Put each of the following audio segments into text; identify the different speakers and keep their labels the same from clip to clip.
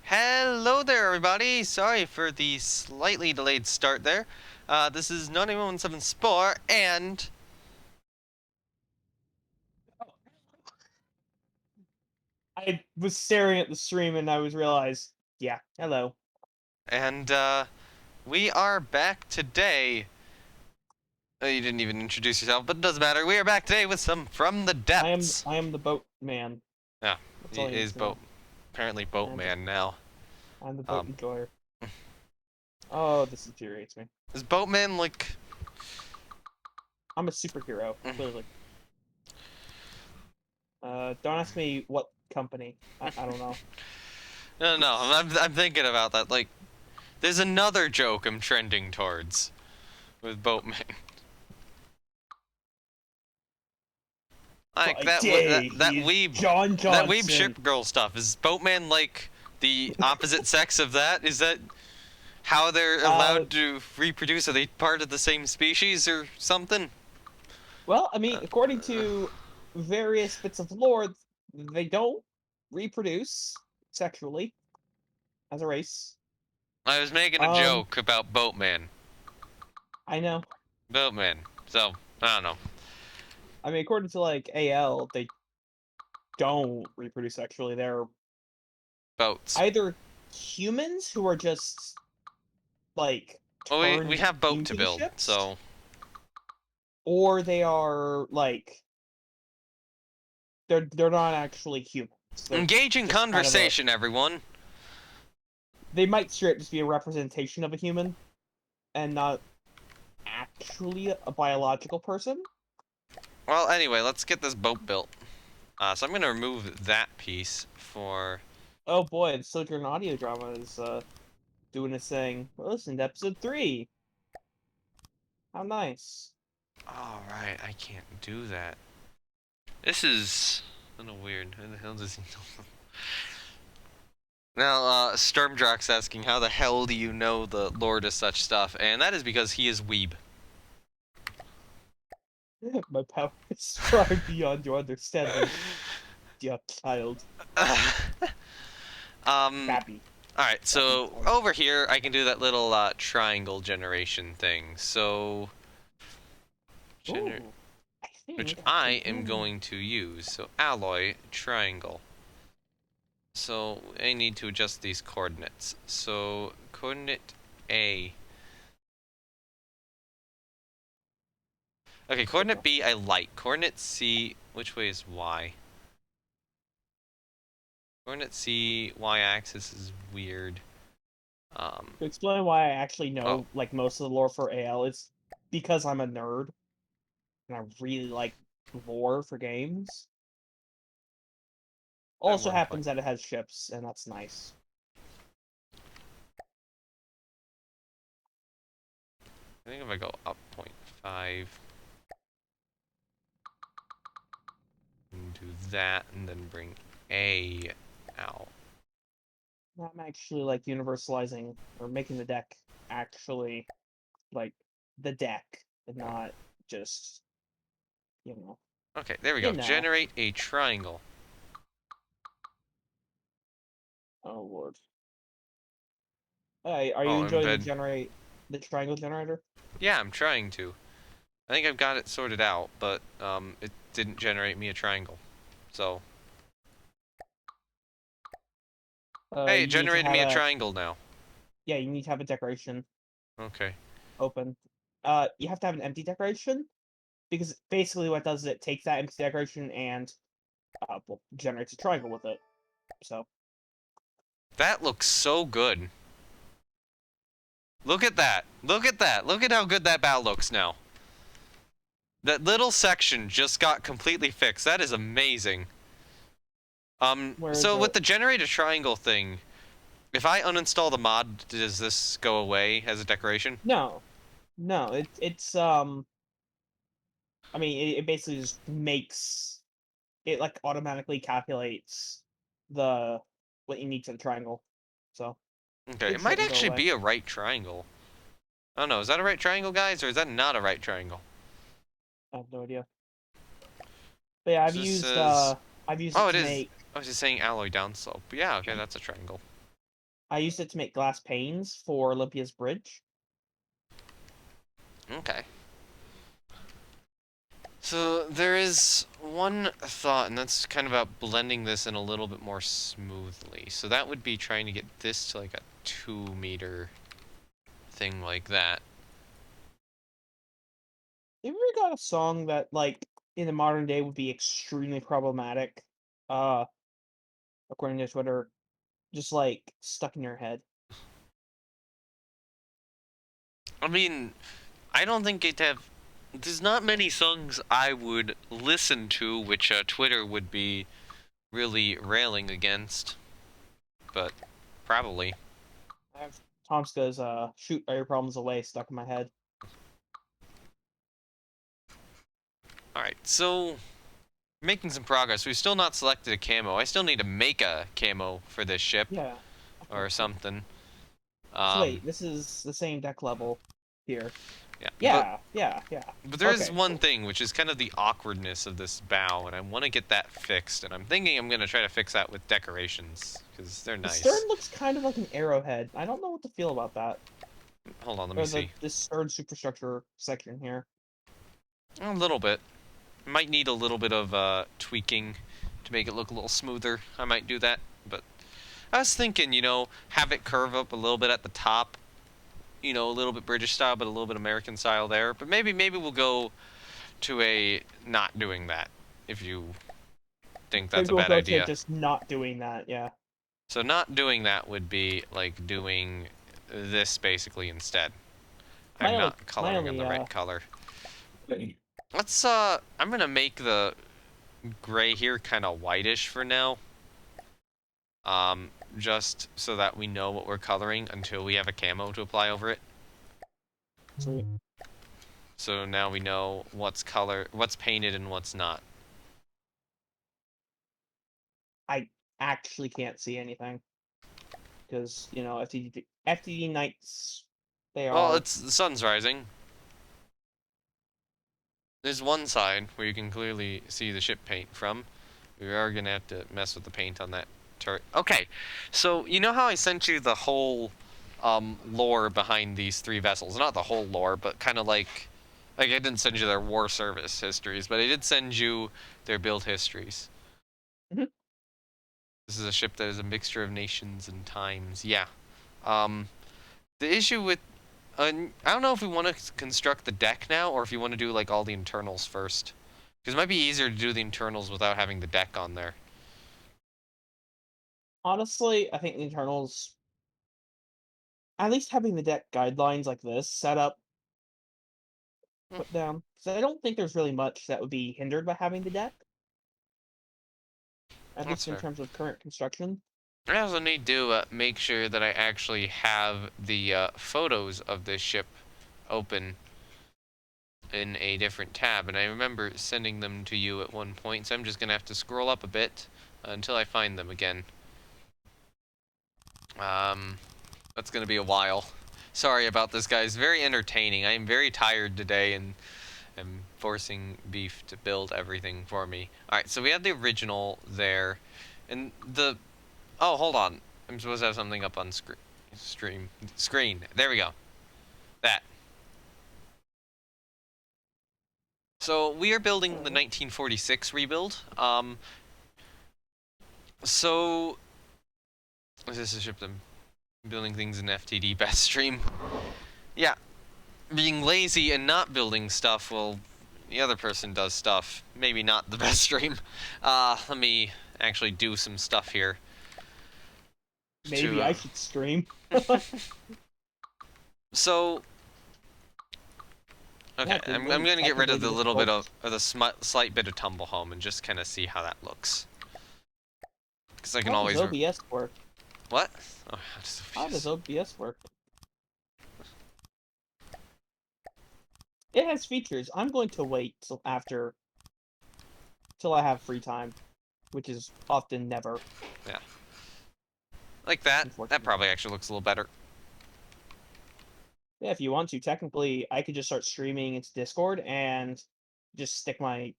Speaker 1: Hello there, everybody. Sorry for the slightly delayed start there. This is 9117 Spore, and
Speaker 2: I was staring at the stream and I was realized, yeah, hello.
Speaker 1: and we are back today. You didn't even introduce yourself, but it doesn't matter. We are back today with some From the
Speaker 2: I am
Speaker 1: Depths.
Speaker 2: I am the boat man.
Speaker 1: Yeah,
Speaker 2: That's
Speaker 1: he
Speaker 2: all you need
Speaker 1: is
Speaker 2: to know.
Speaker 1: apparently
Speaker 2: I'm the
Speaker 1: Boatman now.
Speaker 2: I'm the boat
Speaker 1: Um,
Speaker 2: enjoyer. Oh, this infuriates me.
Speaker 1: is Boatman like?
Speaker 2: I'm a superhero, clearly. Don't ask me what company. I don't know.
Speaker 1: No, I'm thinking about that. Like, there's another joke I'm trending towards with Boatman. Like
Speaker 2: By day,
Speaker 1: that
Speaker 2: he is
Speaker 1: weeb
Speaker 2: John
Speaker 1: that weeb
Speaker 2: Johnson.
Speaker 1: ship girl stuff. Is Boatman like the opposite sex of that? Is that how they're
Speaker 2: Uh,
Speaker 1: allowed to reproduce? Are they part of the same species or something?
Speaker 2: well, I mean,
Speaker 1: Uh,
Speaker 2: according to various bits of lore, they don't reproduce sexually as a race.
Speaker 1: I was making a
Speaker 2: Um,
Speaker 1: joke about Boatman.
Speaker 2: I know.
Speaker 1: Boatman. So I don't know.
Speaker 2: I mean, according to like AL, they don't reproduce sexually. They're
Speaker 1: Boats.
Speaker 2: either humans who are just like
Speaker 1: Well, we
Speaker 2: turned
Speaker 1: have boat to
Speaker 2: into the
Speaker 1: build,
Speaker 2: ships,
Speaker 1: so
Speaker 2: or they are like they're not actually humans. They're
Speaker 1: engaging
Speaker 2: just kind of
Speaker 1: conversation, everyone.
Speaker 2: they might straight just be a representation of a human and not actually a biological person.
Speaker 1: Well, anyway, let's get this boat built. So I'm gonna remove that piece for.
Speaker 2: Oh boy, the Sojourn audio drama is doing its thing. Well, listen to episode 3. How nice.
Speaker 1: All right, I can't do that. This is a little weird. Who the hell does he know? Now, Stormdrock's asking, how the hell do you know the lore to such stuff? And that is because he is weeb.
Speaker 2: My power is far beyond your understanding, dear child. Babby.
Speaker 1: Alright,
Speaker 2: Babby
Speaker 1: so
Speaker 2: boy.
Speaker 1: over here, I can do that little triangle generation thing. So,
Speaker 2: Ooh, I
Speaker 1: which
Speaker 2: think I
Speaker 1: I am
Speaker 2: can.
Speaker 1: going to use. So, alloy, triangle. So, I need to adjust these coordinates. So, coordinate A. Okay, coordinate B I like. Coordinate C, which way is Y? Coordinate C, Y-axis is weird.
Speaker 2: To explain why I actually
Speaker 1: Oh,
Speaker 2: know like most of the lore for AL, it's because I'm a nerd and I really like lore for games.
Speaker 1: at
Speaker 2: Also
Speaker 1: one point.
Speaker 2: happens that it has ships, and that's nice.
Speaker 1: I think if I go up 0.5 and do that, and then bring A out.
Speaker 2: I'm actually like universalizing or making the deck actually like the deck and not just you know
Speaker 1: Okay, there we
Speaker 2: you
Speaker 1: go.
Speaker 2: know.
Speaker 1: Generate a triangle.
Speaker 2: Oh lord. Hey, are you
Speaker 1: Oh,
Speaker 2: enjoying
Speaker 1: embed.
Speaker 2: the triangle generator?
Speaker 1: Yeah, I'm trying to. I think I've got it sorted out, but it didn't generate me a triangle. So, hey, it
Speaker 2: You need to
Speaker 1: generated
Speaker 2: have
Speaker 1: me a
Speaker 2: a
Speaker 1: triangle now.
Speaker 2: yeah, you need to have a decoration
Speaker 1: Okay.
Speaker 2: open. You have to have an empty decoration because basically what it does is it takes that empty decoration and well, generates a triangle with it. So
Speaker 1: That looks so good. Look at that. Look at that. Look at how good that bow looks now. That little section just got completely fixed. That is amazing.
Speaker 2: where is
Speaker 1: So with
Speaker 2: it?
Speaker 1: the generate a triangle thing, if I uninstall the mod, does this go away as a decoration?
Speaker 2: No, no, it's I mean it basically just makes it like automatically calculates the what you need for the triangle. So
Speaker 1: Okay,
Speaker 2: it
Speaker 1: it might
Speaker 2: shouldn't go
Speaker 1: actually
Speaker 2: away.
Speaker 1: be a right triangle. I don't know, is that a right triangle, guys, or is that not a right triangle?
Speaker 2: I have no idea. But yeah,
Speaker 1: This says...
Speaker 2: I've used
Speaker 1: Oh,
Speaker 2: it
Speaker 1: it
Speaker 2: to
Speaker 1: is.
Speaker 2: make
Speaker 1: I was just saying alloy downslope. But yeah, okay, that's a triangle.
Speaker 2: I used it to make glass panes for Olympia's bridge.
Speaker 1: Okay. So there is one thought, and that's kind of about blending this in a little bit more smoothly. So that would be trying to get this to like a 2 meter thing like that.
Speaker 2: Have you ever got a song that, like, in the modern day would be extremely problematic? Uh, According to Twitter, just like stuck in your head.
Speaker 1: I mean, I don't think it'd have. There's not many songs I would listen to which Twitter would be really railing against, but probably.
Speaker 2: I have Tomska's "Shoot All Your Problems Away" stuck in my head.
Speaker 1: Alright, so making some progress. We've still not selected a camo. I still need to make a camo for this ship
Speaker 2: Yeah.
Speaker 1: or something.
Speaker 2: So wait, this is the same deck level here.
Speaker 1: Yeah, but there is
Speaker 2: Okay,
Speaker 1: one
Speaker 2: cool.
Speaker 1: thing, which is kind of the awkwardness of this bow, and I want to get that fixed, and I'm thinking I'm going to try to fix that with decorations, because they're
Speaker 2: The stern
Speaker 1: nice.
Speaker 2: looks kind of like an arrowhead. I don't know what to feel about that.
Speaker 1: Hold on, let me
Speaker 2: Or
Speaker 1: see.
Speaker 2: this stern superstructure section here.
Speaker 1: A little bit. Might need a little bit of tweaking to make it look a little smoother. I might do that, but I was thinking, have it curve up a little bit at the top, a little bit British style, but a little bit American style there. But maybe we'll go to a not doing that, if you think that's
Speaker 2: Maybe
Speaker 1: a
Speaker 2: we'll
Speaker 1: bad
Speaker 2: go to
Speaker 1: idea.
Speaker 2: just not doing that, yeah.
Speaker 1: So not doing that would be like doing this basically instead.
Speaker 2: My
Speaker 1: I'm
Speaker 2: only,
Speaker 1: not
Speaker 2: my
Speaker 1: coloring on
Speaker 2: only,
Speaker 1: the right color. Let's I'm gonna make the gray here kind of whitish for now. Just so that we know what we're coloring until we have a camo to apply over it.
Speaker 2: Sweet.
Speaker 1: So now we know what's painted and what's not.
Speaker 2: I actually can't see anything. Because, FTD nights, they
Speaker 1: Well,
Speaker 2: are...
Speaker 1: it's the sun's rising. There's one side where you can clearly see the ship paint from. We are gonna have to mess with the paint on that turret. Okay, so you know how I sent you the whole lore behind these three vessels? Not the whole lore, but kind of like I didn't send you their war service histories, but I did send you their build histories.
Speaker 2: Mhm.
Speaker 1: This is a ship that is a mixture of nations and times. Yeah. Um, the issue with I don't know if we want to construct the deck now, or if you want to do like all the internals first, because it might be easier to do the internals without having the deck on there.
Speaker 2: Honestly, I think the internals, at least having the deck guidelines like this set up,
Speaker 1: Hmm,
Speaker 2: put down. So I don't think there's really much that would be hindered by having the deck, at
Speaker 1: that's
Speaker 2: least in
Speaker 1: fair.
Speaker 2: terms of current construction.
Speaker 1: I also need to make sure that I actually have the photos of this ship open in a different tab, and I remember sending them to you at one point, so I'm just gonna have to scroll up a bit until I find them again. That's gonna be a while. Sorry about this, guys. Very entertaining. I am very tired today, and I'm forcing Beef to build everything for me. Alright, so we have the original there, and the... Oh, hold on. I'm supposed to have something up on screen. There we go. That. So we are building the 1946 rebuild. So this is a ship I'm building things in FTD best stream. Yeah, being lazy and not building stuff, well, the other person does stuff. Maybe not the best stream. Let me actually do some stuff here.
Speaker 2: Maybe
Speaker 1: To
Speaker 2: I should stream.
Speaker 1: so okay,
Speaker 2: Yeah, we
Speaker 1: I'm
Speaker 2: wouldn't
Speaker 1: gonna get rid of
Speaker 2: technically
Speaker 1: the
Speaker 2: be
Speaker 1: little bit
Speaker 2: difficult.
Speaker 1: of the slight bit of tumble home and just kind of see how that looks. Because I can
Speaker 2: How does
Speaker 1: always
Speaker 2: OBS work?
Speaker 1: what? Oh, how does
Speaker 2: How does
Speaker 1: OBS?
Speaker 2: OBS work? It has features. I'm going to wait till I have free time, which is often never,
Speaker 1: Yeah, like that. That
Speaker 2: unfortunately.
Speaker 1: probably actually looks a little better.
Speaker 2: Yeah, if you want to, technically, I could just start streaming into Discord and just stick my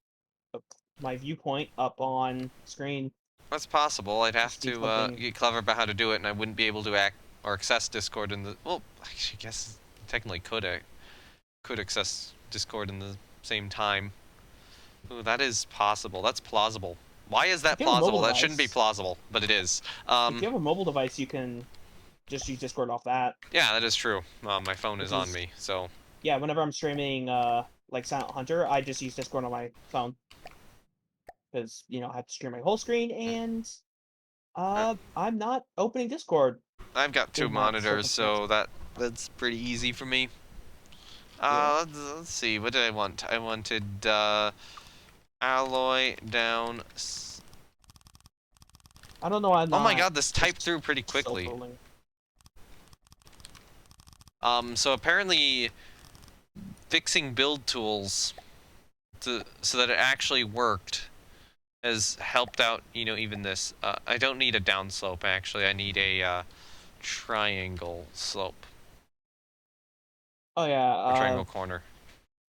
Speaker 2: uh, my viewpoint up on screen.
Speaker 1: That's possible. I'd have
Speaker 2: Just need
Speaker 1: to
Speaker 2: something.
Speaker 1: get clever about how to do it, and I wouldn't be able to or access Discord in the. Well, actually, I guess technically could access Discord in the same time. Ooh, that is possible. That's plausible. Why is
Speaker 2: If
Speaker 1: that
Speaker 2: you have a
Speaker 1: plausible?
Speaker 2: mobile
Speaker 1: That shouldn't be
Speaker 2: device,
Speaker 1: plausible, but it is.
Speaker 2: if you have a mobile device, you can just use Discord off that.
Speaker 1: Yeah, that is true. My phone is
Speaker 2: Which
Speaker 1: on
Speaker 2: is
Speaker 1: me, so
Speaker 2: yeah. Whenever I'm streaming, like Silent Hunter, I just use Discord on my phone because I have to stream my whole screen, and
Speaker 1: uh,
Speaker 2: I'm not opening Discord
Speaker 1: I've got two
Speaker 2: in that
Speaker 1: monitors,
Speaker 2: circumstance.
Speaker 1: so that's pretty easy for me.
Speaker 2: Yeah.
Speaker 1: Let's see. What did I want? I wanted alloy down.
Speaker 2: I don't know why I'm
Speaker 1: Oh my
Speaker 2: not
Speaker 1: god, this typed
Speaker 2: just
Speaker 1: through pretty quickly.
Speaker 2: self-rolling.
Speaker 1: So apparently fixing build tools so that it actually worked has helped out, even this. I don't need a downslope, actually. I need a triangle slope.
Speaker 2: Oh yeah,
Speaker 1: Or triangle corner.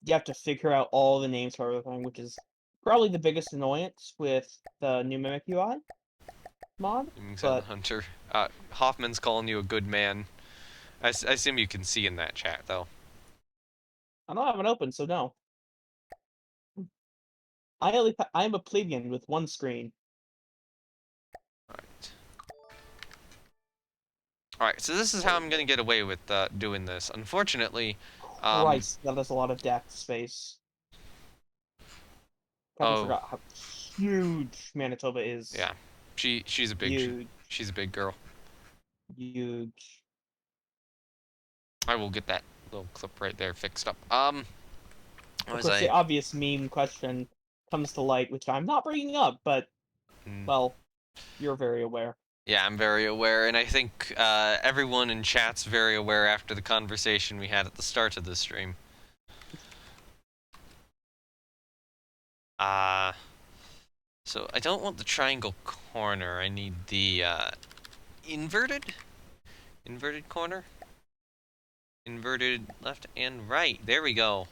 Speaker 2: you have to figure out all the names for everything, which is probably the biggest annoyance with the new Mimic UI mod.
Speaker 1: Silent
Speaker 2: But
Speaker 1: Hunter. Hoffman's calling you a good man. I assume you can see in that chat, though.
Speaker 2: I don't have it open, so no. I am a plebeian with one screen.
Speaker 1: Alright. Alright, so this is
Speaker 2: There
Speaker 1: how
Speaker 2: we
Speaker 1: I'm
Speaker 2: go.
Speaker 1: gonna get away with doing this. Unfortunately,
Speaker 2: Christ, that is a lot of deck space. Kind of
Speaker 1: oh,
Speaker 2: forgot how huge Manitoba is.
Speaker 1: yeah. She's a
Speaker 2: Huge,
Speaker 1: she's a big girl.
Speaker 2: huge.
Speaker 1: I will get that little clip right there fixed up. What
Speaker 2: Of
Speaker 1: was
Speaker 2: course, the
Speaker 1: I?
Speaker 2: obvious meme question comes to light, which I'm not bringing up, but
Speaker 1: Mm,
Speaker 2: well, you're very aware.
Speaker 1: yeah, I'm very aware, and I think everyone in chat's very aware after the conversation we had at the start of the stream. Uh, so I don't want the triangle corner. I need the inverted? Inverted corner? Inverted left and right. There we go.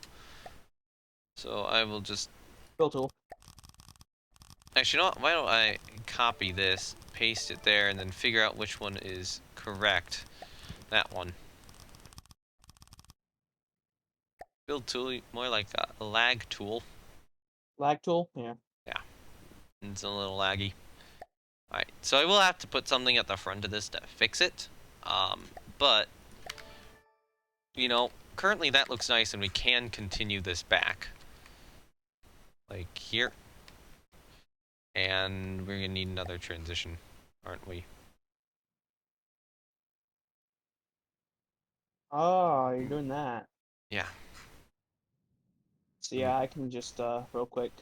Speaker 1: So I will just...
Speaker 2: Build tool.
Speaker 1: Actually, you know what? Why don't I copy this, paste it there, and then figure out which one is correct. That one. Build tool, more like a lag tool.
Speaker 2: Lag tool. Yeah.
Speaker 1: Yeah, it's a little laggy. Alright, so I will have to put something at the front of this to fix it. But, currently that looks nice and we can continue this back. Like here. And we're gonna need another transition, aren't we?
Speaker 2: Oh, you're doing that.
Speaker 1: Yeah.
Speaker 2: So yeah, I can just real quick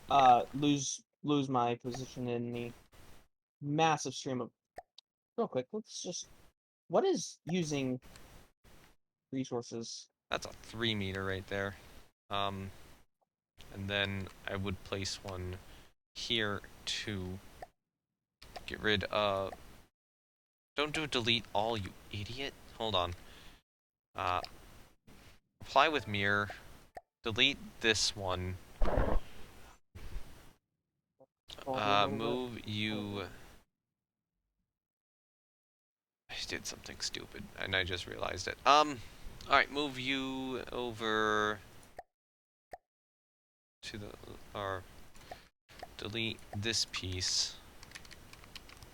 Speaker 1: Yeah.
Speaker 2: lose my position in the massive stream of real quick. Let's just what is using resources?
Speaker 1: That's a 3 meter right there. Um, and then I would place one here to get rid of... Don't do delete all, you idiot. Hold on. Apply with mirror. Delete this one.
Speaker 2: Hold a little bit.
Speaker 1: Move you... I did something stupid, and I just realized it. Alright, move you over to the... or delete this piece.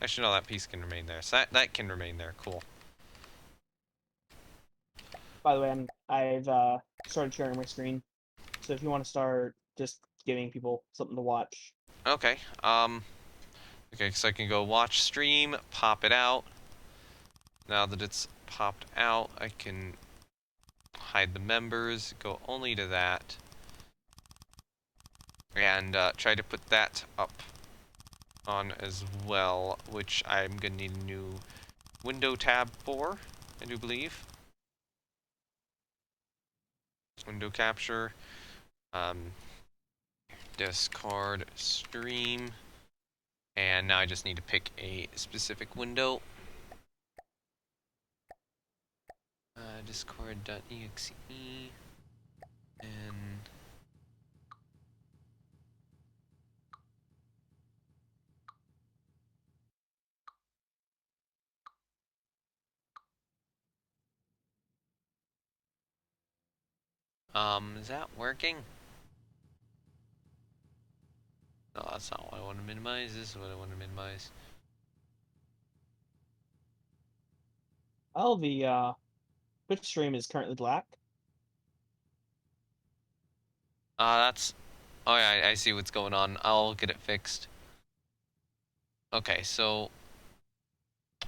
Speaker 1: Actually, no, that piece can remain there. So that can remain there. Cool.
Speaker 2: By the way, I've started sharing my screen. So if you want to start just giving people something to watch.
Speaker 1: Okay. Okay, so I can go watch stream, pop it out. Now that it's popped out, I can hide the members, go only to that, and try to put that up on as well, which I'm gonna need a new window tab for, I do believe. Window capture, um, Discord stream, and now I just need to pick a specific window. Discord.exe, and Is that working? No, that's not what I want to minimize. This is what I want to minimize.
Speaker 2: Oh, the Twitch stream is currently black.
Speaker 1: That's... Oh yeah, I see what's going on. I'll get it fixed. Okay, so...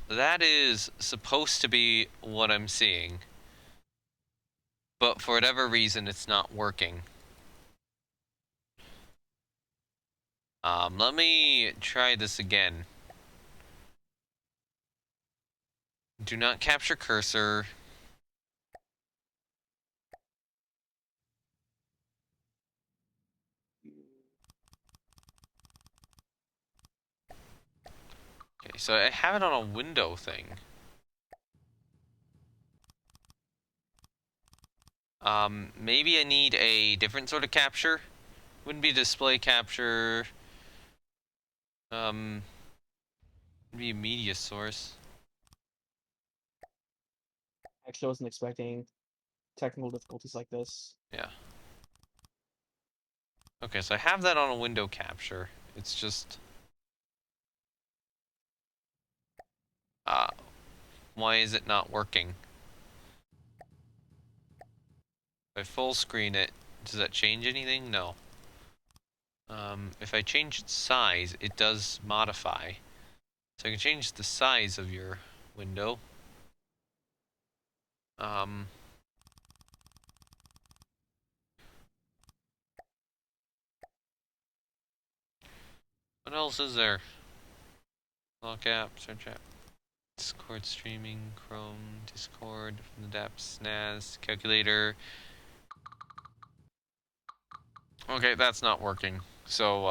Speaker 1: That is supposed to be what I'm seeing. But for whatever reason, it's not working. Let me try this again. Do not capture cursor. Okay, so I have it on a window thing. Maybe I need a different sort of capture. Wouldn't be display capture. Be a media source.
Speaker 2: Actually, I wasn't expecting technical difficulties like this.
Speaker 1: Yeah. Okay, so I have that on a window capture. It's just... why is it not working? If I full screen it, does that change anything? No. If I change its size, it does modify. So I can change the size of your window. What else is there? Lock app, search app. Discord streaming, Chrome, Discord, from the depths, NAS, calculator. Okay, that's not working. So,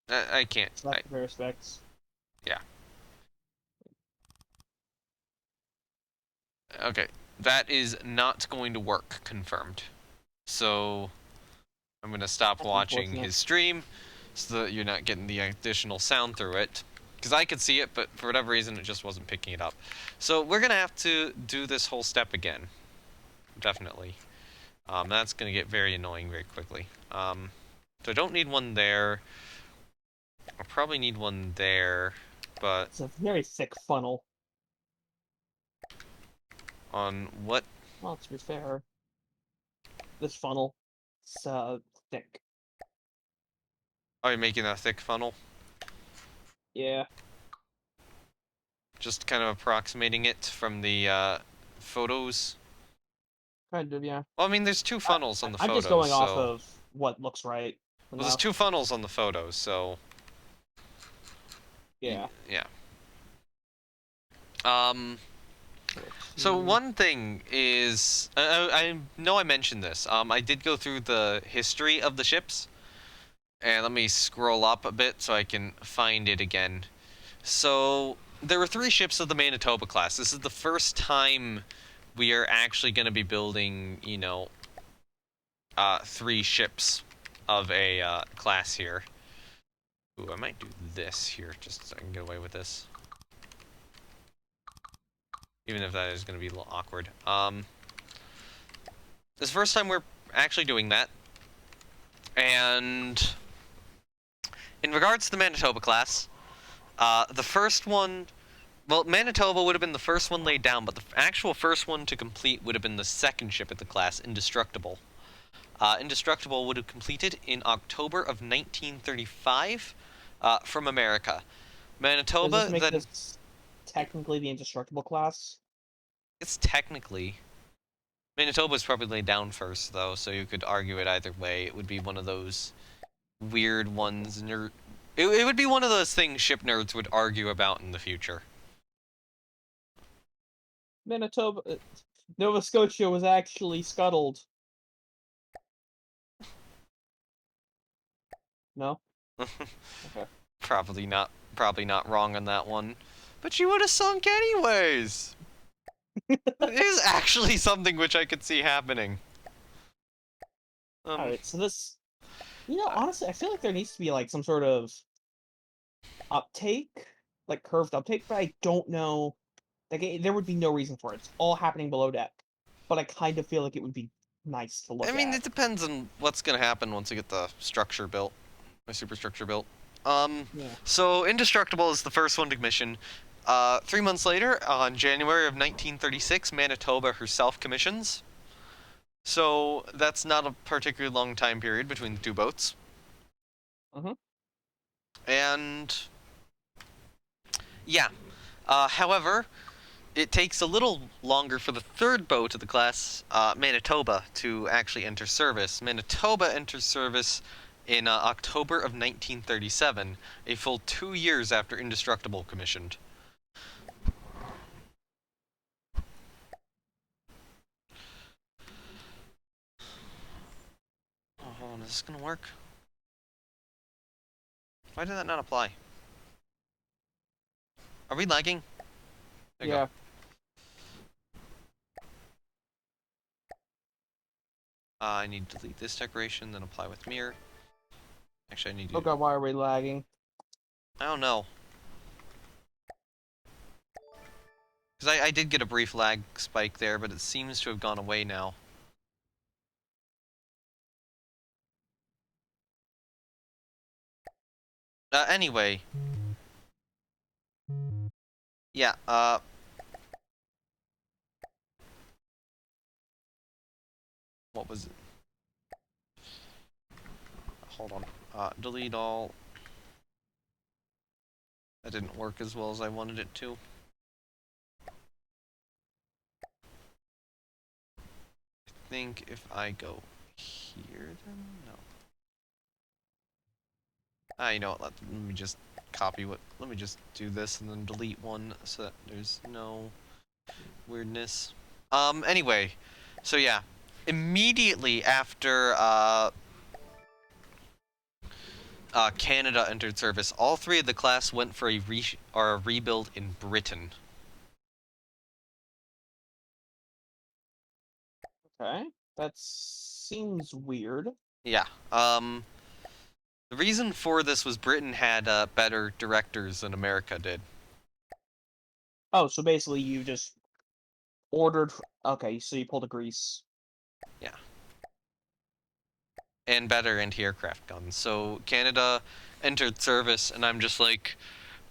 Speaker 1: I can't.
Speaker 2: Select the respects.
Speaker 1: Yeah. Okay, that is not going to work, confirmed. So, I'm going to stop
Speaker 2: That's
Speaker 1: watching
Speaker 2: unfortunate.
Speaker 1: his stream so that you're not getting the additional sound through it. Because I could see it, but for whatever reason, it just wasn't picking it up. So, we're going to have to do this whole step again. Definitely. That's going to get very annoying very quickly. So I don't need one there. I'll probably need one there, but...
Speaker 2: It's a very thick funnel.
Speaker 1: On what?
Speaker 2: Well, to be fair, this funnel is thick.
Speaker 1: Oh, you're making a thick funnel?
Speaker 2: Yeah.
Speaker 1: Just kind of approximating it from the photos?
Speaker 2: Kind of, yeah.
Speaker 1: Well, I mean, there's two funnels on the
Speaker 2: I'm just
Speaker 1: photos,
Speaker 2: going off
Speaker 1: so...
Speaker 2: of what looks right for
Speaker 1: Well, there's
Speaker 2: now.
Speaker 1: two funnels on the photos, so...
Speaker 2: Yeah.
Speaker 1: Yeah. So one thing is... I know I mentioned this. I did go through the history of the ships. And let me scroll up a bit so I can find it again. So, there were 3 ships of the Manitoba class. This is the first time we are actually going to be building, you know, 3 ships of a class here. Ooh, I might do this here just so I can get away with this. Even if that is going to be a little awkward. This is the first time we're actually doing that. And in regards to the Manitoba class, the first one... Well, Manitoba would have been the first one laid down, but the actual first one to complete would have been the second ship of the class, Indestructible. Indestructible would have completed in October of 1935 from America.
Speaker 2: Does
Speaker 1: Manitoba,
Speaker 2: this make
Speaker 1: then...
Speaker 2: this technically the indestructible class?
Speaker 1: It's technically... Manitoba was probably laid down first, though, so you could argue it either way. It would be one of those weird ones... It would be one of those things ship nerds would argue about in the future.
Speaker 2: Manitoba, Nova Scotia was actually scuttled. No? Okay.
Speaker 1: Probably not wrong on that one. But she would have sunk anyways! It is actually something which I could see happening.
Speaker 2: Alright, so this... You know, honestly, I feel like there needs to be, like, some sort of uptake, like, curved uptake, but I don't know... Like, there would be no reason for it. It's all happening below deck. But I kind of feel like it would be nice to
Speaker 1: I
Speaker 2: look
Speaker 1: mean,
Speaker 2: at.
Speaker 1: it depends on what's gonna happen once I get the structure built, my superstructure built.
Speaker 2: Yeah.
Speaker 1: So Indestructible is the first one to commission. 3 months later, on January of 1936, Manitoba herself commissions. So that's not a particularly long time period between the two boats.
Speaker 2: Mm-hmm.
Speaker 1: And yeah, however, it takes a little longer for the third boat of the class, Manitoba, to actually enter service. Manitoba enters service in October of 1937, a full 2 years after Indestructible commissioned. Oh, hold on, is this gonna work? Why did that not apply? Are we lagging? There you go.
Speaker 2: Yeah.
Speaker 1: I need to delete this decoration, then apply with mirror. Actually, I need
Speaker 2: Oh
Speaker 1: to...
Speaker 2: god, why are we lagging?
Speaker 1: I don't know. Because I did get a brief lag spike there, but it seems to have gone away now. Anyway. Yeah, what was it? Hold on. Delete all. That didn't work as well as I wanted it to. I think if I go here, then no. You know what? Let me just copy what. Let me just do this and then delete one so that there's no weirdness. Anyway, so yeah, immediately after Canada entered service, all three of the class went for a rebuild in Britain.
Speaker 2: Okay. That seems weird.
Speaker 1: Yeah. The reason for this was Britain had better directors than America did.
Speaker 2: Oh, so basically you just ordered. Okay, so you pulled a grease.
Speaker 1: Yeah. And better anti-aircraft guns. So Canada entered service, and I'm just like,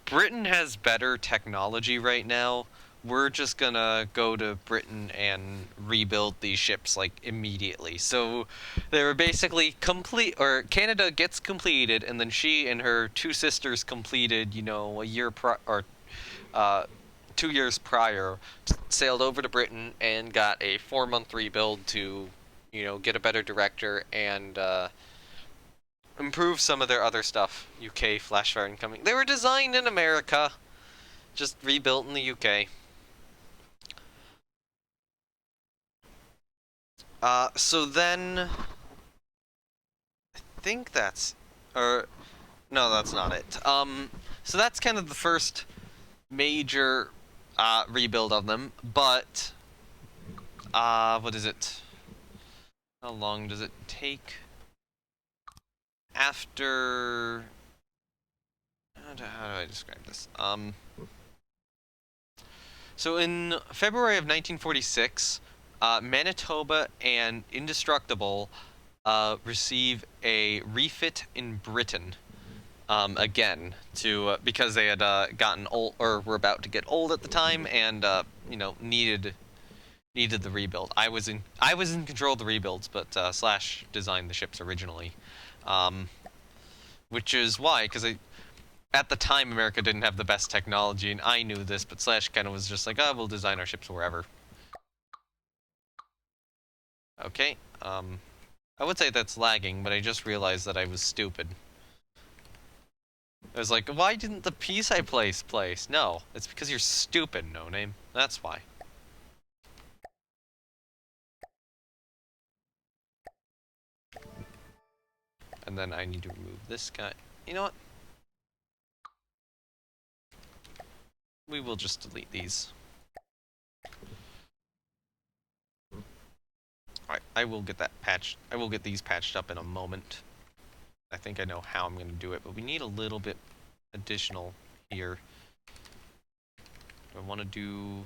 Speaker 1: Britain has better technology right now. We're just gonna go to Britain and rebuild these ships like immediately. So they were basically complete, or Canada gets completed, and then she and her two sisters completed, you know, a year or 2 years prior, sailed over to Britain and got a 4 month rebuild to, you know, get a better director and improve some of their other stuff. UK flash firing coming. They were designed in America, just rebuilt in the UK. So then I think that's, or no, that's not it. So that's kind of the first major rebuild of them. But what is it? How long does it take? After how do I describe this? So in February of 1946, Manitoba and Indestructible receive a refit in Britain again to because they had gotten old or were about to get old at the time and you know needed the rebuild. I was in control of the rebuilds, but Slash designed the ships originally, um, which is why because at the time America didn't have the best technology, and I knew this, but Slash kind of was just like, oh, we'll design our ships wherever. Okay, I would say that's lagging, but I just realized that I was stupid. I was like, why didn't the piece I place? No, it's because you're stupid, No Name. That's why. And then I need to remove this guy. You know what? We will just delete these. Alright, I will get that patched. I will get these patched up in a moment. I think I know how I'm going to do it, but we need a little bit additional here. I want to do...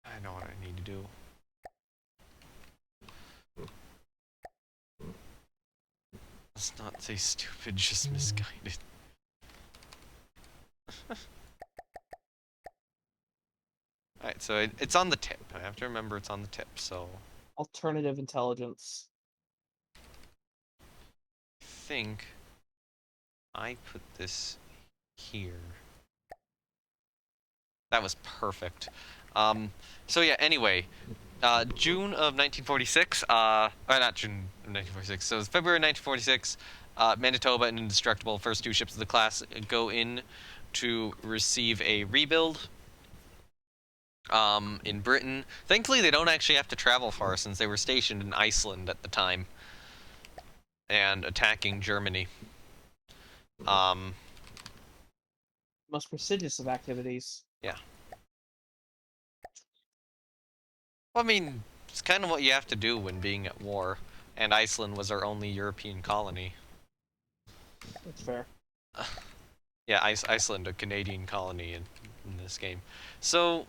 Speaker 1: I know what I need to do. Let's not say stupid, just misguided. Alright, so it's on the tip. I have to remember it's on the tip, so...
Speaker 2: Alternative intelligence.
Speaker 1: I think I put this here. That was perfect. So yeah, anyway, June of 1946, or not June of 1946, so it's February 1946, Manitoba and Indestructible, first two ships of the class, go in to receive a rebuild in Britain. Thankfully, they don't actually have to travel far since they were stationed in Iceland at the time and attacking Germany. Um,
Speaker 2: Most prestigious of activities.
Speaker 1: yeah. Well, I mean, it's kind of what you have to do when being at war, and Iceland was our only European colony.
Speaker 2: That's fair.
Speaker 1: Yeah, Iceland, a Canadian colony in this game. So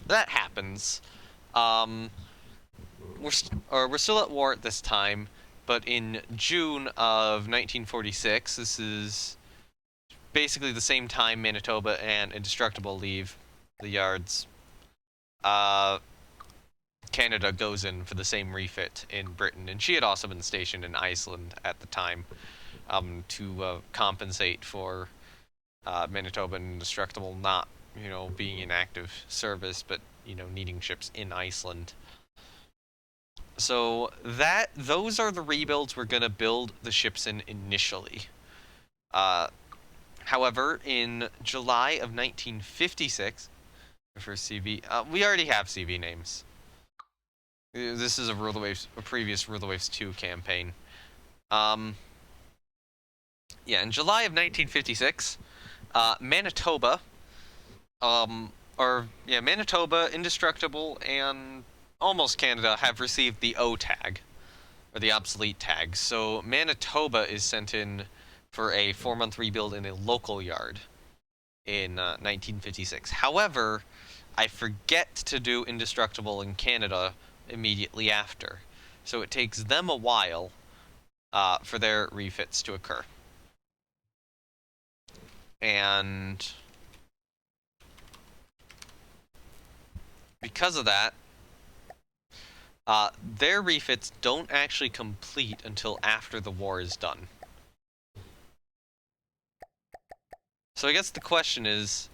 Speaker 1: that happens. Um, we're still at war at this time, but in June of 1946, this is basically the same time Manitoba and Indestructible leave the yards. Uh, Canada goes in for the same refit in Britain, and she had also been stationed in Iceland at the time to compensate for Manitoba and Indestructible not, being in active service, but, needing ships in Iceland. So those are the rebuilds we're gonna build the ships in initially. Uh, However, in July of 1956, for CV, we already have CV names. This is a previous Rule the Waves 2 campaign. Yeah, in July of 1956, Manitoba, Manitoba, Indestructible, and almost Canada have received the O tag, or the obsolete tag. So Manitoba is sent in for a 4-month rebuild in a local yard in 1956. However, I forget to do Indestructible in Canada immediately after. So it takes them a while for their refits to occur. And because of that, their refits don't actually complete until after the war is done. So I guess the question is,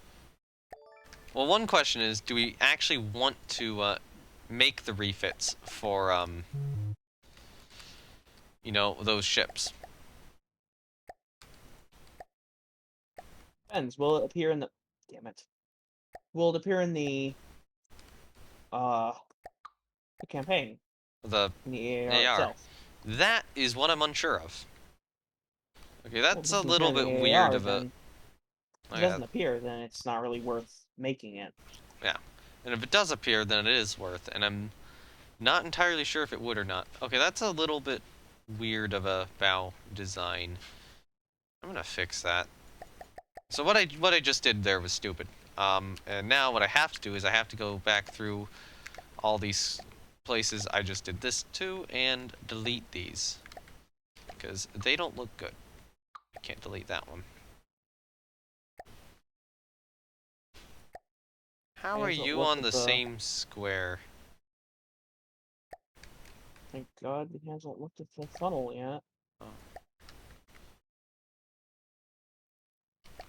Speaker 1: well, one question is, do we actually want to make the refits for, those ships?
Speaker 2: Depends. Will it appear in the? Damn it. Will it appear in uh the campaign
Speaker 1: The
Speaker 2: in the AAR
Speaker 1: AR.
Speaker 2: itself?
Speaker 1: That is what I'm unsure of. Okay,
Speaker 2: Well,
Speaker 1: that's
Speaker 2: if it
Speaker 1: a
Speaker 2: doesn't appear
Speaker 1: little
Speaker 2: in the
Speaker 1: bit weird
Speaker 2: AAR,
Speaker 1: of a...
Speaker 2: then if it
Speaker 1: Okay,
Speaker 2: doesn't appear, then it's not really worth making it.
Speaker 1: yeah. And if it does appear, then it is worth, and I'm not entirely sure if it would or not. Okay, that's a little bit weird of a bow design. I'm gonna fix that. So what I just did there was stupid. And now what I have to do is I have to go back through all these places I just did this to and delete these. Because they don't look good. I can't delete that one. How
Speaker 2: It
Speaker 1: are
Speaker 2: hasn't
Speaker 1: you
Speaker 2: looked
Speaker 1: on
Speaker 2: at
Speaker 1: the
Speaker 2: the.
Speaker 1: same square?
Speaker 2: Thank God it hasn't looked at the funnel yet.
Speaker 1: Oh.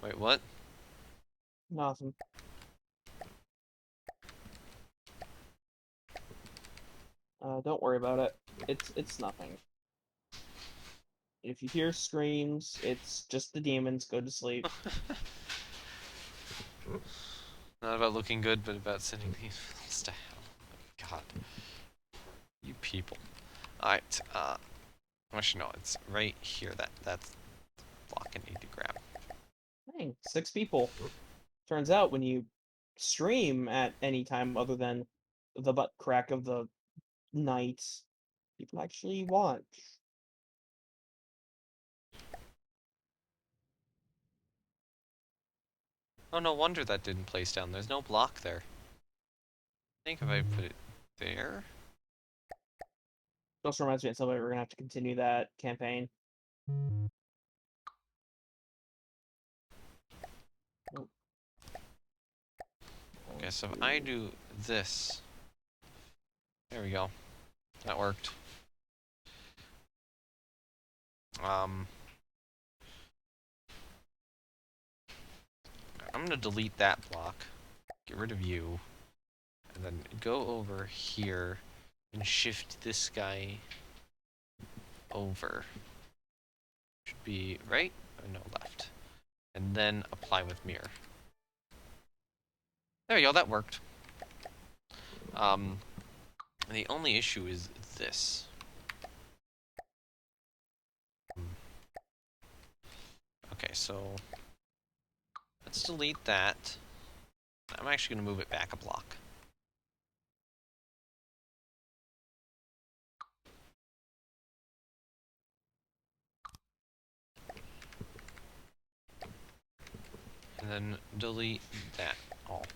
Speaker 1: Wait, what?
Speaker 2: Nothing. Don't worry about it. It's nothing. If you hear screams, it's just the demons. Go to sleep.
Speaker 1: Not about looking good, but about sending these files to hell. God. You people. Alright, actually no, it's right here. That's the block I need to grab.
Speaker 2: Dang, 6 people. Turns out when you stream at any time other than the butt crack of the night, people actually watch.
Speaker 1: Oh, no wonder that didn't place down. There's no block there. I think if I put it there...
Speaker 2: Also reminds me at some point we're gonna have to continue that campaign. Oh,
Speaker 1: Okay, so if I do this, there we go. That worked. I'm gonna delete that block, get rid of you, and then go over here and shift this guy over. Should be right? Or no, left. And then apply with mirror. There we go, that worked. The only issue is this. Okay, so let's delete that. I'm actually going to move it back a block. And then delete that all.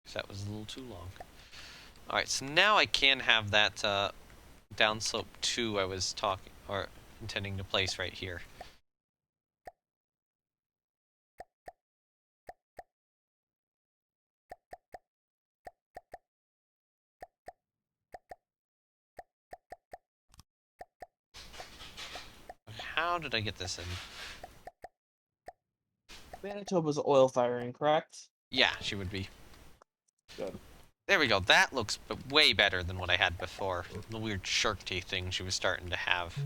Speaker 1: Because that was a little too long. Alright, so now I can have that downslope 2 I was intending to place right here. How did I get this in?
Speaker 2: Manitoba's oil firing, correct?
Speaker 1: Yeah, she would be.
Speaker 2: Good.
Speaker 1: There we go. That looks way better than what I had before. The weird shark teeth thing she was starting to have.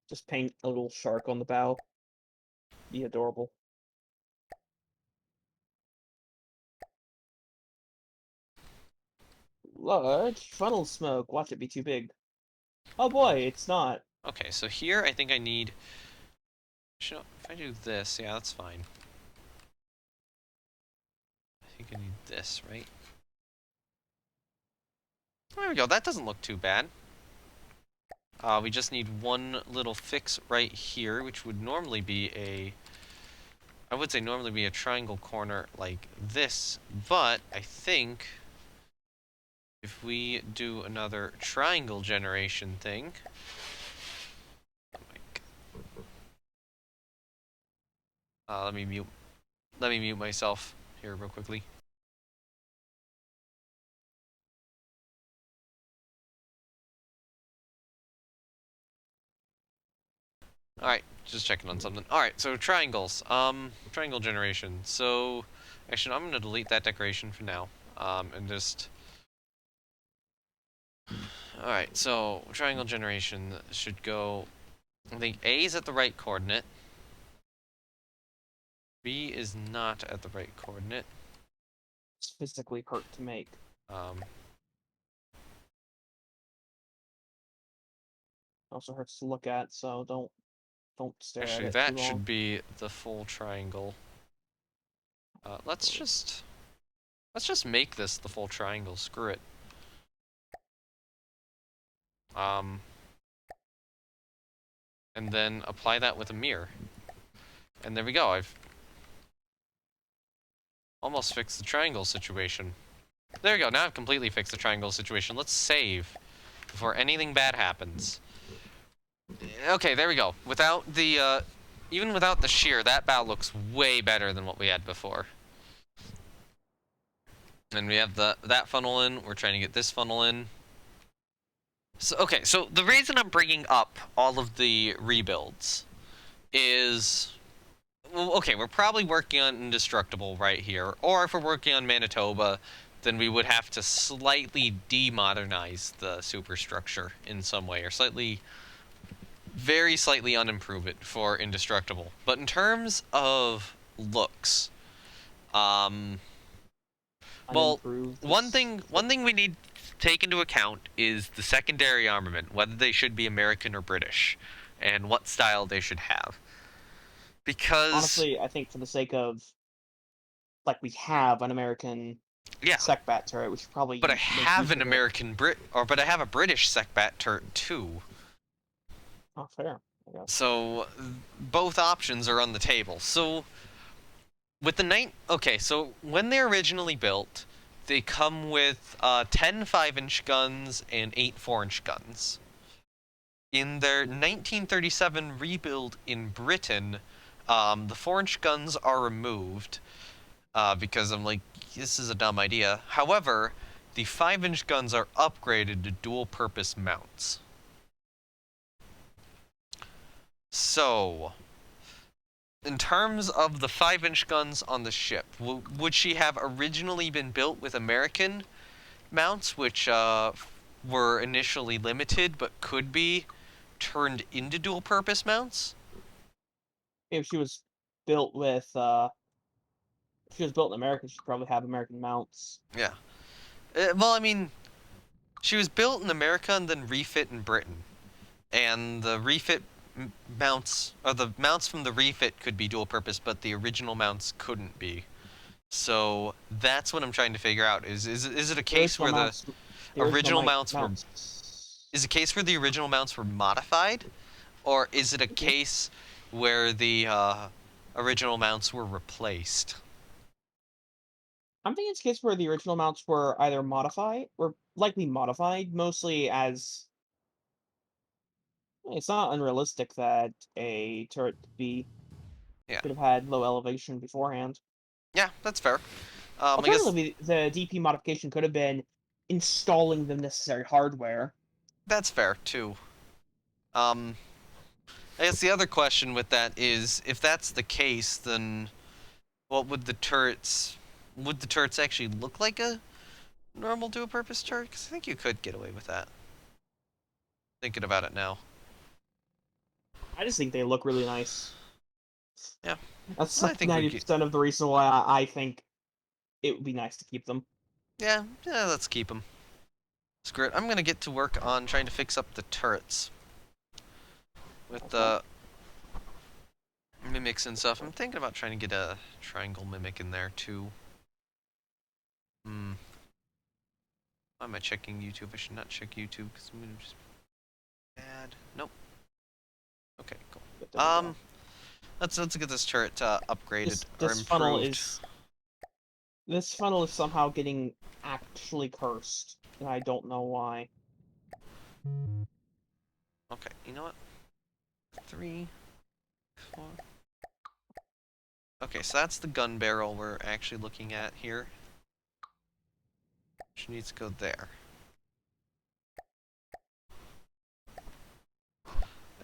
Speaker 2: Just paint a little shark on the bow. Be adorable. Large funnel smoke. Watch it be too big. Oh boy, it's not.
Speaker 1: Okay, so here I think I need... If I do this, yeah, that's fine. I think I need this, right? There we go. That doesn't look too bad. We just need one little fix right here, which would normally be a... I would say normally be a triangle corner like this, but I think if we do another triangle generation thing... let me mute myself here real quickly. Alright, just checking on something. Alright, so triangles. Triangle generation. So, actually, I'm gonna delete that decoration for now. And just... Alright, so, triangle generation should go... I think A is at the right coordinate. B is not at the right coordinate.
Speaker 2: It's physically hurt to make. Also hurts to look at, so don't stare
Speaker 1: Actually,
Speaker 2: at it too
Speaker 1: that
Speaker 2: long.
Speaker 1: should be the full triangle. Let's just make this the full triangle. Screw it. And then apply that with a mirror. And there we go. I've almost fixed the triangle situation. There we go. Now I've completely fixed the triangle situation. Let's save before anything bad happens. Okay, there we go. Without the, even without the shear, that bow looks way better than what we had before. And we have that funnel in. We're trying to get this funnel in. So, okay, so the reason I'm bringing up all of the rebuilds is... Well, okay, we're probably working on Indestructible right here. Or if we're working on Manitoba, then we would have to slightly demodernize the superstructure in some way. Or very slightly unimprove it for Indestructible. But in terms of looks... Well, one thing we need to take into account is the secondary armament, whether they should be American or British, and what style they should have. Because
Speaker 2: honestly, I think for the sake of, like, we have an American SecBat turret, we should probably.
Speaker 1: But I have an American but I have a British SecBat turret too.
Speaker 2: Oh, fair.
Speaker 1: So both options are on the table. So with the okay, so when they're originally built, they come with 10 5-inch guns and 8 4-inch guns. In their 1937 rebuild in Britain, the 4-inch guns are removed because I'm like, this is a dumb idea. However, the 5-inch guns are upgraded to dual-purpose mounts. So, in terms of the 5-inch guns on the ship, would she have originally been built with American mounts, which were initially limited but could be turned into dual-purpose mounts?
Speaker 2: If she was built with, if she was built in America, she'd probably have American mounts.
Speaker 1: Yeah. Well, I mean, she was built in America and then refit in Britain. And the refit mounts, or the mounts from the refit could be dual purpose, but the original mounts couldn't be. So that's what I'm trying to figure out. Is it a
Speaker 2: The
Speaker 1: case
Speaker 2: original
Speaker 1: where the
Speaker 2: mounts, the original
Speaker 1: original mounts were
Speaker 2: mounts.
Speaker 1: is a case where the original mounts were modified, or is it a
Speaker 2: Mhm.
Speaker 1: case where the original mounts were replaced?
Speaker 2: I'm thinking it's a case where the original mounts were either modified, or likely modified, mostly as it's not unrealistic that a turret
Speaker 1: Yeah,
Speaker 2: could have had low elevation beforehand.
Speaker 1: yeah, that's fair. I guess
Speaker 2: Alternatively, the DP modification could have been installing the necessary hardware.
Speaker 1: that's fair too. Um, I guess the other question with that is, if that's the case, then what would the turrets? Would the turrets actually look like a normal dual-purpose turret? Because I think you could get away with that. Thinking about it now.
Speaker 2: I just think they look really nice.
Speaker 1: Yeah,
Speaker 2: That's
Speaker 1: I
Speaker 2: like
Speaker 1: think we
Speaker 2: ninety
Speaker 1: could.
Speaker 2: percent of the reason why I think it would be nice to keep them.
Speaker 1: Yeah, yeah, let's keep them. Screw it. I'm gonna get to work on trying to fix up the turrets with
Speaker 2: Okay.
Speaker 1: the mimics and stuff. I'm thinking about trying to get a triangle mimic in there too. Hmm. Why am I checking YouTube? I should not check YouTube because I'm gonna just bad. Nope. Okay, cool.
Speaker 2: But there we go.
Speaker 1: Let's get this turret upgraded
Speaker 2: This
Speaker 1: or
Speaker 2: this funnel
Speaker 1: improved.
Speaker 2: is this funnel is somehow getting actually cursed, and I don't know why.
Speaker 1: Okay, you know what? 3, 4. Okay, so that's the gun barrel we're actually looking at here. Which needs to go there.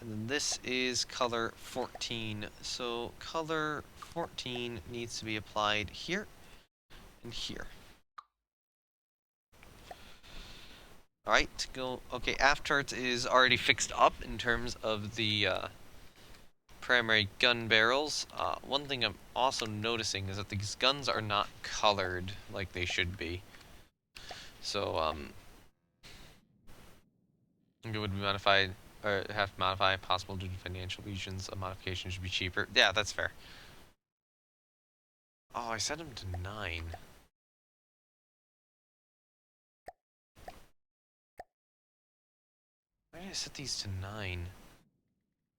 Speaker 1: And then this is color 14. So color 14 needs to be applied here and here. Alright, go. Okay, after it is already fixed up in terms of the primary gun barrels. One thing I'm also noticing is that these guns are not colored like they should be. So, I think it would be modified, or have to modify possible due to financial reasons. A modification should be cheaper. Yeah, that's fair. Oh, I set them to 9. Why did I set these to 9?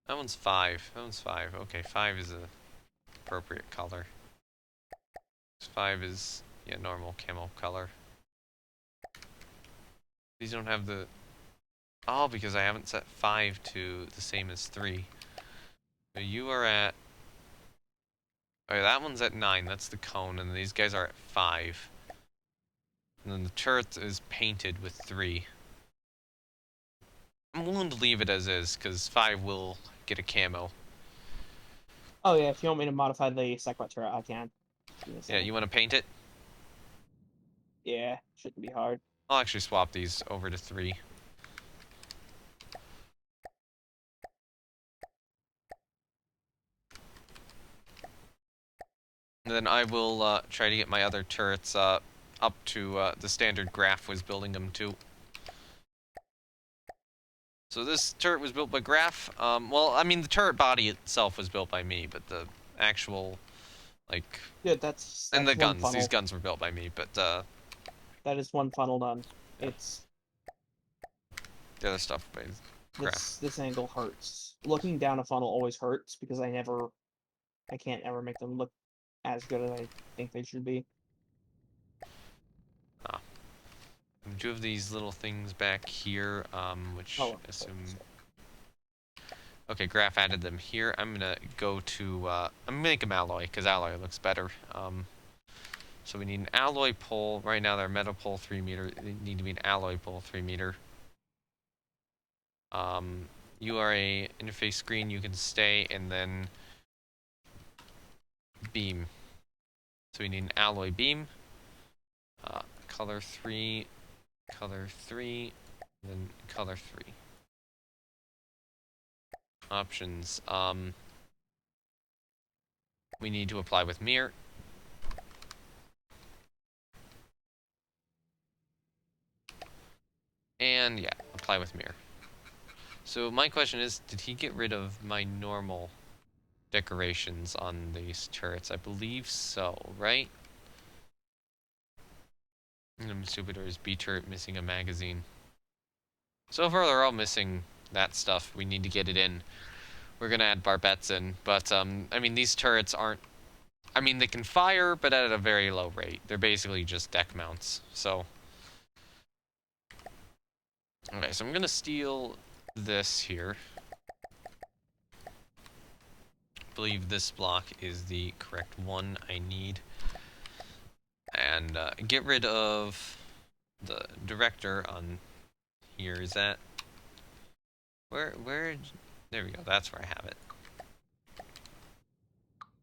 Speaker 1: That one's 5. That one's 5. Okay, 5 is a appropriate color. 5 is, yeah, normal camo color. These don't have the... Oh, because I haven't set 5 to the same as 3. So you are at... Okay, that one's at 9. That's the cone, and these guys are at 5. And then the turret is painted with 3. I'm willing to leave it as is, because 5 will get a camo.
Speaker 2: Oh yeah, if you want me to modify the second turret, I can.
Speaker 1: Yeah, you want to paint it?
Speaker 2: Yeah, shouldn't be hard.
Speaker 1: I'll actually swap these over to 3. And then I will try to get my other turrets up to the standard Graf was building them to. So this turret was built by Graf. Well, I mean, the turret body itself was built by me, but the actual, like...
Speaker 2: Good,
Speaker 1: And the
Speaker 2: that's one
Speaker 1: guns. These
Speaker 2: funnel.
Speaker 1: guns were built by me, but
Speaker 2: That is one funnel done. It's
Speaker 1: the other stuff by Graf.
Speaker 2: this angle hurts. Looking down a funnel always hurts because I can't ever make them look as good as I think they should be.
Speaker 1: Ah. Two of these little things back here, which
Speaker 2: Oh,
Speaker 1: assume... Okay, Graph added them here. I'm gonna go to, I'm gonna make them alloy, because alloy looks better. So we need an alloy pole. Right now they're metal pole 3 meter. They need to be an alloy pole 3 meter. You are a interface screen, you can stay, and then beam. So we need an alloy beam. Color 3, then color 3. Options. We need to apply with mirror. And yeah, apply with mirror. So my question is, did he get rid of my normal decorations on these turrets? I believe so, right? And I'm stupid, or is B turret missing a magazine? So far they're all missing that stuff. We need to get it in. We're gonna add barbettes in, but I mean these turrets aren't. I mean they can fire, but at a very low rate. They're basically just deck mounts. So okay, so I'm gonna steal this here. I believe this block is the correct one I need. And get rid of the director on here. Is that where there we go, that's where I have it.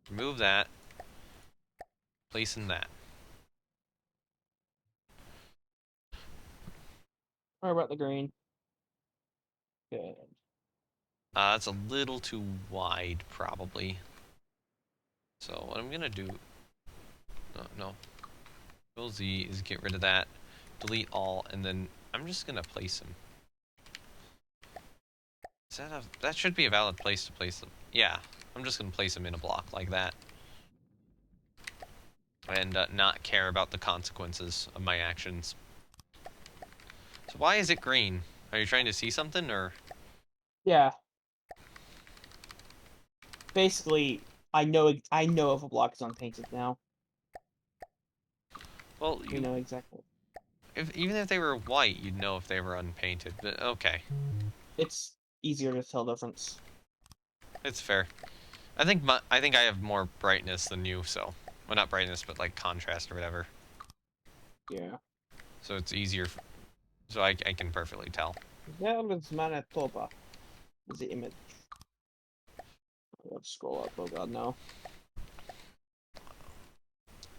Speaker 1: Remove that, place in that.
Speaker 2: Sorry about the green. Good.
Speaker 1: That's a little too wide probably, so what I'm gonna do, no, Control Z is get rid of that, delete all, and then I'm just gonna place them. Is that that should be a valid place to place them. Yeah, I'm just gonna place them in a block like that. And not care about the consequences of my actions. So why is it green? Are you trying to see something, or?
Speaker 2: Yeah. Basically, I know if a block is unpainted now.
Speaker 1: Well,
Speaker 2: We know exactly.
Speaker 1: even if they were white, you'd know if they were unpainted. But okay,
Speaker 2: It's easier to tell difference.
Speaker 1: it's fair. I think I have more brightness than you, so well, not brightness, but like contrast or whatever.
Speaker 2: Yeah.
Speaker 1: So it's easier. So I can perfectly tell.
Speaker 2: That was Manitoba. Is the image. Let's scroll up. Oh god, no.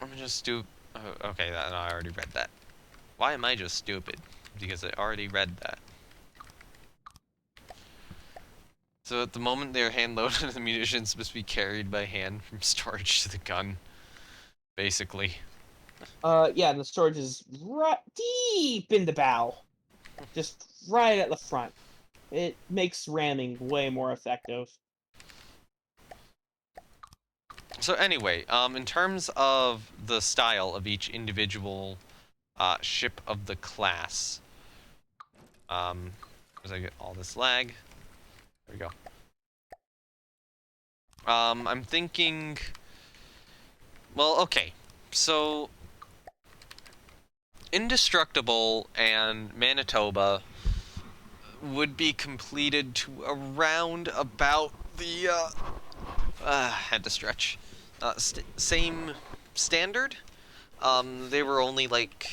Speaker 1: I'm just stupid. Okay, no, I already read that. Why am I just stupid? Because I already read that. So at the moment they're hand loaded, the munitions must be carried by hand from storage to the gun. Basically.
Speaker 2: Yeah, and the storage is right deep in the bow. Just right at the front. It makes ramming way more effective.
Speaker 1: So anyway, in terms of the style of each individual ship of the class, as I get all this lag, there we go. I'm thinking, well, okay, so Indestructible and Manitoba would be completed to around about the, had to stretch, same standard. They were only like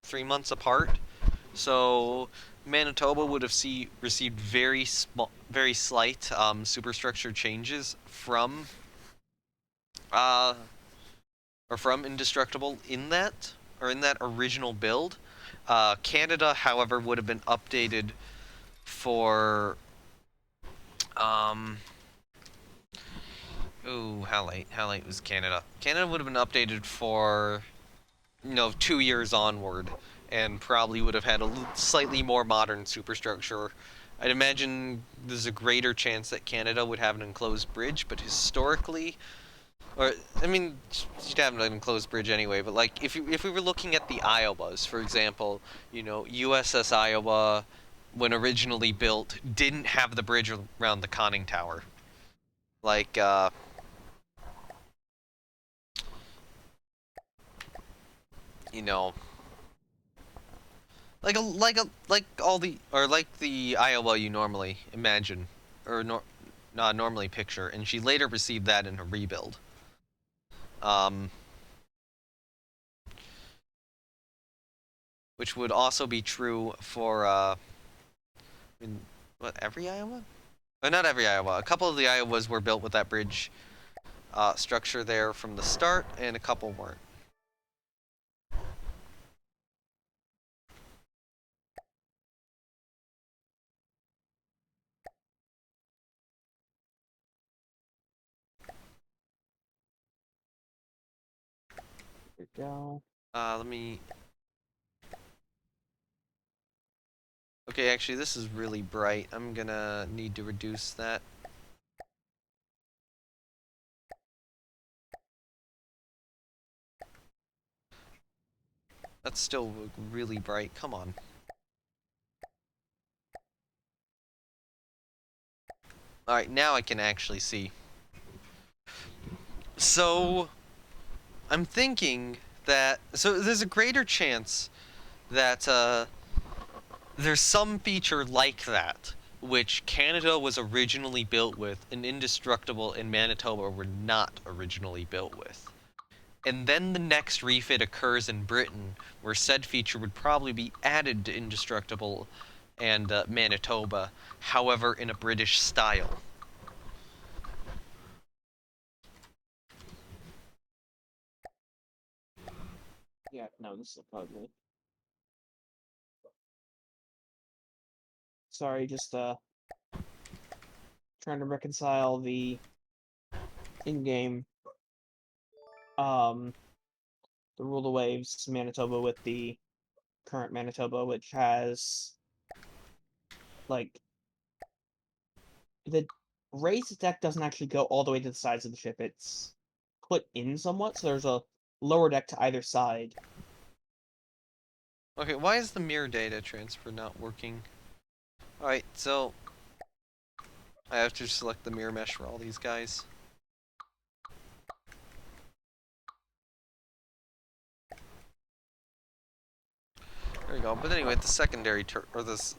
Speaker 1: 3 months apart, so Manitoba would have received very slight superstructure changes from Indestructible in that original build. Canada, however, would have been updated for ooh, how late was Canada? Canada would have been updated for 2 years onward, and probably would have had a slightly more modern superstructure. I'd imagine there's a greater chance that Canada would have an enclosed bridge, but historically, or I mean, you'd have an enclosed bridge anyway. But like, if we were looking at the Iowas, for example, USS Iowa, when originally built, didn't have the bridge around the conning tower. Like, you know, like all the or like the Iowa you normally imagine or normally picture, and she later received that in a rebuild. Um, which would also be true for what, every Iowa? Not every Iowa. A couple of the Iowas were built with that bridge structure there from the start, and a couple weren't.
Speaker 2: There we go.
Speaker 1: Let me. Okay, actually, this is really bright. I'm gonna need to reduce that. That's still really bright. Come on. Alright, now I can actually see. So, I'm thinking that. So, there's a greater chance that there's some feature like that, which Canada was originally built with, and Indestructible and Manitoba were not originally built with. And then the next refit occurs in Britain, where said feature would probably be added to Indestructible and Manitoba, however, in a British style.
Speaker 2: Yeah, no, this is probably. Sorry, just trying to reconcile the in-game um the rule of waves Manitoba with the current Manitoba, which has like the raised deck doesn't actually go all the way to the sides of the ship. It's put in somewhat, so there's a lower deck to either side.
Speaker 1: Okay, why is the mirror data transfer not working? Alright, so I have to select the mirror mesh for all these guys. There we go. But anyway, the secondary turret, or this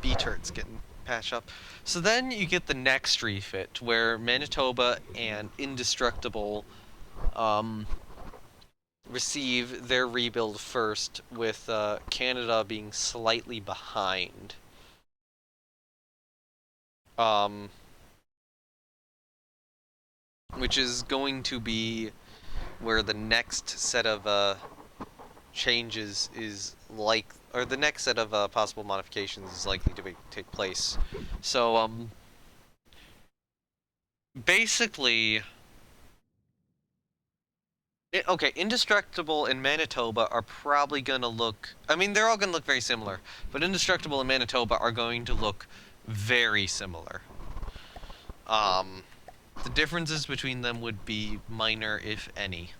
Speaker 1: B turret's getting patched up. So then you get the next refit, where Manitoba and Indestructible receive their rebuild first, with Canada being slightly behind. Um, which is going to be where the next set of changes is like, or the next set of possible modifications is likely to take place. So basically, okay, Indestructible and Manitoba are probably gonna look. I mean, they're all gonna look very similar, but Indestructible and Manitoba are going to look very similar. Um, the differences between them would be minor, if any.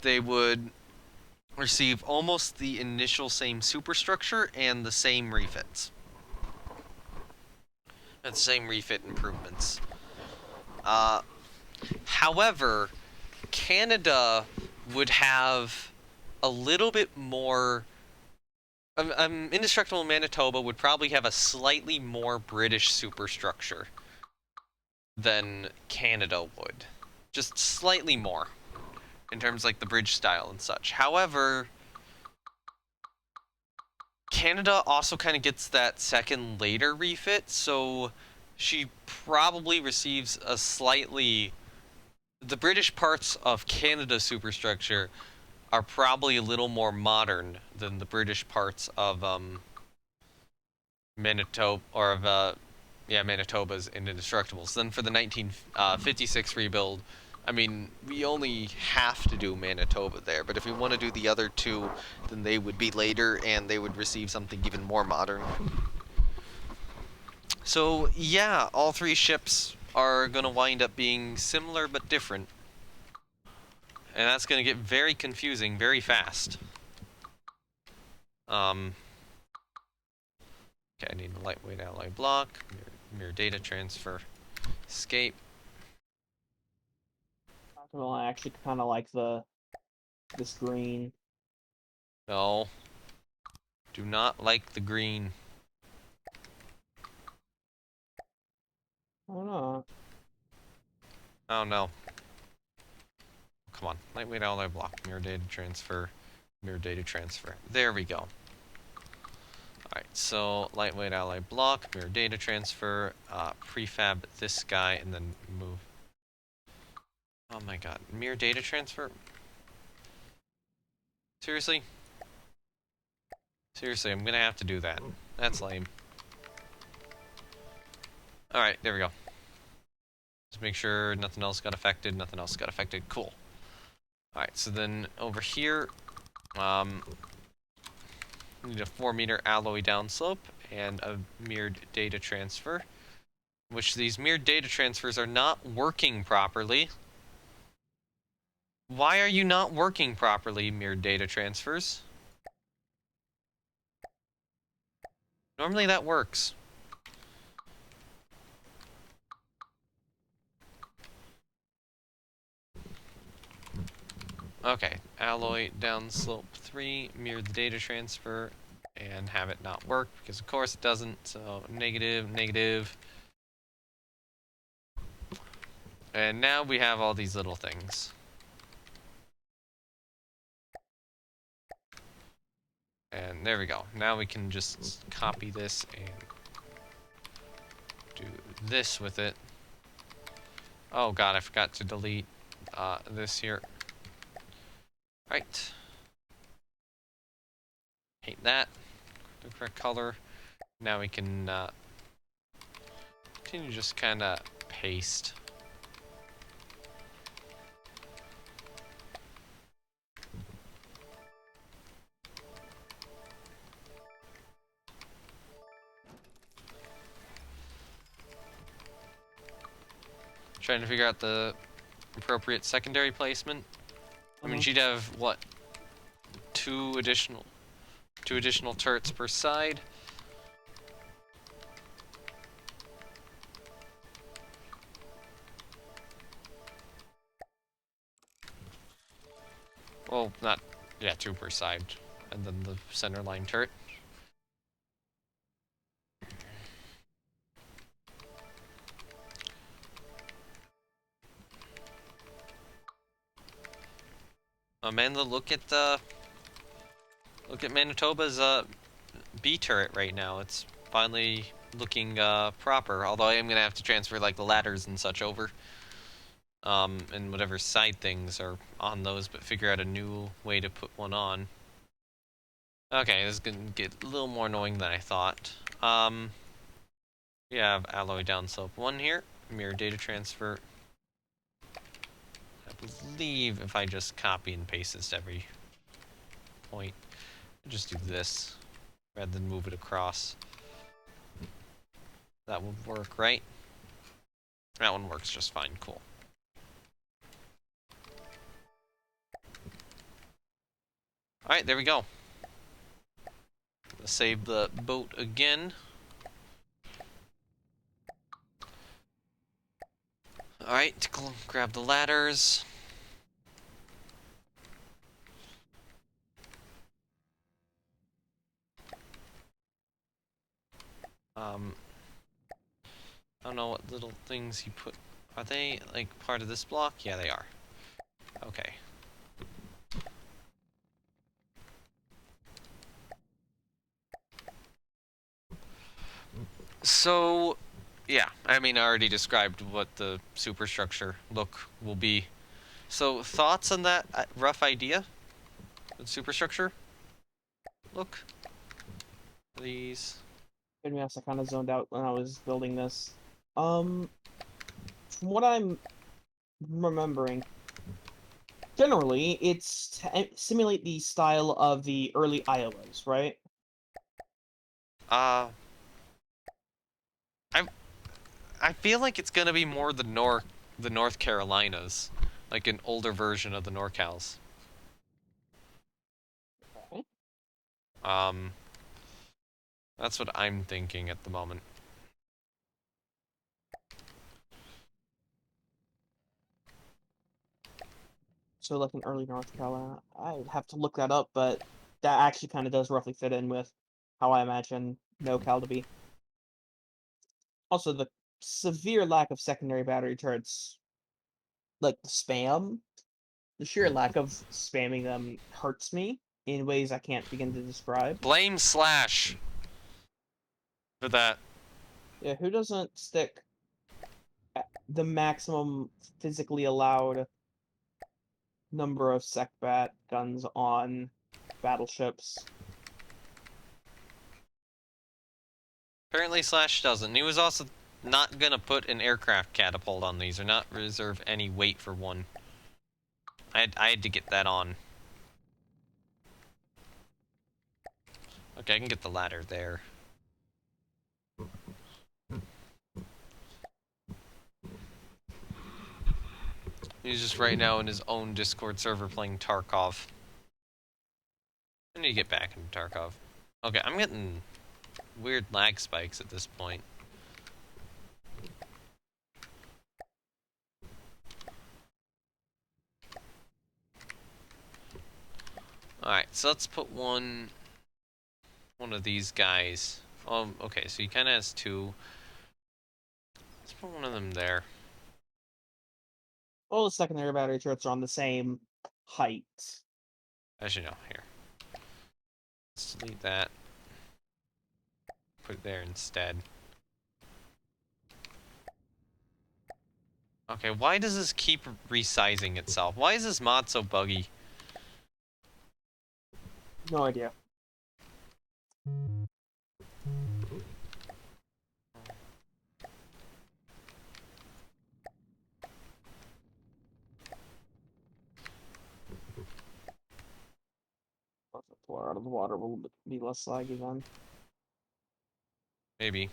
Speaker 1: They would receive almost the initial same superstructure and the same refits. And the same refit improvements. However, Canada would have a little bit more. Indestructible Manitoba would probably have a slightly more British superstructure than Canada would. Just slightly more. In terms of, like, the bridge style and such. However, Canada also kind of gets that second later refit, so she probably receives a slightly. The British parts of Canada's superstructure are probably a little more modern than the British parts of Manitoba, or of Manitoba's and Indestructibles. Then for the 1956 rebuild, I mean, we only have to do Manitoba there, but if we want to do the other two, then they would be later and they would receive something even more modern. So yeah, all three ships are going to wind up being similar but different. And that's going to get very confusing very fast. Okay, I need a lightweight alloy block, mirror data transfer, escape.
Speaker 2: Well, I actually kind of like this green.
Speaker 1: No. Do not like the green.
Speaker 2: I don't know.
Speaker 1: Oh no. Come on. Lightweight alloy block. Mirror data transfer. Mirror data transfer. There we go. Alright, so lightweight alloy block, mirror data transfer, prefab this guy, and then move. Oh my god. Mirror data transfer? Seriously? Seriously, I'm gonna have to do that. That's lame. Alright, there we go. Just make sure nothing else got affected, nothing else got affected. Cool. Alright, so then over here, we need a 4-meter alloy downslope and a mirrored data transfer. Which these mirrored data transfers are not working properly. Why are you not working properly, mirrored data transfers? Normally that works. Okay, alloy downslope 3, mirror the data transfer, and have it not work, because of course it doesn't, so negative, negative. And now we have all these little things. And there we go. Now we can just copy this and do this with it. Oh god, I forgot to delete this here. Right. Paint that. The correct color. Now we can continue just kind of paste. Trying to figure out the appropriate secondary placement. I mean, she'd have what? Two additional turrets per side. Well, not, yeah, two per side, and then the center line turret. Amanda, look at Manitoba's B turret right now. It's finally looking proper. Although I am gonna have to transfer like the ladders and such over, and whatever side things are on those, but figure out a new way to put one on. Okay, this is gonna get a little more annoying than I thought. We have alloy downslope 1 here, mirror data transfer. I believe if I just copy and paste this to every point, just do this rather than move it across. That would work, right? That one works just fine, cool. Alright, there we go. Let's save the boat again. Alright, grab the ladders. I don't know what little things he put. Are they, like, part of this block? Yeah, they are. Okay. So, yeah, I mean, I already described what the superstructure look will be. So, thoughts on that rough idea? The superstructure look? These.
Speaker 2: To be honest, I kind of zoned out when I was building this. From what I'm remembering, generally, it's to simulate the style of the early Iowas, right?
Speaker 1: I I feel like it's gonna be more the North Carolinas, like an older version of the NorCals.
Speaker 2: Okay.
Speaker 1: Um, that's what I'm thinking at the moment.
Speaker 2: So like in early North Carolina, I'd have to look that up, but that actually kind of does roughly fit in with how I imagine NoCal to be. Also, the severe lack of secondary battery turrets, like the spam, the sheer lack of spamming them hurts me in ways I can't begin to describe.
Speaker 1: Blame Slash for that.
Speaker 2: Yeah, who doesn't stick the maximum physically allowed number of SecBat guns on battleships?
Speaker 1: Apparently Slash doesn't. He was also not gonna put an aircraft catapult on these, or not reserve any weight for one. I had to get that on. Okay, I can get the ladder there. He's just right now in his own Discord server playing Tarkov. I need to get back into Tarkov. Okay, I'm getting weird lag spikes at this point. Alright, so let's put one of these guys. Okay, so he kinda has two. Let's put one of them there.
Speaker 2: All the secondary battery turrets are on the same height.
Speaker 1: Actually, no, here. Let's delete that. Put it there instead. Okay, why does this keep resizing itself? Why is this mod so buggy?
Speaker 2: No idea. Once I pull her out of the water, will be less laggy then.
Speaker 1: Maybe.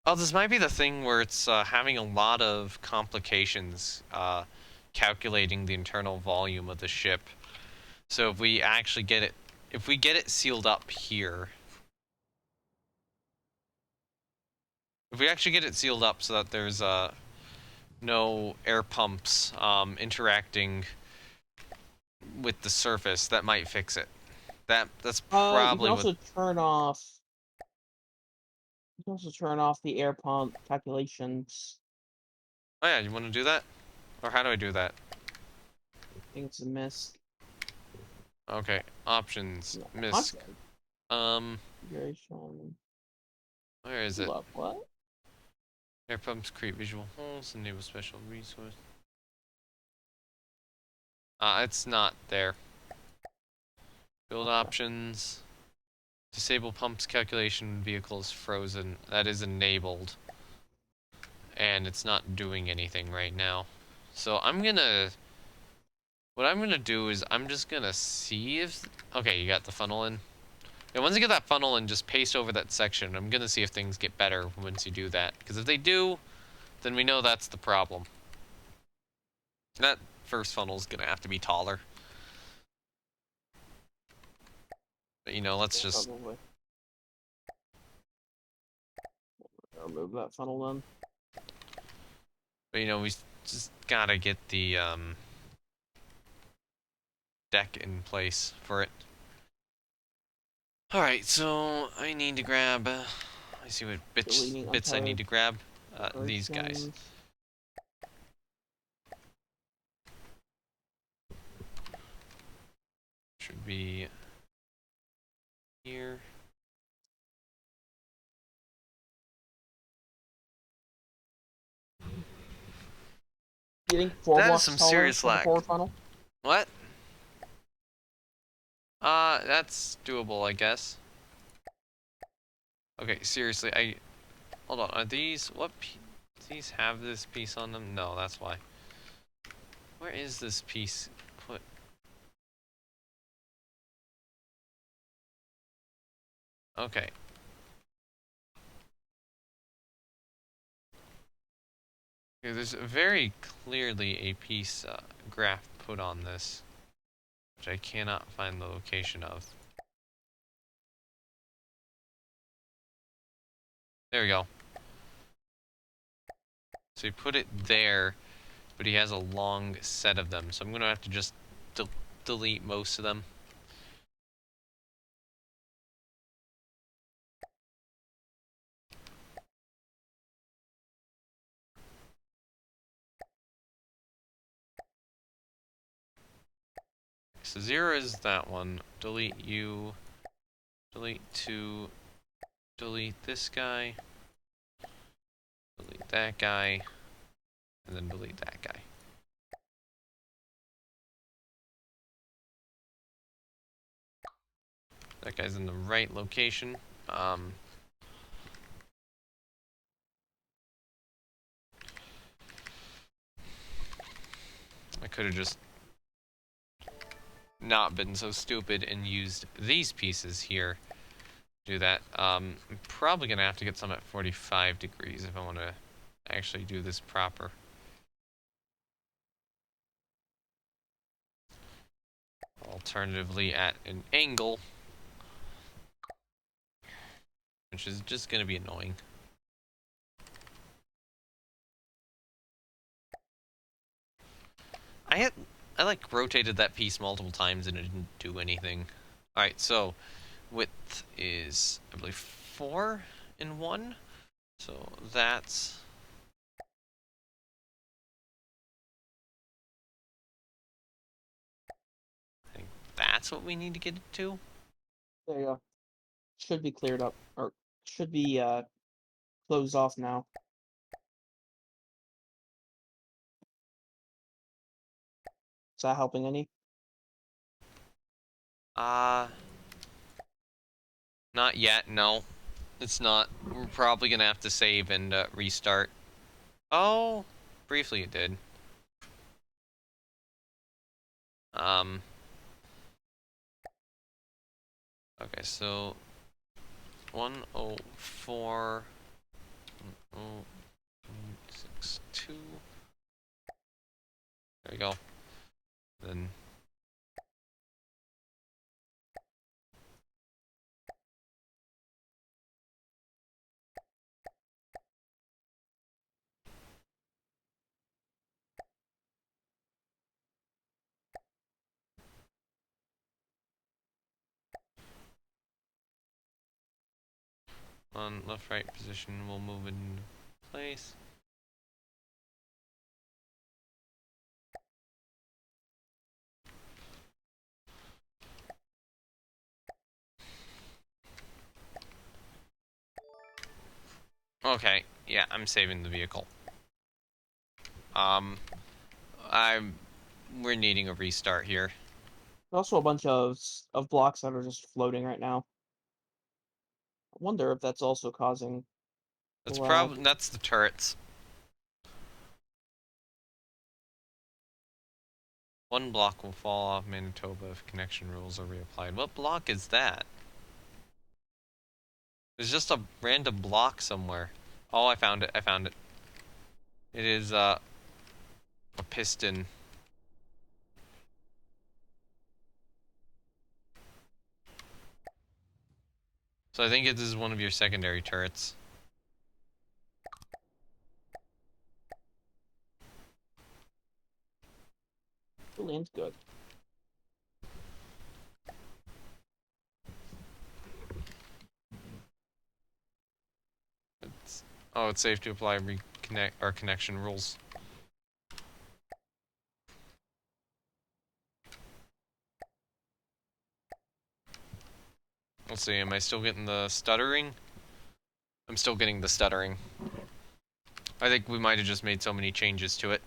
Speaker 1: Oh, this might be the thing where it's having a lot of complications calculating the internal volume of the ship. So if we actually get it, if we get it sealed up here, if we actually get it sealed up so that there's no air pumps interacting with the surface, that might fix it. That's
Speaker 2: You can
Speaker 1: probably what.
Speaker 2: also turn off. You can also turn off the air pump calculations.
Speaker 1: Oh yeah, you want to do that? Or how do I do that?
Speaker 2: I think it's a miss.
Speaker 1: Okay, options,
Speaker 2: No,
Speaker 1: misc.
Speaker 2: config. Configuration.
Speaker 1: Where is it?
Speaker 2: Hold up, what?
Speaker 1: Air pumps create visual holes, enable special resource. It's not there. Build
Speaker 2: Okay.
Speaker 1: options. Disable pumps calculation when vehicle is frozen. That is enabled. And it's not doing anything right now. So I'm gonna... What I'm gonna do is I'm just gonna see if... Okay, you got the funnel in. And once you get that funnel in, just paste over that section. I'm gonna see if things get better once you do that. Because if they do, then we know that's the problem. That first funnel's gonna have to be taller. But, you know, let's just...
Speaker 2: Probably. Remove that funnel then.
Speaker 1: But, you know, we just gotta get the, deck in place for it. Alright, so I need to grab... I see what bits I need to grab. These guys. Should be... here.
Speaker 2: Getting 4
Speaker 1: That is
Speaker 2: blocks
Speaker 1: some
Speaker 2: taller
Speaker 1: serious
Speaker 2: for the
Speaker 1: lag.
Speaker 2: forward funnel?
Speaker 1: What? That's doable, I guess. Okay, seriously, hold on, are these... What these have this piece on them? No, that's why. Where is this piece put? Okay. Okay, there's very clearly a piece, graph put on this. which I cannot find the location of. There we go. So he put it there, but he has a long set of them, so I'm gonna have to just delete most of them. So 0 is that one. Delete you. Delete 2. Delete this guy. Delete that guy. And then delete that guy. That guy's in the right location. I could have just not been so stupid and used these pieces here to do that. I'm probably going to have to get some at 45 degrees if I want to actually do this proper. Alternatively at an angle, which is just going to be annoying. I like rotated that piece multiple times and it didn't do anything. Alright, so width is, I believe, 4 in 1. So that's... I think that's what we need to get it to.
Speaker 2: There you go. Should be cleared up, or should be closed off now. Is that helping any?
Speaker 1: Not yet, no. It's not. We're probably gonna have to save and restart. Oh, briefly it did. Okay, so 104 106.2. There we go. Then on left right position we'll move it into place. Okay, yeah, I'm saving the vehicle. We're needing a restart here.
Speaker 2: There's also a bunch of blocks that are just floating right now. I wonder if that's also causing lag.
Speaker 1: That's the turrets. One block will fall off Manitoba if connection rules are reapplied. What block is that? There's just a random block somewhere. Oh, I found it. I found it. It is a piston. So I think this is one of your secondary turrets.
Speaker 2: Julian's good.
Speaker 1: It's safe to apply reconnect or connection rules. Let's see, am I still getting the stuttering? I'm still getting the stuttering. I think we might have just made so many changes to it.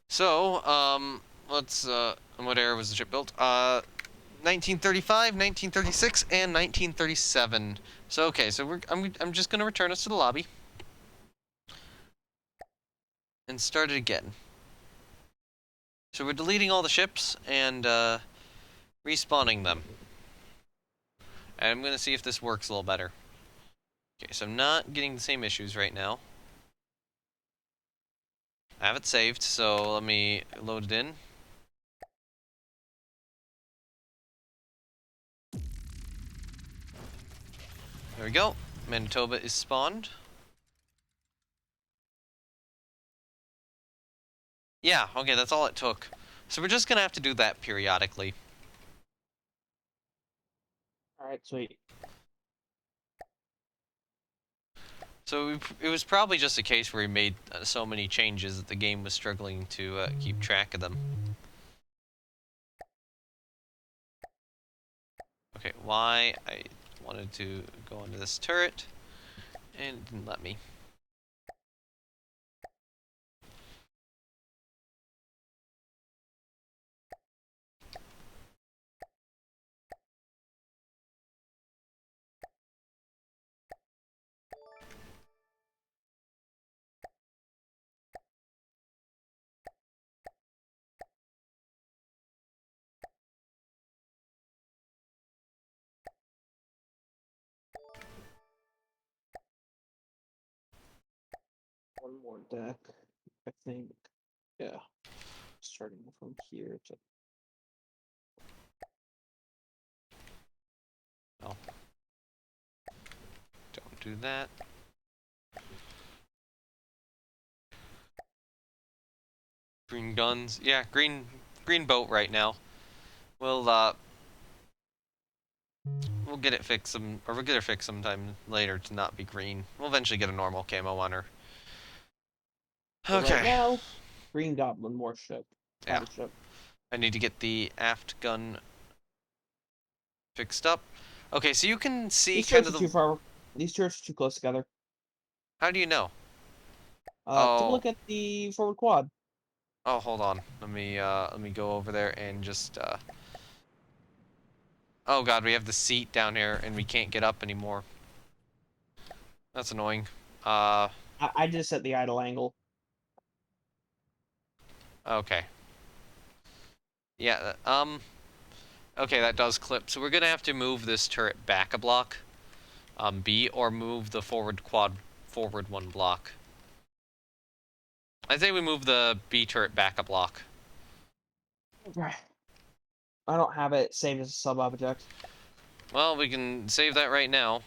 Speaker 1: So, let's, what era was the ship built? 1935, 1936, and 1937. So, okay, so I'm just gonna return us to the lobby. And start it again. So we're deleting all the ships and, respawning them. And I'm gonna see if this works a little better. Okay, so I'm not getting the same issues right now. I have it saved, so let me load it in. There we go. Manitoba is spawned. Yeah, okay, that's all it took. So we're just gonna have to do that periodically.
Speaker 2: Alright, sweet.
Speaker 1: So it was probably just a case where we made so many changes that the game was struggling to keep track of them. Okay, why? I wanted to go onto this turret, and it didn't let me.
Speaker 2: One more deck, I think. Yeah. Starting from here to...
Speaker 1: Oh. Don't do that. Green guns. Yeah, green boat right now. We'll we'll get it fixed we'll get her fixed sometime later to not be green. We'll eventually get a normal camo on her.
Speaker 2: But right
Speaker 1: Okay.
Speaker 2: now, Green Goblin warship.
Speaker 1: Yeah.
Speaker 2: Battleship.
Speaker 1: I need to get the aft gun fixed up. Okay, so you can see
Speaker 2: These
Speaker 1: kind
Speaker 2: turrets
Speaker 1: of
Speaker 2: are
Speaker 1: the...
Speaker 2: too far. These turrets are too close together.
Speaker 1: How do you know?
Speaker 2: Take a
Speaker 1: Oh,
Speaker 2: look at the forward quad.
Speaker 1: oh, hold on. Let me go over there and just Oh god, we have the seat down here and we can't get up anymore. That's annoying. Uh,
Speaker 2: I just set the idle angle.
Speaker 1: okay. Yeah, okay, that does clip. So we're gonna have to move this turret back a block, B, or move the forward quad forward one block. I say we move the B turret back a block.
Speaker 2: I don't have it saved as a sub object.
Speaker 1: Well, we can save that right now.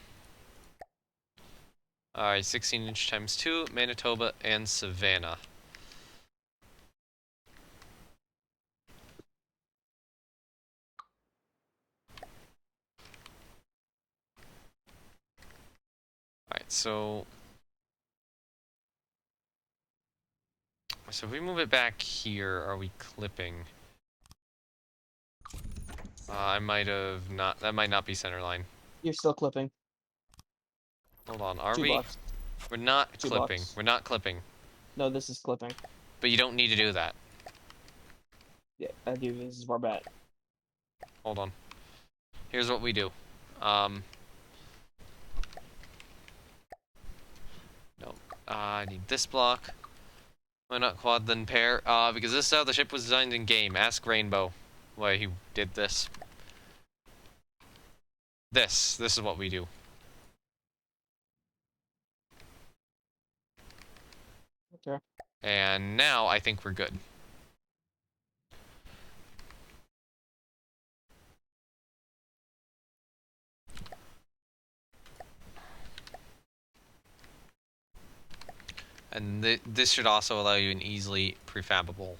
Speaker 1: Alright, 16-inch times 2, Manitoba and Savannah. Alright, so if we move it back here, are we clipping? I might have not, that might not be center line.
Speaker 2: You're still clipping.
Speaker 1: Hold on, are we?
Speaker 2: $2.
Speaker 1: We're not clipping.
Speaker 2: $2.
Speaker 1: We're not clipping.
Speaker 2: No, this is clipping.
Speaker 1: But you don't need to do that.
Speaker 2: Yeah, I do. This is Barbette.
Speaker 1: Hold on. Here's what we do. Um, no. I need this block. Why not quad then pair? Because this is how the ship was designed in game. Ask Rainbow why he did this. This is what we do.
Speaker 2: Okay.
Speaker 1: And now I think we're good. And this should also allow you an easily prefabable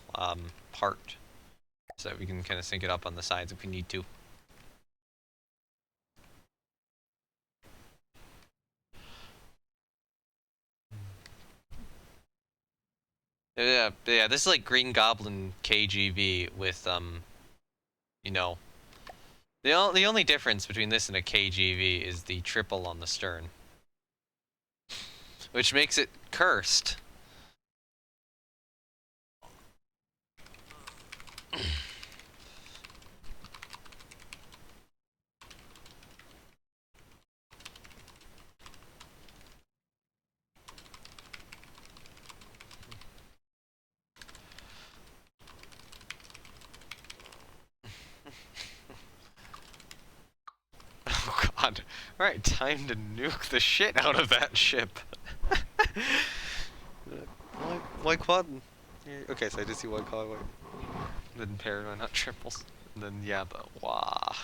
Speaker 1: part, so that we can kind of sync it up on the sides if we need to. Yeah, this is like Green Goblin KGV with you know, the only difference between this and a KGV is the triple on the stern, which makes it cursed. Oh god. Alright, time to nuke the shit out of that ship. Why quad? Okay, so I just see one quad, then pair, why not triples? And then, yeah, the walk.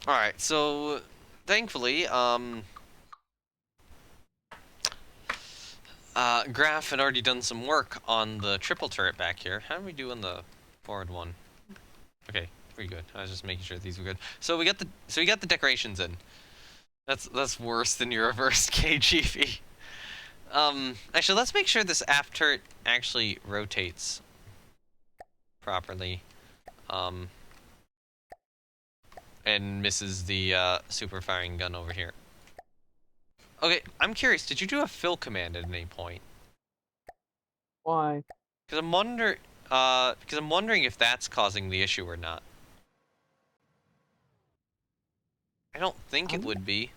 Speaker 1: Alright, so thankfully, Graf had already done some work on the triple turret back here. How do we do on the forward one? Okay, pretty good. I was just making sure these were good. So we got the decorations in. That's worse than your reverse KGV. Actually, let's make sure this aft turret actually rotates properly. And misses the super firing gun over here. Okay, I'm curious. Did you do a fill command at any point?
Speaker 2: Why?
Speaker 1: Because I'm wondering if that's causing the issue or not. I don't think it would be.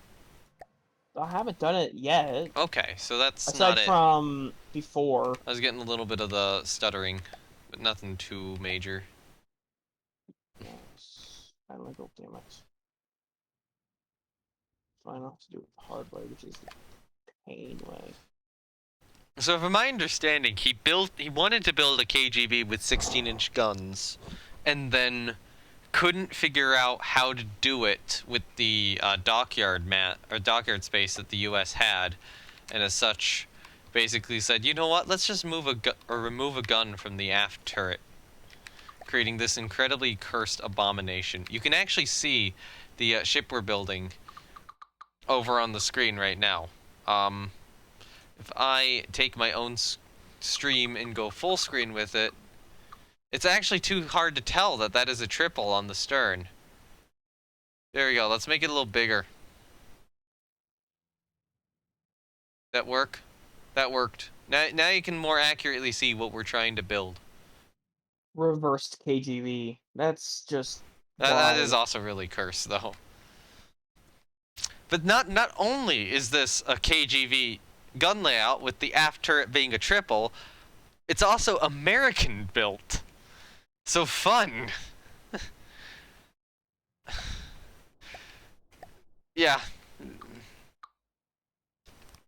Speaker 2: I haven't done it yet.
Speaker 1: Okay, so that's
Speaker 2: Aside
Speaker 1: not it.
Speaker 2: from before.
Speaker 1: I was getting a little bit of the stuttering, but nothing too major.
Speaker 2: Yes. I don't know, damn it. Try not to do it the hard way, which is the pain way.
Speaker 1: So from my understanding, he wanted to build a KGB with 16-inch guns, and then couldn't figure out how to do it with the dockyard space that the U.S. had, and as such, basically said, you know what? Let's just remove a gun from the aft turret, creating this incredibly cursed abomination. You can actually see the ship we're building over on the screen right now. If I take my own stream and go full screen with it, it's actually too hard to tell that that is a triple on the stern. There we go. Let's make it a little bigger. That work? That worked. Now you can more accurately see what we're trying to build.
Speaker 2: Reversed KGV. That's just
Speaker 1: That is
Speaker 2: why.
Speaker 1: also really cursed, though. But not only is this a KGV gun layout with the aft turret being a triple, it's also American built. So fun. Yeah.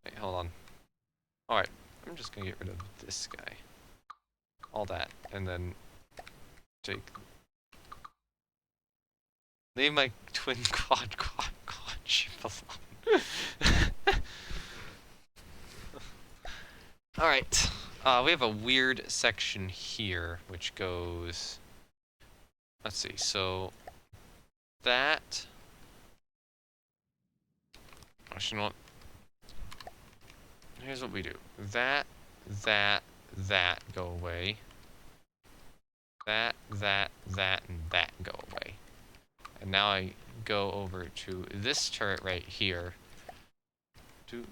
Speaker 1: Wait, hold on. Alright, I'm just gonna get rid of this guy. All that, and then take... Leave my twin quad ship alone. Alright, we have a weird section here, which goes... Let's see, so... That... Actually, you know what? Here's what we do. That go away. That, and that go away. And now I go over to this turret right here. To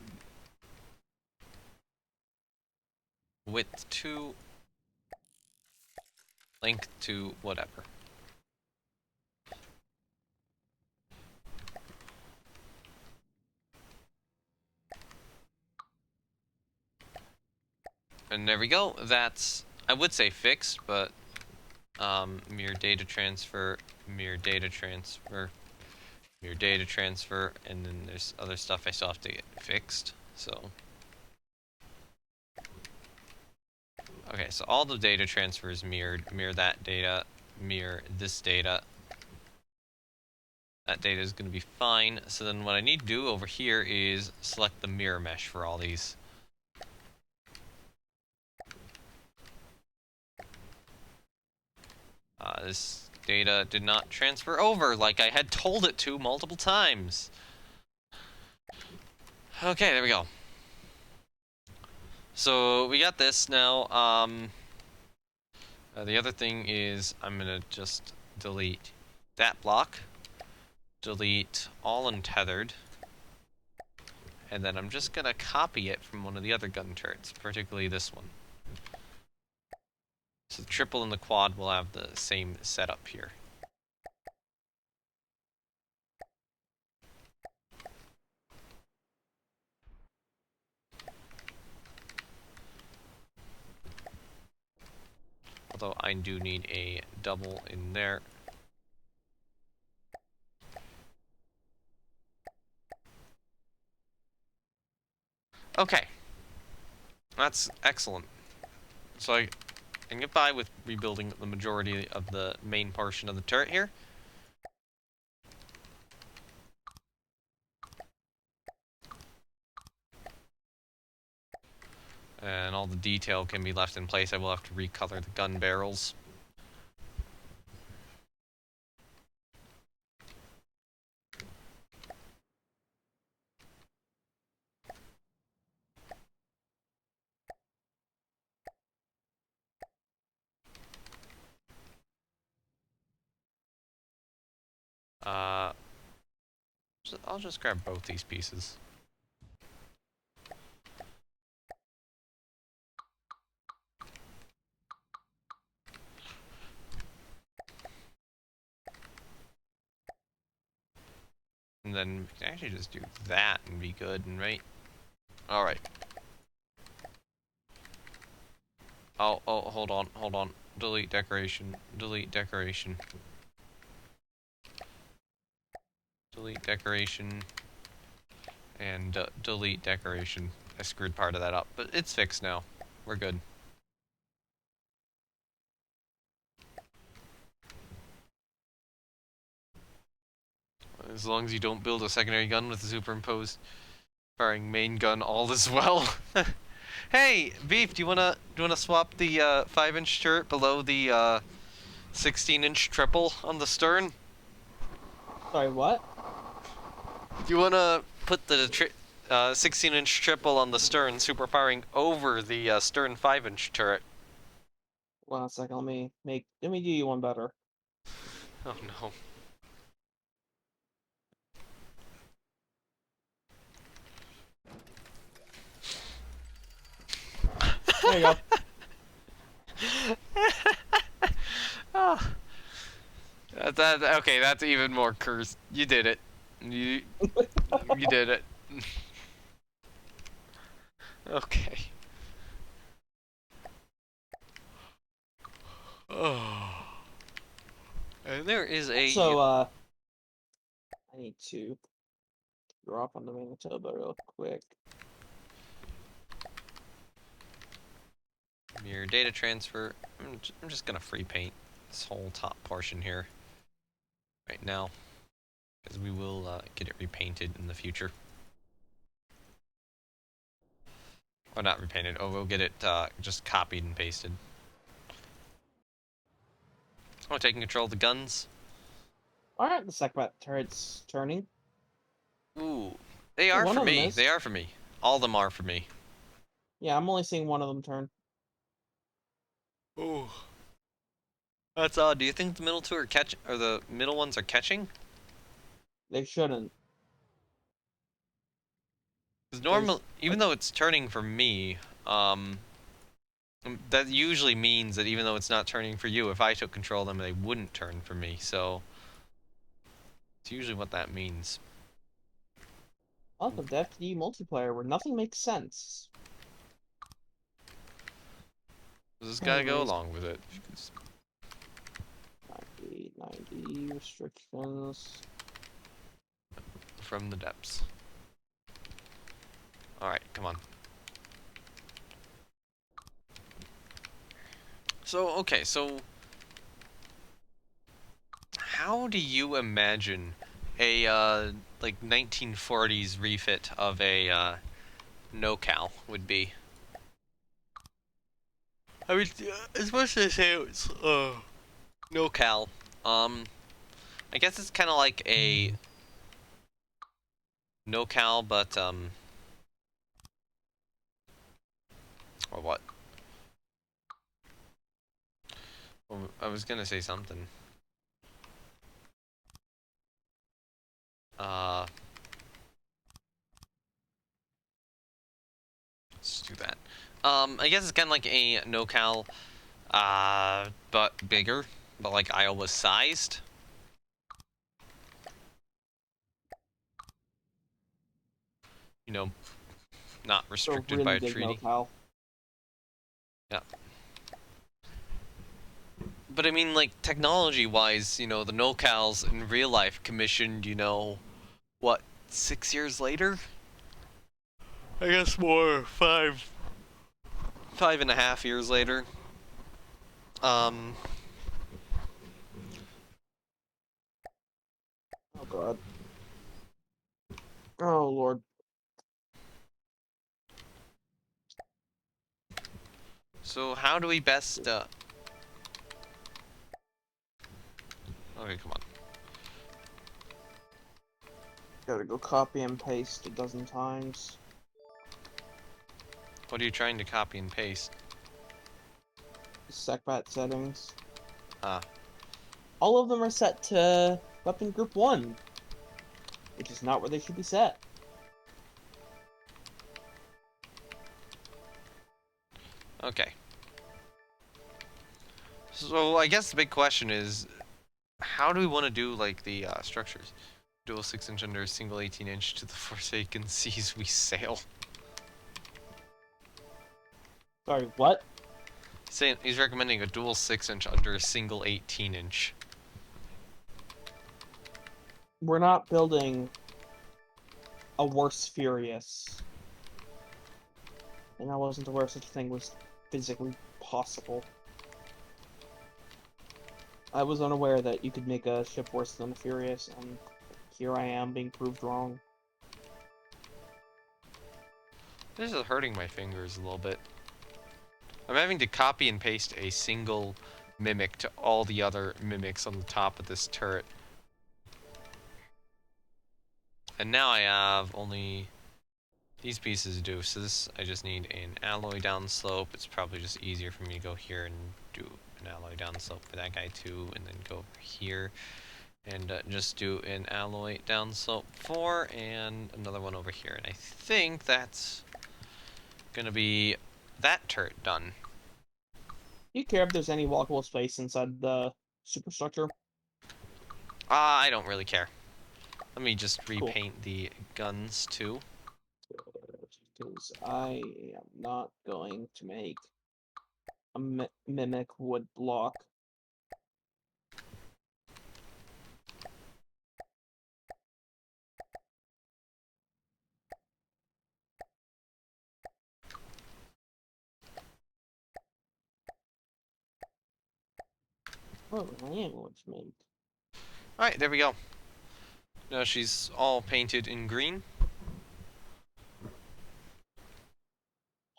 Speaker 1: width 2, length 2, whatever. And there we go. That's, I would say fixed, but mirror data transfer, mirror data transfer, mirror data transfer, and then there's other stuff I still have to get fixed. So okay, so all the data transfers mirrored. Mirror that data, mirror this data. That data is going to be fine. So then what I need to do over here is select the mirror mesh for all these. This data did not transfer over like I had told it to multiple times. Okay, there we go. So we got this now. The other thing is I'm gonna just delete that block, delete all untethered, and then I'm just gonna copy it from one of the other gun turrets, particularly this one. So the triple and the quad will have the same setup here. Although I do need a double in there. Okay. That's excellent. So I can get by with rebuilding the majority of the main portion of the turret here. And all the detail can be left in place. I will have to recolor the gun barrels. Uh, I'll just grab both these pieces. And then we can actually just do that and be good, and right? Alright. Oh, hold on. Delete decoration. Delete decoration. Delete decoration. And delete decoration. I screwed part of that up, but it's fixed now. We're good. As long as you don't build a secondary gun with a superimposed firing main gun, all is well. Hey, Beef, do you wanna swap the 5-inch turret below the 16-inch triple on the stern?
Speaker 2: Sorry, what?
Speaker 1: Do you wanna put the 16-inch triple on the stern, super firing over the stern 5-inch turret?
Speaker 2: Hold on a second. Let me do you one better.
Speaker 1: Oh no.
Speaker 2: There you go.
Speaker 1: Oh. Okay, that's even more cursed. You did it. You did it. Okay. Oh. And there is a
Speaker 2: So, I need to drop on the Manitoba real quick.
Speaker 1: mirror data transfer. I'm just gonna free paint this whole top portion here right now, because we will get it repainted in the future. Or not repainted. Oh, we'll get it just copied and pasted. Oh, taking control of the guns.
Speaker 2: Alright, the second turret's turning.
Speaker 1: Ooh, they
Speaker 2: Oh,
Speaker 1: are
Speaker 2: one
Speaker 1: for
Speaker 2: of them
Speaker 1: me.
Speaker 2: is.
Speaker 1: They are for me. All of them are for me.
Speaker 2: Yeah, I'm only seeing one of them turn.
Speaker 1: Ooh. That's odd. Do you think the middle two are or the middle ones are catching?
Speaker 2: They shouldn't.
Speaker 1: Because
Speaker 2: Because,
Speaker 1: normal, even though it's turning for me, that usually means that even though it's not turning for you, if I took control of them, they wouldn't turn for me. So it's usually what that means.
Speaker 2: welcome to FTD multiplayer where nothing makes sense.
Speaker 1: Just gotta go
Speaker 2: Anyways,
Speaker 1: along with it.
Speaker 2: 90 restrictions.
Speaker 1: From the depths. Alright, come on. So, okay, so how do you imagine a, like, 1940s refit of a, no-cal would be? I mean, as much as I say it's, no-cal, I guess it's kind of like a no-cal, but, or what? Well, I was gonna say something. Uh, let's do that. I guess it's kind of like a no-cal, but bigger, but like Iowa sized. You know, not
Speaker 2: So
Speaker 1: restricted by
Speaker 2: really
Speaker 1: a
Speaker 2: big
Speaker 1: treaty.
Speaker 2: no-cal.
Speaker 1: Yeah. But I mean, like, technology-wise, you know, the no-cals in real life commissioned, you know, what, 6 years later? I guess more, 5.5 years later. Um,
Speaker 2: Oh god. Oh lord.
Speaker 1: So how do we best, Okay, come on.
Speaker 2: Gotta go copy and paste a dozen times.
Speaker 1: What are you trying to copy and paste?
Speaker 2: SecBat settings.
Speaker 1: Ah,
Speaker 2: All of them are set to weapon group 1, which is not where they should be set.
Speaker 1: okay. So I guess the big question is, how do we want to do, like, the, structures? Dual 6-inch under a single 18-inch to the forsaken seas we sail.
Speaker 2: Sorry, what?
Speaker 1: He's recommending a dual 6-inch under a single 18-inch.
Speaker 2: We're not building a worse Furious. And I wasn't aware such a thing was physically possible. I was unaware that you could make a ship worse than the Furious, and here I am being proved wrong.
Speaker 1: This is hurting my fingers a little bit. I'm having to copy and paste a single mimic to all the other mimics on the top of this turret. And now I have only these pieces to do, so this, I just need an alloy downslope. It's probably just easier for me to go here and do an alloy downslope for that guy too, and then go over here and just do an alloy downslope for, and another one over here. And I think that's gonna be that turret done.
Speaker 2: Do you care if there's any walkable space inside the superstructure?
Speaker 1: I don't really care. Let me just
Speaker 2: Cool.
Speaker 1: repaint the guns too.
Speaker 2: Because I am not going to make a mimic wood block. Oh, I am going to make.
Speaker 1: Alright, there we go. Now she's all painted in green.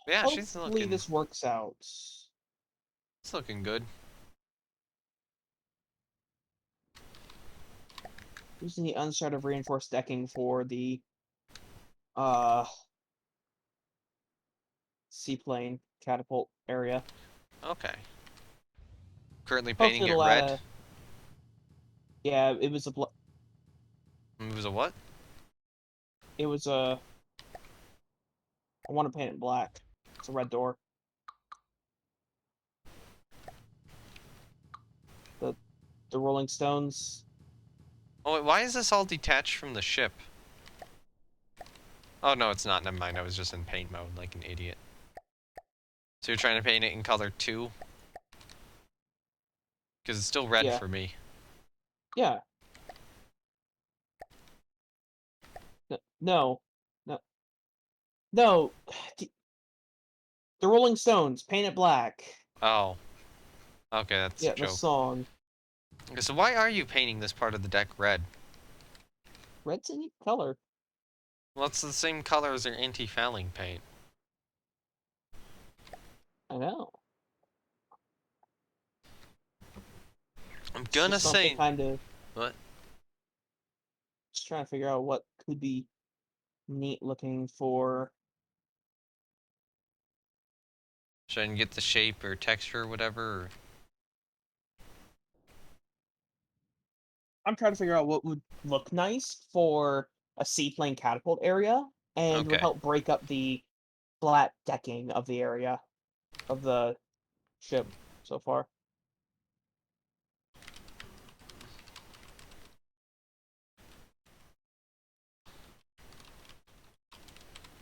Speaker 1: Yeah, she's
Speaker 2: Hopefully
Speaker 1: looking,
Speaker 2: this works out.
Speaker 1: it's looking good.
Speaker 2: Using the uncharted reinforced decking for the uh seaplane catapult area.
Speaker 1: Okay. Currently painting
Speaker 2: Hopefully
Speaker 1: it
Speaker 2: it'll add
Speaker 1: red.
Speaker 2: a. Yeah, it was a.
Speaker 1: It was a what?
Speaker 2: It was a. I want to paint it black. It's a red door. The the Rolling Stones.
Speaker 1: Oh wait, why is this all detached from the ship? Oh no, it's not. Never mind. I was just in paint mode like an idiot. So you're trying to paint it in color 2? Because it's still red
Speaker 2: Yeah.
Speaker 1: for me.
Speaker 2: Yeah. No. No. No. The Rolling Stones. Paint it black.
Speaker 1: Oh. Okay, that's a
Speaker 2: Yeah, the
Speaker 1: joke.
Speaker 2: song.
Speaker 1: Okay, so why are you painting this part of the deck red?
Speaker 2: Red's a neat color.
Speaker 1: Well, it's the same color as your anti-fouling paint.
Speaker 2: I know.
Speaker 1: I'm
Speaker 2: It's
Speaker 1: gonna
Speaker 2: just something
Speaker 1: say...
Speaker 2: kind of.
Speaker 1: What?
Speaker 2: Just trying to figure out what could be neat looking for.
Speaker 1: Should I get the shape or texture or whatever? Or...
Speaker 2: I'm trying to figure out what would look nice for a seaplane catapult area and would
Speaker 1: Okay.
Speaker 2: help break up the flat decking of the area of the ship so far.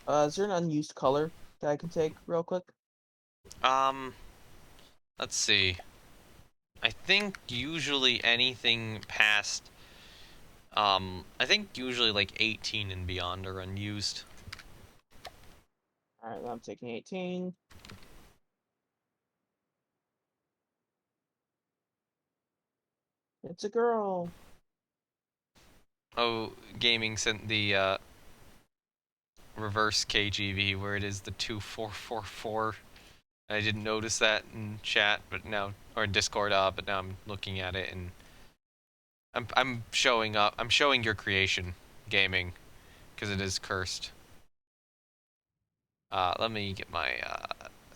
Speaker 2: Is there an unused color that I can take real quick?
Speaker 1: Um, let's see. I think usually anything past... I think usually like 18 and beyond are unused.
Speaker 2: Alright, I'm taking 18. It's a girl.
Speaker 1: Oh, gaming sent the, reverse KGV where it is the 2444 I didn't notice that in chat, but now, or in Discord, but now I'm looking at it and I'm showing up. I'm showing your creation, gaming, because it is cursed. Let me get my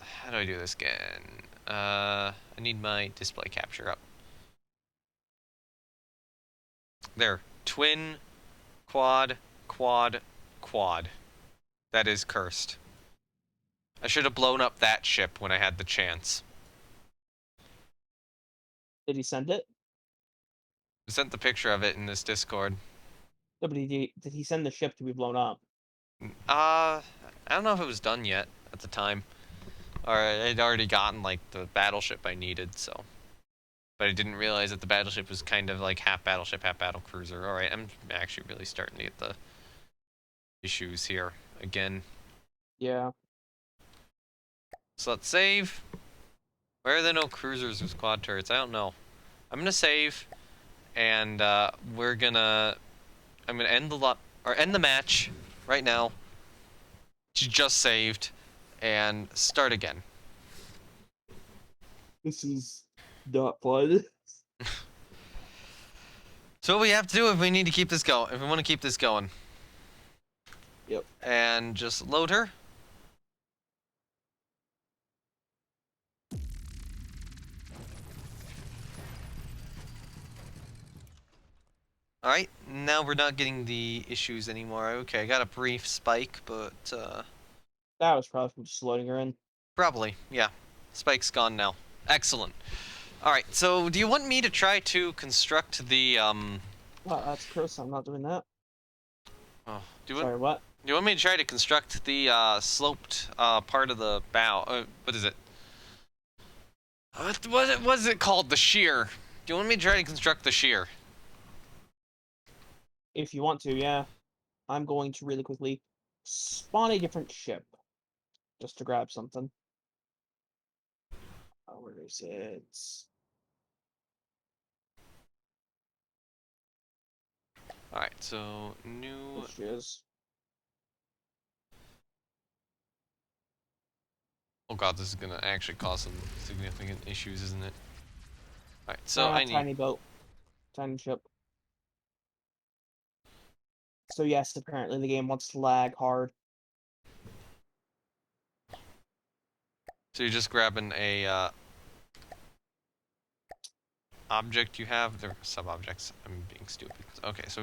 Speaker 1: how do I do this again? I need my display capture up. There, twin, quad, quad, quad. That is cursed. I should have blown up that ship when I had the chance.
Speaker 2: Did he send it?
Speaker 1: I sent the picture of it in this Discord.
Speaker 2: No, but did he send the ship to be blown up?
Speaker 1: I don't know if it was done yet at the time. Or I'd already gotten, like, the battleship I needed, so. But I didn't realize that the battleship was kind of like half battleship, half battlecruiser. Alright, I'm actually really starting to get the issues here again.
Speaker 2: Yeah.
Speaker 1: So let's save. Where are there no cruisers with quad turrets? I don't know. I'm gonna save, and I'm gonna end the match right now. Just saved, and start again.
Speaker 2: This is not fun.
Speaker 1: So what we have to do if we need to keep this going, if we want to keep this going.
Speaker 2: Yep.
Speaker 1: And just load her. Alright, now we're not getting the issues anymore. Okay, I got a brief spike, but
Speaker 2: That was probably from just loading her in.
Speaker 1: probably, yeah. Spike's gone now. Excellent. Alright, so do you want me to try to construct the
Speaker 2: Wow, that's gross. I'm not doing that.
Speaker 1: oh,
Speaker 2: Sorry, what?
Speaker 1: do you want me to try to construct the sloped part of the bow? What is it? What is it called? The shear. Do you want me to try to construct the shear?
Speaker 2: If you want to, yeah. I'm going to really quickly spawn a different ship just to grab something. Where is it?
Speaker 1: Alright, so new.
Speaker 2: There she is.
Speaker 1: Oh god, this is gonna actually cause some significant issues, isn't it? Alright, so
Speaker 2: Ah,
Speaker 1: I need.
Speaker 2: tiny boat. Tiny ship. So yes, apparently the game wants to lag hard.
Speaker 1: So you're just grabbing a object you have. They're sub-objects. I'm being stupid. Okay, so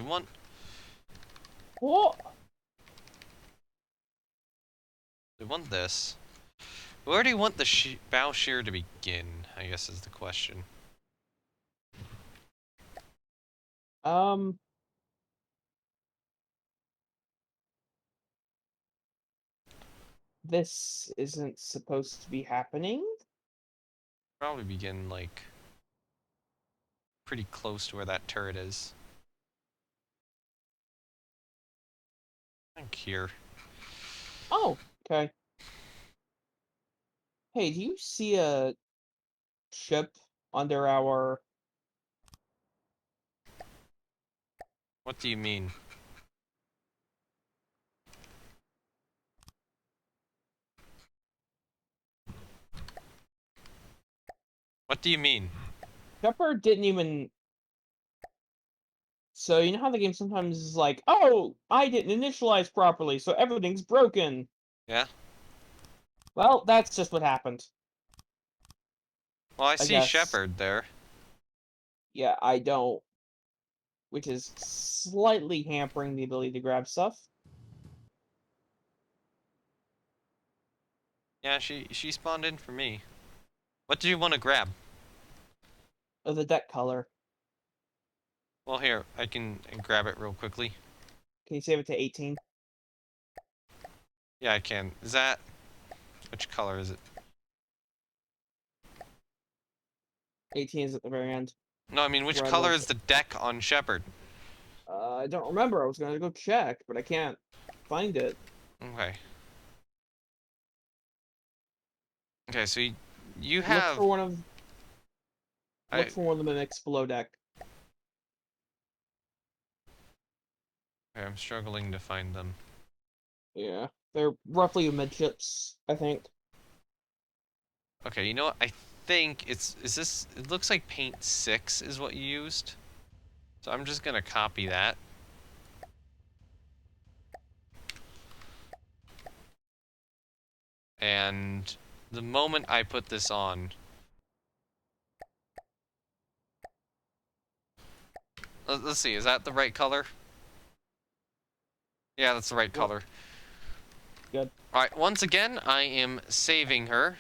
Speaker 2: What?
Speaker 1: we want this. Where do you want the bow shear to begin? I guess is the question.
Speaker 2: Um, this isn't supposed to be happening.
Speaker 1: Probably begin like pretty close to where that turret is. I think here.
Speaker 2: Oh, okay. Hey, do you see a ship under our...
Speaker 1: What do you mean? What do you mean?
Speaker 2: Shepard didn't even... So you know how the game sometimes is like, oh, I didn't initialize properly, so everything's broken.
Speaker 1: Yeah.
Speaker 2: Well, that's just what happened,
Speaker 1: Well, I
Speaker 2: I
Speaker 1: see
Speaker 2: guess.
Speaker 1: Shepard there.
Speaker 2: Yeah, I don't. Which is slightly hampering the ability to grab stuff.
Speaker 1: Yeah, she spawned in for me. What do you want to grab?
Speaker 2: Of the deck color.
Speaker 1: Well, here I can grab it real quickly.
Speaker 2: Can you save it to 18?
Speaker 1: Yeah, I can. Is that which color is it?
Speaker 2: 18 is at the very end.
Speaker 1: No, I mean which
Speaker 2: Red
Speaker 1: color
Speaker 2: one.
Speaker 1: is the deck on Shepard?
Speaker 2: I don't remember. I was gonna go check, but I can't find it.
Speaker 1: Okay. Okay, so you
Speaker 2: Look
Speaker 1: have.
Speaker 2: for one of
Speaker 1: I
Speaker 2: look for one of the mimics below deck.
Speaker 1: okay, I'm struggling to find them.
Speaker 2: Yeah, they're roughly midships, I think.
Speaker 1: Okay, you know what? I think it's... Is this... It looks like paint 6 is what you used. So I'm just gonna copy that. And the moment I put this on... Let's see, is that the right color? Yeah, that's the right
Speaker 2: What?
Speaker 1: color.
Speaker 2: Good.
Speaker 1: Alright, once again, I am saving her.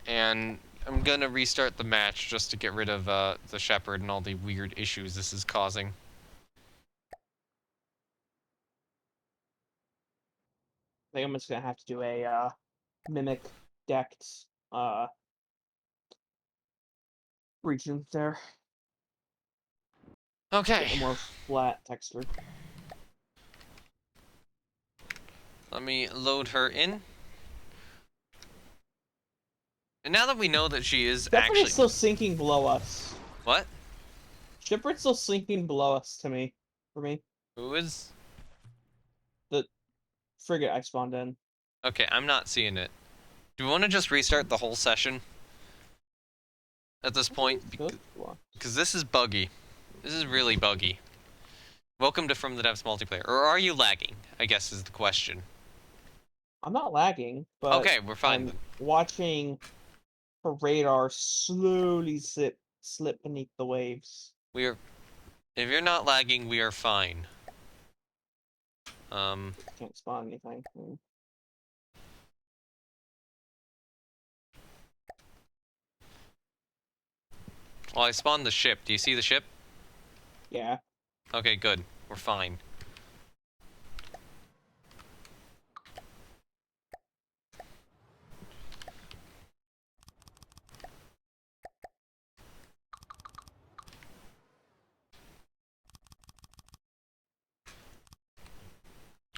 Speaker 1: And I'm gonna restart the match just to get rid of the shepherd and all the weird issues this is causing.
Speaker 2: I think I'm just gonna have to do a mimic decked region there.
Speaker 1: Okay,
Speaker 2: Get a more flat texture.
Speaker 1: let me load her in. And now that we know that she is
Speaker 2: Shepherd is
Speaker 1: actually...
Speaker 2: still sinking below us.
Speaker 1: What?
Speaker 2: Shepherd's still sinking below us to me. For me.
Speaker 1: Who is...
Speaker 2: The frigate I spawned in.
Speaker 1: Okay, I'm not seeing it. Do we want to just restart the whole session? At this point? Because this is buggy. This is really buggy. Welcome to From the Devs Multiplayer. Or are you lagging? I guess is the question.
Speaker 2: I'm not lagging, but
Speaker 1: Okay, we're fine.
Speaker 2: I'm watching her radar slowly slip beneath the waves.
Speaker 1: We are... If you're not lagging, we are fine.
Speaker 2: Can't spawn anything.
Speaker 1: Well, I spawned the ship. Do you see the ship?
Speaker 2: Yeah.
Speaker 1: Okay, good. We're fine.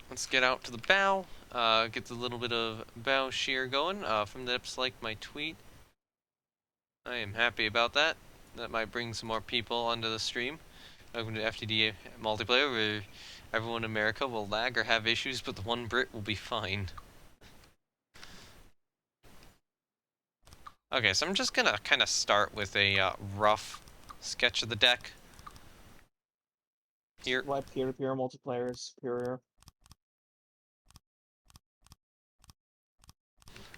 Speaker 1: Let's get out to the bow. Get a little bit of bow shear going. From the depths like my tweet. I am happy about that. That might bring some more people onto the stream. Welcome to FTD Multiplayer, where everyone in America will lag or have issues, but the one Brit will be fine. Okay, so I'm just gonna kind of start with a rough sketch of the deck. Here.
Speaker 2: Why peer-to-peer multiplayer is superior.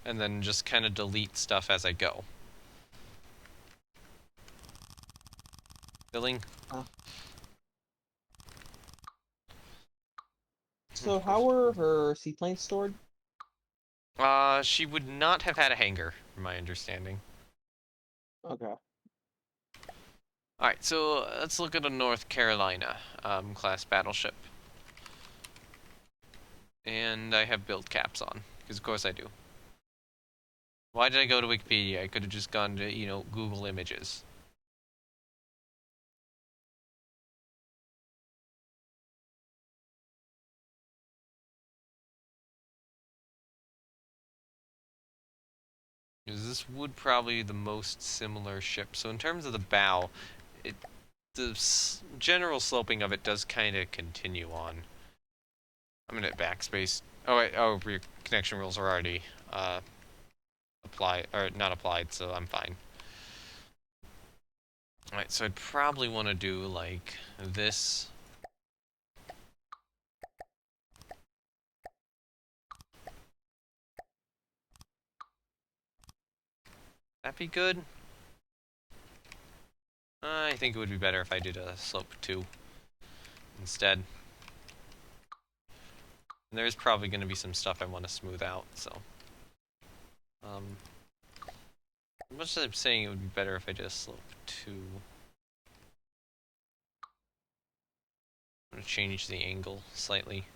Speaker 1: And then just kind of delete stuff as I go. Filling.
Speaker 2: So how were her seaplanes stored?
Speaker 1: She would not have had a hangar, from my understanding.
Speaker 2: Okay.
Speaker 1: Alright, so let's look at a North Carolina class battleship. And I have build caps on, because of course I do. Why did I go to Wikipedia? I could have just gone to, you know, Google Images. Because this would probably be the most similar ship. So in terms of the bow, the general sloping of it does kind of continue on. I'm gonna hit backspace. Oh wait, oh, your connection rules are already applied, or not applied, so I'm fine. Alright, so I'd probably want to do like this. That'd be good. I think it would be better if I did a slope 2 instead. And there's probably going to be some stuff I want to smooth out, so. Much as I'm saying it would be better if I did a slope 2. I'm going to change the angle slightly.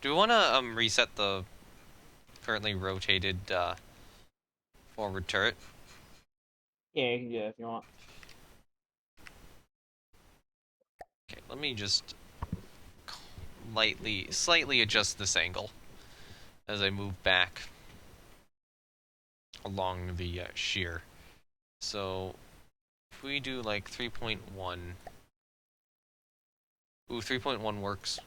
Speaker 1: Do we want to reset the currently rotated forward turret?
Speaker 2: Yeah, you can do it if you want.
Speaker 1: Okay, let me just slightly adjust this angle as I move back along the shear. So if we do like 3.1, ooh, 3.1 works.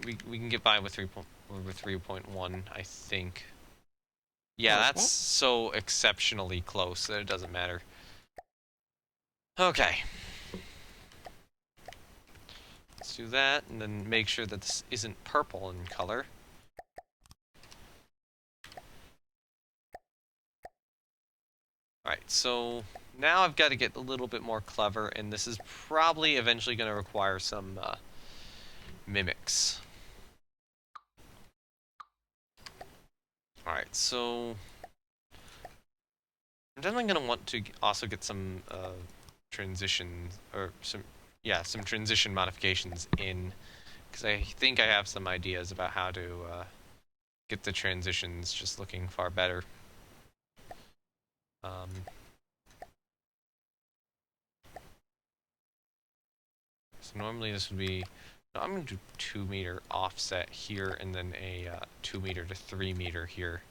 Speaker 1: We can get by with 3. over 3.1, I think. Yeah,
Speaker 2: Okay.
Speaker 1: that's so exceptionally close that it doesn't matter. Okay. Let's do that, and then make sure that this isn't purple in color. Alright, so now I've got to get a little bit more clever, and this is probably eventually going to require some mimics. Alright, so I'm definitely going to want to also get some transition, or some transition modifications in, because I think I have some ideas about how to get the transitions just looking far better. So normally this would be, no, I'm going to do 2 meter offset here, and then a 2 meter to 3 meter here.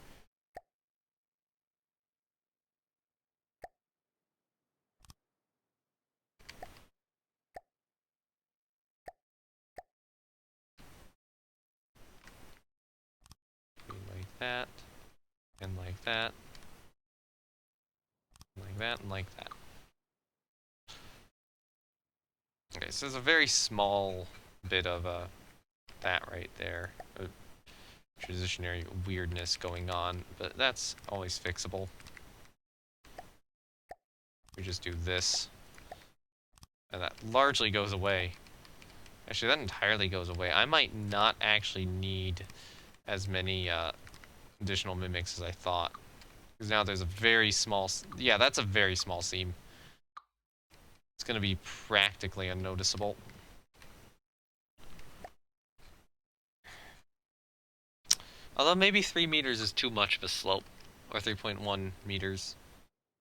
Speaker 1: Like that, and like that, and like that, and like that. Okay, so there's a very small bit of that right there. Transitionary weirdness going on, but that's always fixable. We just do this, and that largely goes away. Actually, that entirely goes away. I might not actually need as many additional mimics as I thought. Because now there's a very small... Yeah, that's a very small seam. It's going to be practically unnoticeable. Although maybe 3 meters is too much of a slope. Or 3.1 meters.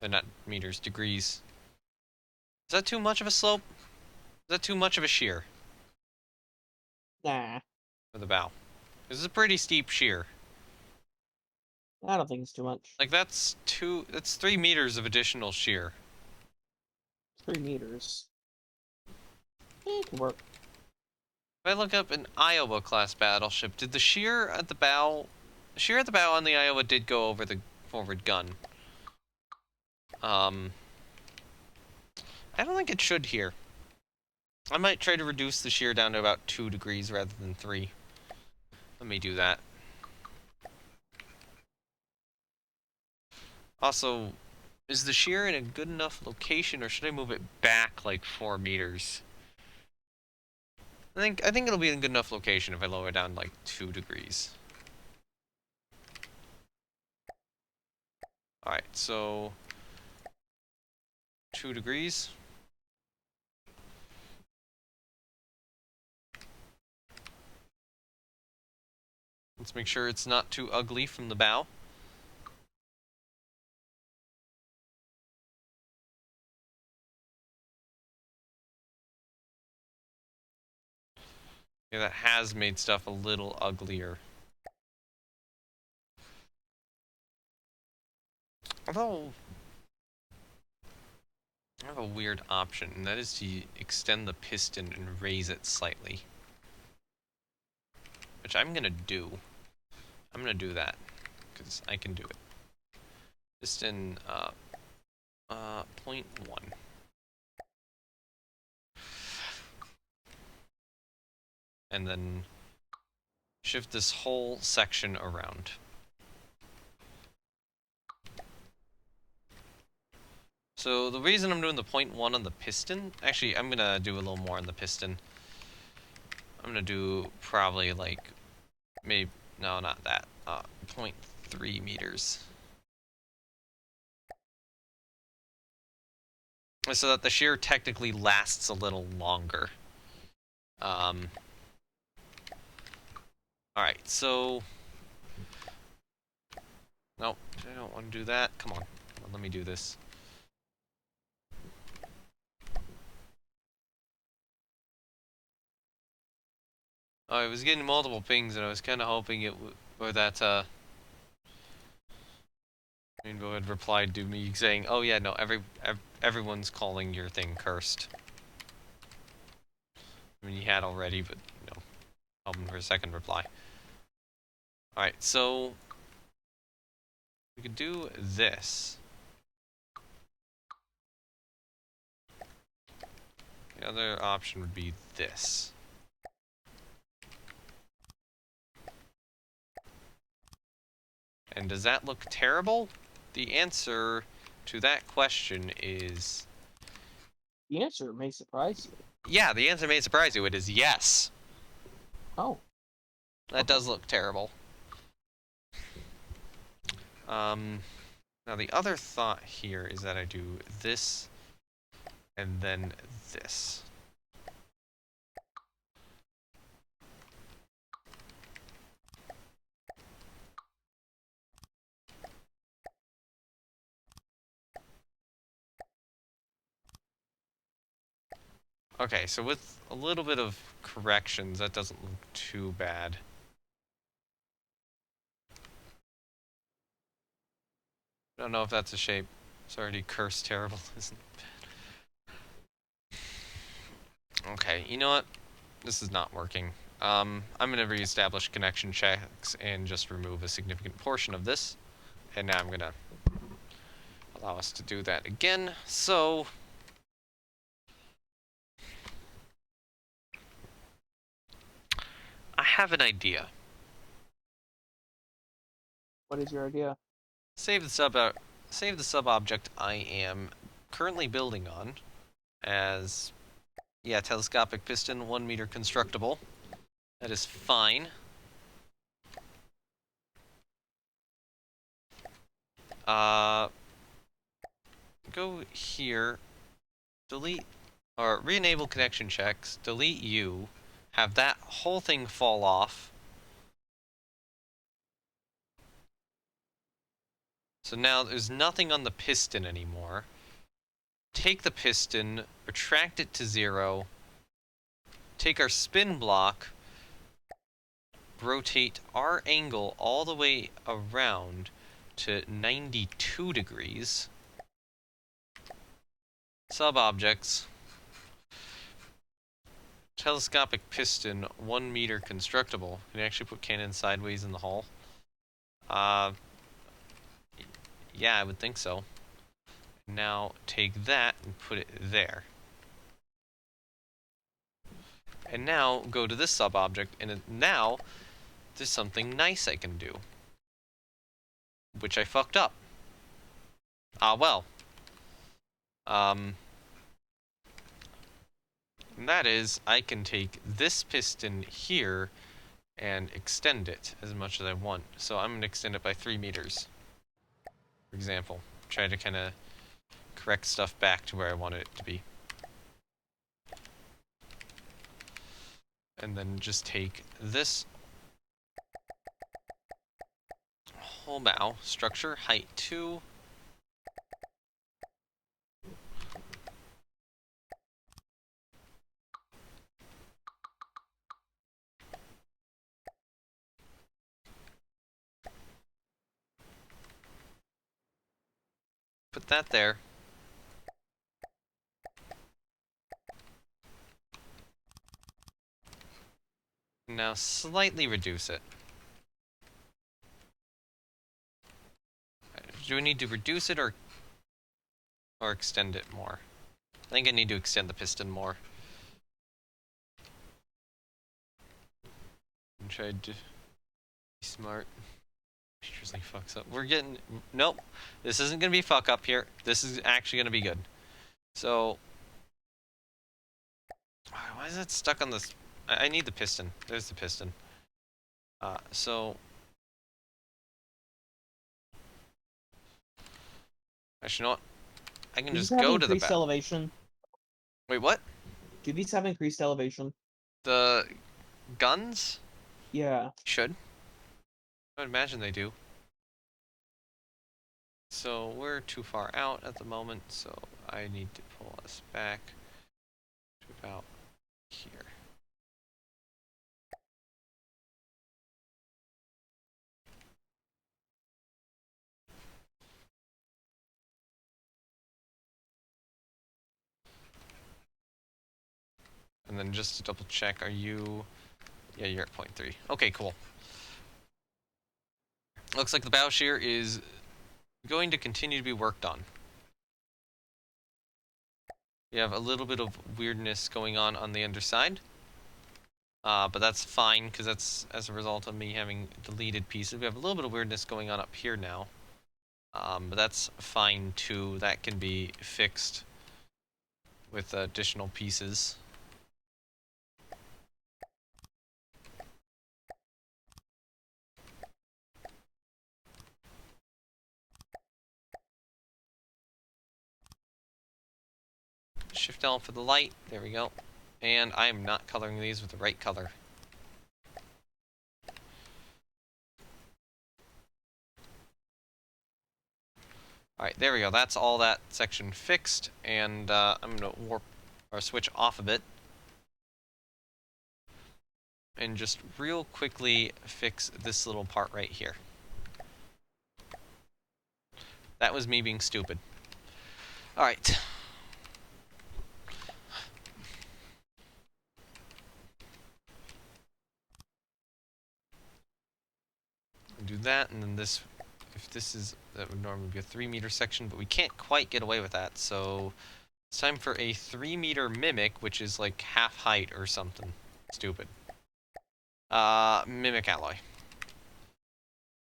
Speaker 1: Not meters, degrees. Is that too much of a slope? Is that too much of a shear?
Speaker 2: Nah.
Speaker 1: For the bow. This is a pretty steep shear.
Speaker 2: I don't think it's too much.
Speaker 1: Like, that's 3 meters of additional shear.
Speaker 2: 3 meters. It could work.
Speaker 1: If I look up an Iowa class battleship, did the shear at the bow... The shear at the bow on the Iowa did go over the forward gun. I don't think it should here. I might try to reduce the shear down to about 2 degrees rather than 3. Let me do that. Also, is the shear in a good enough location, or should I move it back like 4 meters? I think it'll be in a good enough location if I lower it down like 2 degrees. Alright, so 2 degrees. Let's make sure it's not too ugly from the bow. Yeah, that has made stuff a little uglier. Although, I have a weird option, and that is to extend the piston and raise it slightly. Which I'm gonna do. I'm gonna do that, because I can do it. Piston, 0.1. And then shift this whole section around. So the reason I'm doing the 0.1 on the piston, actually I'm gonna do a little more on the piston. I'm gonna do probably like, maybe, no, not that, 0.3 meters. So that the shear technically lasts a little longer. Alright, so... Nope, I don't want to do that. Come on, let me do this. Oh, I was getting multiple pings, and I was kind of hoping it would, or that, Rainbow had replied to me saying, "Oh yeah, no, everyone's calling your thing cursed." I mean, he had already, but, you know, hoping for a second reply. Alright, so we could do this. The other option would be this. And does that look terrible? The answer to that question is...
Speaker 2: The answer may surprise you.
Speaker 1: Yeah, the answer may surprise you. It is yes.
Speaker 2: Oh.
Speaker 1: That does look terrible. Now the other thought here is that I do this and then this. Okay, so with a little bit of corrections, that doesn't look too bad. I don't know if that's a shape. It's already cursed terrible, isn't it? Okay, you know what? This is not working. I'm going to reestablish connection checks and just remove a significant portion of this. And now I'm going to allow us to do that again. So... I have an idea.
Speaker 2: What is your idea?
Speaker 1: Save the sub-object I am currently building on as, yeah, telescopic piston, 1 meter constructible. That is fine. Go here, delete, or re-enable connection checks, delete you, have that whole thing fall off. So now there's nothing on the piston anymore. Take the piston, retract it to 0, take our spin block, rotate our angle all the way around to 92 degrees. Sub-objects. Telescopic piston, 1 meter constructible. Can you actually put cannon sideways in the hull? Yeah, I would think so. Now take that and put it there. And now go to this sub-object, and now there's something nice I can do. Which I fucked up. Ah, well. And that is, I can take this piston here and extend it as much as I want. So I'm going to extend it by 3 meters, for example. Try to kind of correct stuff back to where I want it to be. And then just take this whole bow, structure, height 2. Put that there. Now slightly reduce it. Do we need to reduce it or extend it more? I think I need to extend the piston more. And tried to be smart. Usually fucks up. We're getting... Nope. This isn't going to be fuck up here. This is actually going to be good. So... Why is that stuck on this? I need the piston. There's the piston. So... Actually, you know what? I can just go to the
Speaker 2: increased elevation?
Speaker 1: Wait, what?
Speaker 2: Do these have increased elevation?
Speaker 1: The guns?
Speaker 2: Yeah.
Speaker 1: Should. I would imagine they do. So we're too far out at the moment, so I need to pull us back to about here. And then just to double check, are you... Yeah, you're at 0.3. Okay, cool. Looks like the bow shear is going to continue to be worked on. You have a little bit of weirdness going on the underside. But that's fine, because that's as a result of me having deleted pieces. We have a little bit of weirdness going on up here now. But that's fine too. That can be fixed with additional pieces. Shift L for the light. There we go. And I am not coloring these with the right color. Alright, there we go. That's all that section fixed. And I'm going to warp or switch off of it. And just real quickly fix this little part right here. That was me being stupid. Alright. Do that, and then this, if this is, that would normally be a 3-meter section, but we can't quite get away with that, so it's time for a 3-meter mimic, which is like half height or something stupid. Mimic alloy.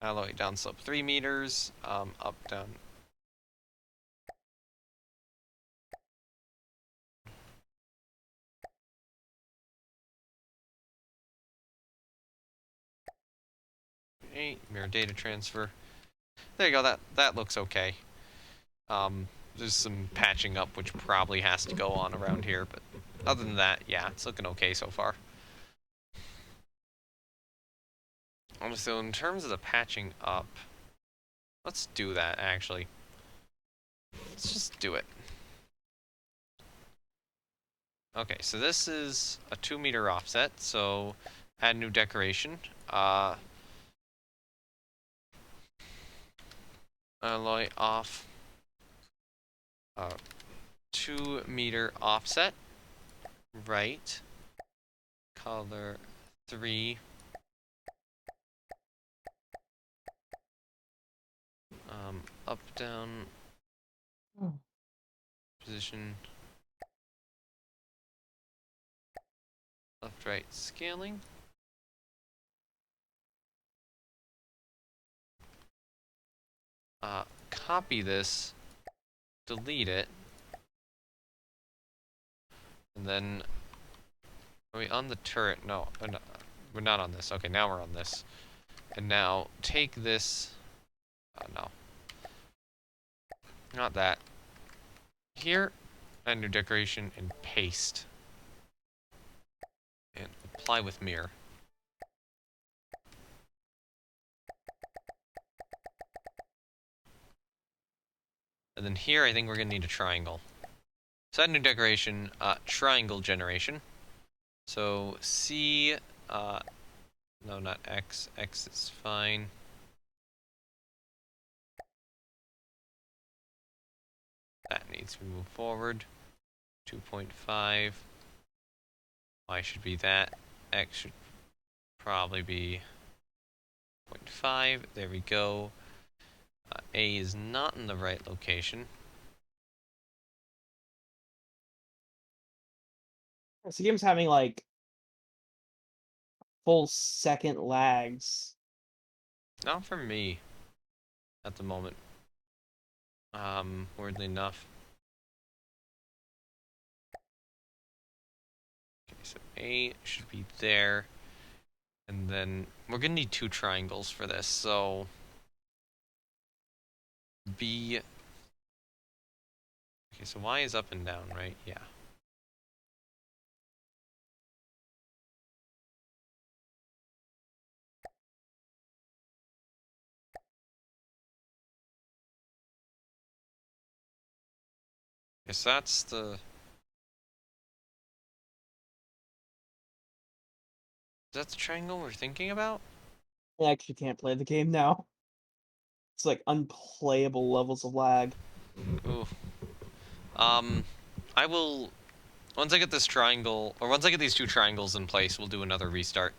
Speaker 1: Alloy down slope 3 meters, up, down. Mirror data transfer. There you go, that looks okay. There's some patching up which probably has to go on around here, but other than that, yeah, it's looking okay so far. So in terms of the patching up, let's do that actually. Let's just do it. Okay, so this is a 2-meter offset, so add new decoration. Alloy off. 2-meter offset. Right. Color 3. Up, down. Position. Left, right, scaling. Copy this, delete it, and then, are we on the turret? No, we're not on this. Okay, now we're on this. And now, take this, no. Not that. Here, add new decoration, and paste. And apply with mirror. And then here, I think we're going to need a triangle. So add new decoration, triangle generation. So C, no, not X. X is fine. That needs to move forward. 2.5. Y should be that. X should probably be 0.5. There we go. A is not in the right location.
Speaker 2: This game's having like full second lags.
Speaker 1: Not for me at the moment. Weirdly enough. Okay, so A should be there. And then we're gonna need 2 triangles for this, so B. Okay, so Y is up and down, right? Yeah. Guess that's the. Is that the triangle we're thinking about?
Speaker 2: I actually can't play the game now. It's like unplayable levels of lag.
Speaker 1: Ooh. I will. Once I get this triangle, or once I get these 2 triangles in place, we'll do another restart.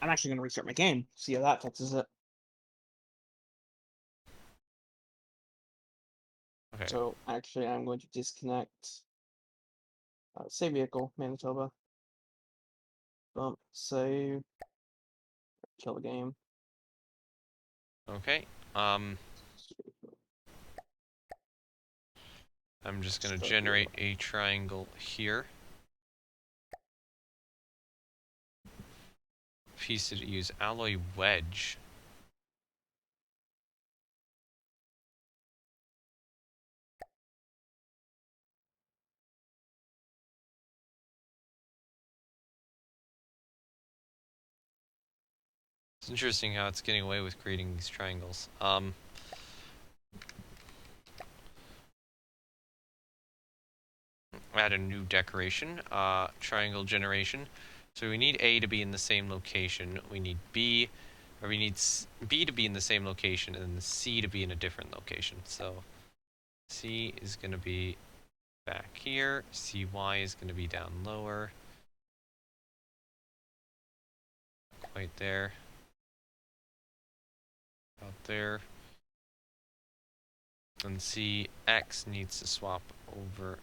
Speaker 2: I'm actually gonna restart my game, see how that fixes it.
Speaker 1: Okay.
Speaker 2: So actually, I'm going to disconnect. Save vehicle, Manitoba. Bump, save, kill the game.
Speaker 1: Okay. I'm just gonna
Speaker 2: Start
Speaker 1: generate a triangle here. Piece to use alloy wedge. It's interesting how it's getting away with creating these triangles. Add a new decoration, triangle generation. So we need A to be in the same location. We need B, or we need B to be in the same location, and then C to be in a different location. So C is going to be back here. CY is going to be down lower. Right there. Out there. And CX needs to swap over.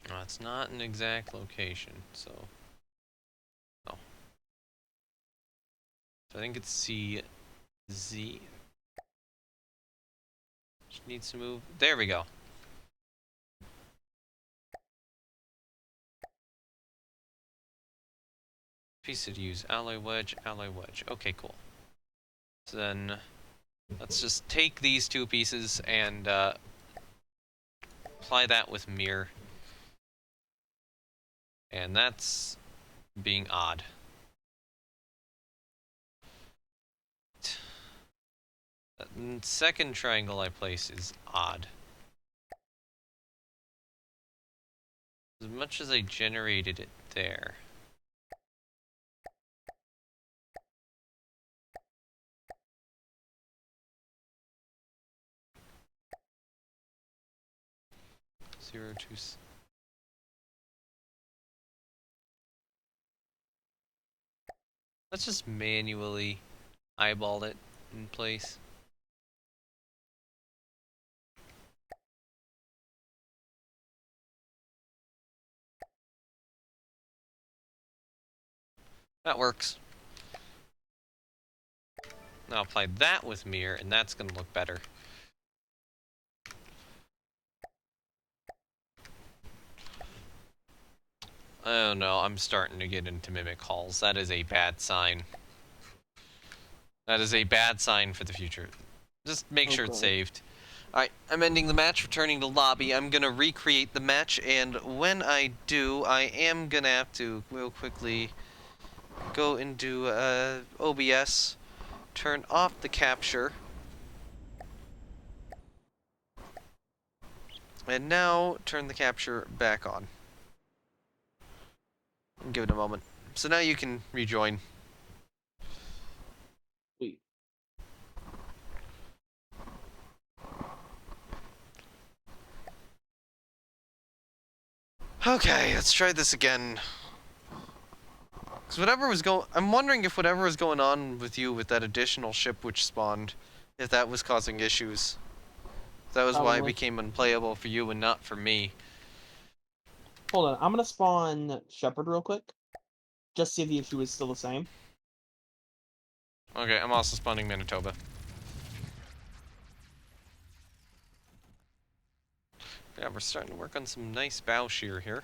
Speaker 1: No, it's not an exact location, so. Oh. So I think it's CZ. Just needs to move. There we go. Piece to use alloy wedge, alloy wedge. Okay, cool. So then let's just take these two pieces and apply that with mirror. And that's being odd. That second triangle I place is odd. As much as I generated it there. Zero, two. Let's just manually eyeball it in place. That works. Now apply that with mirror, and that's going to look better. Oh no, I'm starting to get into mimic halls. That is a bad sign. That is a bad sign for the future. Just make sure it's saved. Alright, I'm ending the match, returning to lobby. I'm gonna recreate the match, and when I do, I am gonna have to real quickly go into OBS, turn off the capture, and now turn the capture back on. Give it a moment. So now you can rejoin.
Speaker 2: Wait.
Speaker 1: Okay, let's try this again. Because whatever was I'm wondering if whatever was going on with you with that additional ship which spawned, if that was causing issues. That was why it became unplayable for you and not for me.
Speaker 2: Hold on, I'm gonna spawn Shepard real quick. Just see if the issue is still the same.
Speaker 1: Okay, I'm also spawning Manitoba. Yeah, we're starting to work on some nice bow shear here.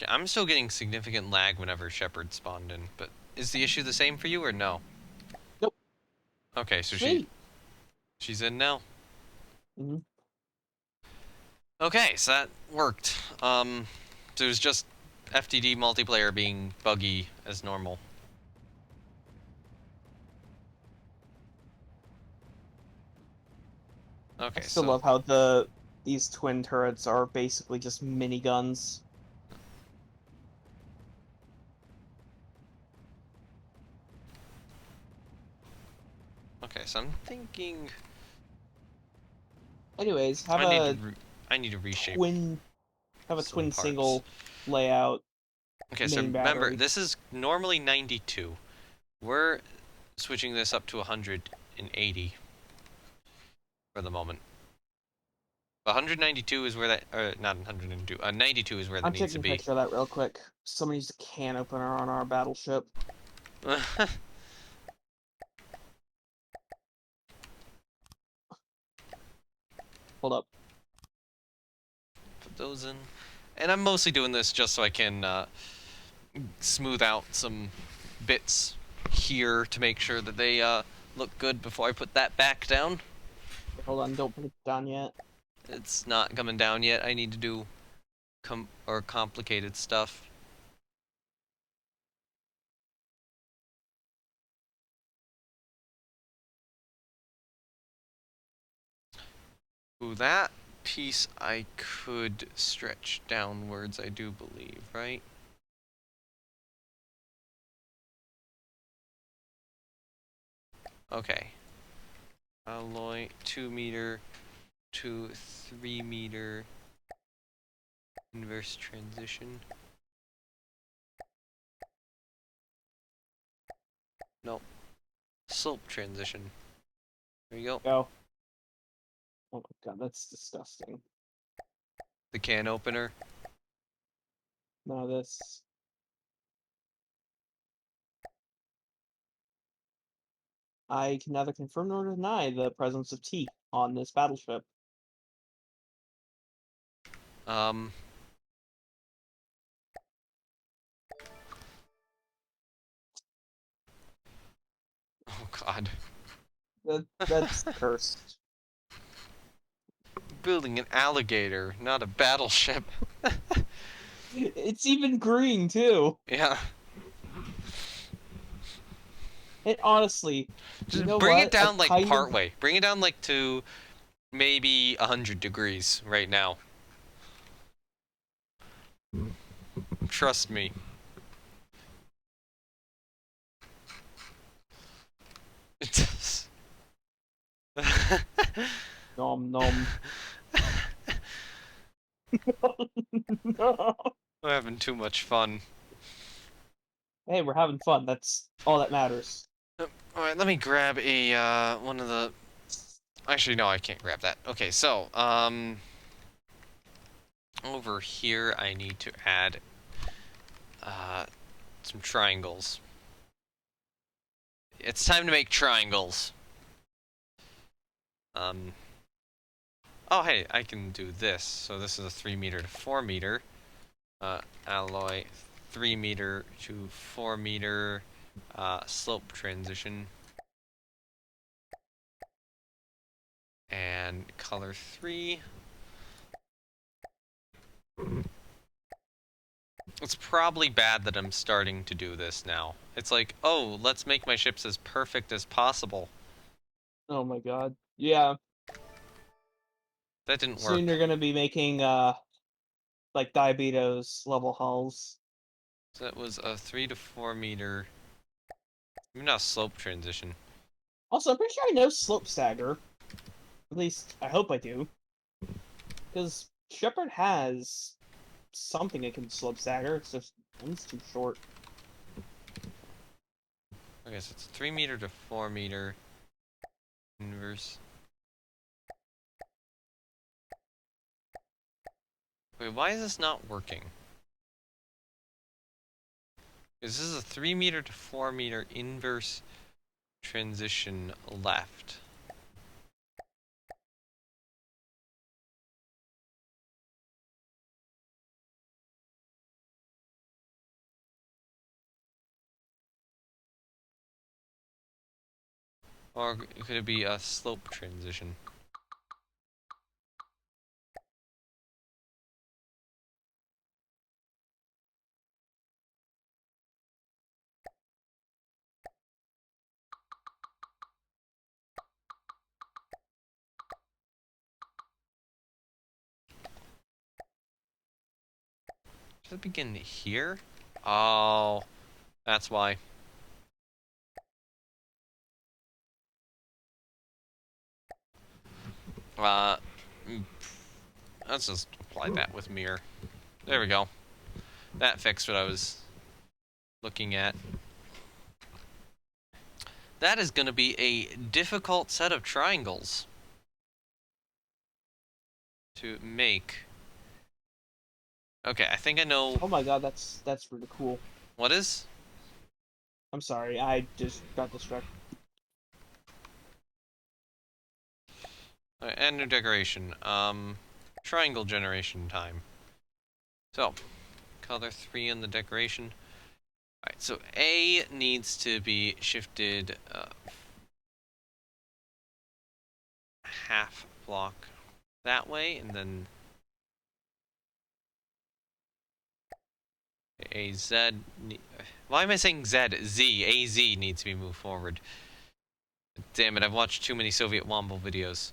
Speaker 1: Okay, I'm still getting significant lag whenever Shepard spawned in, but is the issue the same for you or no?
Speaker 2: Nope.
Speaker 1: Okay, so
Speaker 2: Sweet.
Speaker 1: she's in now.
Speaker 2: Mm-hmm.
Speaker 1: Okay, so that worked. There's just FTD multiplayer being buggy as normal. Okay,
Speaker 2: I still love how these twin turrets are basically just miniguns.
Speaker 1: Okay, so I'm thinking
Speaker 2: Anyways,
Speaker 1: I need to reshape
Speaker 2: twin have a
Speaker 1: some
Speaker 2: twin
Speaker 1: parts.
Speaker 2: single layout
Speaker 1: Okay, so
Speaker 2: main
Speaker 1: remember,
Speaker 2: battery.
Speaker 1: this is normally 92. We're switching this up to 180 for the moment. 192 is where that, or not 192, 92 is where that
Speaker 2: I'm
Speaker 1: needs to
Speaker 2: taking a
Speaker 1: be.
Speaker 2: picture of that real quick. Somebody used a can opener on our battleship.
Speaker 1: Put
Speaker 2: Hold up.
Speaker 1: those in. And I'm mostly doing this just so I can smooth out some bits here to make sure that they look good before I put that back down.
Speaker 2: Hold on, don't put it down yet.
Speaker 1: It's not coming down yet. I need to do complicated stuff. Ooh, that piece I could stretch downwards, I do believe, right? Okay. Alloy 2 meter to 3 meter inverse transition. No, slope transition. There you go.
Speaker 2: Go. Oh my god, that's disgusting.
Speaker 1: The can opener.
Speaker 2: No, this. I can neither confirm nor deny the presence of teeth on this battleship.
Speaker 1: Um, oh god.
Speaker 2: That's cursed.
Speaker 1: Building an alligator, not a battleship.
Speaker 2: It's even green too.
Speaker 1: Yeah.
Speaker 2: And honestly, you
Speaker 1: Just
Speaker 2: know
Speaker 1: bring it
Speaker 2: what? I
Speaker 1: down like
Speaker 2: kind of
Speaker 1: part way. Bring it down like to maybe 100 degrees right now. Trust me.
Speaker 2: nom nom. No.
Speaker 1: We're having too much fun.
Speaker 2: Hey, we're having fun. That's all that matters.
Speaker 1: Alright, let me grab a, one of the... Actually, no, I can't grab that. Okay, so, over here I need to add, some triangles. It's time to make triangles. Um, oh, hey, I can do this. So this is a 3 meter to 4 meter. Alloy 3 meter to 4 meter, slope transition. And color 3. It's probably bad that I'm starting to do this now. It's like, oh, let's make my ships as perfect as possible.
Speaker 2: Oh my god. Yeah.
Speaker 1: That didn't
Speaker 2: Soon
Speaker 1: work.
Speaker 2: you're gonna be making like diabetes level hulls.
Speaker 1: So that was a 3 to 4 meter, maybe not slope transition.
Speaker 2: Also, I'm pretty sure I know slope stagger. At least I hope I do. Because Shepard has something it can slope stagger. It's just one's too short.
Speaker 1: Okay, so it's 3 meter to 4 meter inverse. Wait, why is this not working? This is a 3 meter to 4 meter inverse transition left. Or could it be a slope transition? Does it begin here? Oh, that's why. Uh, Let's just apply that with mirror. There we go. That fixed what I was looking at. That is going to be a difficult set of triangles to make. Okay, I think I know.
Speaker 2: Oh my god, that's really cool.
Speaker 1: What is?
Speaker 2: I'm sorry, I just got distracted.
Speaker 1: And new decoration. Triangle generation time. So, color 3 in the decoration. Alright, so A needs to be shifted half block that way, and then a Z. Why am I saying Z? Z. A Z needs to be moved forward. Damn it! I've watched too many Soviet Womble videos.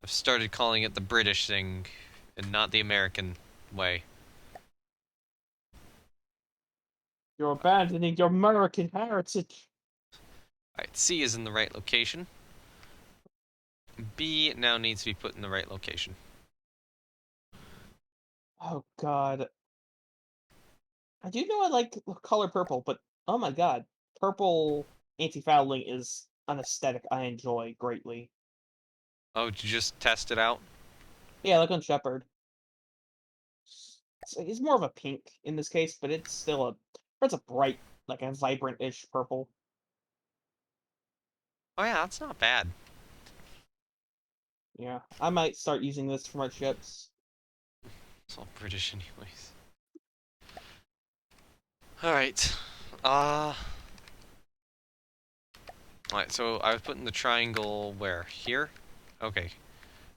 Speaker 1: I've started calling it the British thing, and not the American way.
Speaker 2: You're abandoning your American heritage.
Speaker 1: Alright, C is in the right location. B now needs to be put in the right location.
Speaker 2: Oh god. I do know I like the color purple, but oh my god. Purple anti-fouling is an aesthetic I enjoy greatly.
Speaker 1: Oh, did you just test it out?
Speaker 2: Yeah, like on Shepherd. It's more of a pink in this case, but it's a bright, like a vibrant-ish purple.
Speaker 1: Oh yeah, that's not bad.
Speaker 2: Yeah, I might start using this for my ships.
Speaker 1: It's all British anyways. Alright. Uh... Alright, so I was putting the triangle where? Here? Okay.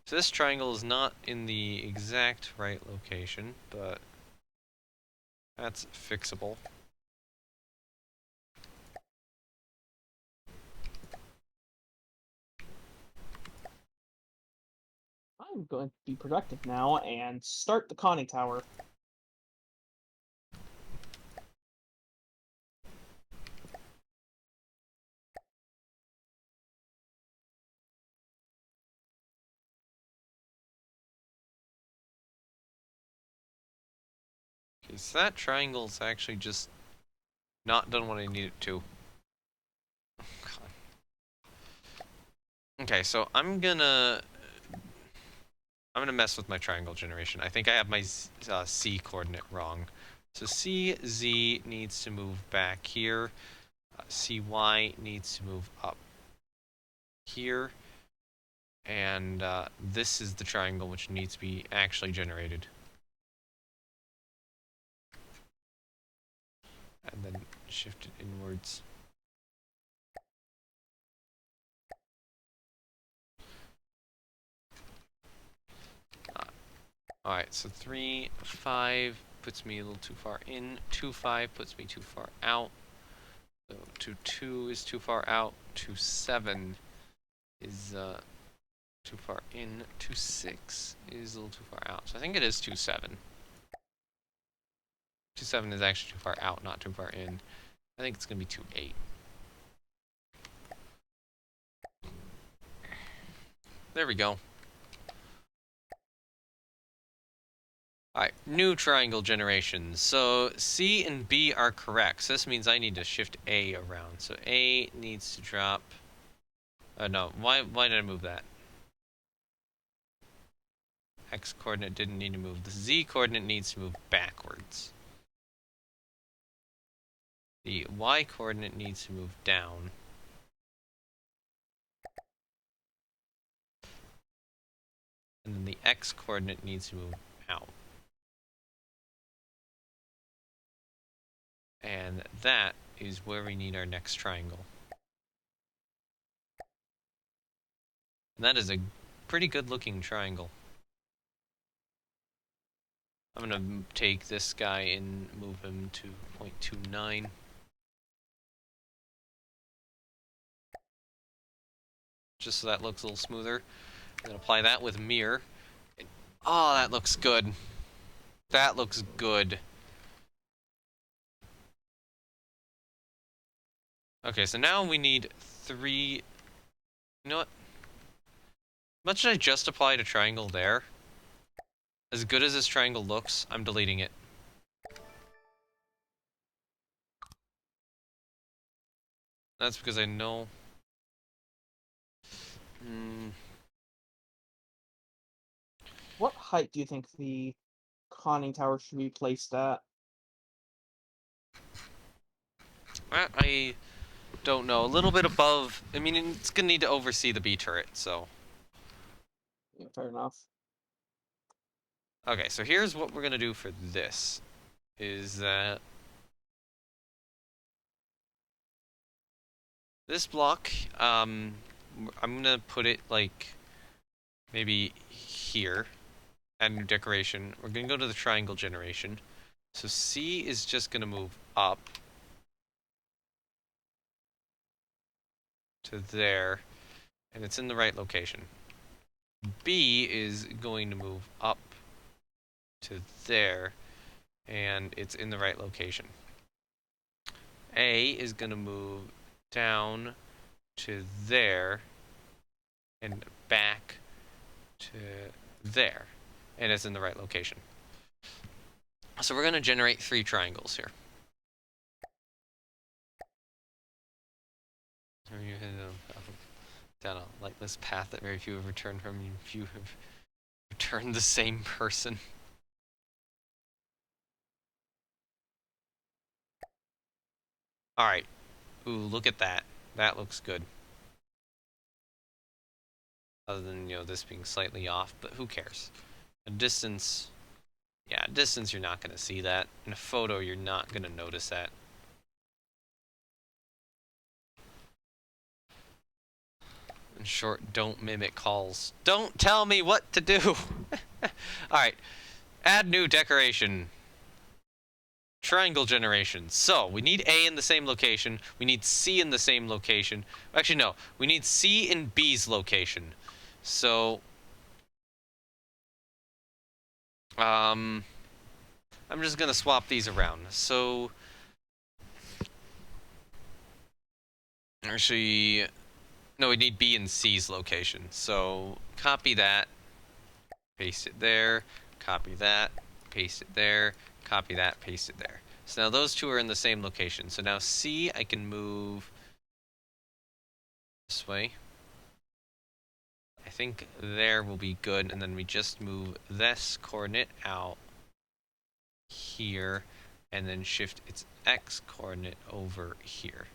Speaker 1: So this triangle is not in the exact right location, but that's fixable.
Speaker 2: I'm going to be productive now and start the conning tower.
Speaker 1: Okay, so that triangle's actually just not done what I need it to. Okay, so I'm gonna mess with my triangle generation. I think I have my C coordinate wrong. So CZ needs to move back here. CY needs to move up here. And this is the triangle which needs to be actually generated. And then shift it inwards. Alright, so 3, 5 puts me a little too far in. 2, 5 puts me too far out. So 2, 2 is too far out. 2, 7 is too far in. 2, 6 is a little too far out. So I think it is 2, 7. 2, 7 is actually too far out, not too far in. I think it's going to be 2, 8. There we go. Alright, new triangle generation. So C and B are correct. So this means I need to shift A around. So A needs to drop... no, why did I move that? X coordinate didn't need to move. The Z coordinate needs to move backwards. The Y coordinate needs to move down. And then the X coordinate needs to move out. And that is where we need our next triangle. And that is a pretty good looking triangle. I'm gonna take this guy and move him to 0.29. Just so that looks a little smoother. And then apply that with mirror. Oh, that looks good. That looks good. Okay, so now we need 3 You know what? Much as I just applied a triangle there, as good as this triangle looks, I'm deleting it. That's because I know...
Speaker 2: What height do you think the conning tower should be placed at?
Speaker 1: I don't know. A little bit above... I mean, it's gonna need to oversee the B turret, so...
Speaker 2: Yeah, fair enough.
Speaker 1: Okay, so here's what we're gonna do for this. Is that... This block, I'm gonna put it, like, maybe here. Add new decoration. We're gonna go to the triangle generation. So C is just gonna move up to there, and it's in the right location. B is going to move up to there, and it's in the right location. A is gonna move down to there, and back to there, and it's in the right location. So we're gonna generate 3 triangles here. Down a lightless path that very few have returned from, few have returned the same person. Alright. Ooh, look at that. That looks good. Other than, you know, this being slightly off, but who cares? A distance... Yeah, a distance you're not going to see that. In a photo, you're not going to notice that. In short, don't mimic calls. Don't tell me what to do! Alright. Add new decoration. Triangle generation. So, we need A in the same location. We need C in the same location. Actually, no. We need C in B's location. So... I'm just gonna swap these around. So... Actually... No, we need B and C's location. So, copy that. Paste it there. Copy that. Paste it there. Copy that. Paste it there. So now those two are in the same location. So now C, I can move this way. I think there will be good, and then we just move this coordinate out here, and then shift its X coordinate over here.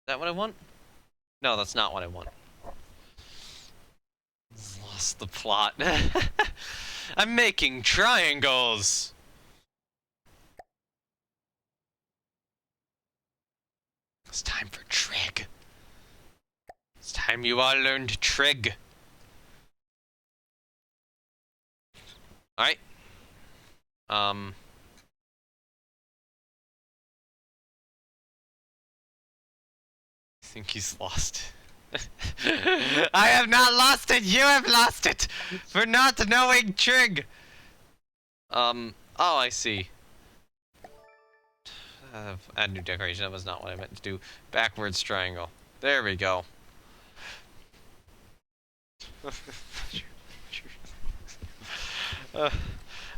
Speaker 1: Is that what I want? No, that's not what I want. Lost the plot. I'm making triangles! It's time for trig. It's time you all learned trig. Alright. I think he's lost. I have not lost it! You have lost it! For not knowing trig! Oh, I see. Add new decoration. That was not what I meant to do. Backwards triangle. There we go.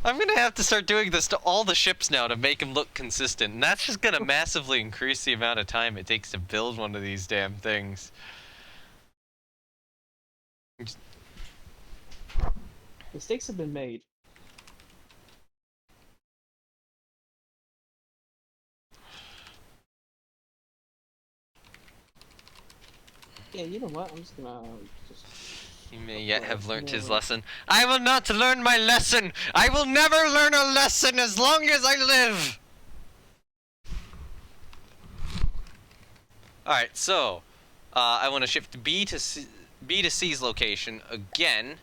Speaker 1: I'm gonna have to start doing this to all the ships now to make them look consistent, and that's just gonna massively increase the amount of time it takes to build one of these damn things.
Speaker 2: Mistakes have been made. Yeah, you know what? I'm just gonna
Speaker 1: He may yet have learnt his lesson. I will not learn my lesson! I will never learn a lesson as long as I live! Alright, so... I want to shift B to C's location again.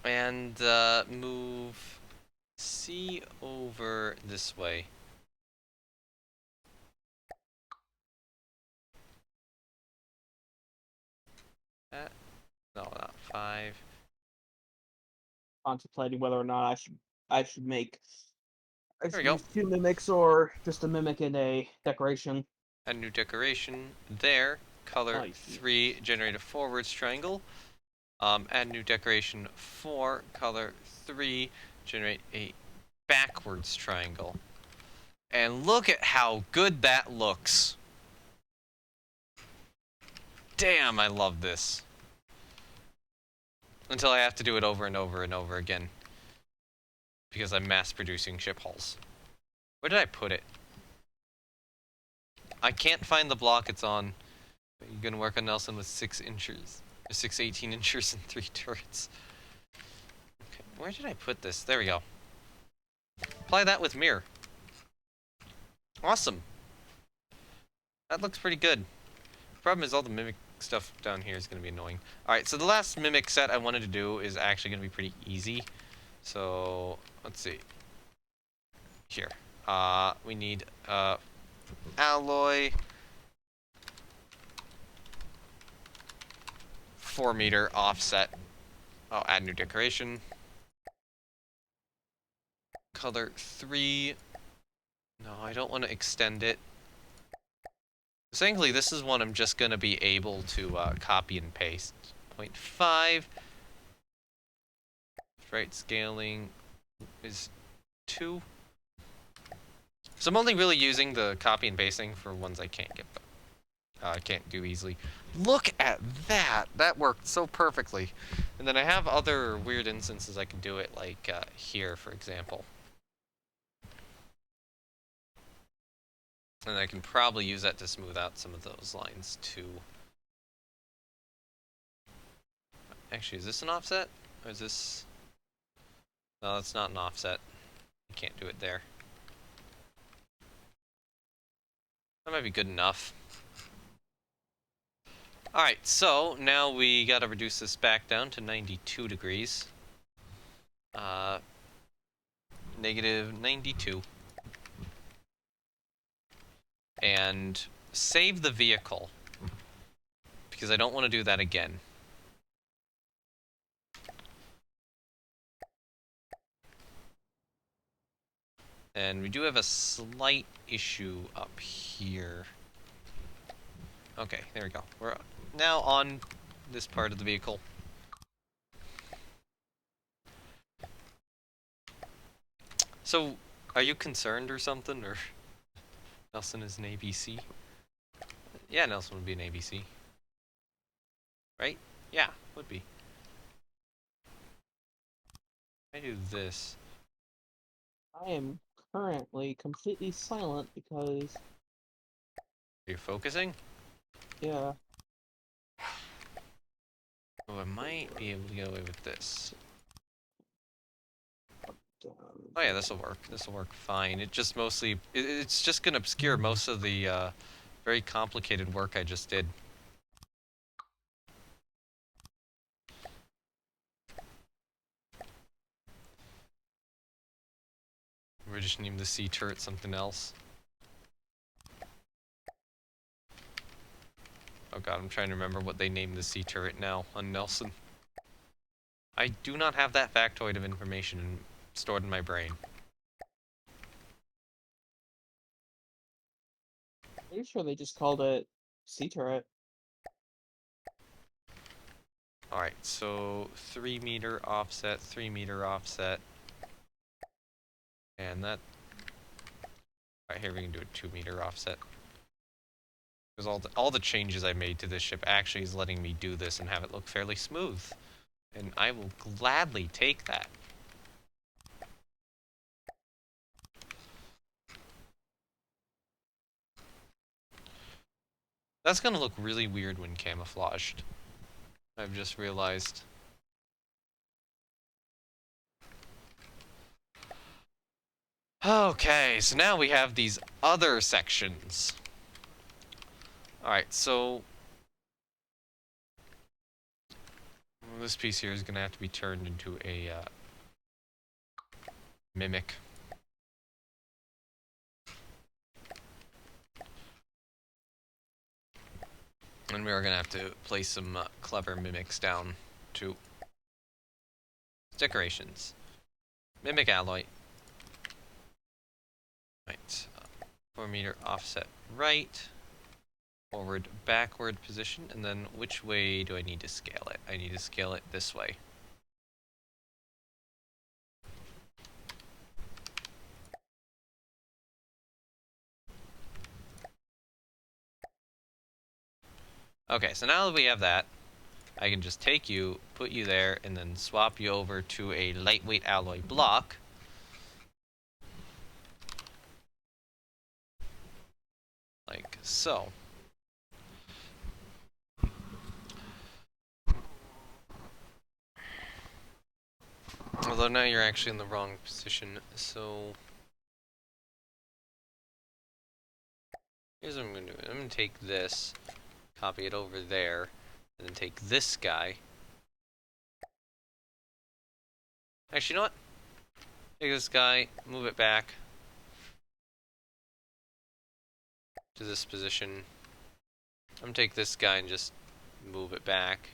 Speaker 1: And move C over this way. No, not 5.
Speaker 2: contemplating whether or not I
Speaker 1: There we
Speaker 2: should
Speaker 1: go.
Speaker 2: use two mimics or just a mimic and a decoration.
Speaker 1: Add new decoration there.
Speaker 2: Oh,
Speaker 1: Color
Speaker 2: you see.
Speaker 1: 3, generate a forwards triangle. Add new decoration 4, color 3, generate a backwards triangle. And look at how good that looks. Damn, I love this. Until I have to do it over and over and over again. Because I'm mass producing ship hulls. Where did I put it? I can't find the block it's on. You're gonna work on Nelson with 6 inches. Or 6 18 inches and 3 turrets. Okay, where did I put this? There we go. Apply that with mirror. Awesome. That looks pretty good. Problem is all the mimic stuff down here is going to be annoying. Alright, so the last mimic set I wanted to do is actually going to be pretty easy. So, let's see. Here. We need alloy. 4-meter offset. Oh, add new decoration. Color 3. No, I don't want to extend it. Thankfully, this is one I'm just going to be able to copy and paste. 0.5. Right scaling is 2. So I'm only really using the copy and pasting for ones I can't get. I can't do easily. Look at that! That worked so perfectly. And then I have other weird instances I can do it, like here, for example. And I can probably use that to smooth out some of those lines, too. Actually, is this an offset? Or is this... No, that's not an offset. You can't do it there. That might be good enough. Alright, so now we gotta reduce this back down to 92 degrees. Negative 92. And save the vehicle. Because I don't want to do that again. And we do have a slight issue up here. Okay, there we go. We're now on this part of the vehicle. So, are you concerned or something? Or Nelson is an ABC? Yeah, Nelson would be an ABC. Right? Yeah, would be. I do this.
Speaker 2: I am currently completely silent because,
Speaker 1: Are you focusing?
Speaker 2: yeah.
Speaker 1: Oh, I might be able to get away with this.
Speaker 2: Um,
Speaker 1: Oh yeah, this'll work. This'll work fine. It just mostly... It's just gonna obscure most of the very complicated work I just did. We just named the sea turret something else. Oh god, I'm trying to remember what they named the sea turret now on Nelson. I do not have that factoid of information stored in my brain.
Speaker 2: Pretty sure they just called it Sea Turret.
Speaker 1: Alright, so 3-meter offset, 3-meter offset. And that... Alright, here we can do a 2-meter offset. Because all the changes I made to this ship actually is letting me do this and have it look fairly smooth. And I will gladly take that. That's gonna look really weird when camouflaged. I've just realized. Okay, so now we have these other sections. Alright, so... this piece here is gonna have to be turned into a mimic. And we are gonna have to place some clever mimics down, too. Decorations. Mimic alloy. Right. 4-meter offset right. Forward, backward position. And then which way do I need to scale it? I need to scale it this way. Okay, so now that we have that, I can just take you, put you there, and then swap you over to a lightweight alloy block. Like so. Although now you're actually in the wrong position, so... Here's what I'm going to do. I'm going to take this, copy it over there, and then take this guy. Actually, you know what? Take this guy, move it back to this position. I'm going to take this guy and just move it back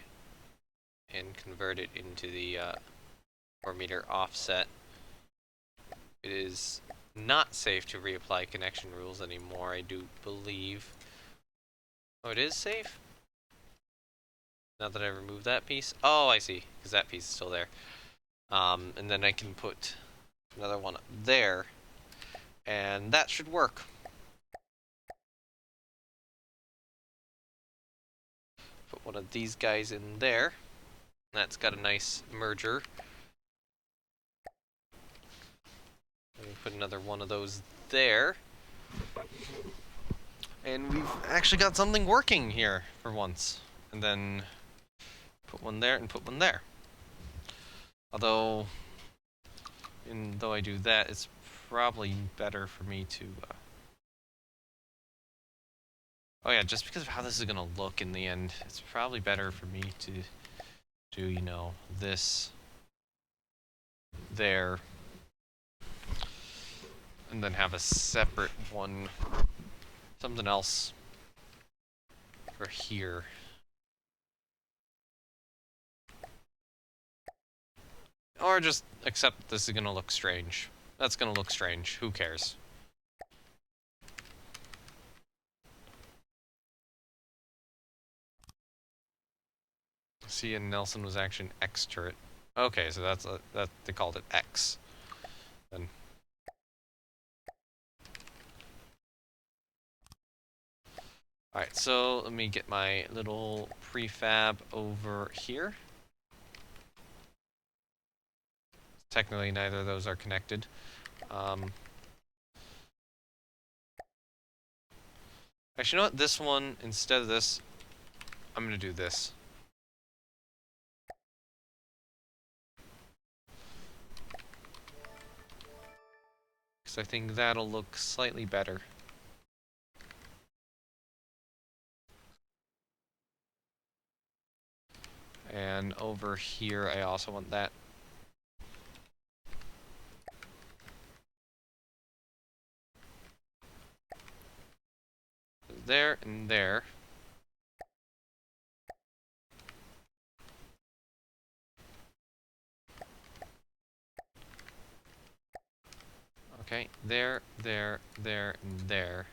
Speaker 1: and convert it into the 4-meter offset. It is not safe to reapply connection rules anymore, I do believe. Oh, it is safe? Now that I removed that piece? Oh, I see, because that piece is still there. And then I can put another one up there, and that should work. Put one of these guys in there. That's got a nice merger. Let me put another one of those there. And we've actually got something working here for once. And then put one there and put one there. Although, though I do that, it's probably better for me to... Oh yeah, just because of how this is going to look in the end, it's probably better for me to do, you know, this there. And then have a separate one, something else for here. Or just accept this is gonna look strange. That's gonna look strange. Who cares? See, and Nelson was actually an X turret. Okay, so that's that they called it X. Then. Alright, so let me get my little prefab over here. Technically, neither of those are connected. Actually, you know what? This one, instead of this, I'm going to do this. Because I think that'll look slightly better. And over here, I also want that. There and there. Okay, there, there, there, and there.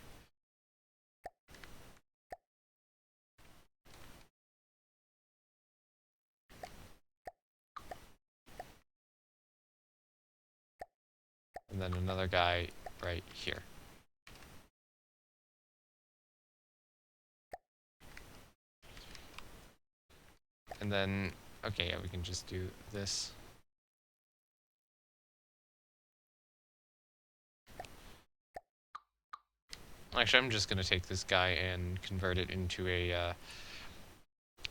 Speaker 1: And then another guy right here. And then, okay, yeah, we can just do this. Actually, I'm just going to take this guy and convert it into a,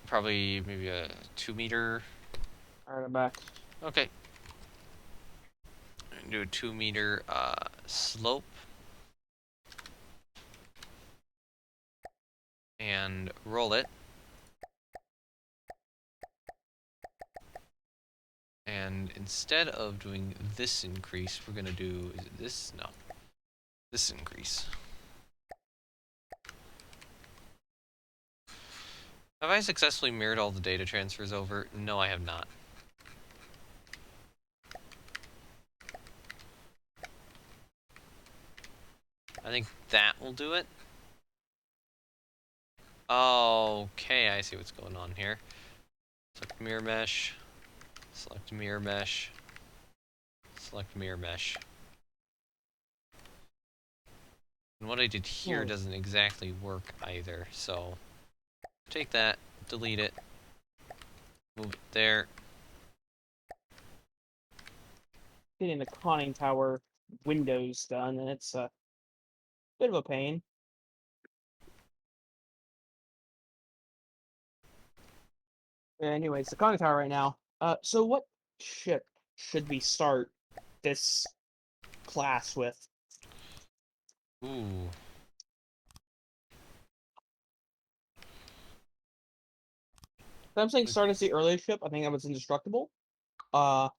Speaker 1: probably maybe a 2-meter.
Speaker 2: Alright, I'm back.
Speaker 1: Okay. Do a 2-meter slope. And roll it. And instead of doing this increase, we're going to do, is it this? No. This increase. Have I successfully mirrored all the data transfers over? No, I have not. I think that will do it. Okay, I see what's going on here. Select mirror mesh. Select mirror mesh. Select mirror mesh. And what I did here doesn't exactly work either, so take that, delete it, move it there.
Speaker 2: Getting the conning tower windows done, and it's a bit of a pain. Anyways, the conning tower right now. So what ship should we start this class with?
Speaker 1: Ooh.
Speaker 2: I'm saying start as the earliest ship. I think that was indestructible.
Speaker 1: So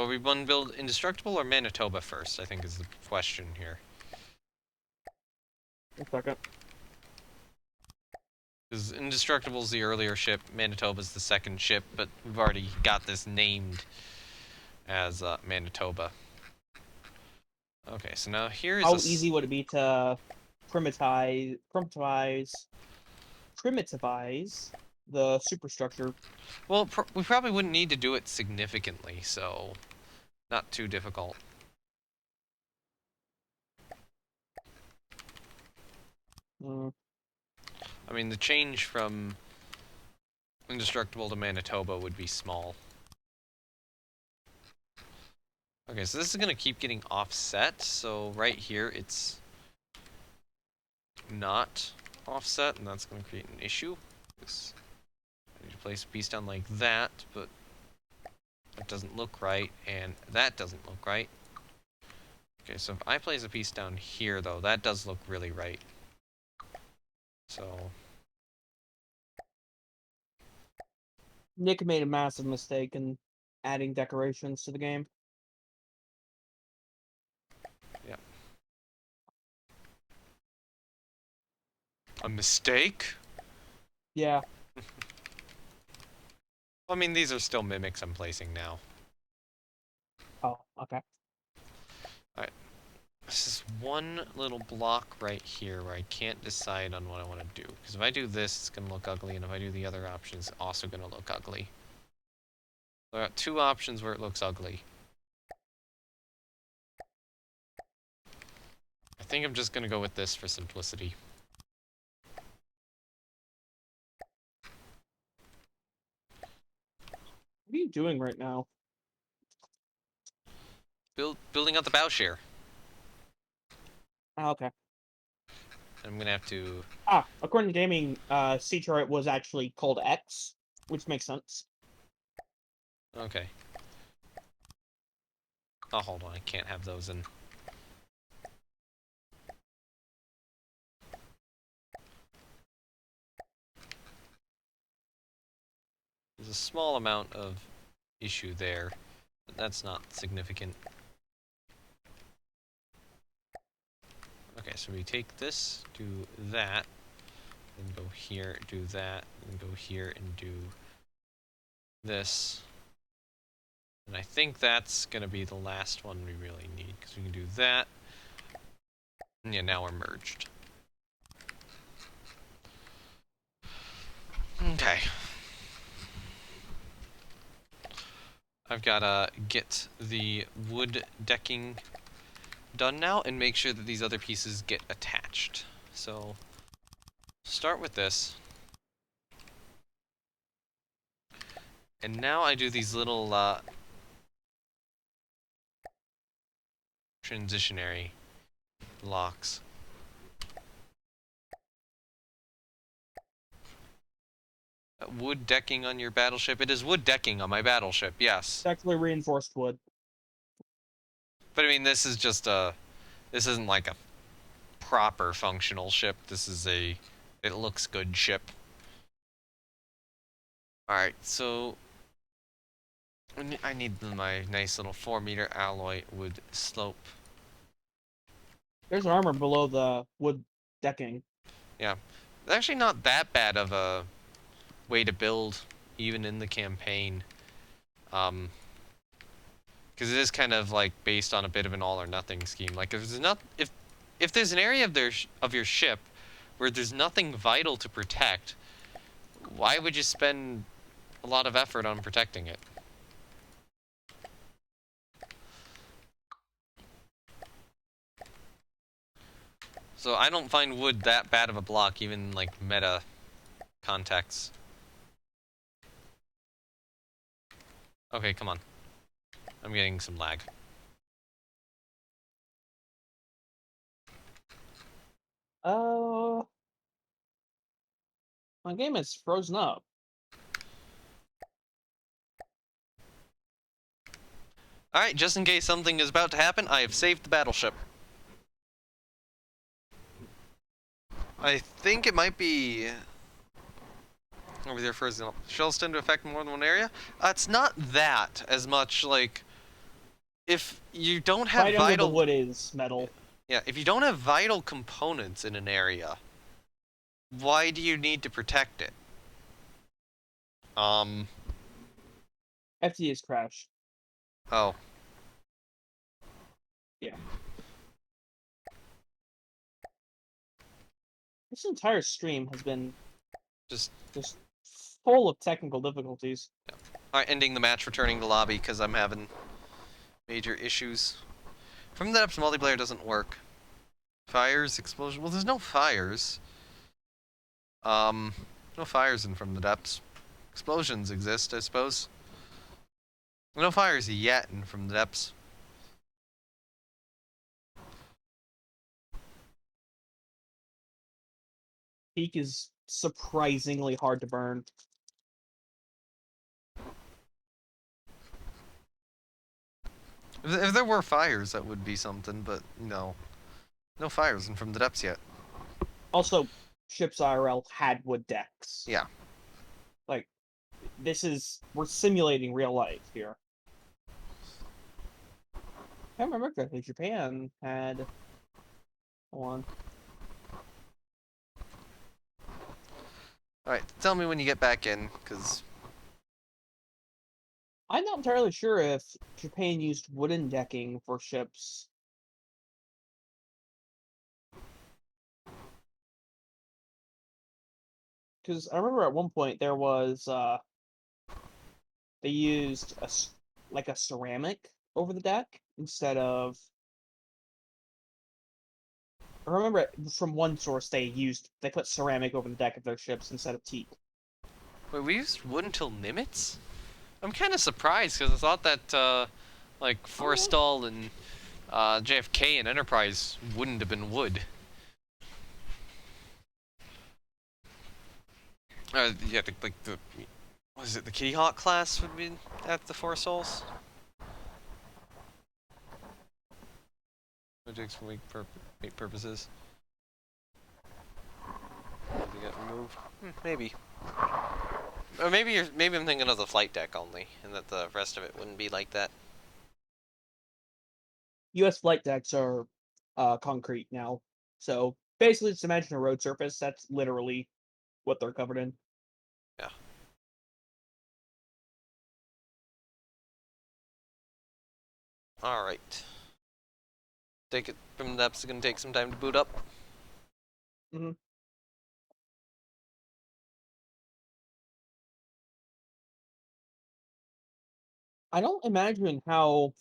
Speaker 1: are we one build Indestructible or Manitoba first, I think is the question here.
Speaker 2: A second.
Speaker 1: Because Indestructible's the earlier ship, Manitoba's the second ship, but we've already got this named as Manitoba. Okay, so now here is
Speaker 2: How easy would it be to primitivize the superstructure?
Speaker 1: Well, we probably wouldn't need to do it significantly, so not too difficult.
Speaker 2: Mm.
Speaker 1: I mean, the change from Indestructible to Manitoba would be small. Okay, so this is going to keep getting offset, so right here it's not offset, and that's going to create an issue. I need to place a piece down like that, but that doesn't look right, and that doesn't look right. Okay, so if I place a piece down here, though, that does look really right. So
Speaker 2: Nick made a massive mistake in adding decorations to the game.
Speaker 1: yeah. A mistake?
Speaker 2: Yeah.
Speaker 1: I mean, these are still mimics I'm placing now.
Speaker 2: Oh, okay.
Speaker 1: Alright. This is one little block right here where I can't decide on what I want to do. Because if I do this, it's going to look ugly, and if I do the other option, it's also going to look ugly. So I got two options where it looks ugly. I think I'm just going to go with this for simplicity.
Speaker 2: What are you doing right now?
Speaker 1: Building out the bow share.
Speaker 2: Oh, okay.
Speaker 1: I'm going to have to...
Speaker 2: According to gaming, C turret was actually called X, which makes sense.
Speaker 1: Okay. Oh, hold on. I can't have those in. There's a small amount of issue there, but that's not significant. Okay, so we take this, do that, then go here, do that, then go here and do this. And I think that's going to be the last one we really need, because we can do that. And yeah, now we're merged. Okay. I've got to get the wood decking done now and make sure that these other pieces get attached. So, start with this. And now I do these little transitionary locks. Wood decking on your battleship? It is wood decking on my battleship, yes.
Speaker 2: It's actually reinforced wood.
Speaker 1: But I mean, this is just a... This isn't like a proper functional ship. This is a... It looks good ship. Alright, so... I need my nice little 4-meter alloy wood slope.
Speaker 2: There's armor below the wood decking.
Speaker 1: Yeah. It's actually not that bad of a way to build, even in the campaign. Because it is kind of like based on a bit of an all or nothing scheme. Like if if there's an area of your ship where there's nothing vital to protect, why would you spend a lot of effort on protecting it? So I don't find wood that bad of a block, even like meta context. Okay, come on. I'm getting some lag.
Speaker 2: Uh, my game is frozen up.
Speaker 1: Alright, just in case something is about to happen, I have saved the battleship. I think it might be over there for example. Shells tend to affect more than one area. It's not that as much like if you don't have
Speaker 2: Right under the
Speaker 1: vital,
Speaker 2: wood is metal.
Speaker 1: yeah, if you don't have vital components in an area, why do you need to protect it?
Speaker 2: FT is crashed.
Speaker 1: Oh,
Speaker 2: Yeah. This entire stream has been
Speaker 1: just
Speaker 2: just full of technical difficulties.
Speaker 1: alright, ending the match, returning to lobby because I'm having major issues. From the depths, multiplayer doesn't work. Fires, explosion. Well, there's no fires. No fires in From the Depths. Explosions exist, I suppose. No fires yet in From the Depths.
Speaker 2: Peak is surprisingly hard to burn.
Speaker 1: If there were fires, that would be something, but no. No fires in From the Depths yet.
Speaker 2: Also, ships IRL had wood decks.
Speaker 1: Yeah.
Speaker 2: Like, we're simulating real life here. If I remember correctly, Japan had one.
Speaker 1: Alright, tell me when you get back in, because...
Speaker 2: I'm not entirely sure if Japan used wooden decking for ships. Because I remember at one point there was they used like a ceramic over the deck instead of. I remember from one source they put ceramic over the deck of their ships instead of teak.
Speaker 1: Wait, we used wood until Nimitz? I'm kind of surprised, because I thought that, like, Forrestal and JFK and Enterprise wouldn't have been wood. Yeah, like the... What is it, the Kitty Hawk class would be at the Forestals? Projects for weight purposes. Did they get removed? Maybe. Or maybe I'm thinking of the flight deck only, and that the rest of it wouldn't be like that.
Speaker 2: U.S. flight decks are concrete now, so basically just imagine a road surface. That's literally what they're covered in.
Speaker 1: Yeah. Alright. Take it from the depths, it's gonna take some time to boot up.
Speaker 2: Mm-hmm. I don't imagine how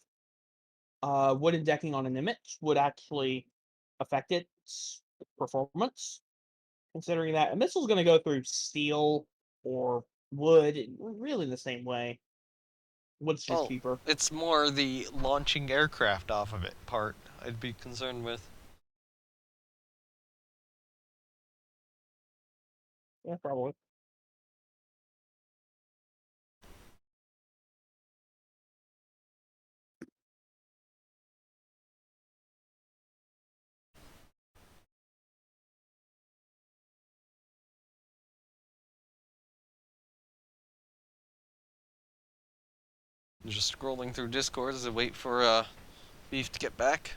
Speaker 2: wooden decking on an image would actually affect its performance, considering that a missile's going to go through steel or wood really the same way. Wood's just
Speaker 1: Oh,
Speaker 2: cheaper.
Speaker 1: it's more the launching aircraft off of it part I'd be concerned with.
Speaker 2: Yeah, probably.
Speaker 1: Just scrolling through Discord as I wait for Beef to get back.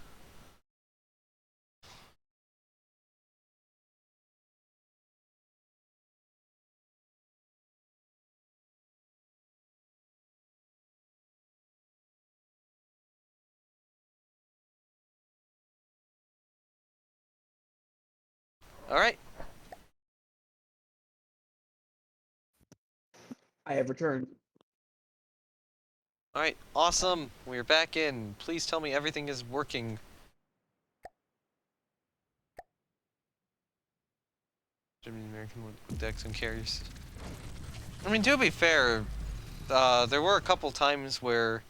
Speaker 1: Alright.
Speaker 2: I have returned.
Speaker 1: Alright, awesome. We're back in. Please tell me everything is working. American with decks and carriers. I mean, to be fair, there were a couple times where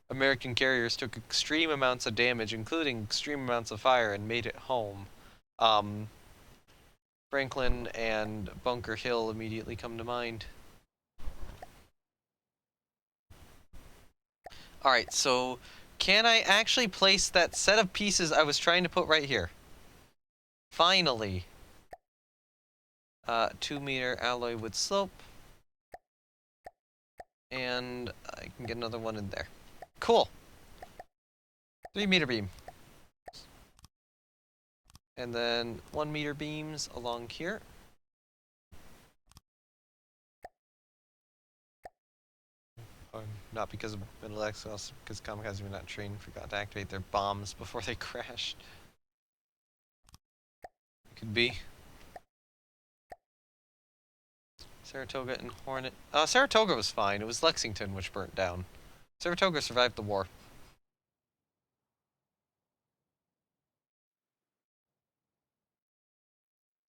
Speaker 1: American carriers took extreme amounts of damage, including extreme amounts of fire, and made it home. Um, Franklin and Bunker Hill immediately come to mind. Alright, so can I actually place that set of pieces I was trying to put right here? Finally. 2-meter alloy wood slope. And I can get another one in there. Cool. 3-meter beam. And then 1-meter beams along here. Not because of middle exhaust, because kamikazes were not trained, forgot to activate their bombs before they crashed. Could be. Saratoga and Hornet. Saratoga was fine. It was Lexington which burnt down. Saratoga survived the war.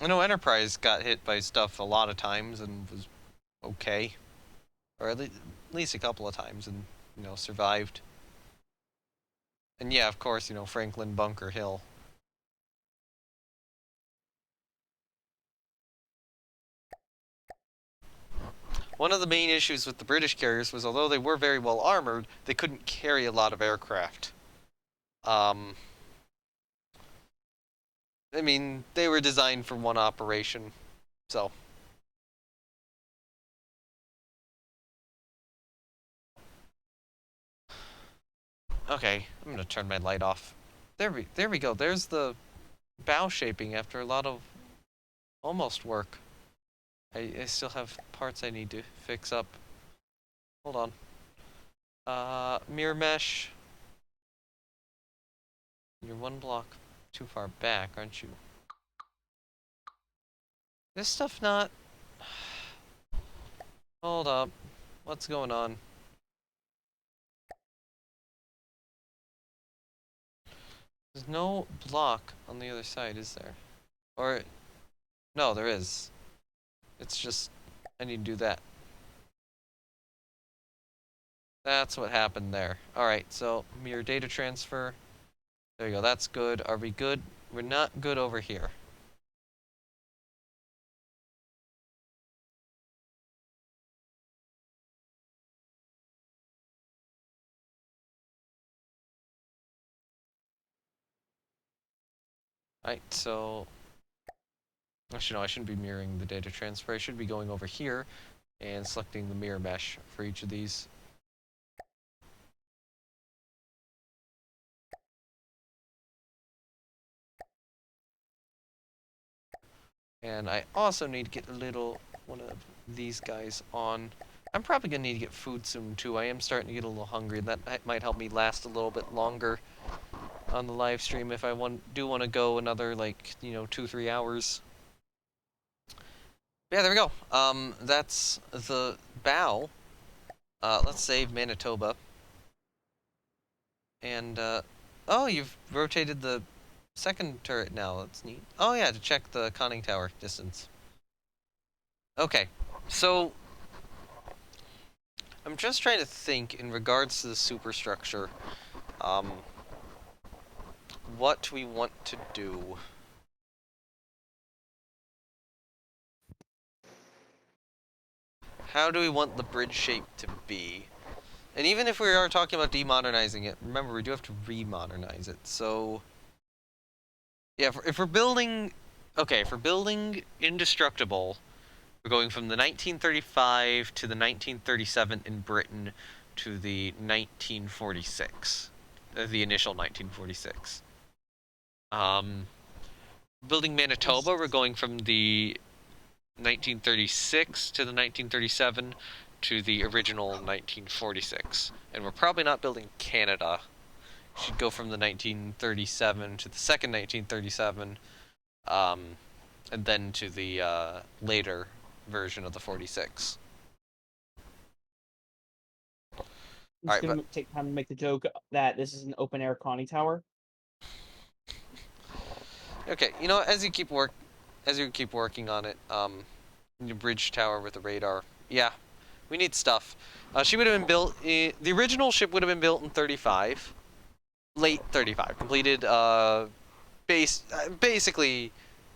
Speaker 1: I know Enterprise got hit by stuff a lot of times and was okay. Or at least a couple of times and, you know, survived. And yeah, of course, you know, Franklin Bunker Hill. One of the main issues with the British carriers was although they were very well armored, they couldn't carry a lot of aircraft. I mean, they were designed for one operation, so. Okay, I'm gonna turn my light off. There we go. There's the bow shaping after a lot of almost work. I still have parts I need to fix up. Hold on. Mirror mesh. You're one block too far back, aren't you? This stuff not... Hold up. What's going on? There's no block on the other side, is there? Or... No, there is. It's just... I need to do that. That's what happened there. Alright, so mirror data transfer. There you go, that's good. Are we good? We're not good over here. Alright, so... Actually, no, I shouldn't be mirroring the data transfer. I should be going over here and selecting the mirror mesh for each of these. And I also need to get a little one of these guys on. I'm probably going to need to get food soon, too. I am starting to get a little hungry. That might help me last a little bit longer on the live stream if I do want to go another, like, you know, 2-3 hours. Yeah, there we go. That's the bow. Let's save Manitoba. And, oh, you've rotated the second turret now. That's neat. Oh, yeah, to check the conning tower distance. Okay, so I'm just trying to think in regards to the superstructure, what we want to do. How do we want the bridge shape to be? And even if we are talking about demodernizing it, remember, we do have to remodernize it. So, yeah, if we're building... Okay, if we're building Indestructible, we're going from the 1935 to the 1937 in Britain to the 1946. The initial 1946. Building Manitoba, we're going from the 1936 to the 1937 to the original 1946. And we're probably not building Canada. We should go from the 1937 to the second 1937. and then to the later version of the 46.
Speaker 2: I'm
Speaker 1: All
Speaker 2: just
Speaker 1: right, but
Speaker 2: gonna take time to make the joke that this is an open air Connie Tower.
Speaker 1: okay, as you keep working on it, your bridge tower with the radar. Yeah, we need stuff. She would have been built. The original ship would have been built in 35, late 35, completed. Basically,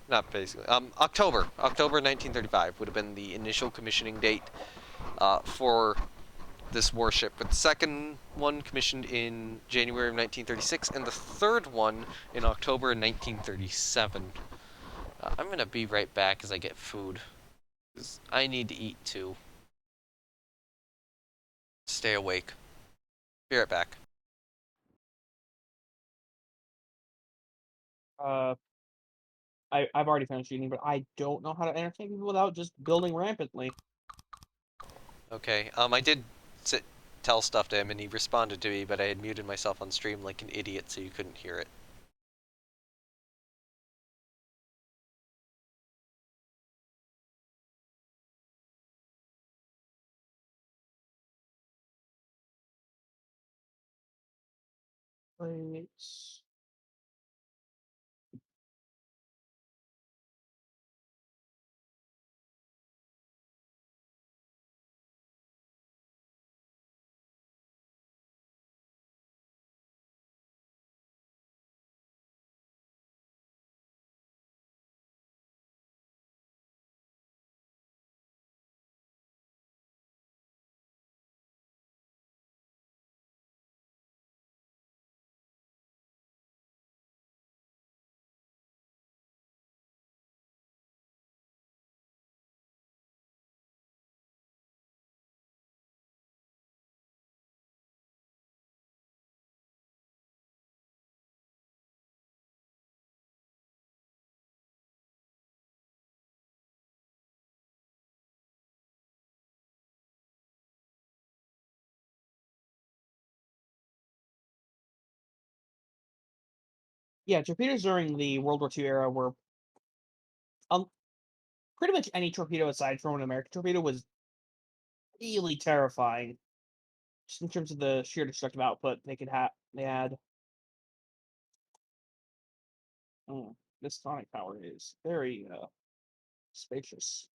Speaker 1: not basically. October 1935 would have been the initial commissioning date for this warship, with the second one commissioned in January of 1936 and the third one in October 1937. I'm gonna be right back as I get food, 'cause I need to eat too. Stay awake. Be right back.
Speaker 2: Uh, I've already finished eating, but I don't know how to entertain people without just building rampantly.
Speaker 1: Okay. I did sit, tell stuff to him, and he responded to me, but I had muted myself on stream like an idiot, so you couldn't hear it.
Speaker 2: Wait. Yeah, torpedoes during the World War II era were um pretty much any torpedo aside from an American torpedo was really terrifying, just in terms of the sheer destructive output they could have. They had. This sonic tower is very spacious.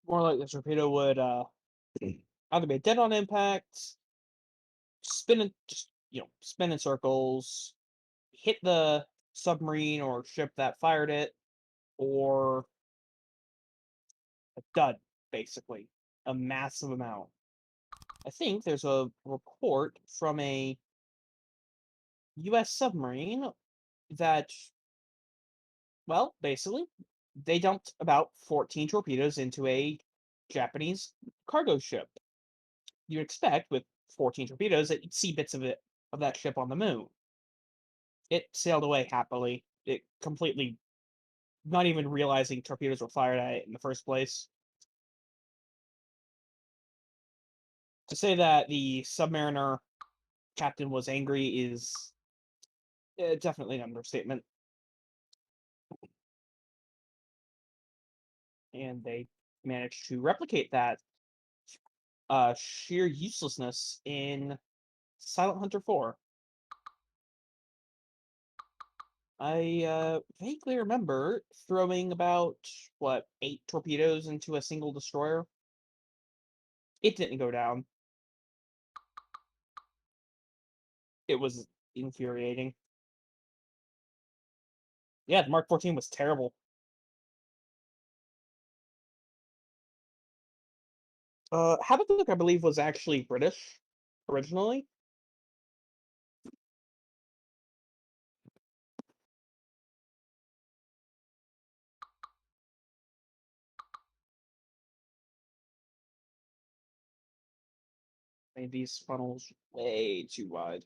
Speaker 2: More like the torpedo would either be dead on impact, spin in, just spin in circles, hit the submarine or ship that fired it, or a dud, basically, a massive amount. I think there's a report from a U.S. submarine that, well, basically, they dumped about 14 torpedoes into a Japanese cargo ship. You'd expect with 14 torpedoes that you'd see bits of it of that ship on the moon. It sailed away happily. It completely not even realizing torpedoes were fired at it in the first place. To say that the submariner captain was angry is definitely an understatement. And they managed to replicate that sheer uselessness in Silent Hunter 4. I vaguely remember throwing about, what, 8 torpedoes into a single destroyer. It didn't go down. It was infuriating. Yeah, the Mark 14 was terrible. Habakkuk, I believe, was actually British originally. Made these funnels way too wide.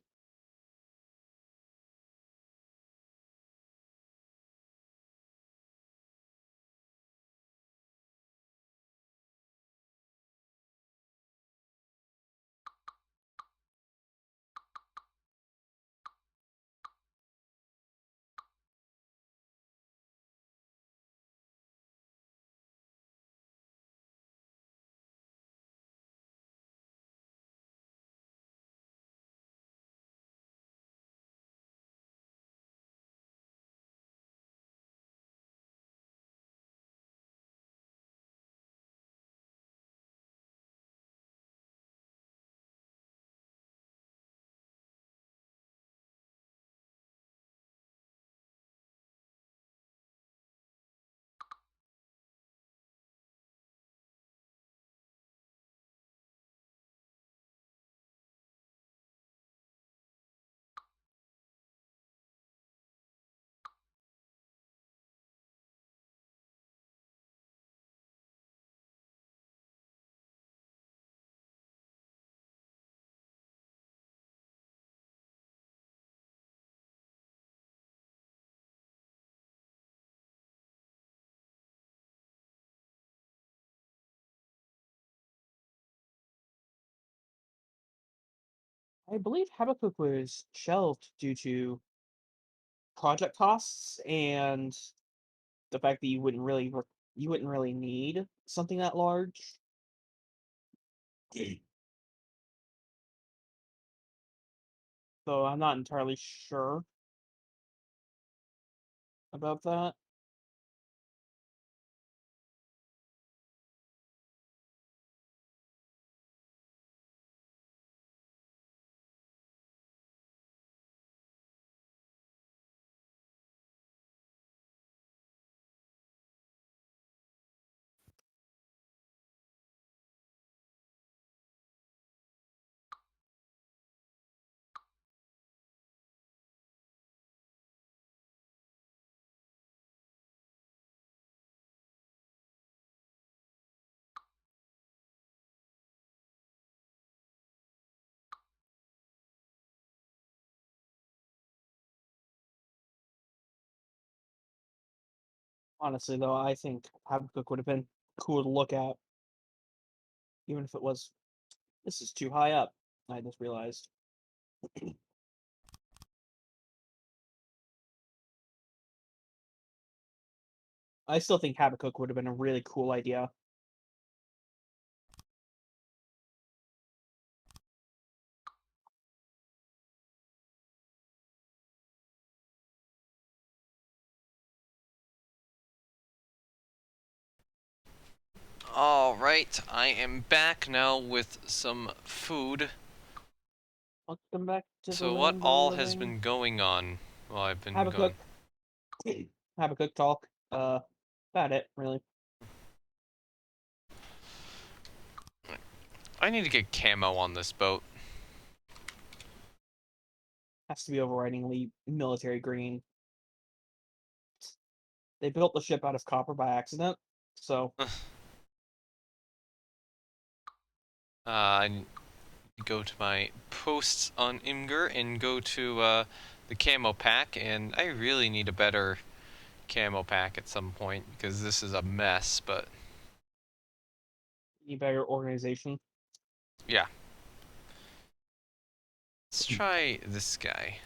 Speaker 2: I believe Habakkuk was shelved due to project costs and the fact that you wouldn't really need something that large. So I'm not entirely sure about that. Honestly, though, I think Habakkuk would have been cool to look at, even if it was. This is too high up. I just realized. I still think Habakkuk would have been a really cool idea.
Speaker 1: Alright, I am back now with some food.
Speaker 2: Welcome back to the
Speaker 1: So what
Speaker 2: land of the
Speaker 1: all has
Speaker 2: living.
Speaker 1: been going on while I've been
Speaker 2: Habakkuk.
Speaker 1: gone?
Speaker 2: Habakkuk talk. About it, really.
Speaker 1: I need to get camo on this boat.
Speaker 2: Has to be overridingly military green. They built the ship out of copper by accident, so
Speaker 1: I go to my posts on Imgur and go to the camo pack, and I really need a better camo pack at some point because this is a mess, but
Speaker 2: Need better organization.
Speaker 1: yeah. Let's try this guy.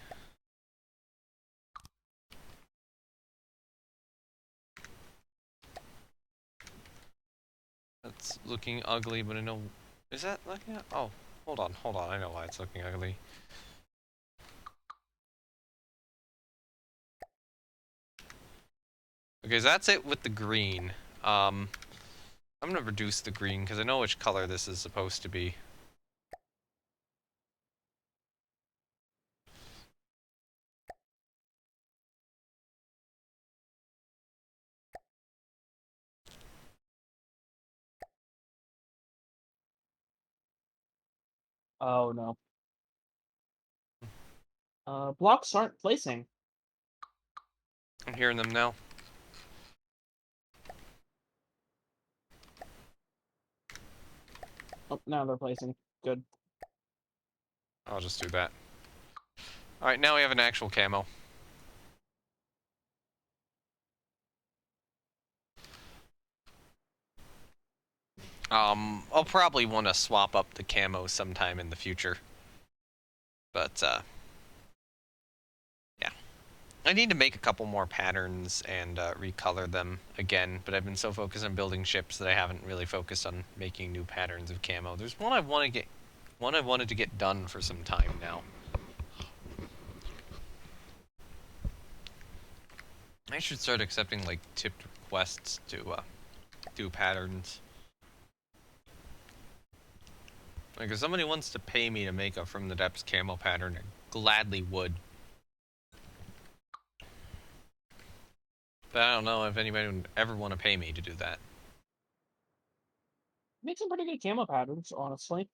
Speaker 1: That's looking ugly, but I know... Is that looking... Oh, hold on. I know why it's looking ugly. Okay, so that's it with the green. I'm gonna reduce the green because I know which color this is supposed to be.
Speaker 2: Oh no. Blocks aren't placing.
Speaker 1: I'm hearing them now.
Speaker 2: Oh, now they're placing. Good.
Speaker 1: I'll just do that. Alright, now we have an actual camo. I'll probably want to swap up the camo sometime in the future. But, yeah. I need to make a couple more patterns and recolor them again, but I've been so focused on building ships that I haven't really focused on making new patterns of camo. There's one I wanted to get done for some time now. I should start accepting like tipped requests to do patterns. Like if somebody wants to pay me to make a From the Depths camo pattern, I gladly would. But I don't know if anybody would ever want to pay me to do that.
Speaker 2: Made some pretty good camo patterns, honestly.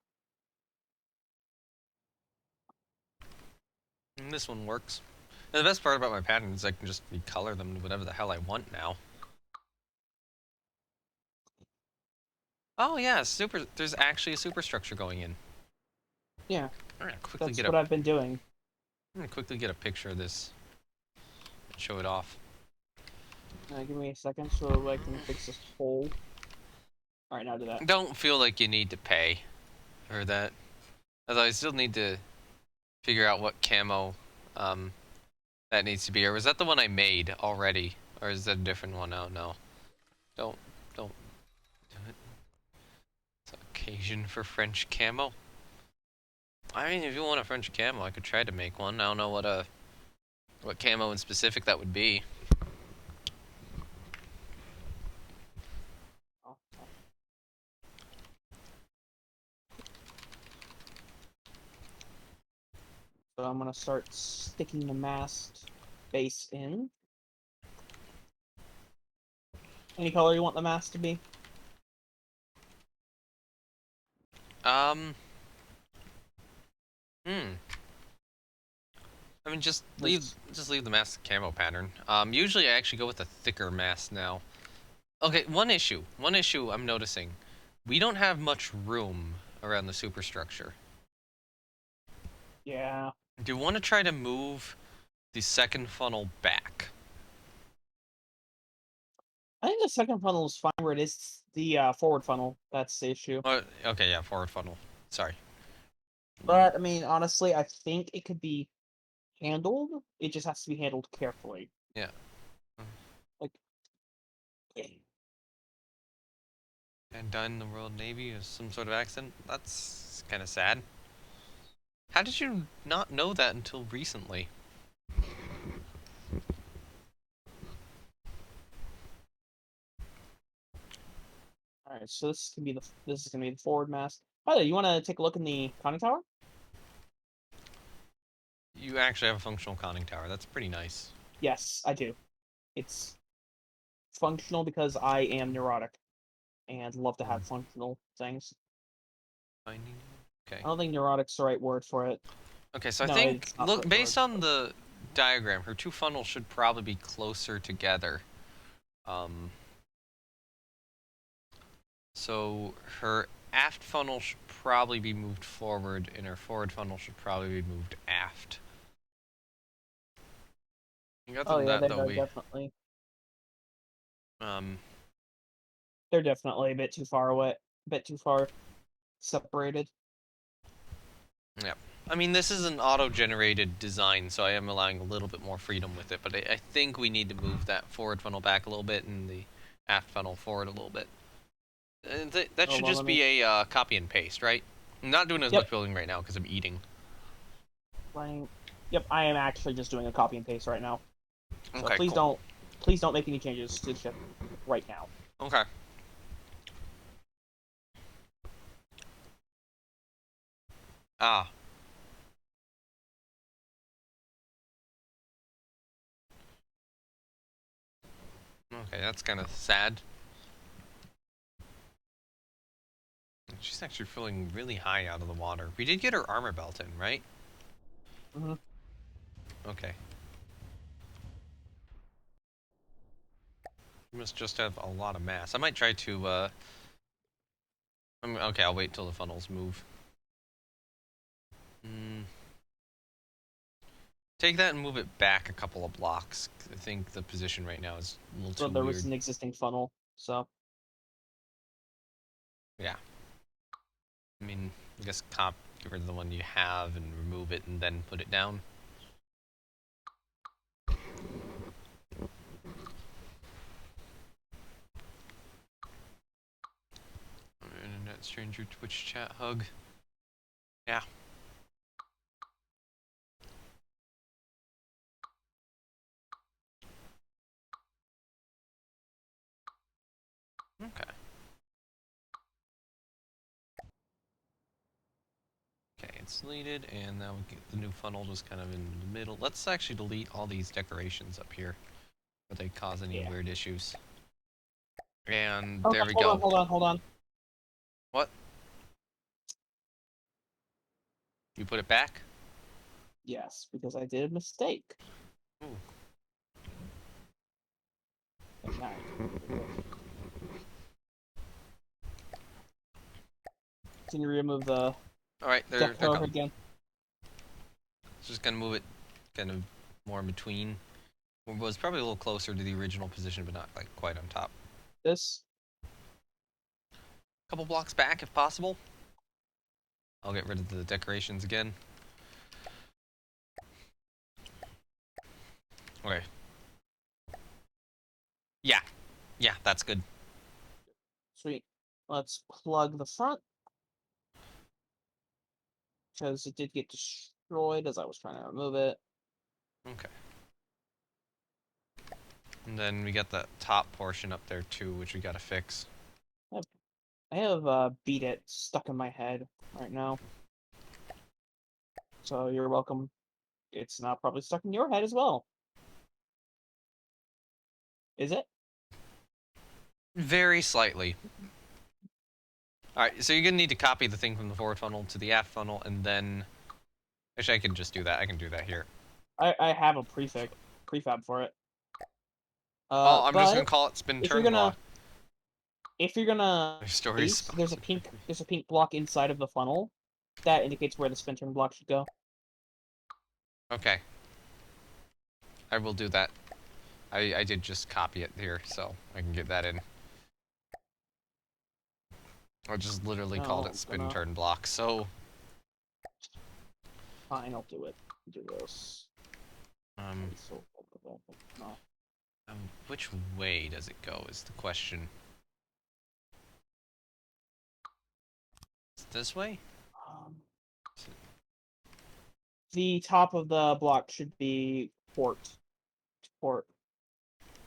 Speaker 1: And this one works. And the best part about my patterns is I can just recolor them to whatever the hell I want now. Oh yeah, there's actually a superstructure going in.
Speaker 2: Yeah,
Speaker 1: I'm gonna quickly
Speaker 2: that's
Speaker 1: get
Speaker 2: what I've been doing.
Speaker 1: a picture of this and show it off.
Speaker 2: Give me a second so I can fix this hole. Alright, now do that.
Speaker 1: Don't feel like you need to pay for that. Although I still need to figure out what camo that needs to be. Or was that the one I made already? Or is that a different one? Oh no. Don't do it. It's occasion for French camo. I mean, if you want a French camo, I could try to make one. I don't know what camo in specific that would be.
Speaker 2: Oh, so I'm gonna start sticking the mast base in. Any color you want the mast to be?
Speaker 1: Um. Hmm. I mean, just leave the mask camo pattern. Usually I actually go with a thicker mask now. Okay, one issue I'm noticing. We don't have much room around the superstructure.
Speaker 2: Yeah.
Speaker 1: Do you want to try to move the second funnel back?
Speaker 2: I think the second funnel is fine where it is. The forward funnel, that's the issue.
Speaker 1: Okay, yeah, forward funnel. Sorry.
Speaker 2: But, I mean, honestly, I think it could be handled. It just has to be handled carefully.
Speaker 1: Yeah.
Speaker 2: Like,
Speaker 1: And done in the Royal Navy or some sort of accident? That's kind of sad. How did you not know that until recently?
Speaker 2: alright, so this is gonna be the forward mast. By the way, you want to take a look in the conning tower?
Speaker 1: You actually have a functional conning tower. That's pretty nice.
Speaker 2: Yes, I do. It's functional because I am neurotic and love to have functional things.
Speaker 1: Okay.
Speaker 2: I don't think neurotic's the right word for it.
Speaker 1: Okay, so I
Speaker 2: No,
Speaker 1: think,
Speaker 2: it's not the
Speaker 1: look,
Speaker 2: right
Speaker 1: based
Speaker 2: word.
Speaker 1: on the diagram, her two funnels should probably be closer together. So her aft funnel should probably be moved forward, and our forward funnel should probably be moved aft. Other
Speaker 2: Oh
Speaker 1: than
Speaker 2: yeah,
Speaker 1: that,
Speaker 2: they
Speaker 1: though,
Speaker 2: are definitely.
Speaker 1: um,
Speaker 2: They're definitely a bit too far away, a bit too far separated.
Speaker 1: yeah. I mean, this is an auto-generated design, so I am allowing a little bit more freedom with it, but I think we need to move that forward funnel back a little bit and the aft funnel forward a little bit. That should
Speaker 2: Hold on,
Speaker 1: just
Speaker 2: let me.
Speaker 1: be a copy and paste, right? I'm not doing as
Speaker 2: Yep.
Speaker 1: much building right now because I'm eating.
Speaker 2: Playing. Yep, I am actually just doing a copy and paste right now. So
Speaker 1: Okay, cool.
Speaker 2: please don't make any changes to the ship right now.
Speaker 1: Okay. Ah. Okay, that's kind of sad. She's actually feeling really high out of the water. We did get her armor belt in, right?
Speaker 2: Mm-hmm.
Speaker 1: Okay. We must just have a lot of mass. I might try to, okay, I'll wait till the funnels move. Take that and move it back a couple of blocks. I think the position right now is a little
Speaker 2: So
Speaker 1: too
Speaker 2: there was
Speaker 1: weird.
Speaker 2: an existing funnel. So
Speaker 1: Yeah. I mean, I guess get rid of the one you have and remove it and then put it down. Internet stranger Twitch chat hug. Yeah. Okay. Okay, it's deleted, and now we get the new funnel just kind of in the middle. Let's actually delete all these decorations up here, if they cause any
Speaker 2: yeah.
Speaker 1: weird issues. And
Speaker 2: Oh,
Speaker 1: there we
Speaker 2: hold on,
Speaker 1: go.
Speaker 2: hold on, hold on.
Speaker 1: What? You put it back?
Speaker 2: Yes, because I did a mistake.
Speaker 1: Ooh.
Speaker 2: Good night. Can you remove the
Speaker 1: Alright, they're
Speaker 2: depth pillar
Speaker 1: gone.
Speaker 2: again?
Speaker 1: Just gonna move it kind of more in between. It was probably a little closer to the original position, but not like quite on top.
Speaker 2: This.
Speaker 1: Couple blocks back if possible. I'll get rid of the decorations again. Okay. Yeah. Yeah, that's good.
Speaker 2: Sweet. Let's plug the front. Because it did get destroyed as I was trying to remove it.
Speaker 1: Okay. And then we got that top portion up there too, which we gotta fix.
Speaker 2: I have Beat It stuck in my head right now. So you're welcome. It's now probably stuck in your head as well. Is it?
Speaker 1: Very slightly. Alright, so you're gonna need to copy the thing from the forward funnel to the aft funnel, and then... Actually, I can just do that. I can do that here.
Speaker 2: I have a prefab for it.
Speaker 1: Oh, I'm just gonna
Speaker 2: But
Speaker 1: call it spin
Speaker 2: if you're
Speaker 1: turn
Speaker 2: gonna
Speaker 1: block.
Speaker 2: if you're gonna
Speaker 1: My story's
Speaker 2: paste,
Speaker 1: spelled.
Speaker 2: there's a pink block inside of the funnel that indicates where the spin turn block should go.
Speaker 1: Okay. I will do that. I did just copy it here, so I can get that in. I just literally called
Speaker 2: No,
Speaker 1: it
Speaker 2: I'm
Speaker 1: spin
Speaker 2: gonna
Speaker 1: turn block, so...
Speaker 2: fine, I'll do it. Do this. So, no.
Speaker 1: Which way does it go is the question. Is it this way?
Speaker 2: Um, the top of the block should be port. Port.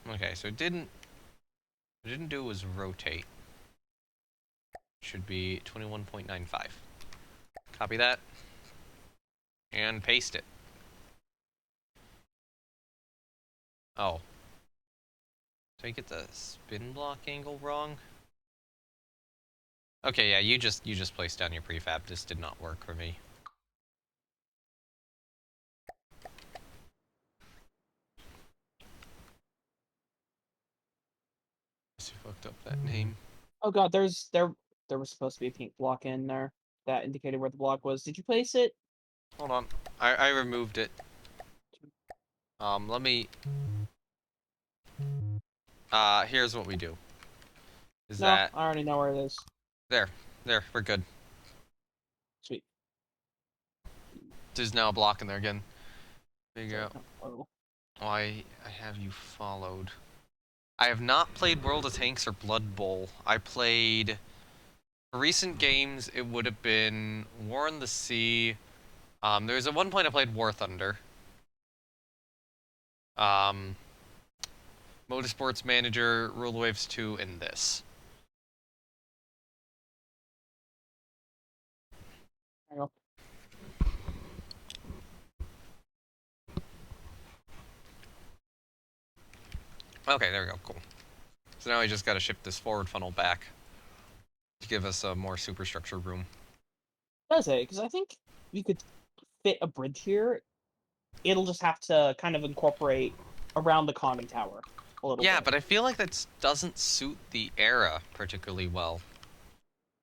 Speaker 1: Okay, so it didn't do was rotate. Should be 21.95. Copy that. And paste it. Oh. Did I get the spin block angle wrong? Okay, yeah, you just placed down your prefab. This did not work for me. I fucked up that name.
Speaker 2: Oh god, there there was supposed to be a pink block in there that indicated where the block was. Did you place it?
Speaker 1: Hold on. I removed it. Let me... here's what we do. Is
Speaker 2: No,
Speaker 1: that...
Speaker 2: I already know where it is.
Speaker 1: There. There, we're good.
Speaker 2: Sweet.
Speaker 1: There's now a block in there again. Figure out
Speaker 2: Oh.
Speaker 1: why I have you followed. I have not played World of Tanks or Blood Bowl. I played... For recent games, it would have been War in the Sea. There's at one point I played War Thunder. Motorsports Manager, Rule the Waves 2, and this.
Speaker 2: There you
Speaker 1: Okay, there we go, cool. So now I just gotta ship this forward funnel back to give us a more superstructure room.
Speaker 2: go. Does it? Because I think we could fit a bridge here. It'll just have to kind of incorporate around the conning tower a little
Speaker 1: Yeah,
Speaker 2: bit.
Speaker 1: but I feel like that doesn't suit the era particularly well.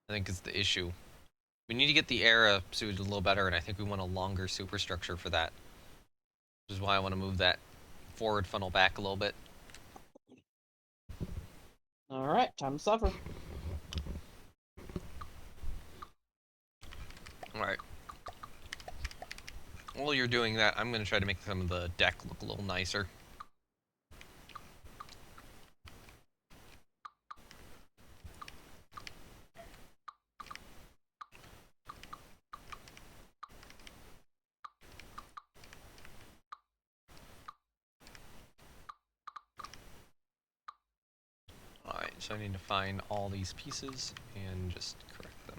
Speaker 1: I think is the issue. We need to get the era suited a little better, and I think we want a longer superstructure for that. Which is why I want to move that forward funnel back a little bit.
Speaker 2: Alright, time to suffer.
Speaker 1: Alright. While you're doing that, I'm going to try to make some of the deck look a little nicer. Alright, so I need to find all these pieces and just correct them.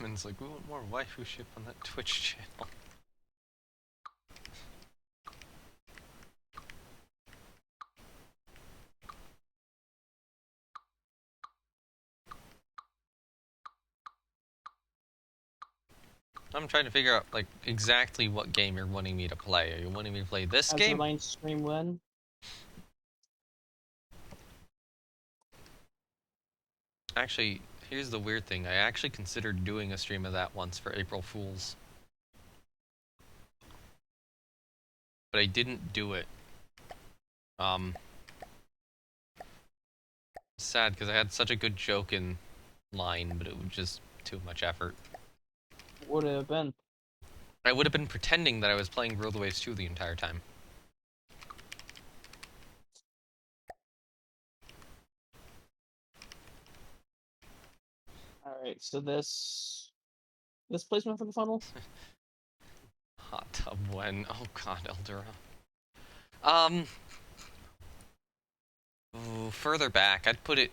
Speaker 1: And it's like, we want more waifu ship on that Twitch channel. I'm trying to figure out, like, exactly what game you're wanting me to play. Are you wanting me to play this
Speaker 2: As
Speaker 1: game?
Speaker 2: the main stream win.
Speaker 1: Actually, here's the weird thing. I actually considered doing a stream of that once for April Fools. But I didn't do it. Sad, because I had such a good joke in line, but it was just too much effort.
Speaker 2: Would it have been?
Speaker 1: I would have been pretending that I was playing Rule the Waves 2 the entire time.
Speaker 2: Alright, so this placement for the funnel?
Speaker 1: Hot tub when... Oh god, Eldora. Ooh, further back, I'd put it...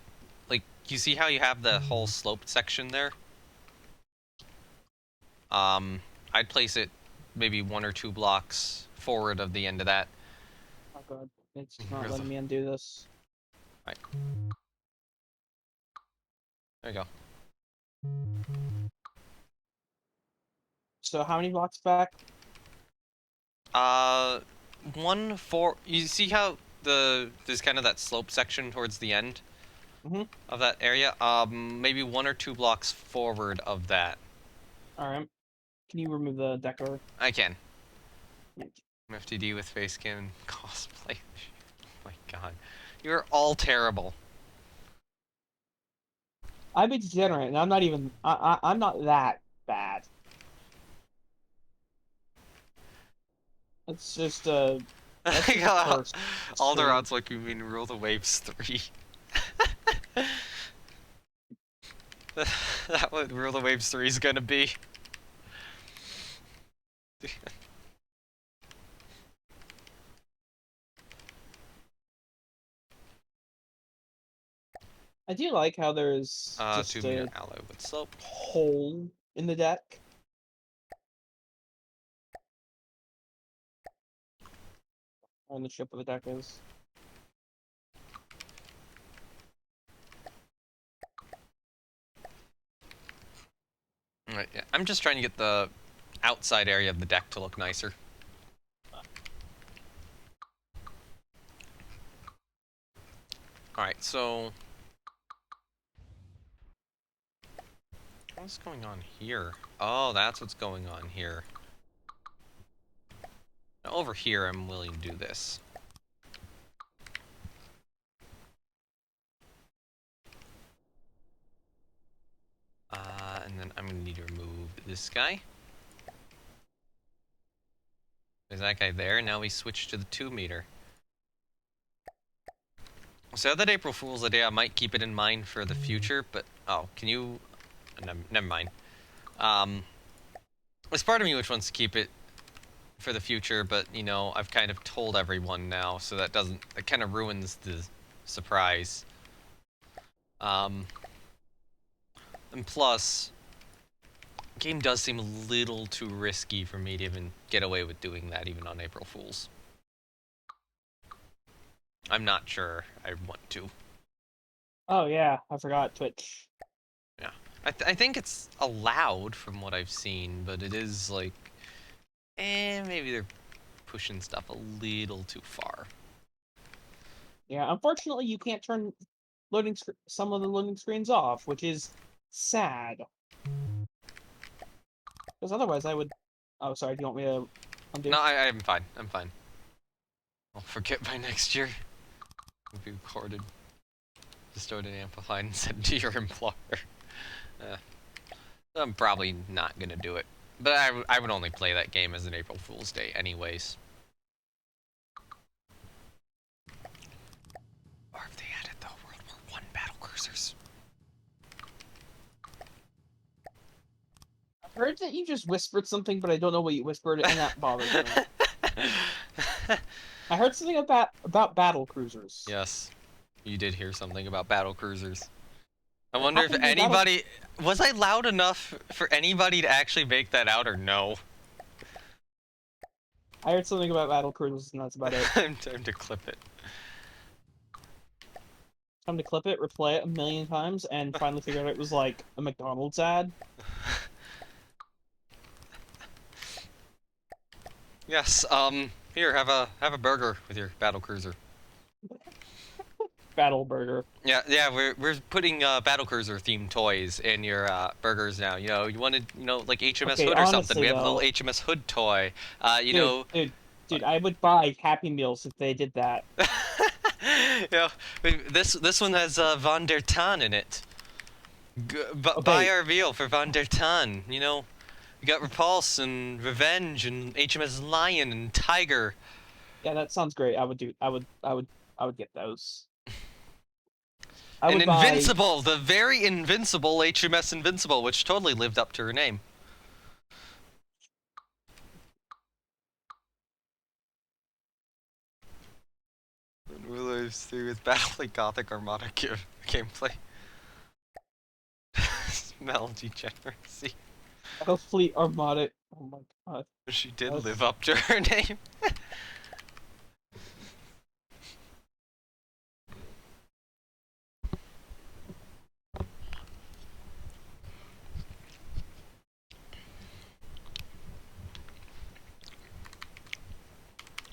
Speaker 1: Like, you see how you have the whole sloped section there? I'd place it maybe 1 or 2 blocks forward of the end of that.
Speaker 2: Oh god, it's not letting me undo this.
Speaker 1: Right. There you go.
Speaker 2: So how many blocks back?
Speaker 1: 1, 4... You see how there's kind of that slope section towards the end of that area? Maybe 1 or 2 blocks forward of that.
Speaker 2: Alright. Can you remove the decker?
Speaker 1: I can.
Speaker 2: Thank you.
Speaker 1: FTD with facecam and cosplay. Oh my god. You're all terrible.
Speaker 2: I'm a degenerate, and I'm not even. I'm not that bad. It's just that's just a curse.
Speaker 1: Alderon's like, you mean Rule the Waves 3? That what Rule the Waves 3 is gonna be.
Speaker 2: I do like how there's just
Speaker 1: 2
Speaker 2: a
Speaker 1: meter alloy with slope.
Speaker 2: hole in the deck. On the ship of the deck is.
Speaker 1: Right, yeah. I'm just trying to get the outside area of the deck to look nicer. Alright, so... what's going on here? Oh, that's what's going on here. Now, over here, I'm willing to do this. And then I'm gonna need to remove this guy. There's that guy there, now we switch to the 2-meter. So that April Fool's Day, I might keep it in mind for the future, but... oh, can you... never mind. There's part of me which wants to keep it for the future, but, you know, I've kind of told everyone now, so that doesn't... it kind of ruins the surprise. And plus... the game does seem a little too risky for me to even get away with doing that, even on April Fool's. I'm not sure I want to.
Speaker 2: Oh yeah, I forgot Twitch.
Speaker 1: Yeah. I think it's allowed from what I've seen, but it is like... maybe they're pushing stuff a little too far.
Speaker 2: Yeah, unfortunately, you can't turn some of the loading screens off, which is sad. Because otherwise, I would. Oh, sorry. Do you want me to undo?
Speaker 1: No, I'm fine. I'm fine. I'll forget by next year. It'll be recorded, stored and amplified, and sent to your employer. I'm probably not gonna do it. But I would only play that game as an April Fool's Day anyways. Or if they added the World War I battle cruisers.
Speaker 2: I heard that you just whispered something, but I don't know what you whispered, and that bothers me. I heard something about battle cruisers.
Speaker 1: Yes, you did hear something about battle cruisers. I
Speaker 2: What
Speaker 1: wonder if
Speaker 2: happened to
Speaker 1: anybody... was I loud enough for anybody to actually make that out or no?
Speaker 2: I heard something about battle cruisers, and that's about it.
Speaker 1: Time to clip it.
Speaker 2: Time to clip it, replay it a million times, and finally figure out it was like a McDonald's ad.
Speaker 1: Yes, here, have a burger with your battle cruiser.
Speaker 2: Battle burger.
Speaker 1: Yeah, we're putting battle cruiser themed toys in your burgers now. You know, you wanted, you know, like HMS
Speaker 2: Okay,
Speaker 1: Hood or something.
Speaker 2: honestly,
Speaker 1: We have a little
Speaker 2: though,
Speaker 1: HMS Hood toy. You
Speaker 2: dude,
Speaker 1: know,
Speaker 2: dude, I would buy Happy Meals if they did that.
Speaker 1: you know, this one has Von der Tann in it. Buy
Speaker 2: Okay,
Speaker 1: our meal for Von der Tann. You know, you got Repulse and Revenge and HMS Lion and Tiger.
Speaker 2: yeah, that sounds great. I would get those. I
Speaker 1: And
Speaker 2: would buy.
Speaker 1: Invincible, the very invincible HMS Invincible, which totally lived up to her name. Will I stay with Battlefleet Gothic Armada gameplay? Smell degeneracy.
Speaker 2: Battlefleet Armada. Oh my god.
Speaker 1: She did
Speaker 2: That's...
Speaker 1: live up to her name.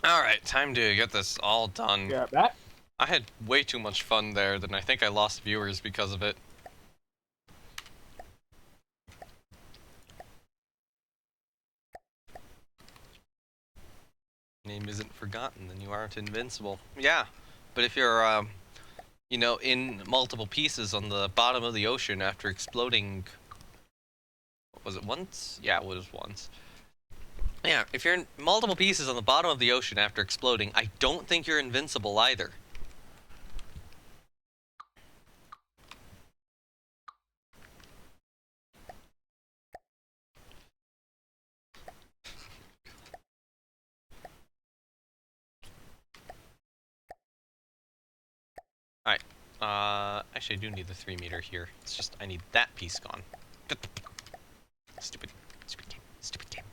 Speaker 1: Alright, time to get this all done.
Speaker 2: Yeah, that.
Speaker 1: I had way too much fun there, then I think I lost viewers because of it. Name isn't forgotten, then you aren't invincible. Yeah, but if you're, you know, in multiple pieces on the bottom of the ocean after exploding... was it once? Yeah, it was once. Yeah, if you're in multiple pieces on the bottom of the ocean after exploding, I don't think you're invincible either. Alright, actually I do need the 3-meter here. It's just, I need that piece gone. Stupid game, stupid game.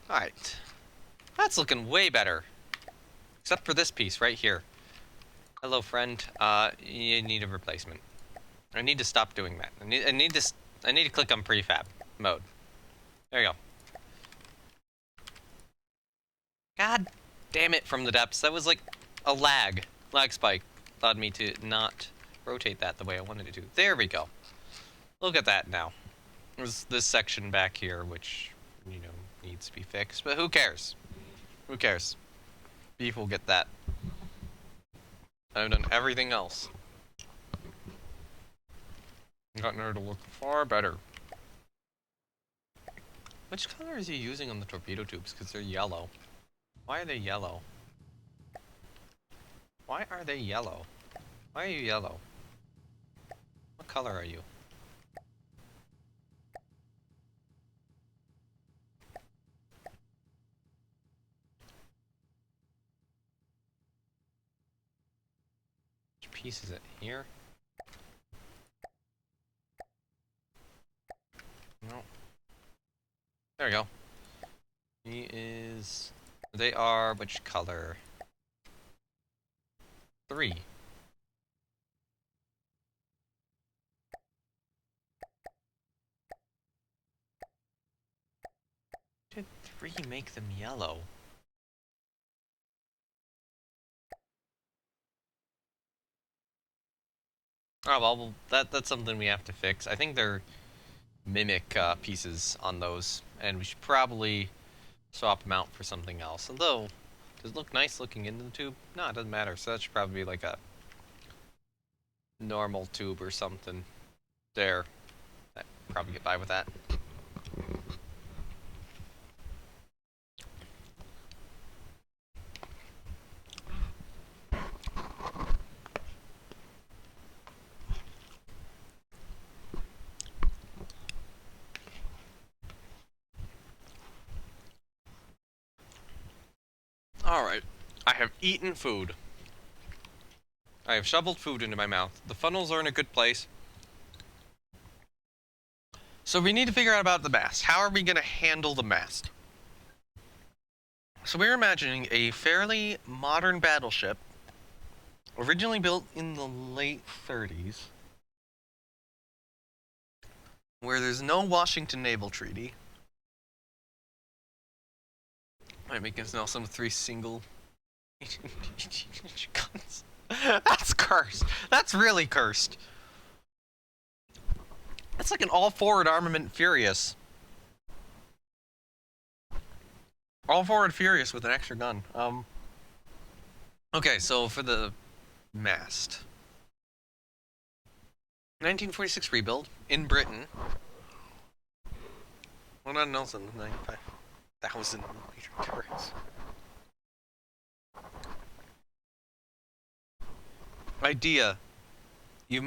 Speaker 1: Alright. That's looking way better. Except for this piece right here. Hello, friend. You need a replacement. I need to stop doing that. I need to click on prefab mode. There you go. God damn it from the depths. That was like a lag spike. Allowed me to not rotate that the way I wanted it to. There we go. Look at that now. There's this section back here, which, you know, needs to be fixed. But who cares? Who cares? Beef will get that. I've done everything else. I've gotten her to look far better. Which color is he using on the torpedo tubes? Because they're yellow. Why are they yellow? Why are they yellow? Why are you yellow? What color are you? Which piece is it? Here? No. There we go. He is... They are which color? 3. Did 3 make them yellow? Oh well, that's something we have to fix. I think they're mimic pieces on those, and we should probably swap them out for something else. Although, does it look nice looking into the tube? No, it doesn't matter. So that should probably be like a normal tube or something. There. I'd probably get by with that. Alright. I have eaten food. I have shoveled food into my mouth. The funnels are in a good place. So we need to figure out about the mast. How are we going to handle the mast? So we're imagining a fairly modern battleship, originally built in the late 30s, where there's no Washington Naval Treaty. Might make us now some 3 single guns. That's cursed. That's really cursed. That's like an all-forward armament Furious. All-forward Furious with an extra gun. Okay, so for the mast. 1946 rebuild in Britain. Well, not Nelson, 95,000 millimeter turrets. Idea. You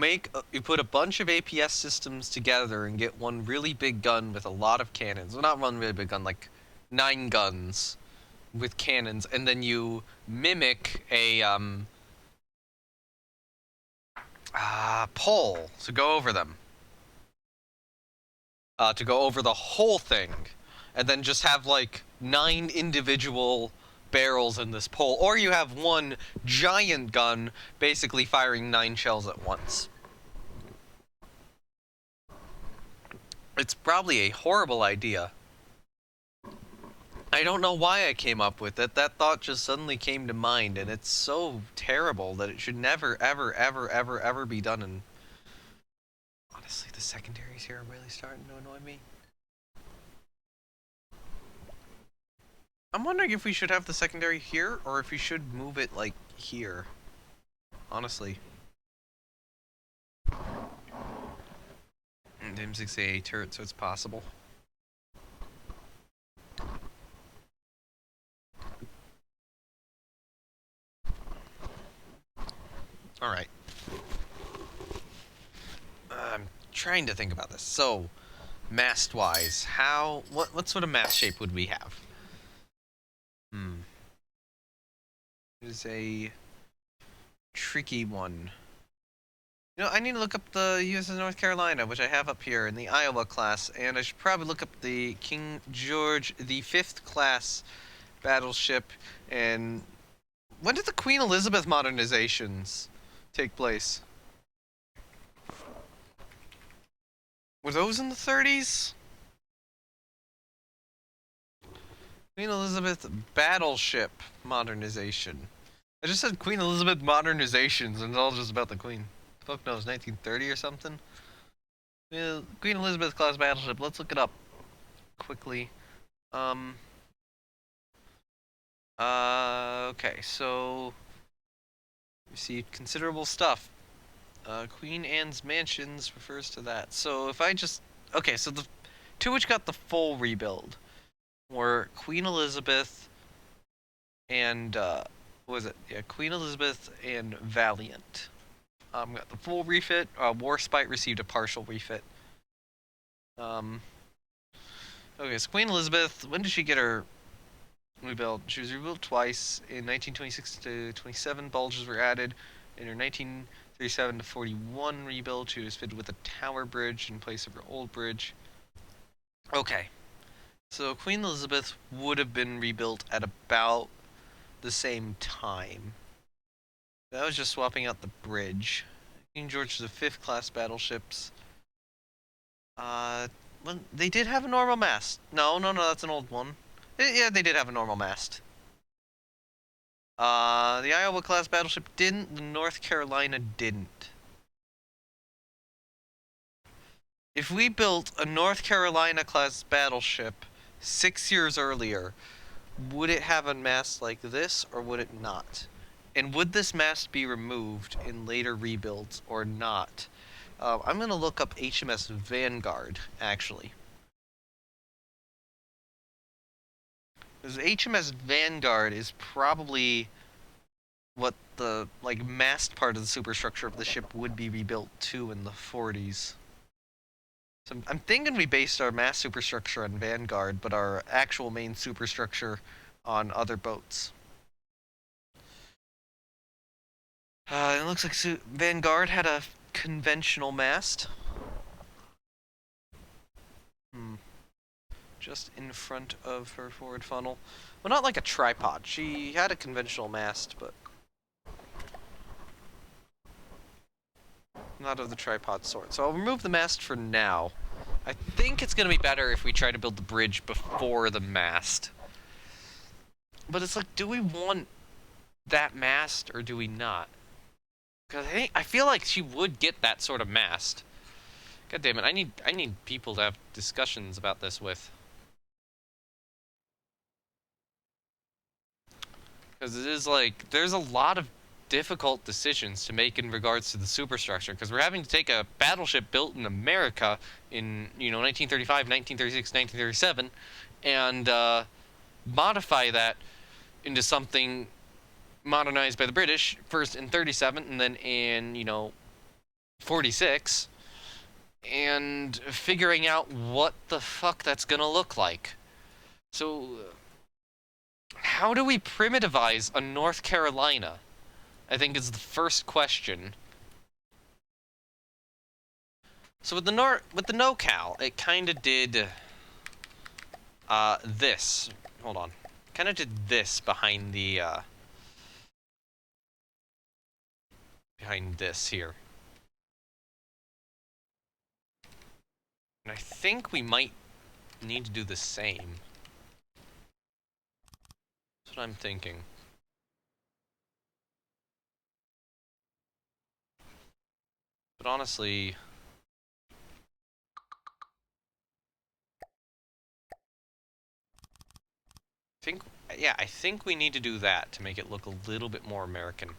Speaker 1: put a bunch of APS systems together and get one really big gun with a lot of cannons. Well, not one really big gun, like 9 guns with cannons, and then you mimic a pole to go over them. To go over the whole thing, and then just have like 9 individual barrels in this pole, or you have one giant gun basically firing 9 shells at once. It's probably a horrible idea. I don't know why I came up with it. That thought just suddenly came to mind, and it's so terrible that it should never, ever, ever, ever, ever be done. And honestly, the secondaries here are really starting to annoy me. I'm wondering if we should have the secondary here, or if we should move it, like, here. Honestly. And M6A turret, so it's possible. Alright. I'm trying to think about this. So, mast-wise, what sort of mast shape would we have? It is a tricky one. You know, I need to look up the USS North Carolina, which I have up here in the Iowa class, and I should probably look up the King George V class battleship. And when did the Queen Elizabeth modernizations take place? Were those in the 30s? Queen Elizabeth battleship modernization. I just said Queen Elizabeth modernizations, and it's all just about the Queen. Fuck knows, 1930 or something? Yeah, Queen Elizabeth class battleship. Let's look it up quickly. Um. Okay. So received considerable stuff. Queen Anne's mansions refers to that. So if I just okay, so the two which got the full rebuild were Queen Elizabeth and what was it? Yeah, Queen Elizabeth and Valiant. Got the full refit. Warspite received a partial refit. Um, okay, so Queen Elizabeth, when did she get her rebuilt? She was rebuilt twice. In 1926 to 27, bulges were added. In her 1937 to 41 rebuild, she was fitted with a tower bridge in place of her old bridge. Okay, so Queen Elizabeth would have been rebuilt at about the same time. That was just swapping out the bridge. King George V class battleships. Well, they did have a normal mast. No, that's an old one. Yeah, they did have a normal mast. The Iowa class battleship didn't. The North Carolina didn't. If we built a North Carolina class battleship 6 years earlier, would it have a mast like this or would it not? And would this mast be removed in later rebuilds or not? I'm going to look up HMS Vanguard, actually. Because HMS Vanguard is probably what the like mast part of the superstructure of the ship would be rebuilt to in the 40s. So I'm thinking we based our mast superstructure on Vanguard, but our actual main superstructure on other boats. It looks like Vanguard had a conventional mast. Just in front of her forward funnel. Well, not like a tripod. She had a conventional mast, but not of the tripod sort. So I'll remove the mast for now. I think it's going to be better if we try to build the bridge before the mast. But it's like, do we want that mast or do we not? Because I feel like she would get that sort of mast. God damn it, I need people to have discussions about this with. Because it is like, there's a lot of difficult decisions to make in regards to the superstructure. Because we're having to take a battleship built in America in, 1935, 1936, 1937, and modify that into something modernized by the British, first in 37 and then in, 46, and figuring out what the fuck that's gonna look like. So, how do we primitivize a North Carolina? I think is the first question. So with the NoCal, it kind of did this. Hold on. Kind of did this behind the behind this here. And I think we might need to do the same. That's what I'm thinking. But honestly, I think we need to do that to make it look a little bit more American.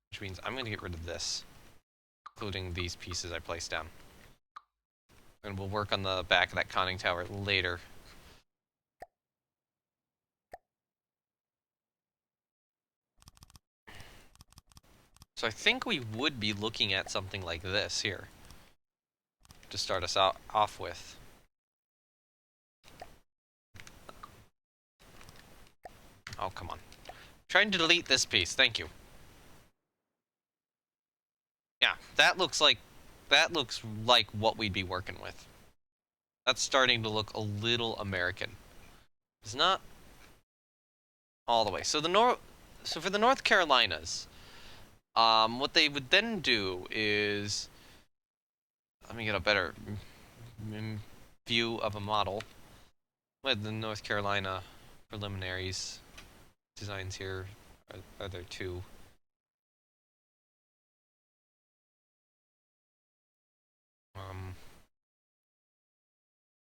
Speaker 1: Which means I'm going to get rid of this, including these pieces I placed down. And we'll work on the back of that conning tower later. So I think we would be looking at something like this here to start us off with. Oh, come on. I'm trying to delete this piece. Thank you. Yeah, that looks like what we'd be working with. That's starting to look a little American. It's not all the way. So for the North Carolinas, what they would then do is, let me get a better view of a model with the North Carolina preliminaries designs here. Are there two?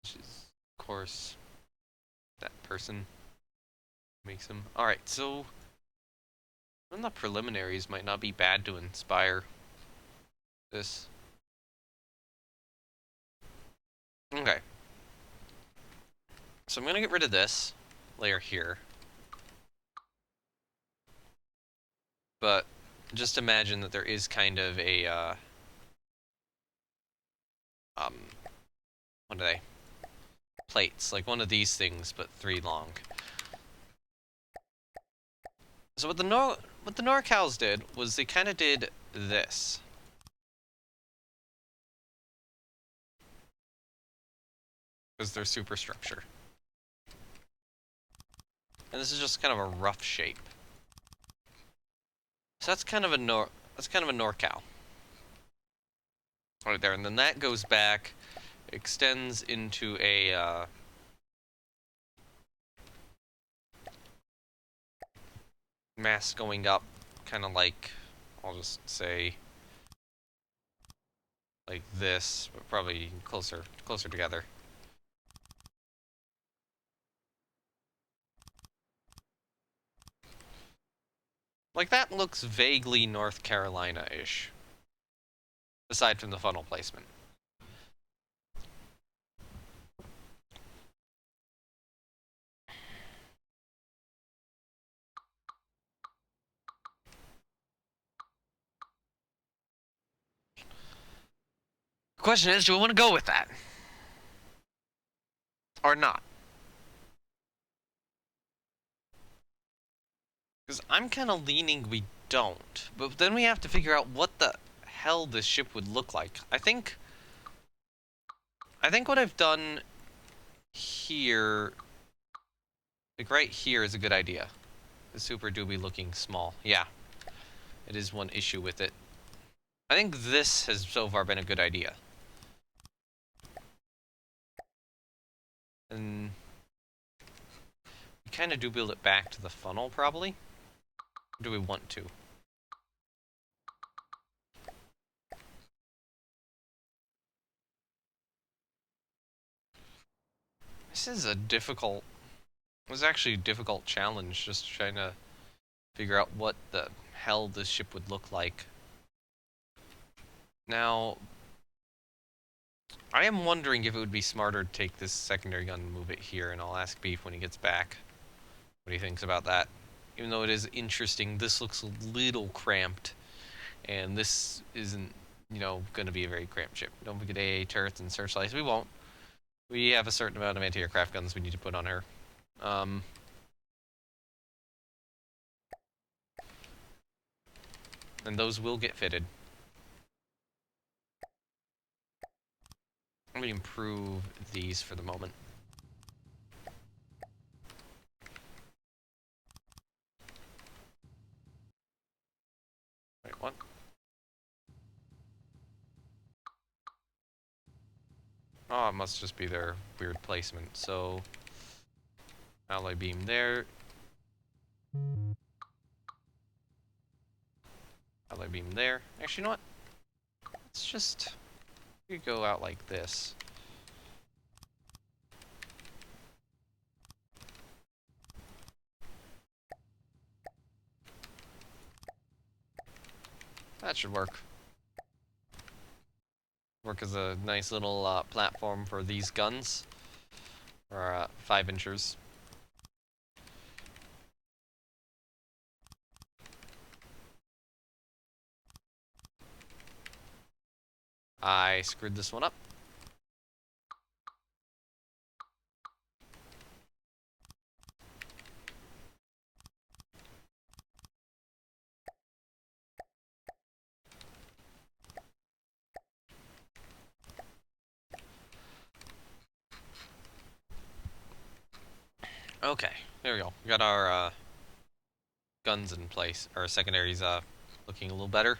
Speaker 1: Which is, of course, that person makes them. All right, so the preliminaries might not be bad to inspire this. Okay, so I'm gonna get rid of this layer here, but just imagine that there is kind of a um, what are they? Plates, like one of these things, but 3 long. So what the NorCals did was they kind of did this. As their superstructure. And this is just kind of a rough shape. So that's kind of a NorCal. Right there, and then that goes back, extends into a mass going up, kind of like, I'll just say, like this, but probably closer together. Like that looks vaguely North Carolina-ish, aside from the funnel placement. The question is, do we want to go with that? Or not? Because I'm kind of leaning we don't. But then we have to figure out what the hell this ship would look like. I think what I've done here, like right here, is a good idea. The Super Doobie looking small. Yeah. It is one issue with it. I think this has so far been a good idea. And we kind of do build it back to the funnel, probably. Or do we want to? This is a difficult... It was actually a difficult challenge, just trying to figure out what the hell this ship would look like. Now, I am wondering if it would be smarter to take this secondary gun and move it here, and I'll ask Beef when he gets back what he thinks about that. Even though it is interesting, this looks a little cramped, and this isn't, you know, going to be a very cramped ship. Don't forget AA turrets and searchlights. We won't. We have a certain amount of anti-aircraft guns we need to put on her. And those will get fitted. Let me improve these for the moment. Wait, what? Oh, it must just be their weird placement. So, alloy beam there. Alloy beam there. Actually, you know what? Let's just... We could go out like this. That should work. Work as a nice little platform for these guns. Or 5-inchers. I screwed this one up. Okay, there we go. We got our guns in place. Our secondaries looking a little better.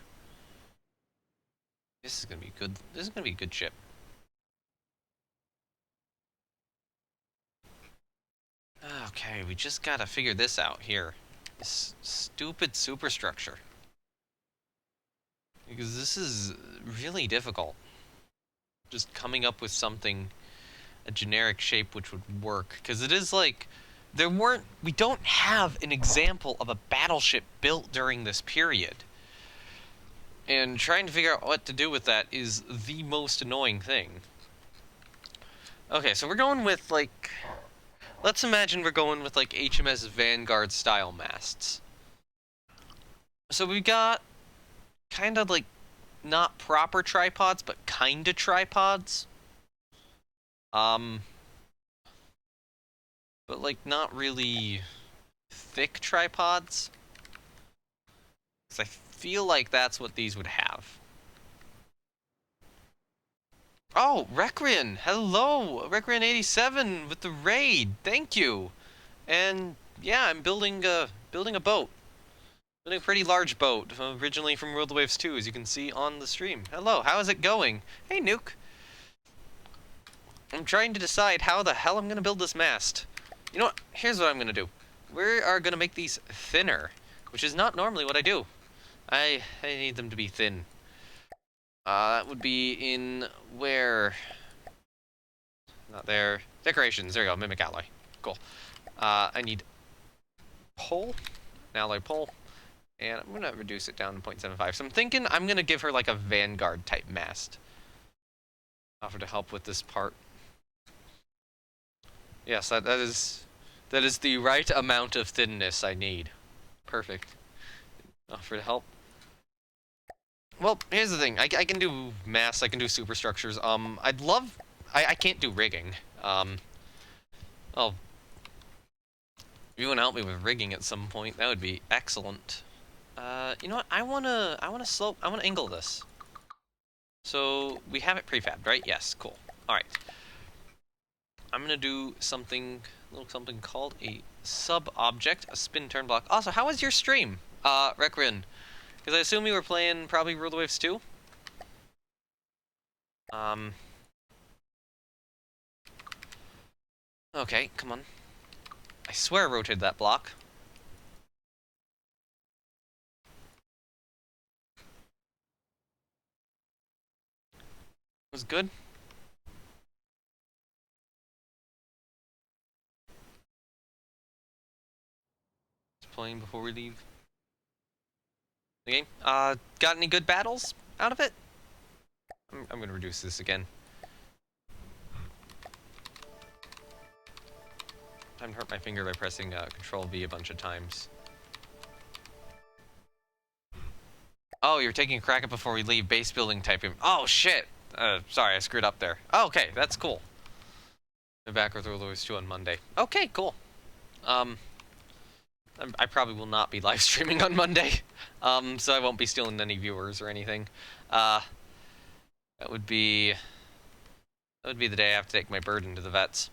Speaker 1: This is gonna be good. This is gonna be a good ship. Okay, we just gotta figure this out here. This stupid superstructure. Because this is really difficult. Just coming up with something, a generic shape which would work. Because it is like, we don't have an example of a battleship built during this period. And trying to figure out what to do with that is the most annoying thing. Okay, so we're going with, like, let's imagine we're going with, like, HMS Vanguard style masts. So we got kind of, like, not proper tripods, but kind of tripods. But, like, not really thick tripods. Because I feel like that's what these would have. Oh, Requien! Hello! Requien87 with the raid! Thank you! And, yeah, I'm building a boat. Building a pretty large boat, originally from World of Waves 2, as you can see on the stream. Hello, how is it going? Hey, Nuke! I'm trying to decide how the hell I'm gonna build this mast. You know what? Here's what I'm gonna do. We are gonna make these thinner, which is not normally what I do. I need them to be thin. That would be in where? Not there. Decorations. There you go. Mimic alloy. Cool. I need pole, an alloy pole, and I'm gonna reduce it down to 0.75. So I'm thinking I'm gonna give her like a Vanguard type mast. Offer to help with this part. Yes, that is the right amount of thinness I need. Perfect. Offer to help. Well, here's the thing. I can do mass. I can do superstructures. I'd love. I can't do rigging. Oh, if you want to help me with rigging at some point, that would be excellent. You know what? I wanna angle this. So we have it prefabbed, right? Yes. Cool. All right. I'm gonna do something called a sub-object, a spin turn block. Also, how was your stream, Requien? Because I assume you were playing probably World of Waves 2? Okay, come on. I swear I rotated that block. It was good. Just playing before we leave the game. Got any good battles out of it? I'm gonna reduce this again. Time to hurt my finger by pressing Control V a bunch of times. Oh, you're taking a crack at before we leave. Base building type. Oh shit! Sorry, I screwed up there. Oh, okay, that's cool. I'm back with World of Waves 2 on Monday. Okay, cool. I probably will not be live streaming on Monday, so I won't be stealing any viewers or anything. That would be the day I have to take my bird into the vets.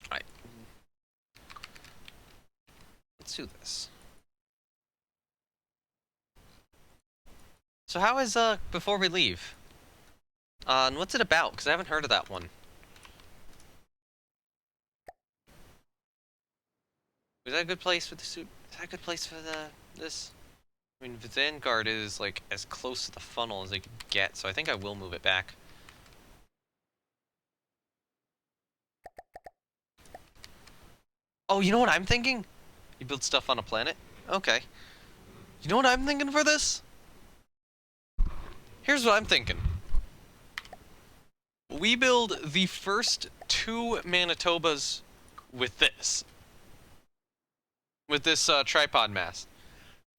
Speaker 1: Alright. Let's do this. So how is, before we leave? And what's it about? Because I haven't heard of that one. Is that a good place for the suit? Is that a good place for this? I mean, the Vanguard is, like, as close to the funnel as they could get, so I think I will move it back. Oh, you know what I'm thinking? You build stuff on a planet? Okay. You know what I'm thinking for this? Here's what I'm thinking. We build the first 2 Manitobas with this. With this tripod mast.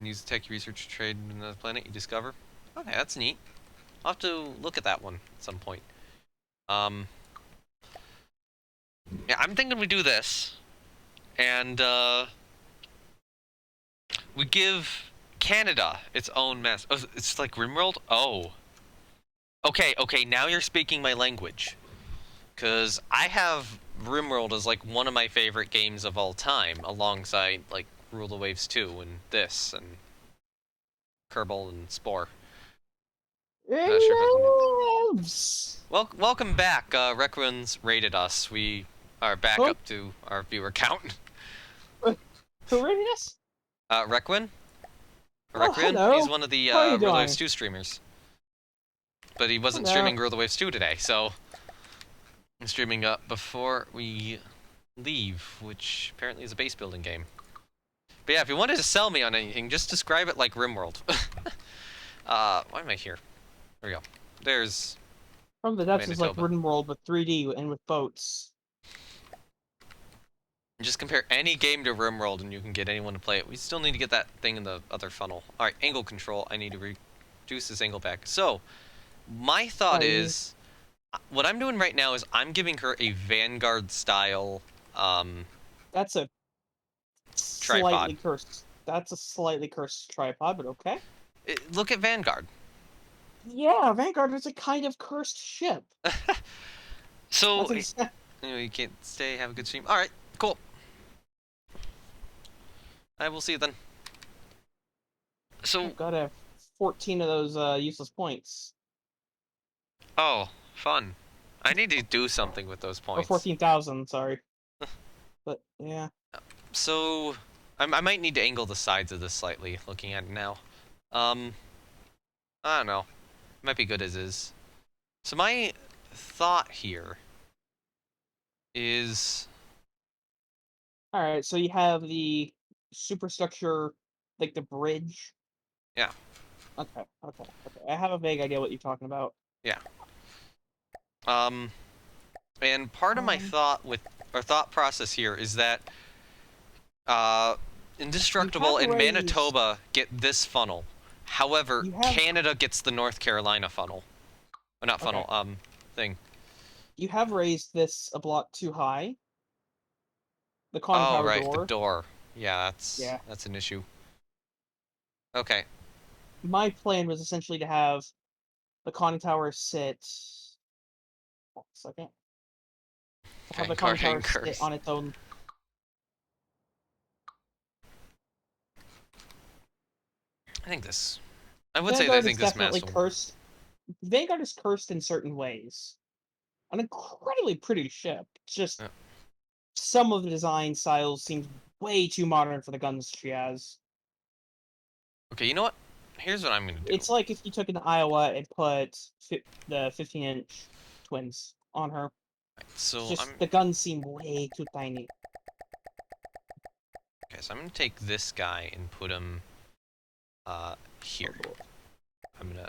Speaker 1: Use tech research trade in the planet you discover. Okay, that's neat. I'll have to look at that one at some point. Yeah, I'm thinking we do this. And, we give Canada its own mast. Oh, it's like RimWorld? Oh. Okay, okay, now you're speaking my language. Because I have RimWorld as, like, one of my favorite games of all time, alongside, like, Rule the Waves 2 and this, and Kerbal and Spore. Not sure if it
Speaker 2: Yes!
Speaker 1: welcome back. Requin's rated us. We are back
Speaker 2: Who?
Speaker 1: up to our viewer count.
Speaker 2: Who rated us?
Speaker 1: Requin?
Speaker 2: Oh,
Speaker 1: Requin? He's
Speaker 2: hello.
Speaker 1: one of the
Speaker 2: How are you
Speaker 1: Rule the Waves
Speaker 2: doing?
Speaker 1: 2 streamers. But he wasn't
Speaker 2: Hello.
Speaker 1: streaming Rule the Waves 2 today, so I'm streaming up before we leave, which apparently is a base building game. But yeah, if you wanted to sell me on anything, just describe it like RimWorld. Why am I here? There we go. There's
Speaker 2: From the Depths is like
Speaker 1: Manitoba.
Speaker 2: RimWorld with 3D and with boats.
Speaker 1: Just compare any game to RimWorld and you can get anyone to play it. We still need to get that thing in the other funnel. Alright, angle control. I need to reduce this angle back. So, my thought is, what I'm doing right now is I'm giving her a Vanguard style
Speaker 2: That's a
Speaker 1: tripod.
Speaker 2: slightly cursed. That's a slightly cursed tripod, but okay.
Speaker 1: Look at Vanguard.
Speaker 2: Yeah, Vanguard is a kind of cursed ship.
Speaker 1: So,
Speaker 2: That's exactly.
Speaker 1: anyway, you can't stay, have a good stream. Alright, cool. I will see you then. So,
Speaker 2: I've got to have 14 of those useless points.
Speaker 1: oh, fun. I need to do something with those
Speaker 2: Or
Speaker 1: points.
Speaker 2: 14,000, sorry. But, yeah.
Speaker 1: So, I might need to angle the sides of this slightly, looking at it now. I don't know. Might be good as is. So my thought here is...
Speaker 2: Alright, so you have the superstructure, like the bridge.
Speaker 1: Yeah.
Speaker 2: Okay. I have a vague idea what you're talking about.
Speaker 1: Yeah. And part of my thought process here is that, Indestructible and Manitoba get this funnel. However, Canada gets the North Carolina funnel. Or not funnel, thing.
Speaker 2: You have raised this a block too high. The conning
Speaker 1: Oh,
Speaker 2: tower
Speaker 1: right, the
Speaker 2: door.
Speaker 1: door. Yeah,
Speaker 2: Yeah.
Speaker 1: that's an issue. Okay.
Speaker 2: My plan was essentially to have the conning tower sit. 1 second. Have the conning tower sit on its own.
Speaker 1: I would say that I think this
Speaker 2: definitely
Speaker 1: mast will...
Speaker 2: cursed. Vanguard is cursed in certain ways. An incredibly pretty ship. Just some of the design styles seem way too modern for the guns she has.
Speaker 1: Okay, you know what? Here's what I'm gonna do.
Speaker 2: It's like if you took an Iowa and put the 15-inch twins on her.
Speaker 1: So
Speaker 2: Just the guns seem way too tiny.
Speaker 1: Okay, so I'm gonna take this guy and put him here. I'm gonna...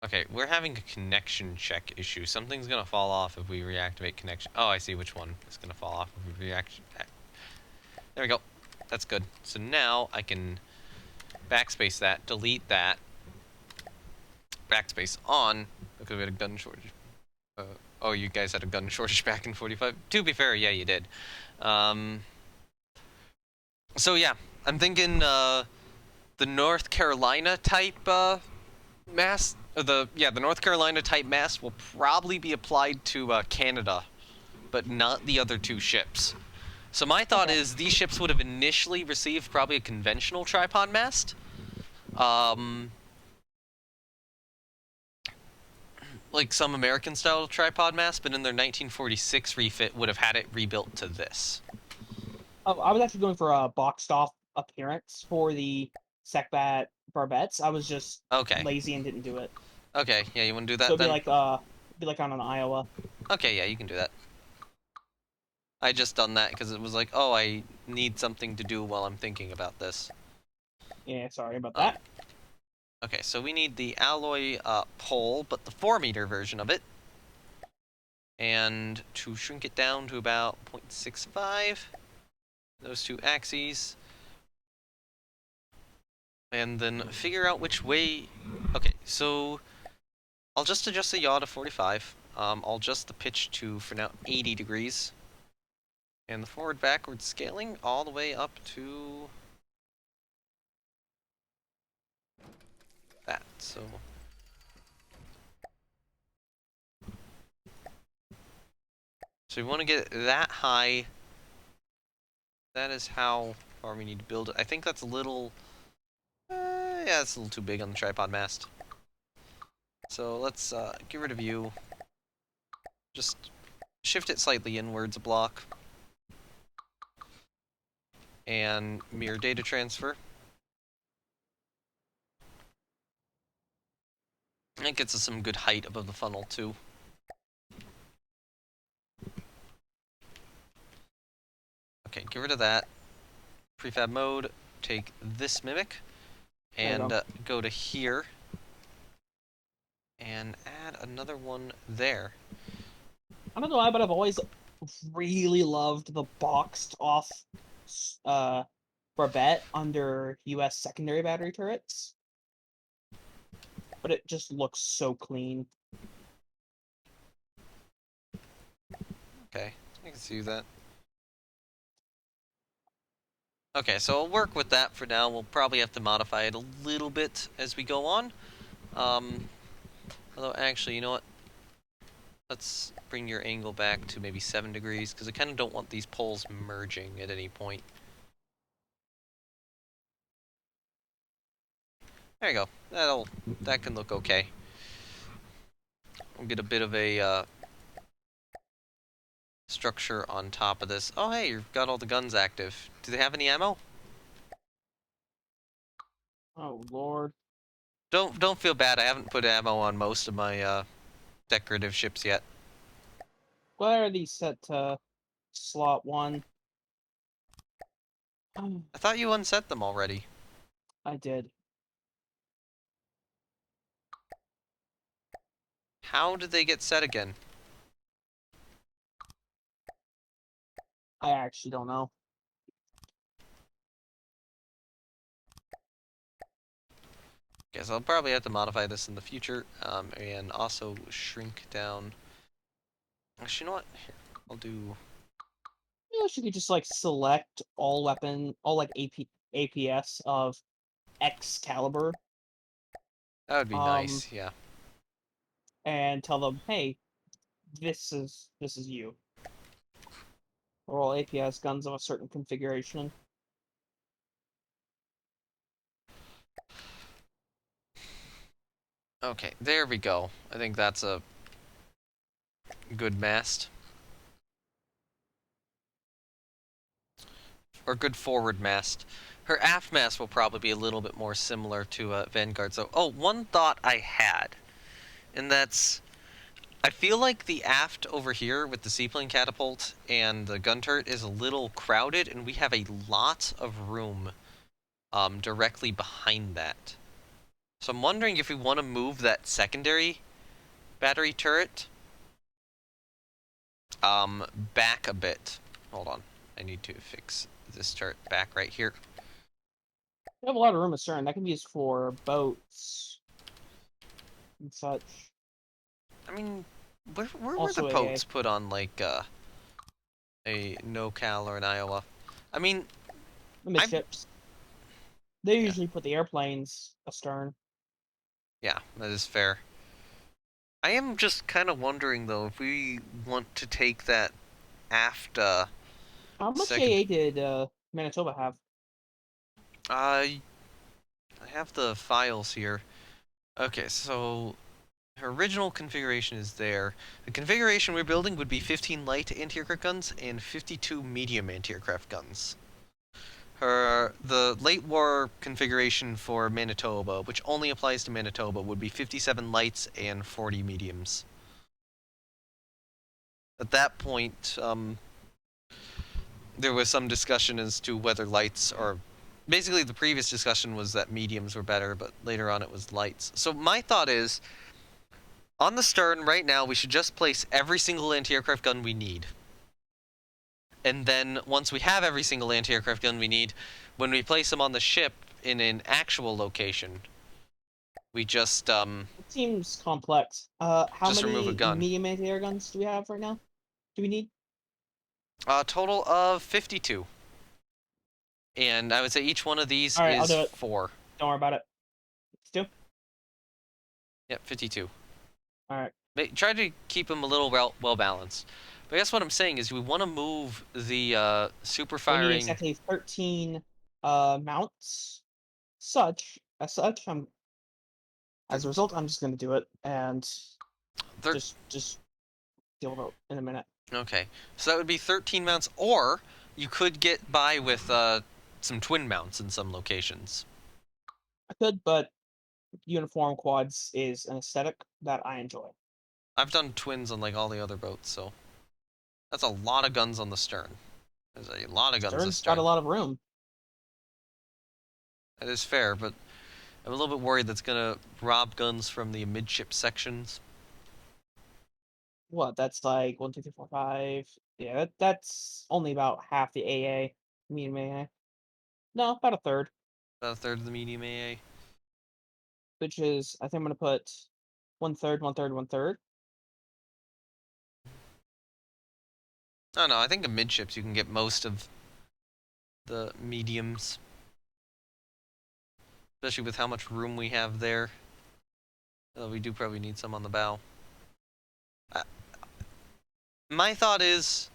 Speaker 1: Okay, we're having a connection check issue. Something's gonna fall off if we reactivate connection. Oh, I see which one is gonna fall off if we react. There we go. That's good. So now I can backspace that, delete that, backspace on, because we had a gun shortage. Oh, you guys had a gun shortage back in 45? To be fair, yeah, you did. So yeah, I'm thinking the North Carolina type mast, the North Carolina type mast will probably be applied to Canada, but not the other two ships. So my thought is these ships would have initially received probably a conventional tripod mast. Like some American style tripod mast, but in their 1946 refit would have had it rebuilt to this.
Speaker 2: Oh, I was actually going for a boxed off appearance for the Secbat barbettes. I was just lazy and didn't do it.
Speaker 1: Okay, yeah, you want to do that
Speaker 2: so
Speaker 1: then?
Speaker 2: So be like on an Iowa.
Speaker 1: Okay, yeah, you can do that. I just done that because it was like, oh, I need something to do while I'm thinking about this.
Speaker 2: Yeah, sorry about that.
Speaker 1: Okay, so we need the alloy pole, but the 4-meter version of it. And to shrink it down to about 0.65, those two axes. And then figure out which way... Okay, so I'll just adjust the yaw to 45. I'll adjust the pitch to, for now, 80 degrees. And the forward-backward scaling all the way up to... that, so... So we want to get that high. That is how far we need to build it. I think that's a little... yeah, it's a little too big on the tripod mast. So let's get rid of you. Just shift it slightly inwards a block. And mirror data transfer. And it gets us some good height above the funnel too. Okay, get rid of that. Prefab mode, take this mimic, and go to here. And add another one there.
Speaker 2: I don't know why, but I've always really loved the boxed off barbette under US secondary battery turrets. But it just looks so clean.
Speaker 1: Okay, I can see that. Okay, so I'll work with that for now. We'll probably have to modify it a little bit as we go on. Although, actually, you know what? Let's bring your angle back to maybe 7 degrees, because I kind of don't want these poles merging at any point. There you go. That can look okay. We'll get a bit of a structure on top of this. Oh, hey, you've got all the guns active. Do they have any ammo?
Speaker 2: Oh lord.
Speaker 1: Don't feel bad. I haven't put ammo on most of my decorative ships yet.
Speaker 2: Why are these set to slot 1?
Speaker 1: I thought you unset them already.
Speaker 2: I did.
Speaker 1: How did they get set again?
Speaker 2: I actually don't know.
Speaker 1: Guess I'll probably have to modify this in the future, and also shrink down. Actually, you know what? Here, I'll do.
Speaker 2: Yeah, she could just like select all like APS of X caliber,
Speaker 1: That would be
Speaker 2: um,
Speaker 1: nice. Yeah.
Speaker 2: and tell them, hey, this is you. Or all APS guns of a certain configuration.
Speaker 1: Okay, there we go. I think that's a good mast. Or good forward mast. Her aft mast will probably be a little bit more similar to Vanguard. So, oh, one thought I had, and that's, I feel like the aft over here with the seaplane catapult and the gun turret is a little crowded, and we have a lot of room directly behind that. So I'm wondering if we want to move that secondary battery turret back a bit. Hold on. I need to fix this turret back right here.
Speaker 2: We have a lot of room astern. That can be used for boats and such.
Speaker 1: I mean, where were the
Speaker 2: Also
Speaker 1: boats put on, like, a NoCal or an Iowa? I mean,
Speaker 2: the midships. They
Speaker 1: yeah,
Speaker 2: usually put the airplanes astern.
Speaker 1: yeah, that is fair. I am just kind of wondering, though, if we want to take that aft,
Speaker 2: How much
Speaker 1: second...
Speaker 2: AA did Manitoba have?
Speaker 1: I have the files here. Okay, so her original configuration is there. The configuration we're building would be 15 light anti-aircraft guns and 52 medium anti-aircraft guns. The late war configuration for Manitoba, which only applies to Manitoba, would be 57 lights and 40 mediums. At that point, there was some discussion as to whether lights are... Basically, the previous discussion was that mediums were better, but later on it was lights. So my thought is, on the stern right now, we should just place every single anti-aircraft gun we need. And then, once we have every single anti-aircraft gun we need, when we place them on the ship in an actual location, we just
Speaker 2: It seems complex. How
Speaker 1: remove a
Speaker 2: many
Speaker 1: gun.
Speaker 2: medium anti-air guns do we have right now? Do we need?
Speaker 1: A total of 52. And I would say each one of these
Speaker 2: All right, I'll
Speaker 1: is
Speaker 2: do it.
Speaker 1: 4.
Speaker 2: Don't worry about it. Let's do.
Speaker 1: Yep, 52.
Speaker 2: All right.
Speaker 1: Try to keep them a little well balanced. I guess what I'm saying is we want to move the super
Speaker 2: We need
Speaker 1: firing.
Speaker 2: exactly 13 mounts. As such, as a result, I'm just gonna do it and
Speaker 1: Thir-
Speaker 2: just deal with it in a minute.
Speaker 1: okay, so that would be 13 mounts, or you could get by with some twin mounts in some locations.
Speaker 2: I could, but uniform quads is an aesthetic that I enjoy.
Speaker 1: I've done twins on like all the other boats, so that's a lot of guns on the stern. There's a lot of guns
Speaker 2: Stern's got a
Speaker 1: astern.
Speaker 2: lot of room.
Speaker 1: That is fair, but I'm a little bit worried that's gonna rob guns from the midship sections.
Speaker 2: What? That's like 1, 2, 3, 4, 5. Yeah, that's only about half the AA. Medium AA. No, about a third.
Speaker 1: About a third of the medium AA.
Speaker 2: Which is, I think I'm gonna put one third, one third, one third.
Speaker 1: I don't know. I think in midships you can get most of the mediums, especially with how much room we have there. We do probably need some on the bow. Uh, my thought is,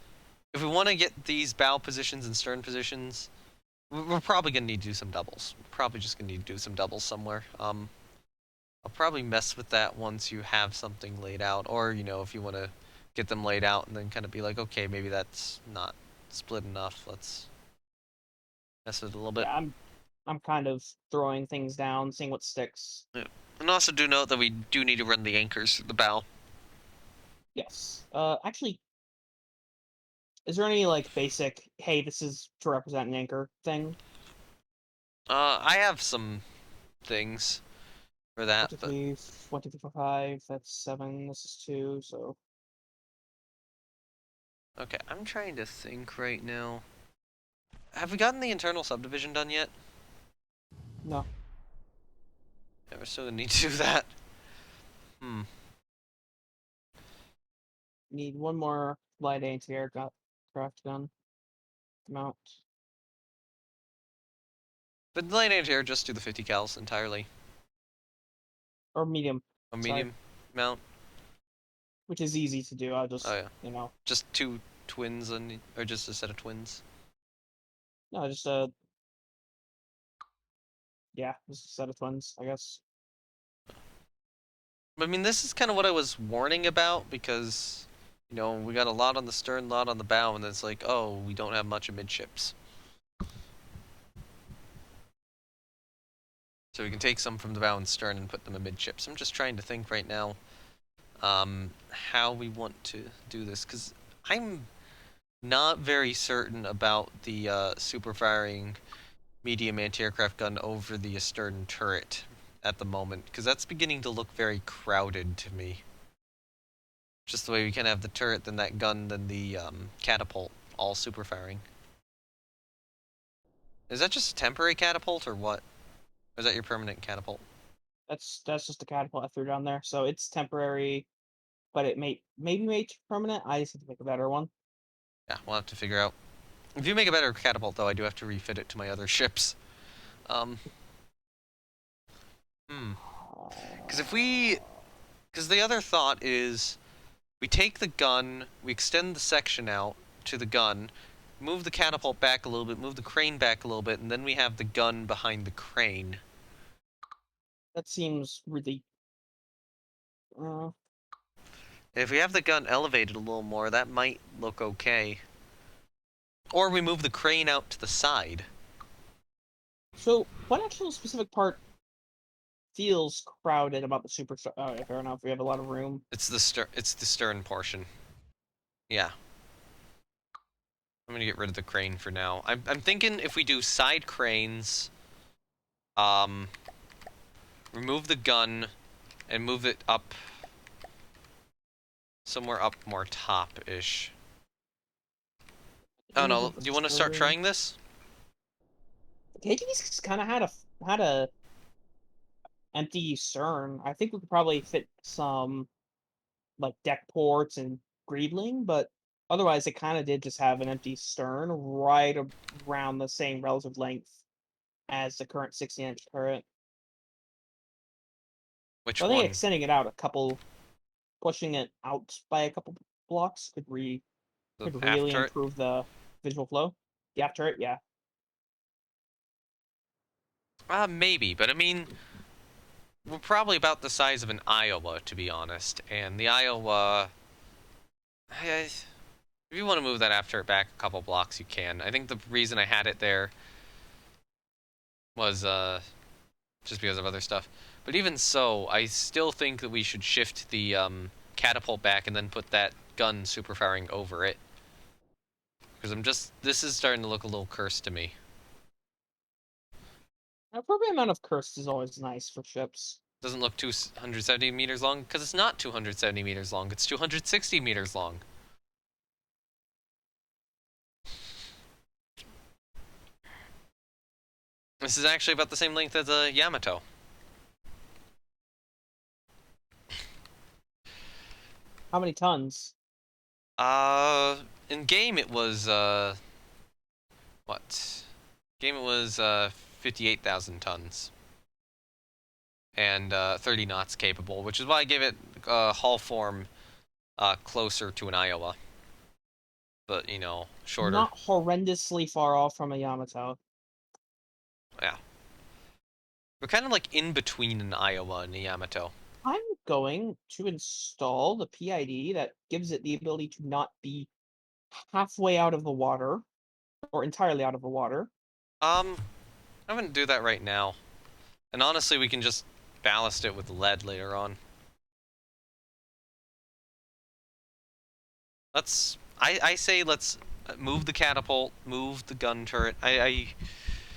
Speaker 1: if we want to get these bow positions and stern positions, we're probably gonna need to do some doubles. We're probably just gonna need to do some doubles somewhere. I'll probably mess with that once you have something laid out, or if you want to get them laid out and then kind of be like, okay, maybe that's not split enough. Let's mess with it a little bit.
Speaker 2: Yeah, I'm kind of throwing things down, seeing what sticks.
Speaker 1: Yeah. And also do note that we do need to run the anchors through the bow.
Speaker 2: Yes. Actually, is there any like basic, hey, this is to represent an anchor thing?
Speaker 1: I have some things for
Speaker 2: One,
Speaker 1: that,
Speaker 2: two,
Speaker 1: but
Speaker 2: three, 1, 2, 3, 4, 5. That's 7. This is 2. So
Speaker 1: okay. I'm trying to think right now. Have we gotten the internal subdivision done yet?
Speaker 2: no,
Speaker 1: Yeah, we're still gonna need to do that. Hmm.
Speaker 2: need one more light anti-aircraft gun mount.
Speaker 1: But the light anti-air just do the 50 cals entirely.
Speaker 2: Or medium.
Speaker 1: A
Speaker 2: Sorry,
Speaker 1: medium mount.
Speaker 2: which is easy to do. I'll
Speaker 1: Oh
Speaker 2: just,
Speaker 1: yeah. Just two twins or just a set of twins.
Speaker 2: no, just yeah, just a set of twins, I guess.
Speaker 1: I mean, this is kind of what I was warning about because, we got a lot on the stern, a lot on the bow, and it's like, oh, we don't have much amidships. So we can take some from the bow and stern and put them amidships. I'm just trying to think right now how we want to do this because I'm not very certain about the super firing medium anti-aircraft gun over the astern turret at the moment because that's beginning to look very crowded to me. Just the way we can have the turret, then that gun, then the catapult, all super firing. Is that just a temporary catapult or what? Or is that your permanent catapult?
Speaker 2: That's just a catapult I threw down there. So it's temporary, but it maybe made permanent. I just have to make a better one.
Speaker 1: Yeah, we'll have to figure out. If you make a better catapult, though, I do have to refit it to my other ships. Um, hmm. Because because the other thought is, we take the gun, we extend the section out to the gun, move the catapult back a little bit, move the crane back a little bit, and then we have the gun behind the crane.
Speaker 2: That seems really. Uh,
Speaker 1: If we have the gun elevated a little more, that might look okay. Or we move the crane out to the side.
Speaker 2: so what actual specific part feels crowded about the super? Oh, yeah, fair enough. We have a lot of room.
Speaker 1: It's the stern portion. Yeah. I'm gonna get rid of the crane for now. I'm thinking if we do side cranes, um, remove the gun and move it up somewhere up more top-ish. I don't know. Do you want to start trying this?
Speaker 2: KGB's kind of had a empty stern. I think we could probably fit some like deck ports and greedling, but otherwise it kind of did just have an empty stern right around the same relative length as the current 60-inch turret. So
Speaker 1: Which
Speaker 2: I think
Speaker 1: one?
Speaker 2: extending it out pushing it out by a couple blocks could
Speaker 1: The
Speaker 2: Could
Speaker 1: aft
Speaker 2: really
Speaker 1: turret?
Speaker 2: improve the visual flow. The aft turret, yeah.
Speaker 1: Maybe, but I mean, we're probably about the size of an Iowa, to be honest. And the Iowa, if you want to move that aft turret back a couple blocks, you can. I think the reason I had it there was just because of other stuff. But even so, I still think that we should shift the catapult back and then put that gun super firing over it. Because this is starting to look a little cursed to me.
Speaker 2: An appropriate amount of curse is always nice for ships.
Speaker 1: Doesn't look 270 meters long, because it's not 270 meters long, it's 260 meters long. This is actually about the same length as a Yamato.
Speaker 2: How many tons?
Speaker 1: In game it was, what? Game it was, 58,000 tons. And, 30 knots capable, which is why I gave it, hull form, closer to an Iowa. But, you know, shorter.
Speaker 2: Not horrendously far off from a Yamato.
Speaker 1: Yeah. We're kind of like in between an Iowa and a Yamato.
Speaker 2: I'm going to install the PID that gives it the ability to not be halfway out of the water, or entirely out of the water.
Speaker 1: I'm gonna do that right now. And honestly, we can just ballast it with lead later on. I say let's move the catapult, move the gun turret. I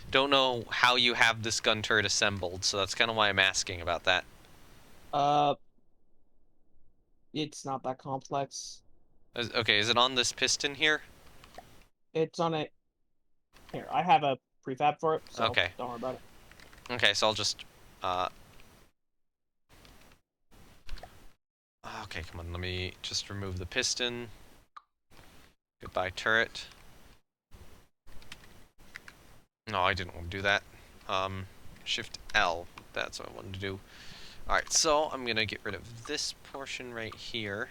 Speaker 1: don't know how you have this gun turret assembled, so that's kind of why I'm asking about that.
Speaker 2: Uh, it's not that complex.
Speaker 1: Okay, is it on this piston here?
Speaker 2: It's on a... Here, I have a prefab for it, so
Speaker 1: Okay.
Speaker 2: don't worry about it.
Speaker 1: Okay, so I'll just, okay, come on, let me just remove the piston. Goodbye, turret. No, I didn't want to do that. Shift L, that's what I wanted to do. Alright, so I'm gonna get rid of this portion right here.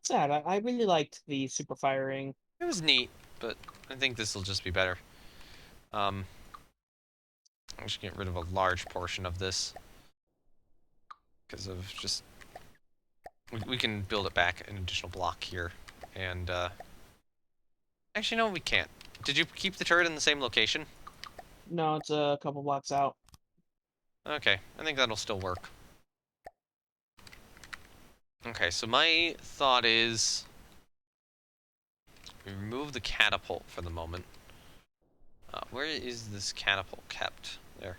Speaker 2: Sad, I really liked the super firing.
Speaker 1: It was neat, but I think this will just be better. I'm just get rid of a large portion of this. Because of just... We can build it back an additional block here. And, actually, no, we can't. Did you keep the turret in the same location?
Speaker 2: No, it's a couple blocks out.
Speaker 1: Okay, I think that'll still work. Okay, so my thought is... we remove the catapult for the moment. Where is this catapult kept? There.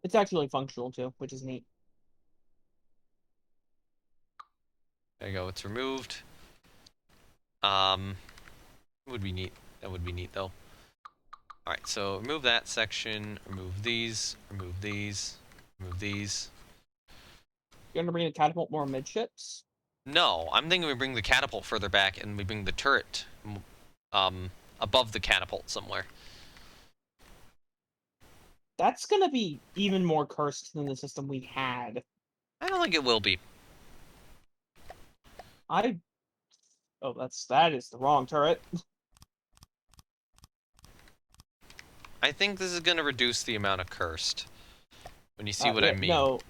Speaker 2: It's actually functional too, which is neat.
Speaker 1: There you go, it's removed. Would be neat. That would be neat, though. Alright, so remove that section, remove these, remove these, remove these.
Speaker 2: You're gonna bring the catapult more midships?
Speaker 1: No, I'm thinking we bring the catapult further back and we bring the turret, above the catapult somewhere.
Speaker 2: That's gonna be even more cursed than the system we had.
Speaker 1: I don't think it will be.
Speaker 2: Oh, that is the wrong turret.
Speaker 1: I think this is going to reduce the amount of cursed. When you see what I mean.
Speaker 2: No.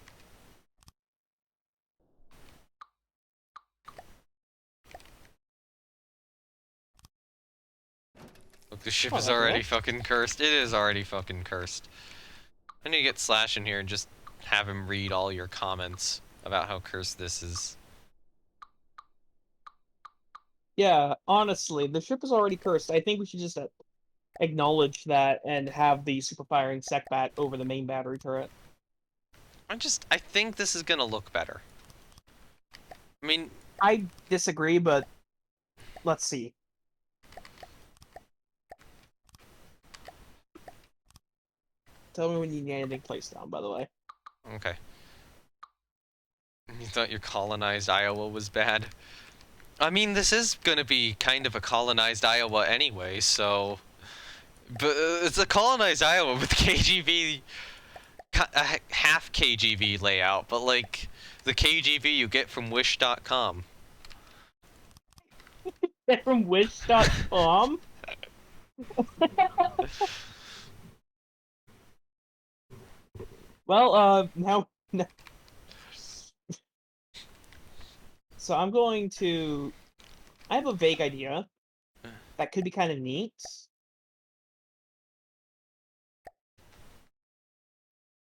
Speaker 1: Look, the ship is already fucking cursed. It is already fucking cursed. I need to get Slash in here and just have him read all your comments about how cursed this is.
Speaker 2: Yeah, honestly, the ship is already cursed. I think we should just acknowledge that and have the super firing sec bat over the main battery turret.
Speaker 1: I think this is gonna look better. I mean...
Speaker 2: I disagree, but let's see. Tell me when you need anything placed down, by the way.
Speaker 1: Okay. You thought your colonized Iowa was bad? I mean, this is gonna be kind of a colonized Iowa anyway, so... But it's a colonized Iowa with KGV... half KGV layout, but like... The KGV you get from Wish.com.
Speaker 2: From Wish.com? Well, now, so I'm going to. I have a vague idea that could be kind of neat.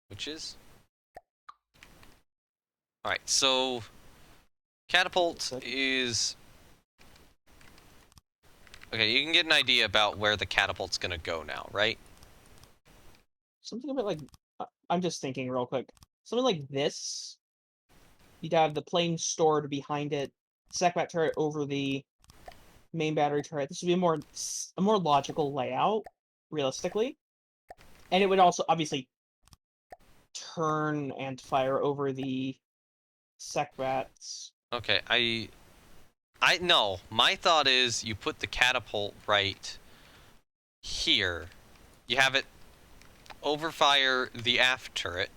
Speaker 1: Which is? Alright, so catapult is... Okay, you can get an idea about where the catapult's gonna go now, right?
Speaker 2: Something a bit like. I'm just thinking real quick. Something like this. You'd have the plane stored behind it, secbat turret over the main battery turret. This would be a more logical layout, realistically. And it would also obviously turn and fire over the secbats.
Speaker 1: Okay, no, my thought is you put the catapult right here. You have it overfire the aft turret.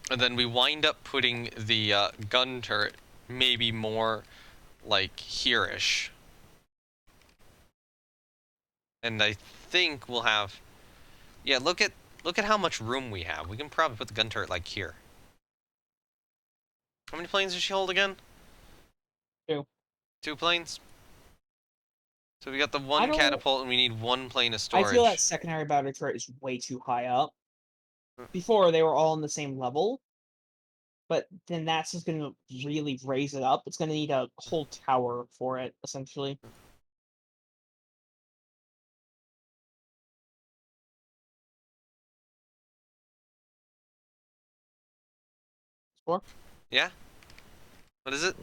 Speaker 1: And then we wind up putting the gun turret maybe more like here-ish. And I think we'll have... Yeah, look at how much room we have. We can probably put the gun turret like here. How many planes does she hold again?
Speaker 2: 2.
Speaker 1: 2 planes? So we got the
Speaker 2: I
Speaker 1: one
Speaker 2: don't.
Speaker 1: catapult and we need 1 plane of
Speaker 2: I
Speaker 1: storage.
Speaker 2: feel that secondary battery turret is way too high up. Before they were all on the same level, but then that's just going to really raise it up. It's going to need a whole tower for it, essentially. Score?
Speaker 1: Yeah? What is it?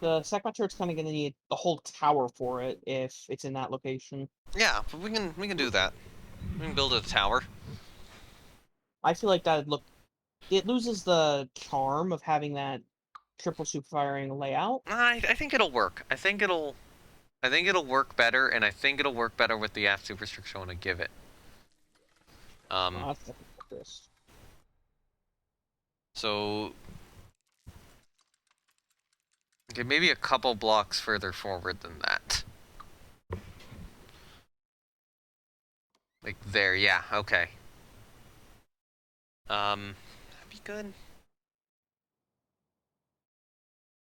Speaker 2: The second turret's kind of going to need a whole tower for it if it's in that location.
Speaker 1: Yeah, but we can do that. We can build a tower.
Speaker 2: I feel like that'd look. It loses the charm of having that triple super firing layout.
Speaker 1: I think it'll work. I think it'll work better, and I think it'll work better with the aft superstructure I want to give it.
Speaker 2: Oh, that's definitely this.
Speaker 1: So okay, maybe a couple blocks further forward than that. Like there, yeah, okay. That'd be good.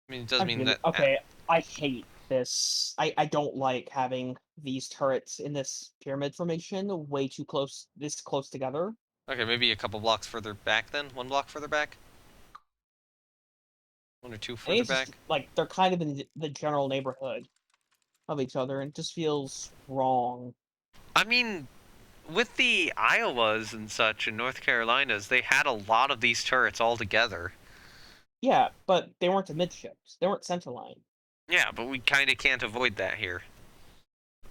Speaker 1: I mean, it does mean that...
Speaker 2: Okay, I hate this. I don't like having these turrets in this pyramid formation way too close, this close together.
Speaker 1: Okay, maybe a couple blocks further back then? 1 block further back? 1 or 2
Speaker 2: I think
Speaker 1: further
Speaker 2: it's just
Speaker 1: back?
Speaker 2: like they're kind of in the general neighborhood of each other, and it just feels wrong.
Speaker 1: I mean, with the Iowas and such and North Carolinas, they had a lot of these turrets all together.
Speaker 2: Yeah, but they weren't amidships. They weren't centerline.
Speaker 1: Yeah, but we kind of can't avoid that here.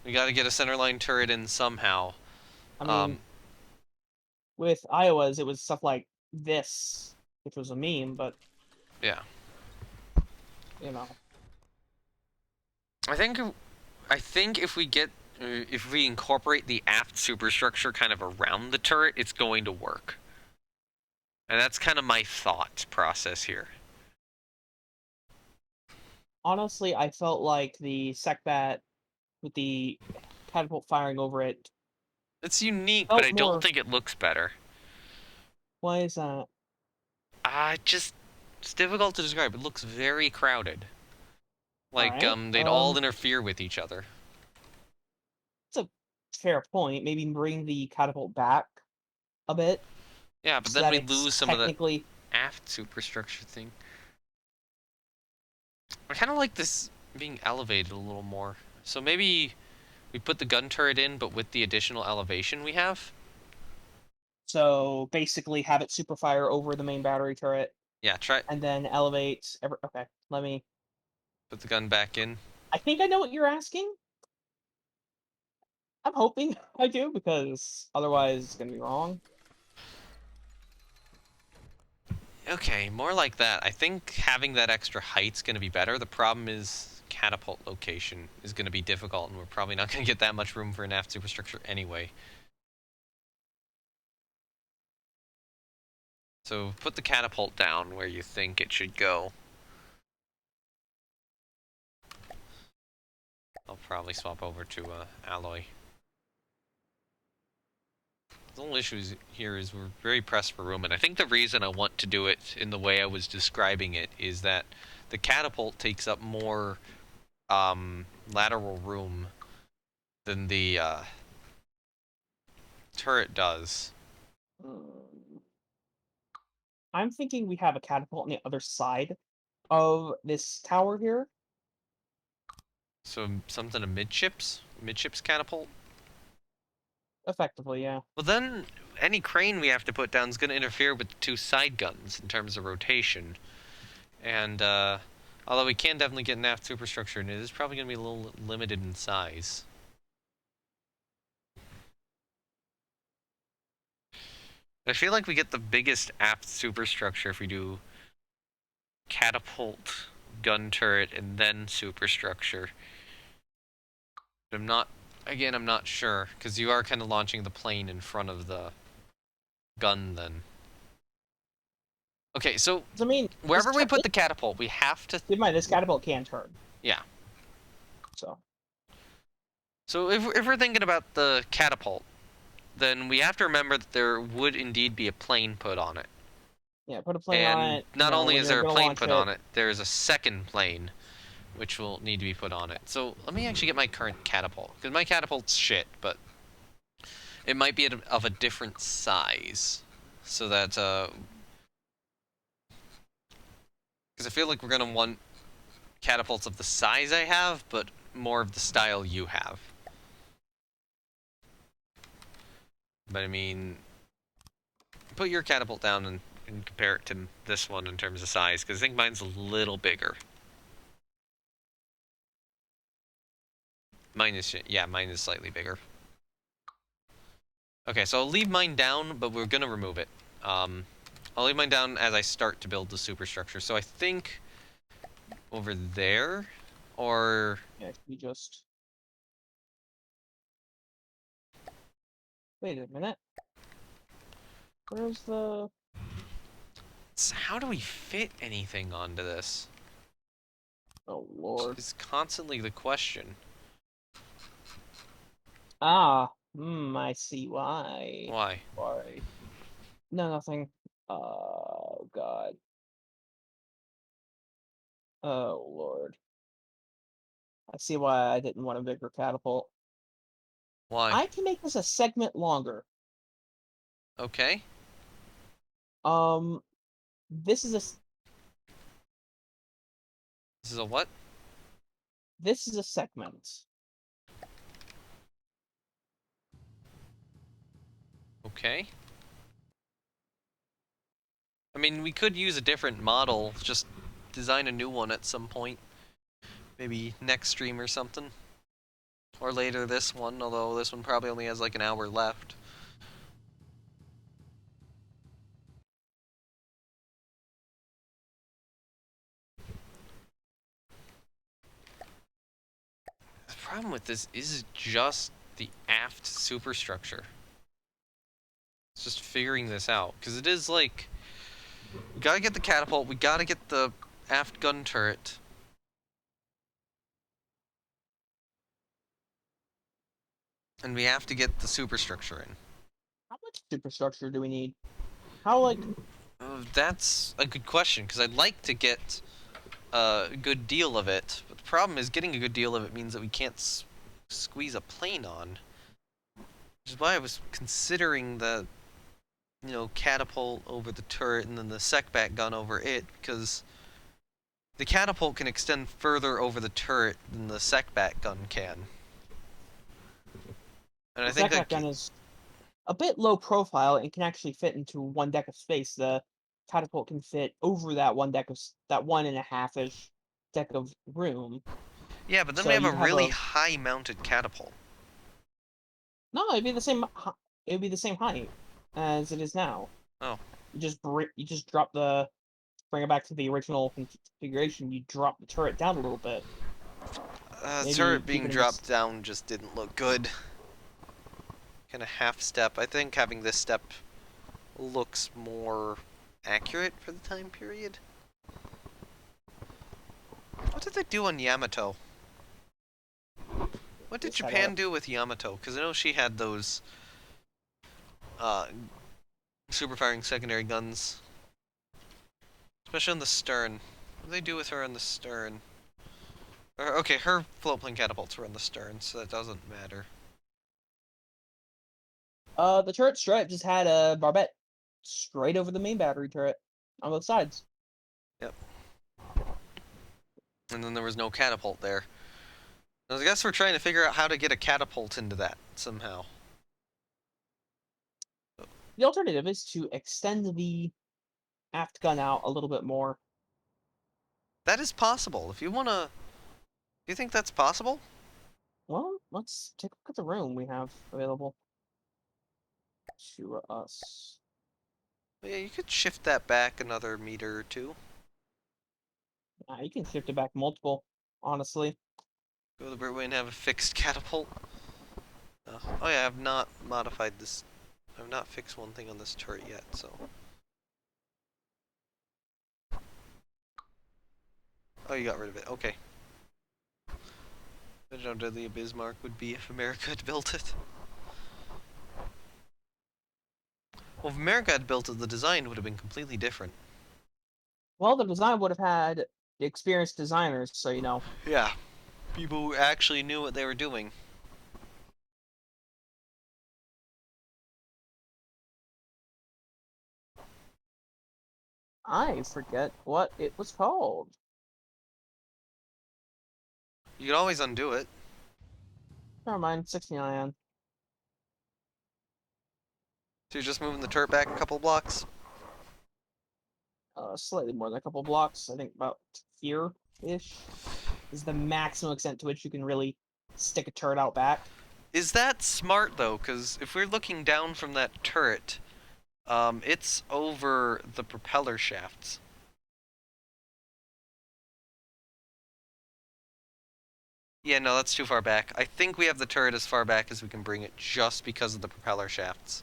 Speaker 1: We got to get a centerline turret in somehow.
Speaker 2: I mean, with Iowa's, it was stuff like this, which was a meme, but
Speaker 1: Yeah.
Speaker 2: you know.
Speaker 1: I think if we get if we incorporate the aft superstructure kind of around the turret, it's going to work. And that's kind of my thought process here.
Speaker 2: Honestly, I felt like the Secbat with the catapult firing over it
Speaker 1: It's unique, but
Speaker 2: felt
Speaker 1: I don't
Speaker 2: more.
Speaker 1: think it looks better.
Speaker 2: Why is that?
Speaker 1: It's difficult to describe. It looks very crowded. Like,
Speaker 2: Alright.
Speaker 1: they'd all interfere with each other.
Speaker 2: It's a fair point. Maybe bring the catapult back a bit.
Speaker 1: Yeah, but
Speaker 2: So
Speaker 1: then
Speaker 2: that
Speaker 1: we
Speaker 2: it's
Speaker 1: lose some of the
Speaker 2: technically.
Speaker 1: aft superstructure thing. I kind of like this being elevated a little more. So maybe we put the gun turret in, but with the additional elevation we have?
Speaker 2: So basically have it super fire over the main battery turret
Speaker 1: Yeah, try...
Speaker 2: and then elevate. Okay, let me.
Speaker 1: Put the gun back in.
Speaker 2: I think I know what you're asking. I'm hoping I do, because otherwise it's going to be wrong.
Speaker 1: Okay, more like that. I think having that extra height's going to be better. The problem is catapult location is going to be difficult, and we're probably not going to get that much room for an aft superstructure anyway. So put the catapult down where you think it should go. I'll probably swap over to alloy. The only issue here is we're very pressed for room, and I think the reason I want to do it in the way I was describing it is that the catapult takes up more lateral room than the turret does.
Speaker 2: Hmm. I'm thinking we have a catapult on the other side of this tower here.
Speaker 1: So something midships catapult.
Speaker 2: Effectively, yeah.
Speaker 1: Well, then any crane we have to put down is going to interfere with the two side guns in terms of rotation. And although we can definitely get an aft superstructure, and it is probably going to be a little limited in size. I feel like we get the biggest aft superstructure if we do catapult, gun turret, and then superstructure. But I'm not sure, because you are kind of launching the plane in front of the gun then. Okay, so
Speaker 2: I mean,
Speaker 1: wherever we put the catapult, we have to...
Speaker 2: Keep in mind, this catapult can turn.
Speaker 1: Yeah.
Speaker 2: So
Speaker 1: if we're thinking about the catapult, then we have to remember that there would indeed be a plane put on it.
Speaker 2: yeah, put a plane on
Speaker 1: And
Speaker 2: it.
Speaker 1: not only is there a plane put on
Speaker 2: it,
Speaker 1: it, there is a second plane which will need to be put on it. So let me actually get my current catapult, because my catapult's shit, but it might be of a different size, so that because I feel like we're gonna want catapults of the size I have, but more of the style you have. But I mean, put your catapult down and compare it to this one in terms of size, because I think mine's a little bigger. Mine is slightly bigger. Okay, so I'll leave mine down, but we're gonna remove it. I'll leave mine down as I start to build the superstructure. So I think over there, or
Speaker 2: yeah, we just wait a minute. Where's the?
Speaker 1: how do we fit anything onto this?
Speaker 2: Oh lord!
Speaker 1: Is constantly the question.
Speaker 2: Ah, I see why.
Speaker 1: Why?
Speaker 2: Why? No, nothing. Oh god. Oh lord. I see why I didn't want a bigger catapult.
Speaker 1: Why?
Speaker 2: I can make this a segment longer.
Speaker 1: Okay.
Speaker 2: Um, this is a
Speaker 1: This is a what?
Speaker 2: this is a segment.
Speaker 1: Okay. I mean, we could use a different model, just design a new one at some point. Maybe next stream or something. Or later this one, although this one probably only has like an hour left. The problem with this is just the aft superstructure. It's just figuring this out, because it is like, we gotta get the catapult, we gotta get the aft gun turret. And we have to get the superstructure in.
Speaker 2: How much superstructure do we need? How like?
Speaker 1: That's a good question, because I'd like to get a good deal of it, but the problem is getting a good deal of it means that we can't squeeze a plane on. Which is why I was considering the, catapult over the turret and then the secbat gun over it, because the catapult can extend further over the turret than the secbat gun can. And I
Speaker 2: The
Speaker 1: think
Speaker 2: second gun is a bit low profile and can actually fit into one deck of space. The catapult can fit over that one deck of that 1.5-ish deck of room.
Speaker 1: yeah, but then
Speaker 2: So
Speaker 1: we have a
Speaker 2: you have
Speaker 1: really
Speaker 2: a
Speaker 1: high mounted catapult.
Speaker 2: no, it'd be the same. It'd be the same height as it is now.
Speaker 1: Oh.
Speaker 2: You just bring it back to the original configuration. You drop the turret down a little bit. Maybe
Speaker 1: Turret
Speaker 2: keep
Speaker 1: being
Speaker 2: it in
Speaker 1: dropped down just didn't look good. Kind of half step. I think having this step looks more accurate for the time period. What did they do on Yamato? What did
Speaker 2: Just had
Speaker 1: Japan do with Yamato? Because I know she had those uh, super firing secondary guns, especially on the stern. What do they do with her on the stern? Okay, her float plane catapults were on the stern, so that doesn't matter.
Speaker 2: the turret stripe just had a barbette straight over the main battery turret on both sides.
Speaker 1: Yep. And then there was no catapult there. I guess we're trying to figure out how to get a catapult into that somehow.
Speaker 2: The alternative is to extend the aft gun out a little bit more.
Speaker 1: That is possible. If you wanna, do you think that's possible?
Speaker 2: Well, let's take a look at the room we have available to us.
Speaker 1: Yeah, you could shift that back another meter or two.
Speaker 2: You can shift it back multiple, honestly.
Speaker 1: Go the Brit way and have a fixed catapult. Oh yeah, I've not modified this. I've not fixed one thing on this turret yet, so. Oh, you got rid of it. Okay. Imagine how deadly a Bismarck would be if America had built it. Well, if America had built it, the design would have been completely different.
Speaker 2: Well, the design would have had experienced designers, so you know.
Speaker 1: Yeah. People who actually knew what they were doing.
Speaker 2: I forget what it was called.
Speaker 1: You could always undo it.
Speaker 2: Never mind, 69.
Speaker 1: So you're just moving the turret back a couple blocks.
Speaker 2: Slightly more than a couple blocks. I think about here-ish is the maximum extent to which you can really stick a turret out back.
Speaker 1: Is that smart though? Because if we're looking down from that turret, it's over the propeller shafts. Yeah, no, that's too far back. I think we have the turret as far back as we can bring it just because of the propeller shafts.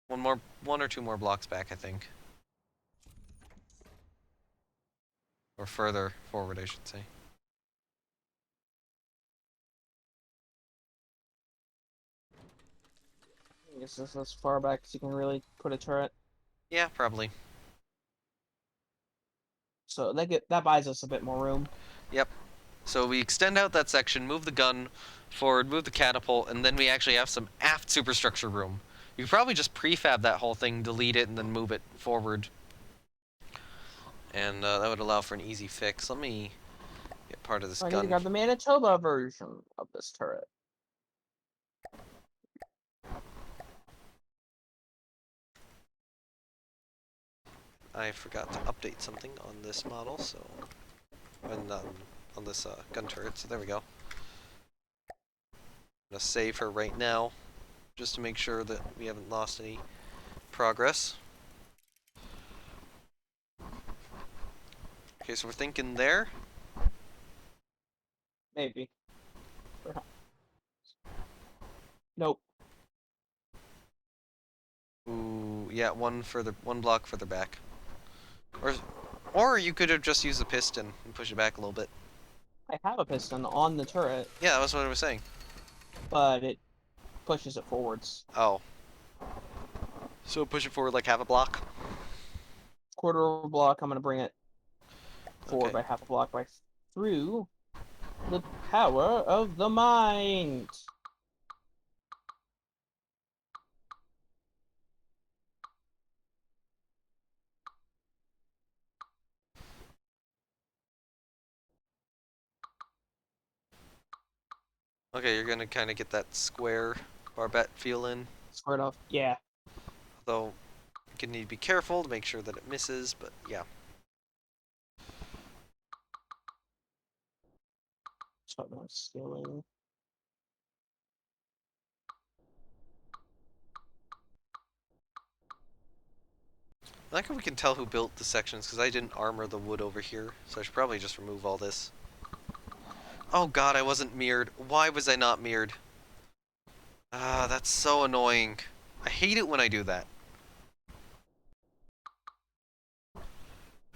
Speaker 1: One or two more blocks back, I think. Or further forward, I should say.
Speaker 2: I guess this is as far back as you can really put a turret.
Speaker 1: Yeah, probably.
Speaker 2: So that buys us a bit more room.
Speaker 1: Yep. So we extend out that section, move the gun forward, move the catapult, and then we actually have some aft superstructure room. You could probably just prefab that whole thing, delete it, and then move it forward. And that would allow for an easy fix. Let me get part of this
Speaker 2: I need
Speaker 1: gun.
Speaker 2: to grab the Manitoba version of this turret.
Speaker 1: I forgot to update something on this model, so on this gun turret. So there we go. I'm gonna save her right now, just to make sure that we haven't lost any progress. Okay, so we're thinking there.
Speaker 2: Maybe. Nope.
Speaker 1: Ooh, yeah, one block further back. Or you could have just used the piston and push it back a little bit.
Speaker 2: I have a piston on the turret,
Speaker 1: Yeah, that was what I was saying.
Speaker 2: but it pushes it forwards.
Speaker 1: Oh. So push it forward like half a block?
Speaker 2: Quarter of a block, I'm going to bring it forward
Speaker 1: Okay.
Speaker 2: by half a block through the power of the mind.
Speaker 1: Okay, you're gonna kind of get that square barbette feel in.
Speaker 2: Squared off. Yeah.
Speaker 1: Though, you can need to be careful to make sure that it misses, but yeah.
Speaker 2: Start my scaling.
Speaker 1: I like how we can tell who built the sections, because I didn't armor the wood over here, so I should probably just remove all this. Oh god, I wasn't mirrored. Why was I not mirrored? Ah, that's so annoying. I hate it when I do that.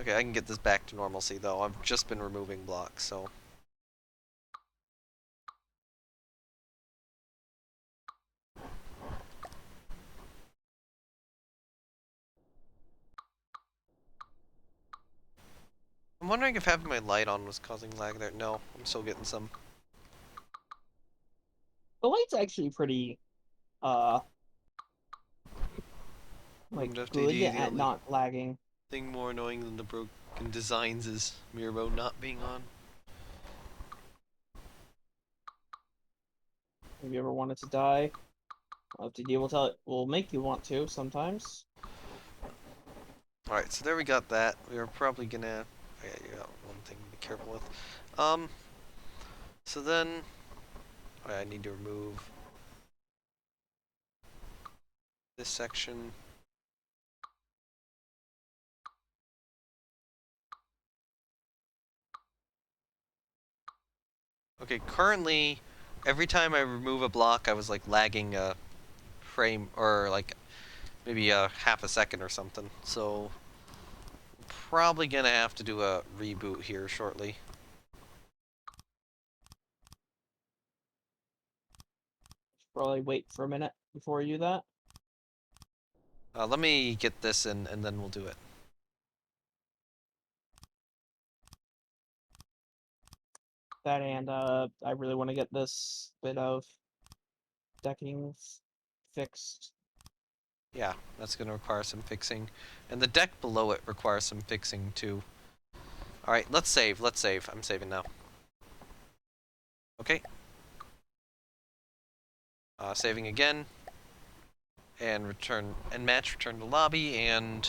Speaker 1: Okay, I can get this back to normalcy, though. I've just been removing blocks, so... I'm wondering if having my light on was causing lag there. No, I'm still getting some.
Speaker 2: The light's actually pretty, uh, like,
Speaker 1: Windows
Speaker 2: good
Speaker 1: FTD, the
Speaker 2: at
Speaker 1: only
Speaker 2: not lagging.
Speaker 1: thing more annoying than the broken designs is mirror mode not being on.
Speaker 2: Have you ever wanted to die? FTD will make you want to sometimes.
Speaker 1: Alright, so there we got that. We are probably gonna... Oh yeah, you got one thing to be careful with. So then... Oh yeah, I need to remove this section. Okay, currently, every time I remove a block, I was like lagging a frame, or like maybe a half a second or something. So, probably gonna have to do a reboot here shortly.
Speaker 2: Probably wait for a minute before you do that.
Speaker 1: Let me get this in, and then we'll do it.
Speaker 2: That and I really want to get this bit of decking fixed.
Speaker 1: Yeah, that's gonna require some fixing. And the deck below it requires some fixing too. Alright, let's save, let's save. I'm saving now. Okay. Saving again. And return, and match, return to lobby, and...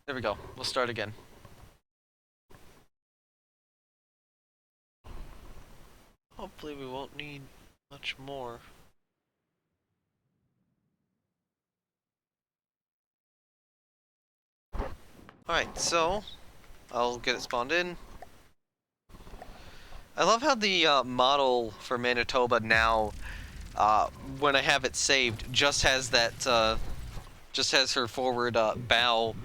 Speaker 1: There we go. We'll start again. Hopefully we won't need much more. Alright, so I'll get it spawned in. I love how the model for Manitoba now, when I have it saved, just has that, just has her forward bow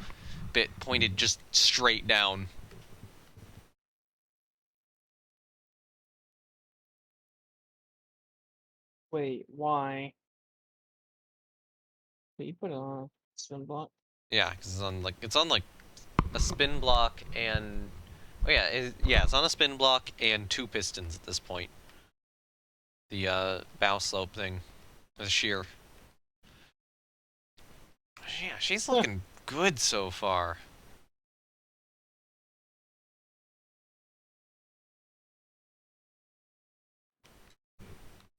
Speaker 1: bit pointed just straight down.
Speaker 2: Wait, why? But you put it on a spin block.
Speaker 1: Yeah, because it's on like a spin block and oh yeah, yeah, it's on a spin block and two pistons at this point. The bow slope thing, the shear. Yeah, she's looking good so far.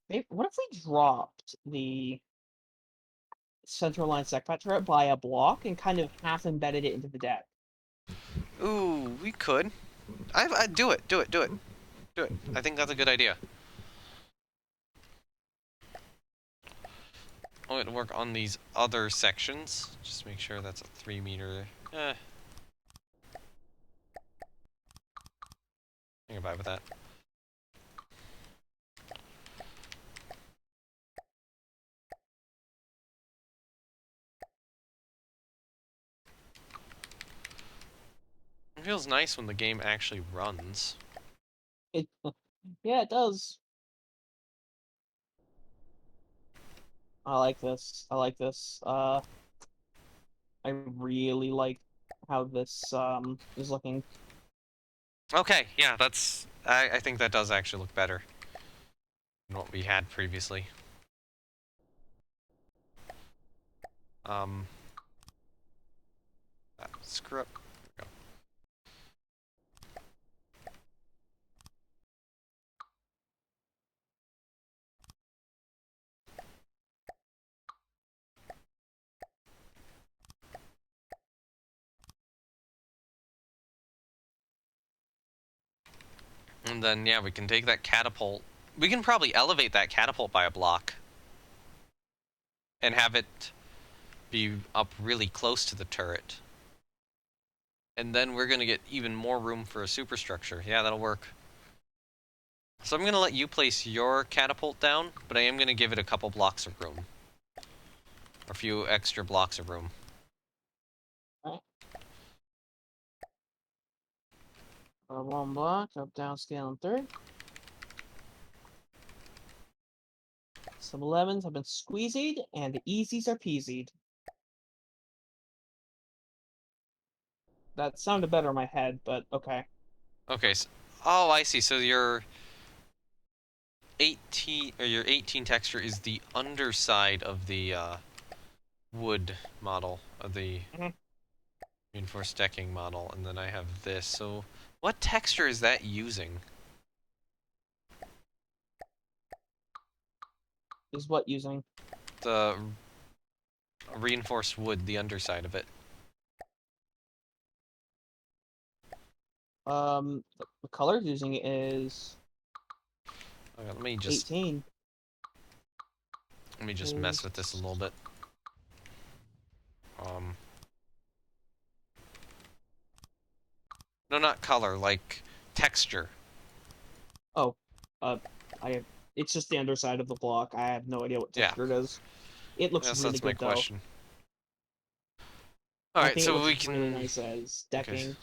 Speaker 2: Maybe, what if we dropped the central line secpat turret by a block and kind of half embedded it into the deck?
Speaker 1: Ooh, we could. I do it, do it, do it, do it. I think that's a good idea. I'm going to work on these other sections. Just make sure that's a 3 meter. I can get by with that. It feels nice when the game actually runs.
Speaker 2: It, yeah, it does. I like this. I like this. I really like how this is looking.
Speaker 1: Okay, yeah, that's... I think that does actually look better than what we had previously. Um... screw up. There we go. And then, yeah, we can take that catapult. We can probably elevate that catapult by a block. And have it be up really close to the turret. And then we're gonna get even more room for a superstructure. Yeah, that'll work. So I'm gonna let you place your catapult down, but I am gonna give it a couple blocks of room. Or a few extra blocks of room.
Speaker 2: Alright. 1 block, up, down, scale, and third. Some 11s have been squeezied, and the easies are peasied. That sounded better in my head, but okay.
Speaker 1: Okay, so, oh, I see. So your 18 texture is the underside of the wood model of the
Speaker 2: Mhm.
Speaker 1: reinforced decking model, and then I have this. So what texture is that using?
Speaker 2: Is what using?
Speaker 1: The reinforced wood, the underside of it.
Speaker 2: The color using is
Speaker 1: Okay, let me just mess with this a little bit. Um, no, not color, like texture.
Speaker 2: Oh, uh, I. It's just the underside of the block. I have no idea what
Speaker 1: Yeah,
Speaker 2: texture it is. It looks
Speaker 1: yes,
Speaker 2: really
Speaker 1: that's my
Speaker 2: good though.
Speaker 1: question. All
Speaker 2: I
Speaker 1: right,
Speaker 2: think it
Speaker 1: so
Speaker 2: looks
Speaker 1: we
Speaker 2: really
Speaker 1: can.
Speaker 2: nice as
Speaker 1: Okay,
Speaker 2: decking.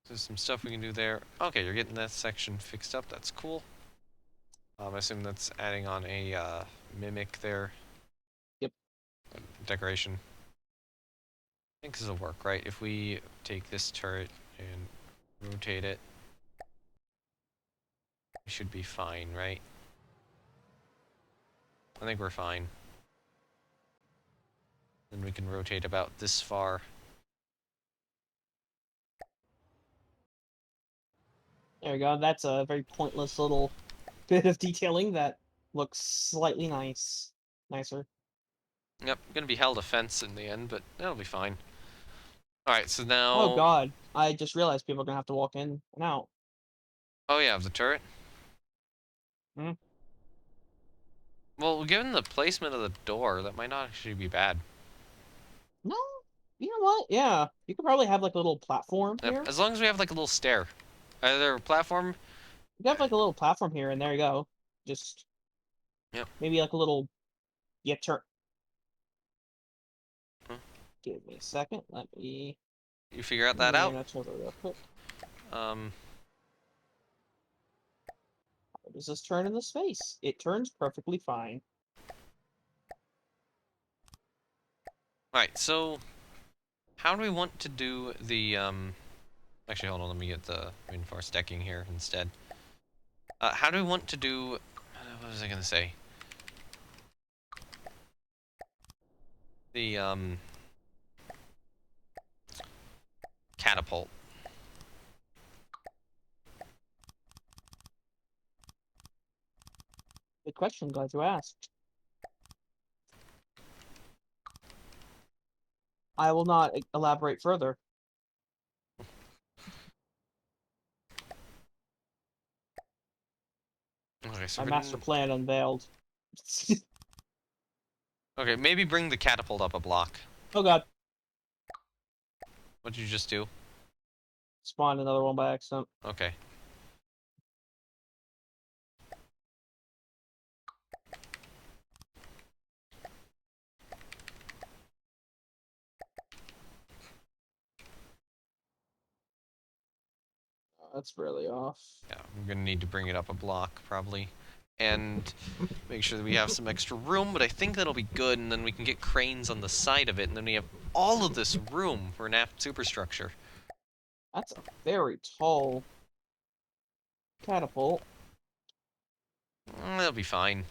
Speaker 1: there's some stuff we can do there. Okay, you're getting that section fixed up. That's cool. I assume that's adding on a mimic there.
Speaker 2: Yep.
Speaker 1: Decoration. I think this will work, right? If we take this turret and rotate it, we should be fine, right? I think we're fine. Then we can rotate about this far.
Speaker 2: There we go. That's a very pointless little bit of detailing that looks slightly nicer.
Speaker 1: Yep, gonna be held a fence in the end, but that'll be fine. Alright, so
Speaker 2: Oh
Speaker 1: now...
Speaker 2: god, I just realized people are gonna have to walk in and out.
Speaker 1: Oh yeah, the turret?
Speaker 2: Hmm?
Speaker 1: Well, given the placement of the door, that might not actually be bad.
Speaker 2: No, you know what? Yeah, you could probably have like a little platform
Speaker 1: Yep,
Speaker 2: here.
Speaker 1: as long as we have like a little stair. Either a platform...
Speaker 2: You could have like a little platform here, and there you go. Just
Speaker 1: Yep.
Speaker 2: maybe like a little. Yeah, turn.
Speaker 1: Huh?
Speaker 2: Give me a second. Let me.
Speaker 1: You figure out
Speaker 2: Let
Speaker 1: that
Speaker 2: me
Speaker 1: out?
Speaker 2: internet over real quick.
Speaker 1: Um...
Speaker 2: How does this turn in the space? It turns perfectly fine.
Speaker 1: Alright, so... How do we want to do the, Actually, hold on, let me get the reinforced decking here instead. How do we want to do... What was I gonna say? The, catapult.
Speaker 2: Good question. Glad you asked. I will not elaborate further.
Speaker 1: Okay, so
Speaker 2: My
Speaker 1: we're
Speaker 2: master
Speaker 1: gonna...
Speaker 2: plan unveiled.
Speaker 1: Okay, maybe bring the catapult up a block.
Speaker 2: Oh god,
Speaker 1: What'd you just do?
Speaker 2: spawned another one by accident.
Speaker 1: Okay.
Speaker 2: Oh, that's really off.
Speaker 1: Yeah, we're gonna need to bring it up a block, probably. And make sure that we have some extra room, but I think that'll be good, and then we can get cranes on the side of it, and then we have all of this room for an aft superstructure.
Speaker 2: That's a very tall catapult.
Speaker 1: That'll be fine.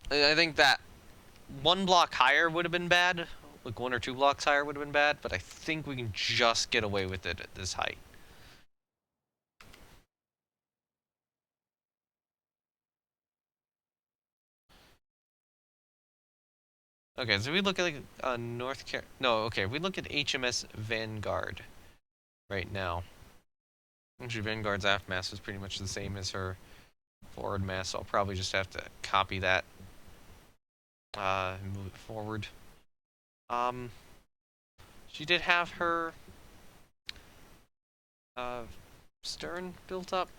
Speaker 1: I think that one block higher would have been bad. Like 1 or 2 blocks higher would have been bad, but I think we can just get away with it at this height. Okay, so we look at like North Car. No, okay, we look at HMS Vanguard right now. Actually, Vanguard's aft mast is pretty much the same as her forward mast, so I'll probably just have to copy that and move it forward. Um, she did have her uh, stern built up.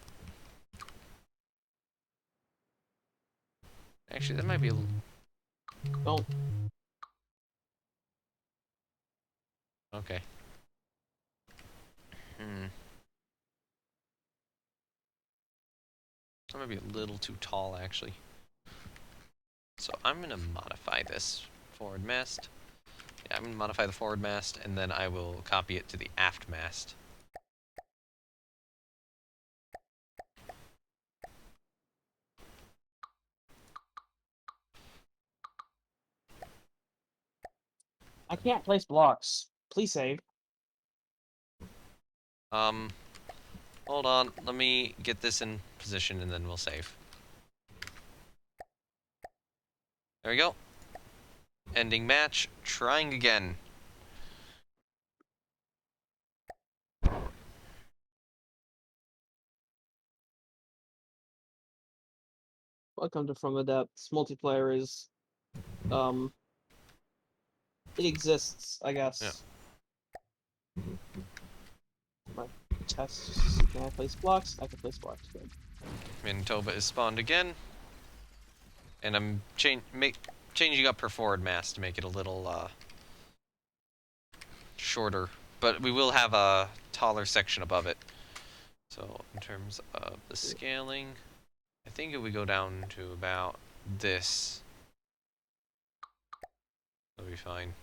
Speaker 1: Actually, that might be a little...
Speaker 2: Don't.
Speaker 1: Okay. That might be a little too tall, actually. So I'm going to modify this forward mast. Yeah, I'm going to modify the forward mast, and then I will copy it to the aft mast.
Speaker 2: I can't place blocks. Please save.
Speaker 1: Hold on. Let me get this in position, and then we'll save. There we go. Ending match. Trying again.
Speaker 2: Welcome to From the Depths. Multiplayer is, it exists, I guess.
Speaker 1: Yeah.
Speaker 2: My test. Can I place blocks? I can place blocks. Good.
Speaker 1: Manitoba is spawned again. And I'm changing up her forward mast to make it a little shorter. But we will have a taller section above it. So in terms of the scaling, I think if we go down to about this, it'll be fine.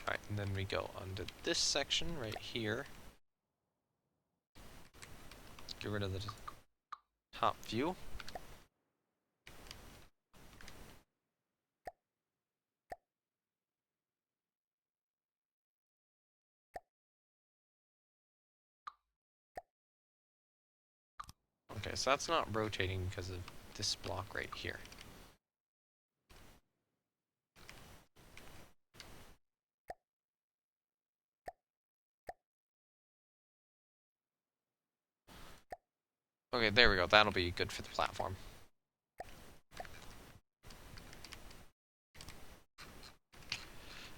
Speaker 1: Alright, and then we go onto this section right here. Get rid of the top view. Okay, so that's not rotating because of this block right here. Okay, there we go. That'll be good for the platform.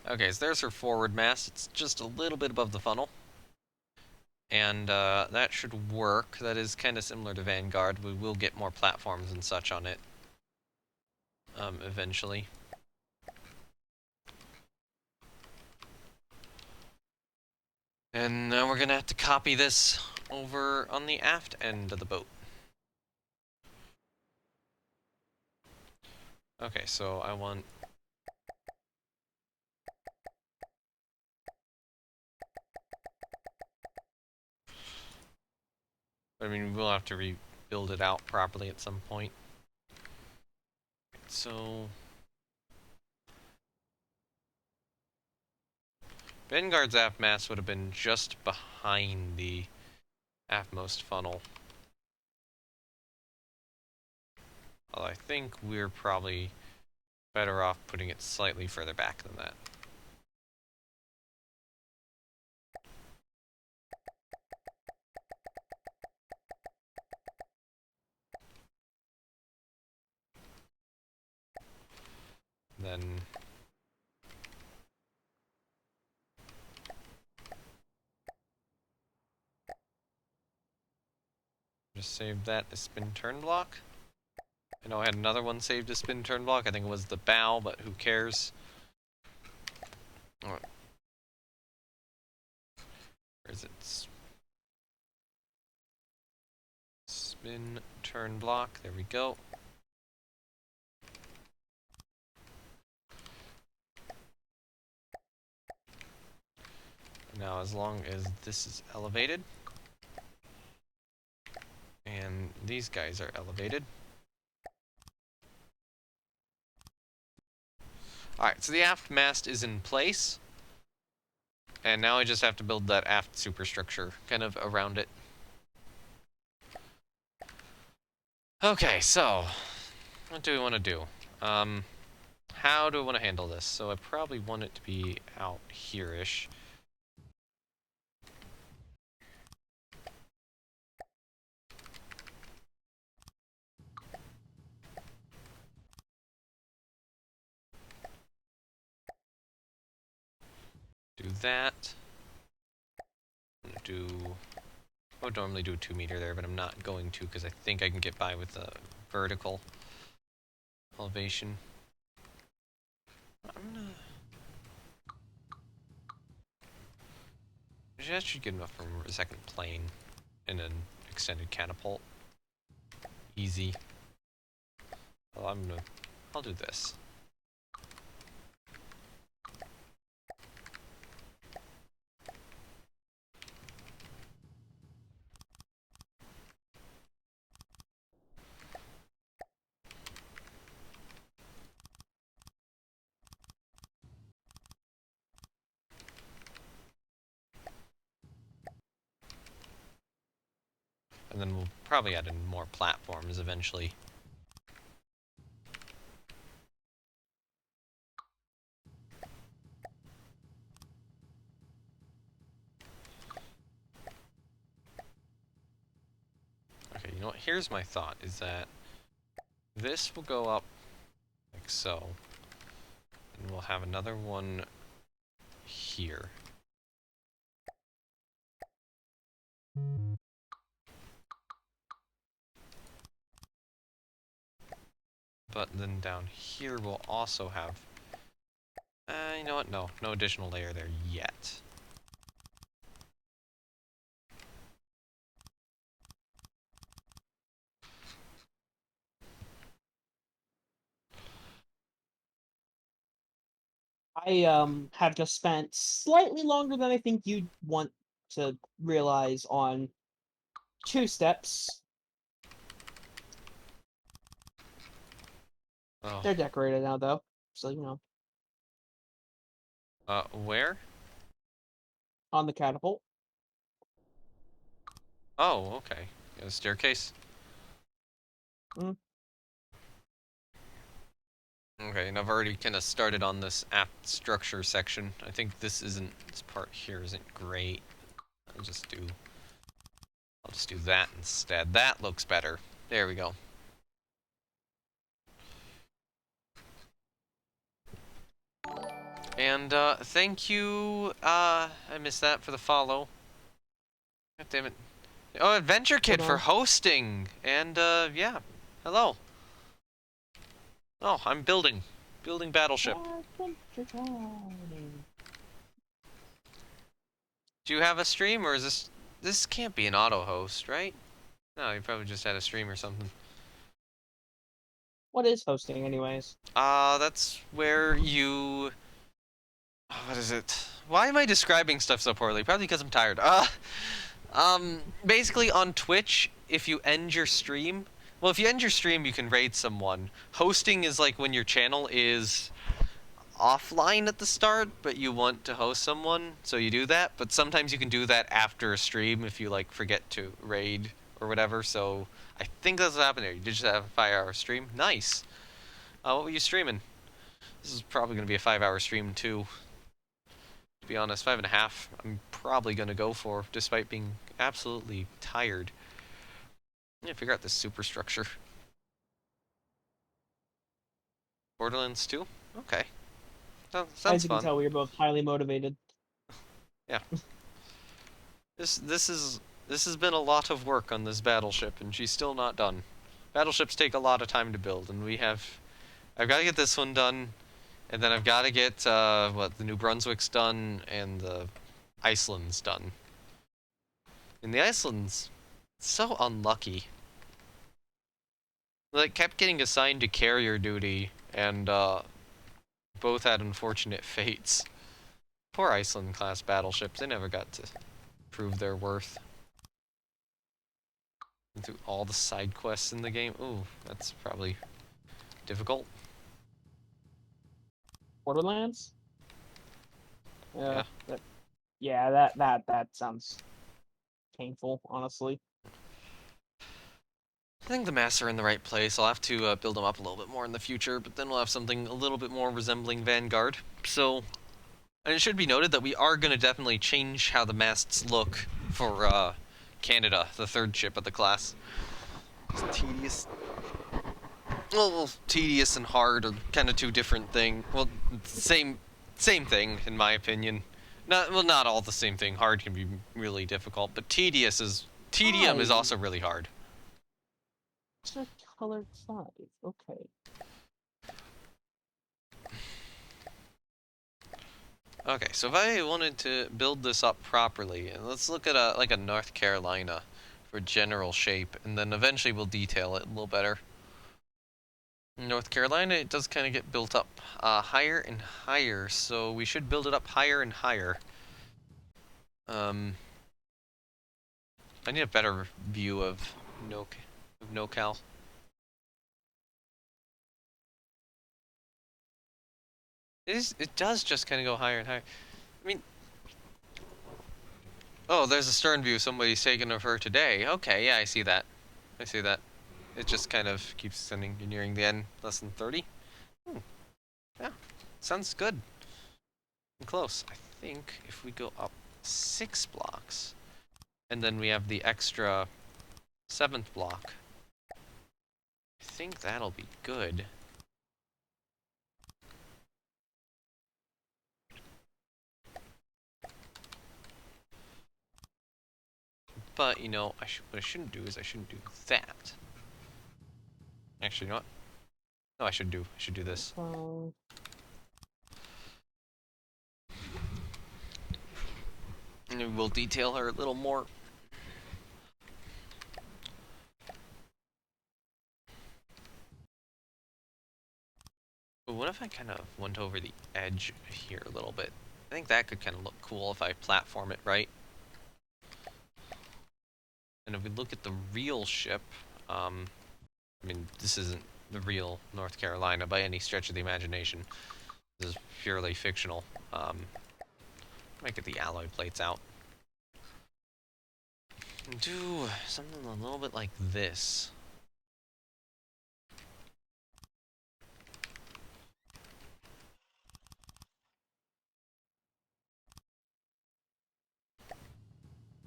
Speaker 1: Okay, so there's her forward mast. It's just a little bit above the funnel. And that should work. That is kind of similar to Vanguard. We will get more platforms and such on it eventually. And now we're going to have to copy this over on the aft end of the boat. Okay, so I want... I mean, we'll have to rebuild it out properly at some point. So... Vanguard's aft mast would have been just behind the aftmost funnel. Although I think we're probably better off putting it slightly further back than that. Then just save that as spin turn block. I know I had another one saved as spin turn block. I think it was the bow, but who cares? Alright. Where is it? Spin turn block. There we go. Now, as long as this is elevated, and these guys are elevated. Alright, so the aft mast is in place. And now I just have to build that aft superstructure kind of around it. Okay, so what do we want to do? How do I want to handle this? So I probably want it to be out here-ish. that. I'm gonna do... I would normally do a 2 meter there, but I'm not going to because I think I can get by with the vertical elevation. I'm gonna... That should get enough for a second plane and an extended catapult. Easy. Well, I'll do this. And then we'll probably add in more platforms eventually. Okay, you know what? Here's my thought, is that this will go up like so. And we'll have another one here. But then down here we'll also have... you know what? No additional layer there yet.
Speaker 2: I have just spent slightly longer than I think you'd want to realize on 2 steps.
Speaker 1: Oh.
Speaker 2: They're decorated now, though, so you know.
Speaker 1: Where?
Speaker 2: On the catapult.
Speaker 1: Oh, okay. Got a staircase.
Speaker 2: Mm.
Speaker 1: Okay, and I've already kind of started on this apt structure section. I think this part here isn't great. I'll just do that instead. That looks better. There we go. And, thank you, I missed that for the follow. God damn it. Oh, Adventure Kid for hosting! And, yeah. Hello. Oh, I'm building Battleship. Do you have a stream, or is this can't be an auto host, right? No, you probably just had a stream or something.
Speaker 2: What is hosting, anyways?
Speaker 1: That's where you... what is it? Why am I describing stuff so poorly? Probably because I'm tired. Basically on Twitch, if you end your stream... Well, if you end your stream, you can raid someone. Hosting is like when your channel is offline at the start, but you want to host someone, so you do that. But sometimes you can do that after a stream if you, like, forget to raid or whatever, so... I think that's what happened there. You did just have a 5-hour stream? Nice! What were you streaming? This is probably going to be a 5-hour stream, too. To be honest, 5.5, I'm probably going to go for, despite being absolutely tired. Yeah, figure out this superstructure. Borderlands 2? Okay. Sounds
Speaker 2: As you
Speaker 1: fun.
Speaker 2: can tell, we are both highly motivated.
Speaker 1: Yeah. This has been a lot of work on this battleship, and she's still not done. Battleships take a lot of time to build, and I've got to get this one done, and then I've got to get, the New Brunswick's done, and the Iceland's done. And the Iceland's so unlucky. Like, kept getting assigned to carrier duty, and, both had unfortunate fates. Poor Iceland-class battleships, they never got to prove their worth. And through all the side quests in the game. Ooh, that's probably difficult.
Speaker 2: Borderlands?
Speaker 1: Yeah.
Speaker 2: That sounds painful, honestly.
Speaker 1: I think the masts are in the right place. I'll have to build them up a little bit more in the future, but then we'll have something a little bit more resembling Vanguard. So, and it should be noted that we are going to definitely change how the masts look for Canada, the third ship of the class. It's tedious. Well, tedious and hard are kind of two different things. Well, same thing, in my opinion. Not all the same thing. Hard can be really difficult, but tedium is
Speaker 2: Five.
Speaker 1: also really hard.
Speaker 2: It's a colored 5. Okay.
Speaker 1: Okay, so if I wanted to build this up properly, and let's look at a North Carolina for general shape, and then eventually we'll detail it a little better. In North Carolina, it does kind of get built up higher and higher, so we should build it up higher and higher. I need a better view of NoCal. It does just kind of go higher and higher. I mean, oh, there's a stern view somebody's taken of her today. Okay, yeah, I see that. I see that. It just kind of keeps sending nearing the end. Less than 30. Yeah, sounds good. I'm close. I think if we go up 6 blocks, and then we have the extra 7th block, I think that'll be good. But, you know, what I shouldn't do is I shouldn't do that. Actually, you know what? No, I should do this. And we'll detail her a little more. But what if I kind of went over the edge here a little bit? I think that could kind of look cool if I platform it right. And if we look at the real ship, I mean, this isn't the real North Carolina by any stretch of the imagination. This is purely fictional. Might get the alloy plates out. Do something a little bit like this.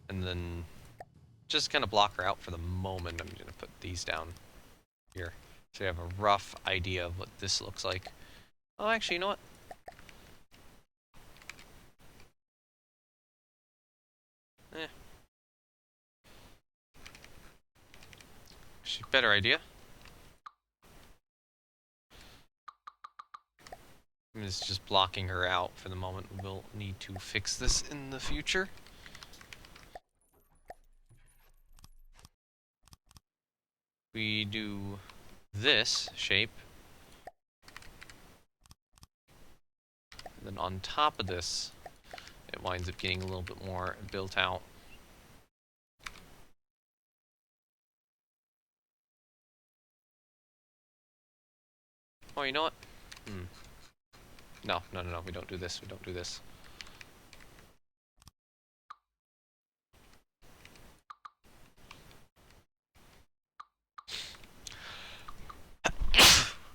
Speaker 1: And then just kind of block her out for the moment. I'm going to put these down here. So you have a rough idea of what this looks like. Oh, actually, you know what? Better idea. It's just blocking her out for the moment. We'll need to fix this in the future. We do this shape. And then on top of this, it winds up getting a little bit more built out. Oh, you know what? No, we don't do this. We don't do this.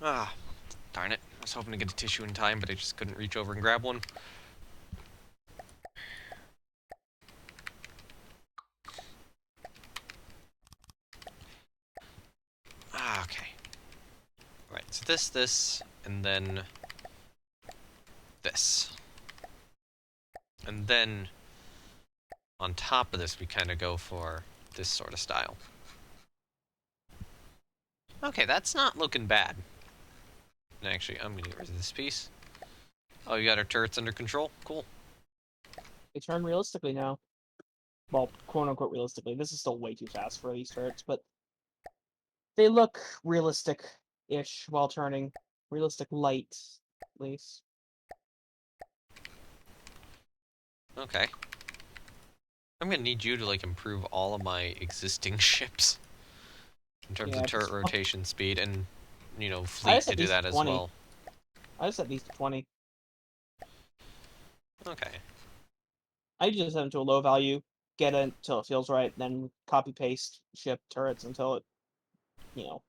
Speaker 1: Ah, darn it. I was hoping to get a tissue in time, but I just couldn't reach over and grab one. Ah, okay. Right, so this, and then this. And then on top of this, we kind of go for this sort of style. Okay, that's not looking bad. And actually, I'm gonna get rid of this piece. Oh, you got our turrets under control? Cool.
Speaker 2: They turn realistically now. Well, quote-unquote realistically. This is still way too fast for these turrets, but they look realistic-ish while turning. Realistic light, at least.
Speaker 1: Okay. I'm gonna need you to, like, improve all of my existing ships. In terms of turret rotation speed, and, you know, fleet to do that as well.
Speaker 2: I just set these to 20.
Speaker 1: Okay.
Speaker 2: I just set them to a low value, get it until it feels right, then copy-paste ship turrets until it, you know.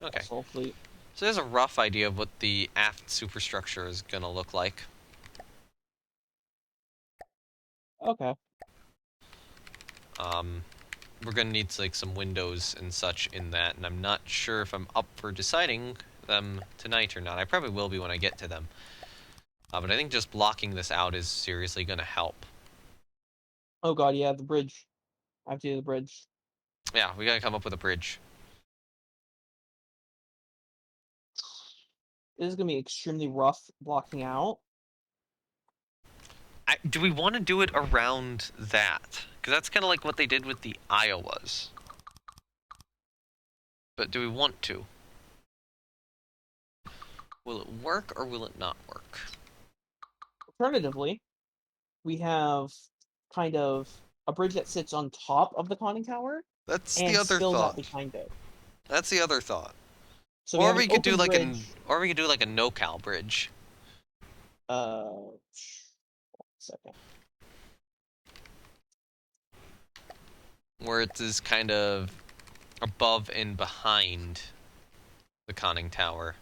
Speaker 1: Okay.
Speaker 2: Full fleet.
Speaker 1: So there's a rough idea of what the aft superstructure is gonna look like.
Speaker 2: Okay.
Speaker 1: We're gonna need, like, some windows and such in that, and I'm not sure if I'm up for deciding them tonight or not. I probably will be when I get to them. But I think just blocking this out is seriously going to help.
Speaker 2: Oh god, yeah, the bridge. I have to do the bridge.
Speaker 1: Yeah, we got to come up with a bridge.
Speaker 2: This is gonna be extremely rough blocking out.
Speaker 1: Do we want to do it around that? Because that's kind of like what they did with the Iowas. But do we want to? Will it work or will it not work?
Speaker 2: Alternatively, we have kind of a bridge that sits on top of the conning tower
Speaker 1: That's the
Speaker 2: and
Speaker 1: other
Speaker 2: spills out
Speaker 1: thought.
Speaker 2: behind it.
Speaker 1: That's the other thought.
Speaker 2: So we
Speaker 1: Or
Speaker 2: have an
Speaker 1: we could do
Speaker 2: open
Speaker 1: like
Speaker 2: bridge.
Speaker 1: a no-cal bridge.
Speaker 2: Uh, second.
Speaker 1: Where it is kind of above and behind the conning tower.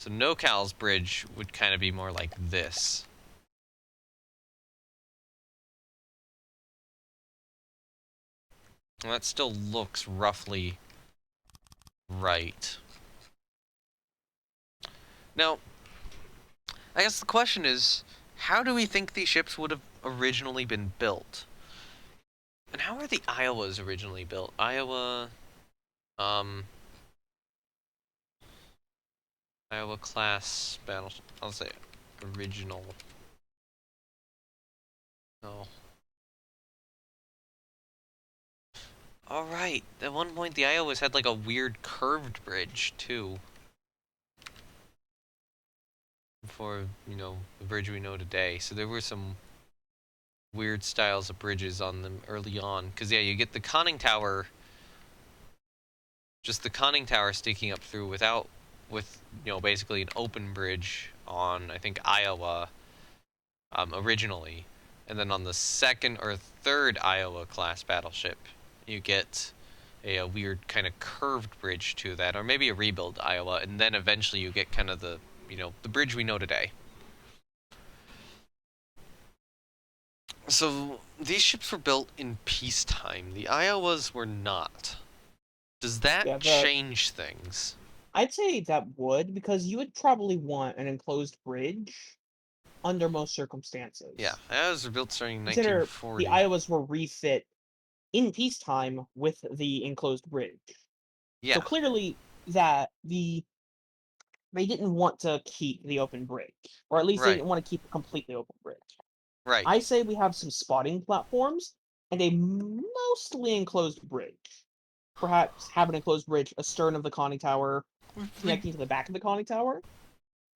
Speaker 1: So no-cal's bridge would kind of be more like this. And that still looks roughly right. Now, I guess the question is, how do we think these ships would have originally been built? And how are the Iowas originally built? Iowa class battle. I'll say original. No. All right. At one point, the Iowas had like a weird curved bridge too. Before, you know, the bridge we know today. So there were some weird styles of bridges on them early on. Because yeah, you get the conning tower. Just the conning tower sticking up through with basically an open bridge on I think Iowa originally, and then on the second or third Iowa class battleship, you get a weird kind of curved bridge to that, or maybe a rebuild Iowa, and then eventually you get kind of the the bridge we know today. So these ships were built in peacetime. The Iowas were not. Does that
Speaker 2: Yeah,
Speaker 1: change things?
Speaker 2: I'd say that would, because you would probably want an enclosed bridge under most
Speaker 1: Yeah,
Speaker 2: circumstances.
Speaker 1: Iowas were built starting in
Speaker 2: Consider the
Speaker 1: 1940.
Speaker 2: Iowas were refit in peacetime with the enclosed bridge. So
Speaker 1: Yeah,
Speaker 2: clearly that they didn't want to keep the open bridge, or at least they
Speaker 1: right,
Speaker 2: didn't want to keep a completely open bridge.
Speaker 1: right.
Speaker 2: I say we have some spotting platforms and a mostly enclosed bridge. Perhaps have an enclosed bridge astern of the conning tower,
Speaker 1: We'd,
Speaker 2: connecting to the back of the conning tower,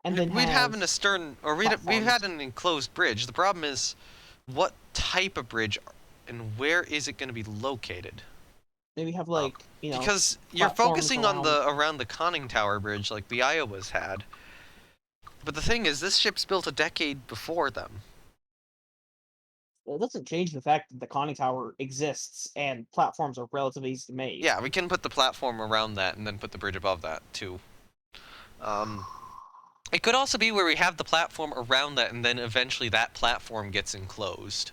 Speaker 2: and then
Speaker 1: we'd have
Speaker 2: have
Speaker 1: an astern, or we've had
Speaker 2: platforms.
Speaker 1: an enclosed bridge. The problem is, what type of bridge, and where is it going to be located?
Speaker 2: Maybe have
Speaker 1: Um,
Speaker 2: like,
Speaker 1: because you're
Speaker 2: platforms
Speaker 1: focusing on
Speaker 2: around.
Speaker 1: the around the conning tower bridge like the Iowas had, but the thing is, this ship's built a decade before them.
Speaker 2: It doesn't change the fact that the conning tower exists and platforms are relatively easy to make.
Speaker 1: Yeah, we can put the platform around that and then put the bridge above that too. Um, it could also be where we have the platform around that and then eventually that platform gets enclosed.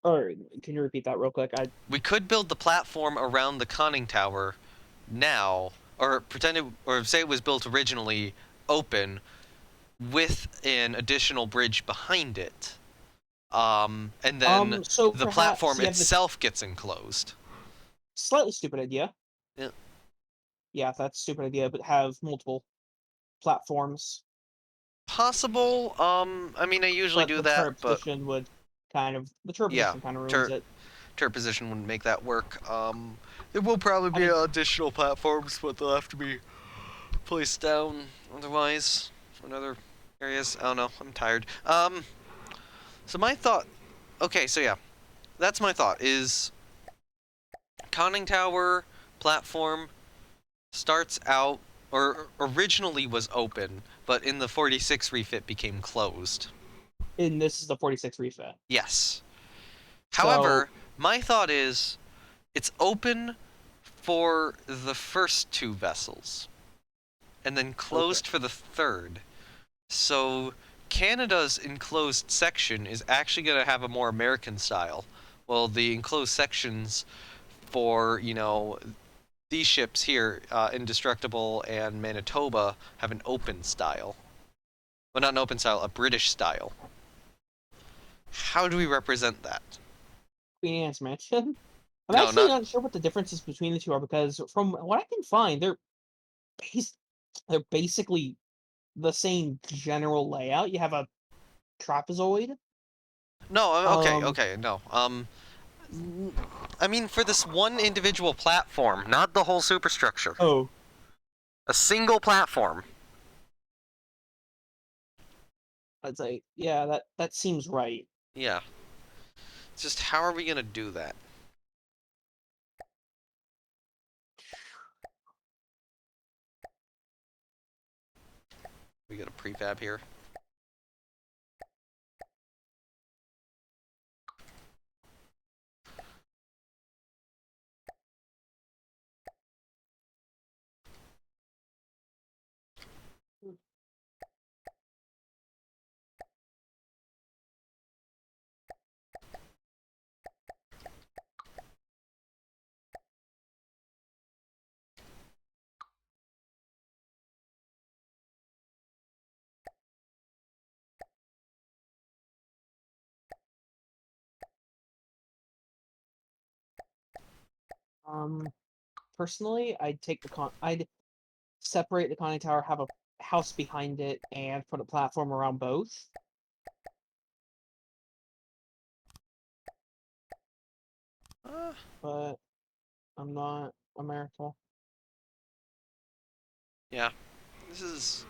Speaker 2: Or can you repeat that real quick?
Speaker 1: We could build the platform around the conning tower now, or pretend it, or say it was built originally open with an additional bridge behind it. And then
Speaker 2: so
Speaker 1: the
Speaker 2: perhaps
Speaker 1: platform
Speaker 2: you have the
Speaker 1: itself gets enclosed.
Speaker 2: slightly stupid idea.
Speaker 1: Yeah.
Speaker 2: Yeah, that's a stupid idea, but have multiple platforms.
Speaker 1: Possible. I mean, I usually
Speaker 2: But
Speaker 1: do
Speaker 2: the
Speaker 1: that,
Speaker 2: turret
Speaker 1: but
Speaker 2: position would the turret
Speaker 1: yeah,
Speaker 2: position kind of ruins
Speaker 1: tur
Speaker 2: it.
Speaker 1: turret position wouldn't make that work. There will probably
Speaker 2: I
Speaker 1: be
Speaker 2: mean,
Speaker 1: additional platforms, but they'll have to be placed down otherwise in other areas. I don't know. I'm tired. So my thought. Okay, so yeah, that's my thought. Is conning tower platform starts out or originally was open, but in the 46 refit became closed.
Speaker 2: and this is the 46 refit.
Speaker 1: Yes.
Speaker 2: So
Speaker 1: However, my thought is it's open for the first two vessels and then
Speaker 2: okay.
Speaker 1: closed for the third. So Canada's enclosed section is actually going to have a more American style. Well, the enclosed sections for, these ships here, Indestructible and Manitoba, have an open style. Well, not an open style, a British style. How do we represent that?
Speaker 2: Queen Anne's Mansion. I'm
Speaker 1: No,
Speaker 2: actually
Speaker 1: not.
Speaker 2: not sure what the differences between the two are because from what I can find, bas- they're basically the same general layout. You have a trapezoid.
Speaker 1: No, okay,
Speaker 2: Um,
Speaker 1: okay, no. I mean, for this one individual platform, not the whole superstructure.
Speaker 2: oh,
Speaker 1: A single platform.
Speaker 2: I'd say yeah, that seems right.
Speaker 1: Yeah. It's just how are we gonna do that? We got a prefab here.
Speaker 2: Um, Personally, I'd separate the conning tower, have a house behind it, and put a platform around both.
Speaker 1: Uh,
Speaker 2: But I'm not America.
Speaker 1: yeah. This is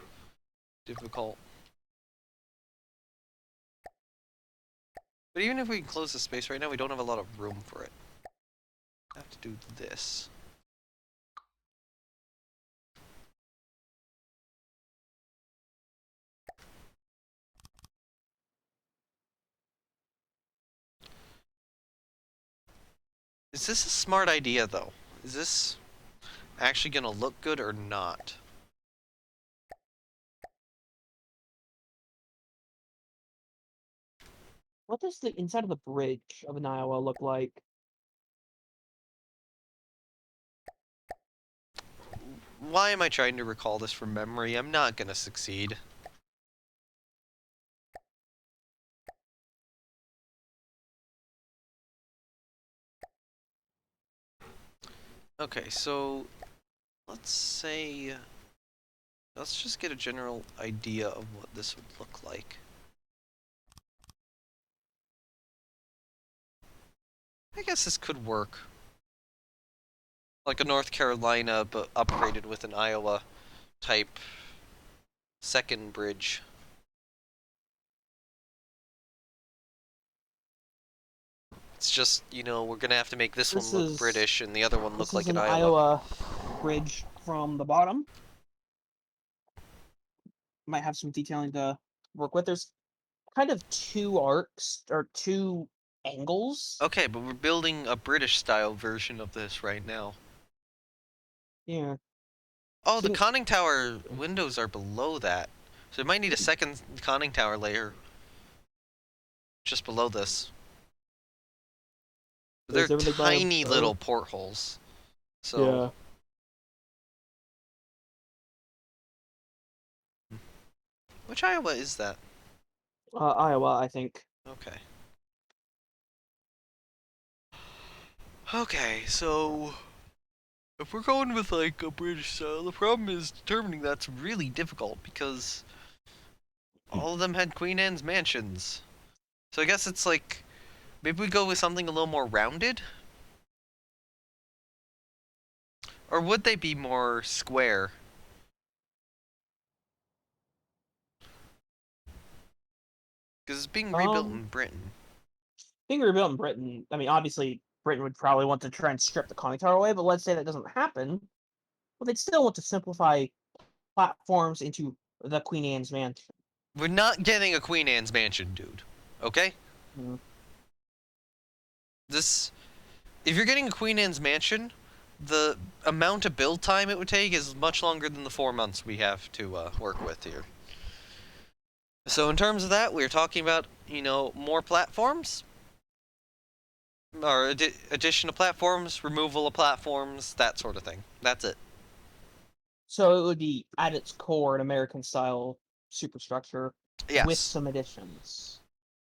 Speaker 1: difficult. But even if we can close the space right now, we don't have a lot of room for it. I have to do this. Is this a smart idea, though? Is this actually gonna look good or not?
Speaker 2: What does the inside of the bridge of an Iowa look like?
Speaker 1: Why am I trying to recall this from memory? I'm not gonna succeed. Okay, so let's say let's just get a general idea of what this would look like. I guess this could work. Like a North Carolina, but upgraded with an Iowa type second bridge. It's just, you know, we're gonna have to make this one
Speaker 2: This
Speaker 1: look
Speaker 2: is
Speaker 1: British and the other one look
Speaker 2: this is
Speaker 1: like an
Speaker 2: an
Speaker 1: Iowa.
Speaker 2: Iowa bridge from the bottom. Might have some detailing to work with. There's kind of two arcs or two angles.
Speaker 1: Okay, but we're building a British style version of this right now.
Speaker 2: Yeah.
Speaker 1: Oh, the
Speaker 2: Think
Speaker 1: conning tower windows are below that. So we might need a second conning tower layer just below this. They're
Speaker 2: is everything by
Speaker 1: tiny little portholes. So,
Speaker 2: yeah.
Speaker 1: which Iowa is that?
Speaker 2: Iowa, I think.
Speaker 1: Okay. Okay, so if we're going with like a British style, the problem is determining that's really difficult because all of them had Queen Anne's mansions. So I guess it's like maybe we go with something a little more rounded? Or would they be more square? Because it's being rebuilt
Speaker 2: Um,
Speaker 1: in Britain.
Speaker 2: Being rebuilt in Britain, I mean, obviously Britain would probably want to try and strip the conning tower away, but let's say that doesn't happen. Well, they'd still want to simplify platforms into the Queen Anne's Mansion.
Speaker 1: We're not getting a Queen Anne's mansion, dude. Okay?
Speaker 2: Mm.
Speaker 1: This. If you're getting a Queen Anne's mansion, the amount of build time it would take is much longer than the 4 months we have to work with here. So in terms of that, we're talking about, you know, more platforms. Or addition of platforms, removal of platforms, that sort of thing. That's it.
Speaker 2: So it would be at its core an American style superstructure with
Speaker 1: Yes.
Speaker 2: some additions.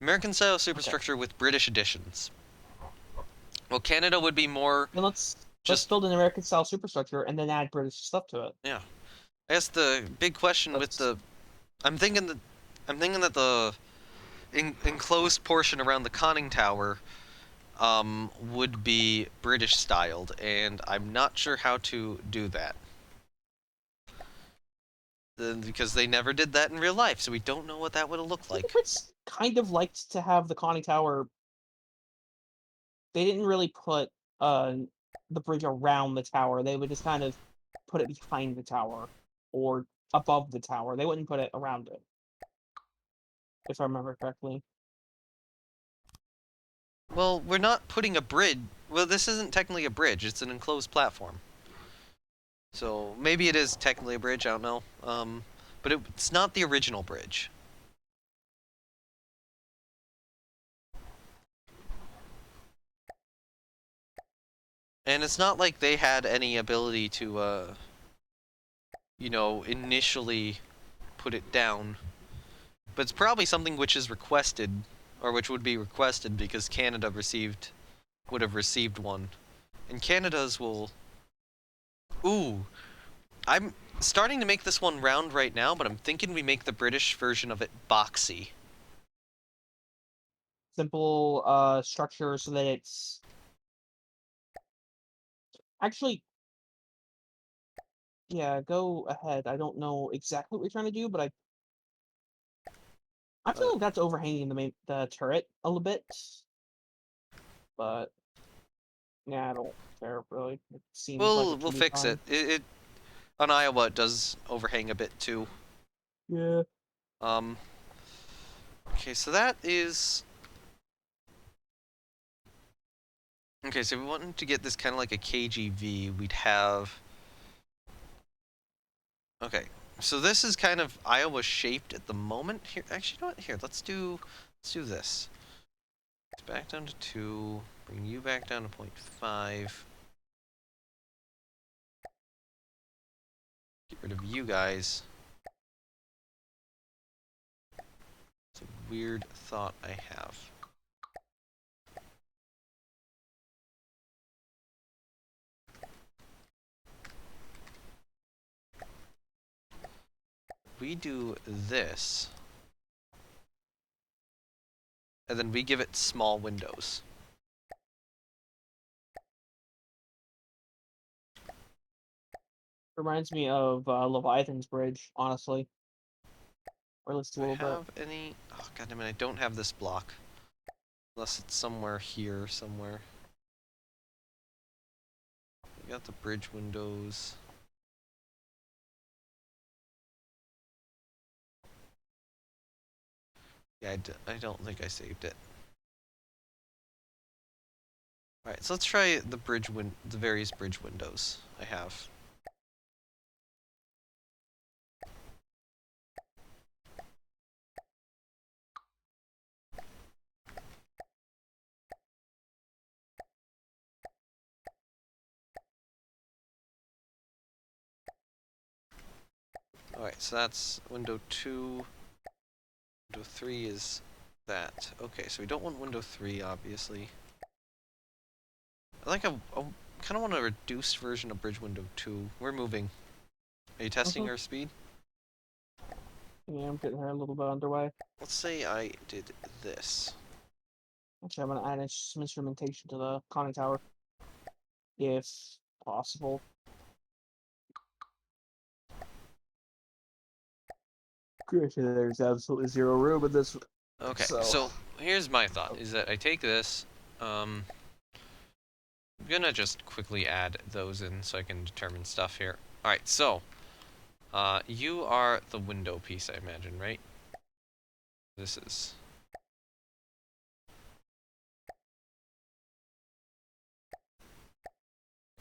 Speaker 1: American style
Speaker 2: Okay.
Speaker 1: superstructure with British additions. Well, Canada would be more
Speaker 2: Then let's
Speaker 1: just,
Speaker 2: build an American style superstructure and then add British stuff to it.
Speaker 1: yeah. I guess the big question with
Speaker 2: That's
Speaker 1: the, I'm thinking that, the enclosed portion around the conning tower would be British styled, and I'm not sure how to do that. Because they never did that in real life, so we don't know what that would have
Speaker 2: I
Speaker 1: looked
Speaker 2: think the
Speaker 1: like.
Speaker 2: Brits kind of liked to have the conning tower. They didn't really put uh the bridge around the tower. They would just kind of put it behind the tower or above the tower. They wouldn't put it around it, if I remember correctly.
Speaker 1: Well, we're not putting a bridge. Well, this isn't technically a bridge, it's an enclosed platform. So maybe it is technically a bridge, I don't know. But it's not the original bridge. And it's not like they had any ability to, initially put it down. But it's probably something which is requested, or which would be requested because Canada would have received one. And Canada's will. Ooh, I'm starting to make this one round right now, but I'm thinking we make the British version of it boxy.
Speaker 2: Simple structure so that it's actually, yeah, go ahead. I don't know exactly what you're trying to do, but I feel
Speaker 1: Uh,
Speaker 2: like that's overhanging the turret a little bit. But yeah, I don't care really. It seems like
Speaker 1: we'll
Speaker 2: it
Speaker 1: we'll
Speaker 2: should be
Speaker 1: fix it.
Speaker 2: fine.
Speaker 1: It on Iowa it does overhang a bit too.
Speaker 2: Yeah.
Speaker 1: Um. Okay, so that is. Okay, so if we wanted to get this kind of like a KGV, we'd have. Okay, so this is kind of Iowa shaped at the moment. Here, actually, you know what? Here, let's do this. It's back down to 2. Bring you back down to 0.5. Get rid of you guys. It's a weird thought I have. We do this, and then we give it small windows.
Speaker 2: Reminds me of Leviathan's Bridge, honestly. Or at least a
Speaker 1: Do I
Speaker 2: little bit.
Speaker 1: have any? Oh, goddammit, I don't have this block. Unless it's somewhere here, somewhere. We got the bridge windows. Yeah, I don't think I saved it. Alright, so let's try the various bridge windows I have. Alright, so that's window 2. Window 3 is that. Okay, so we don't want window 3, obviously. I kind of want a reduced version of bridge window 2. We're moving. Are you testing our speed?
Speaker 2: Yeah, I'm getting her a little bit underway.
Speaker 1: Let's say I did this.
Speaker 2: Actually, I'm gonna add some instrumentation to the conning tower, if possible. Granted, there's absolutely zero room in this,
Speaker 1: Okay,
Speaker 2: so.
Speaker 1: so here's my thought, is that I take this, I'm gonna just quickly add those in so I can determine stuff here. Alright, so, you are the window piece, I imagine, right? This is.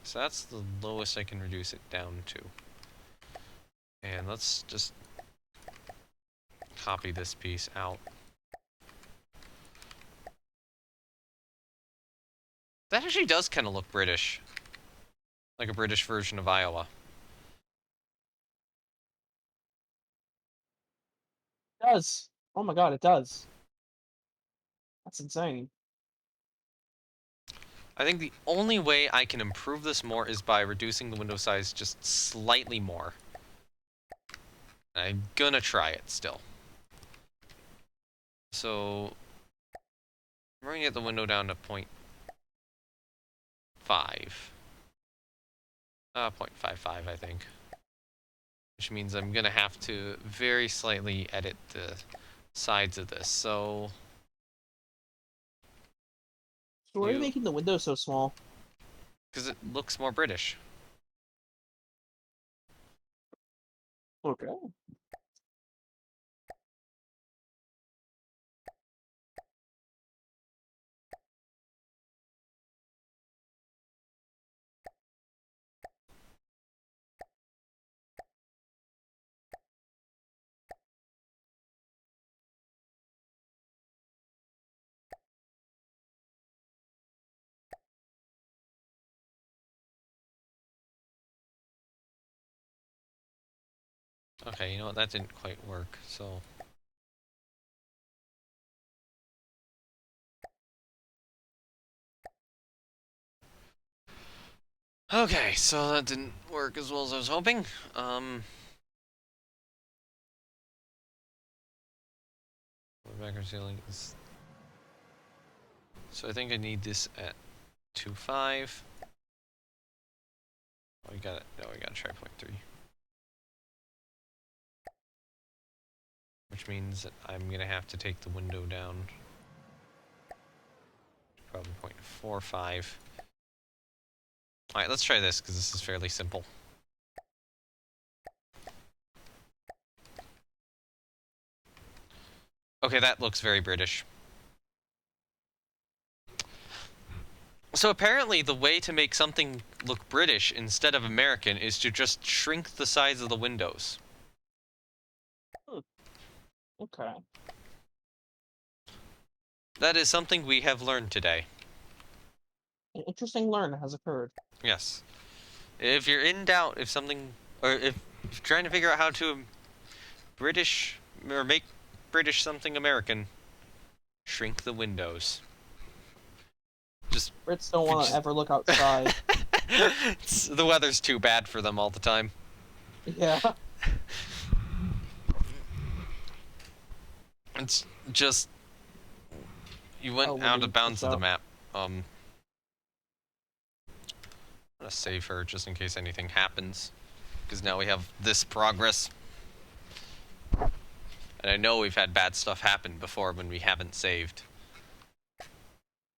Speaker 1: So that's the lowest I can reduce it down to. And let's just copy this piece out. That actually does kind of look British. Like a British version of Iowa.
Speaker 2: It does. Oh my god, it does. That's insane.
Speaker 1: I think the only way I can improve this more is by reducing the window size just slightly more. I'm gonna try it still. So, I'm going to get the window down to 0.5. 0.55, I think. Which means I'm gonna have to very slightly edit the sides of this. So,
Speaker 2: So why are you making the window so small?
Speaker 1: because it looks more British.
Speaker 2: Okay.
Speaker 1: Okay, you know what? That didn't quite work. So. Okay, so that didn't work as well as I was hoping. Background ceiling is. So I think I need this at 2.5. Oh, we got it. No, we gotta try 0.3. Which means that I'm gonna have to take the window down. Probably 0.45. Alright, let's try this, because this is fairly simple. Okay, that looks very British. So apparently the way to make something look British instead of American is to just shrink the size of the windows.
Speaker 2: Okay.
Speaker 1: That is something we have learned today.
Speaker 2: An interesting learn has occurred.
Speaker 1: Yes. If you're in doubt if something, or if you're trying to figure out how to British, or make British something American, shrink the windows. Just...
Speaker 2: Brits don't want to ever look outside.
Speaker 1: the weather's too bad for them all the time.
Speaker 2: Yeah.
Speaker 1: It's just... You went out of bounds of the map. I'm gonna save her just in case anything happens. Because now we have this progress. And I know we've had bad stuff happen before when we haven't saved.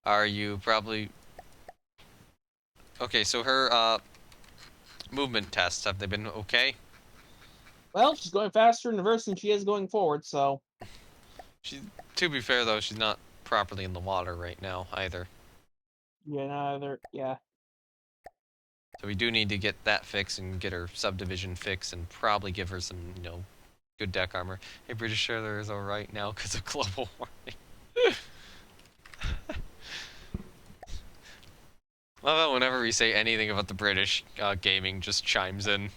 Speaker 1: Are you probably... Okay, so her, movement tests, have they been okay?
Speaker 2: Well, she's going faster in reverse than she is going forward, so...
Speaker 1: To be fair, though, she's not properly in the water right now, either.
Speaker 2: Yeah.
Speaker 1: So we do need to get that fixed and get her subdivision fixed and probably give her some, good deck armor. Hey, British Sailor is alright now because of global warming. Love how whenever we say anything about the British, gaming just chimes in.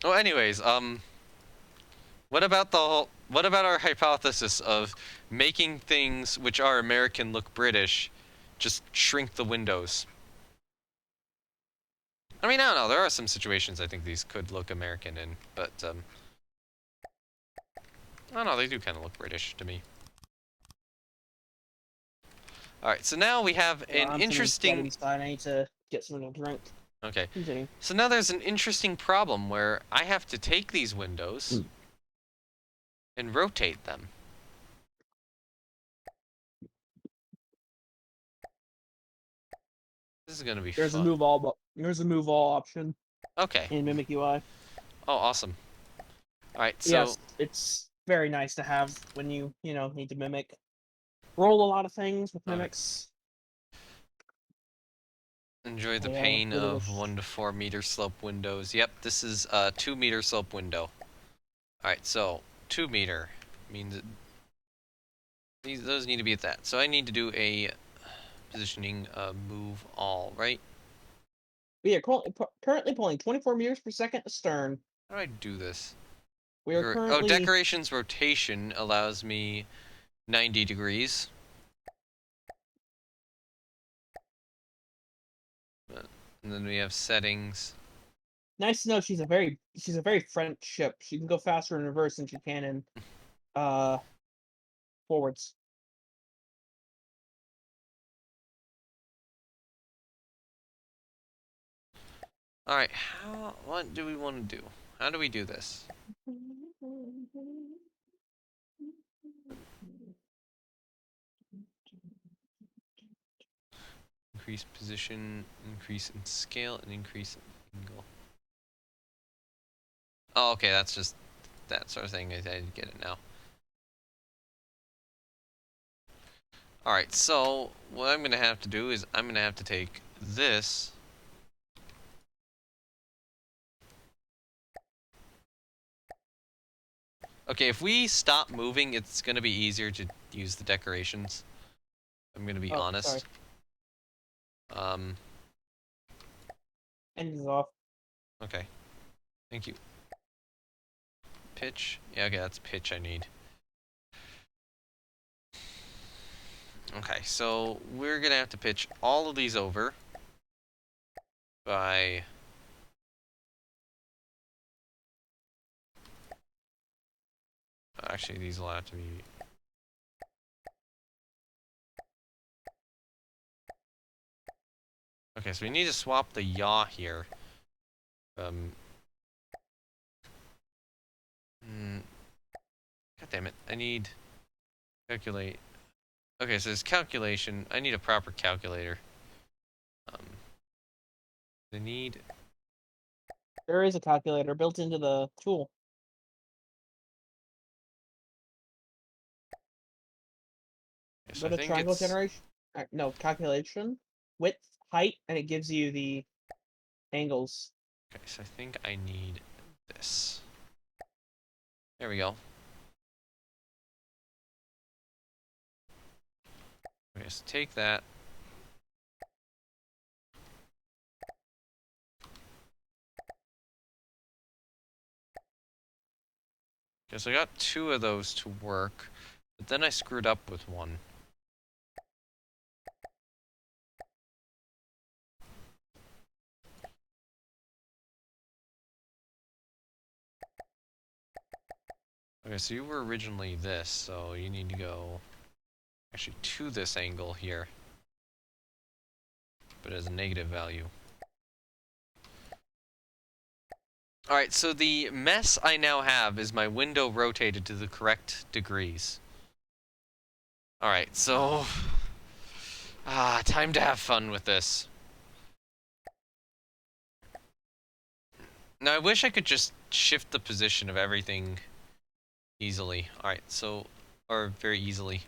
Speaker 1: Well, anyways, what about our hypothesis of making things which are American look British, just shrink the windows? I mean, I don't know, there are some situations I think these could look American in, but, I don't know, they do kind of look British to me. Alright, so now we have an interesting...
Speaker 2: Inside. I need to get something to drink.
Speaker 1: Okay.
Speaker 2: Continue.
Speaker 1: So now there's an interesting problem where I have to take these windows and rotate them. This is gonna be fun.
Speaker 2: There's a move all option.
Speaker 1: Okay.
Speaker 2: In Mimic UI.
Speaker 1: Oh, awesome. Alright, so...
Speaker 2: Yes, it's very nice to have when you need to mimic. Roll a lot of things with mimics.
Speaker 1: Enjoy the
Speaker 2: Oh yeah, I
Speaker 1: pain
Speaker 2: really
Speaker 1: of
Speaker 2: wish.
Speaker 1: 1 to 4 meter slope windows. Yep, this is a 2 meter slope window. Alright, so 2 meter means those need to be at that. So I need to do a positioning move all, right?
Speaker 2: We are currently pulling 24 meters per second astern.
Speaker 1: How do I do this?
Speaker 2: We are
Speaker 1: Oh,
Speaker 2: currently
Speaker 1: decorations rotation allows me 90 degrees. And then we have settings.
Speaker 2: nice to know she's a very French ship. She can go faster in reverse than she can in uh forwards.
Speaker 1: Alright, what do we want to do? How do we do this? Increase position, increase in scale, and increase in angle. Oh, okay, that's just that sort of thing. I get it now. Alright, so what I'm going to have to do is I'm going to have to take this. Okay, if we stop moving, it's going to be easier to use the decorations. I'm going to be
Speaker 2: Oh, sorry.
Speaker 1: honest. Um,
Speaker 2: Engines off.
Speaker 1: okay. Thank you. Pitch. Yeah, okay, that's pitch I need. Okay, so we're going to have to pitch all of these over by... Actually, these will have to be... Okay, so we need to swap the yaw here. God damn it. I need... Calculate. Okay, so it's calculation. I need a proper calculator. Um, I need...
Speaker 2: There is a calculator built into the tool.
Speaker 1: Okay, so
Speaker 2: Go
Speaker 1: I
Speaker 2: to
Speaker 1: think
Speaker 2: triangle
Speaker 1: it's...
Speaker 2: generation. No, calculation, width, height, and it gives you the angles.
Speaker 1: Okay, so I think I need this. There we go. Okay, so take that. Okay, so I got 2 of those to work, but then I screwed up with one. Okay, so you were originally this, so you need to go actually to this angle here, but as a negative value. Alright, so the mess I now have is my window rotated to the correct degrees. Alright, so... time to have fun with this. Now, I wish I could just shift the position of everything easily. Alright, so... Or very easily.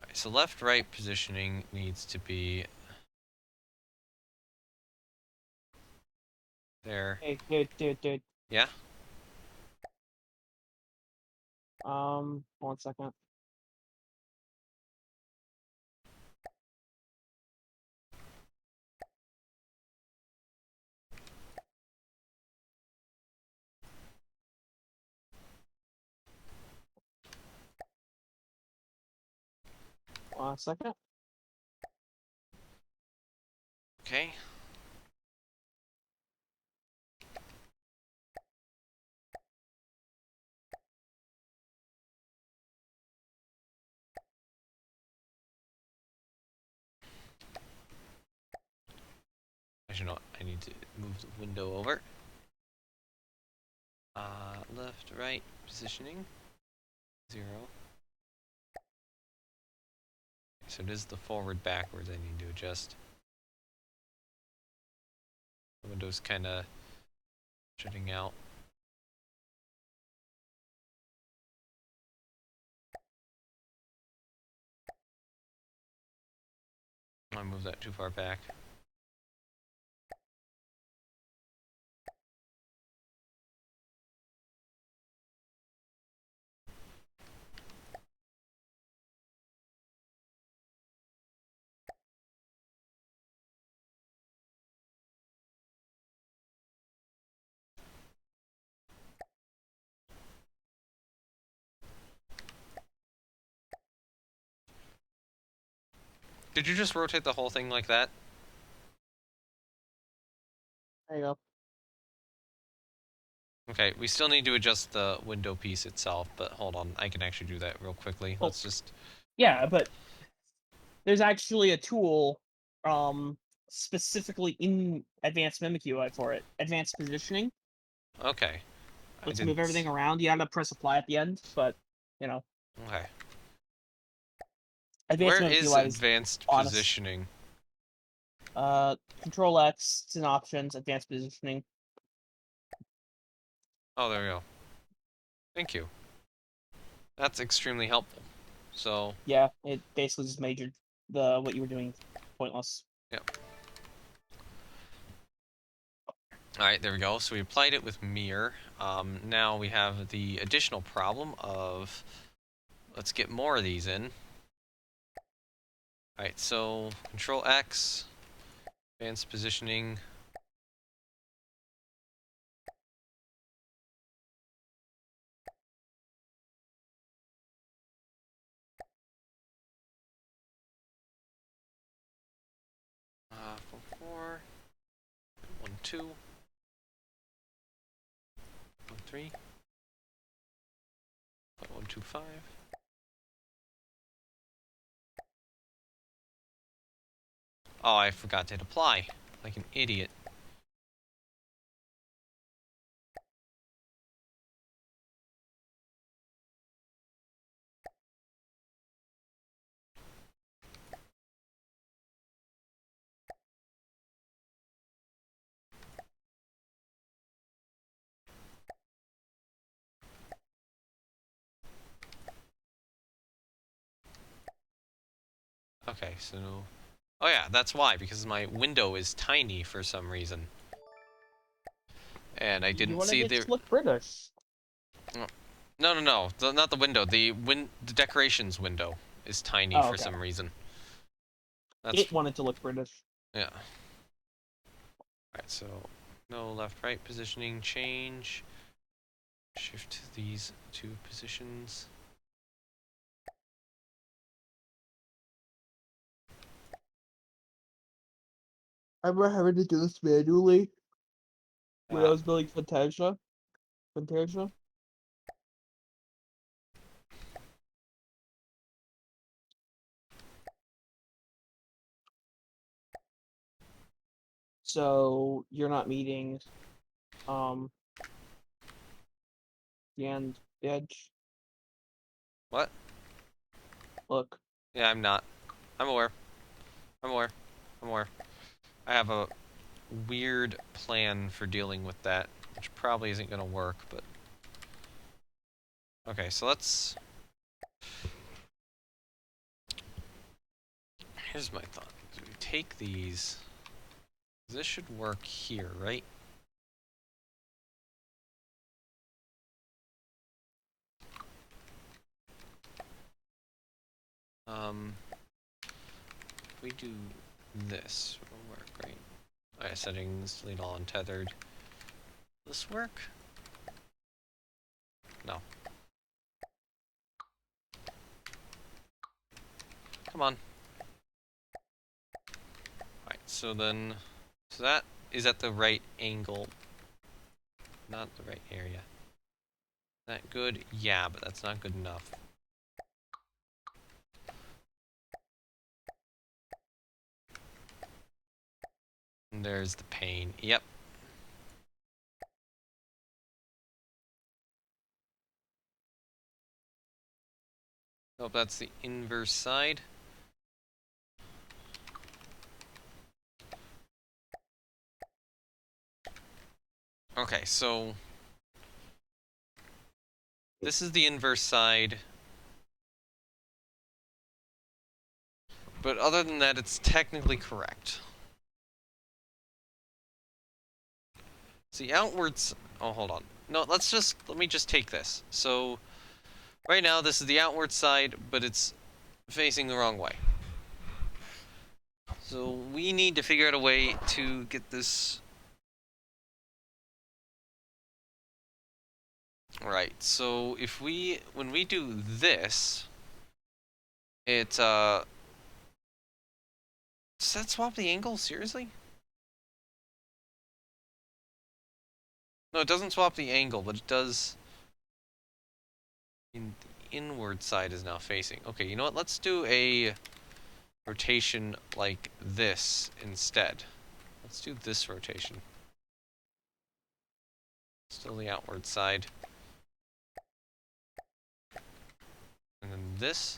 Speaker 1: Alright, so left-right positioning needs to be... There.
Speaker 2: Hey, dude.
Speaker 1: Yeah?
Speaker 2: 1 second. 1 second.
Speaker 1: Okay. Actually, no, I need to move the window over. Left, right, positioning. 0. So it is the forward backwards I need to adjust. The window's kind of shutting out. I moved that too far back. Did you just rotate the whole thing like that?
Speaker 2: There you go.
Speaker 1: Okay, we still need to adjust the window piece itself, but hold on, I can actually do that real quickly.
Speaker 2: Well,
Speaker 1: Let's just...
Speaker 2: yeah, but there's actually a tool, specifically in Advanced Mimic UI for it. Advanced Positioning.
Speaker 1: Okay. I
Speaker 2: Let's move everything
Speaker 1: didn't...
Speaker 2: around. You gotta press apply at the end, but, you know,
Speaker 1: Okay.
Speaker 2: Advanced
Speaker 1: Where
Speaker 2: Mimic
Speaker 1: is
Speaker 2: UI is
Speaker 1: advanced
Speaker 2: honest.
Speaker 1: positioning?
Speaker 2: Control X, it's in options, Advanced Positioning.
Speaker 1: Oh, there we go. Thank you. That's extremely helpful. So,
Speaker 2: Yeah, it basically just made what you were doing pointless.
Speaker 1: yep. Alright, there we go. So we applied it with mirror. Now we have the additional problem of... Let's get more of these in. Alright, so Control X, advanced positioning. Uh, 4, 1, 2, 1, 3, 1, 2, 5. Oh, I forgot to hit apply. Like an idiot. Okay, so... Oh yeah, that's why, because my window is tiny for some reason. And I
Speaker 2: You
Speaker 1: didn't
Speaker 2: wanna
Speaker 1: see
Speaker 2: get
Speaker 1: the...
Speaker 2: slick British.
Speaker 1: No, no, no. Not the window. The decorations window is tiny
Speaker 2: Oh,
Speaker 1: for
Speaker 2: okay.
Speaker 1: some reason. That's...
Speaker 2: It wanted to look British.
Speaker 1: Yeah. Alright, so... No left-right positioning change. Shift these two positions.
Speaker 2: I remember having to do this manually when I
Speaker 1: Uh,
Speaker 2: was building Fantasia. Fantasia. So you're not meeting um the edge.
Speaker 1: what?
Speaker 2: Look.
Speaker 1: Yeah, I'm not. I'm aware. I'm aware. I'm aware. I have a weird plan for dealing with that, which probably isn't going to work, but... Okay, so let's... Here's my thought. So we take these... This should work here, right? If we do this, it'll work, right? Alright, settings, delete all untethered. This work? No. Come on. Alright, so then... So that is at the right angle. Not the right area. Is that good? Yeah, but that's not good enough. And there's the pane. Yep. Oh, that's the inverse side. Okay, so... This is the inverse side. But other than that, it's technically correct. See, outwards... Oh, hold on. No, let me just take this. So, right now, this is the outward side, but it's facing the wrong way. So, we need to figure out a way to get this... Right, so when we do this, it, Does that swap the angle? Seriously? No, it doesn't swap the angle, but it does... The inward side is now facing. Okay, you know what? Let's do a rotation like this instead. Let's do this rotation. Still the outward side. And then this.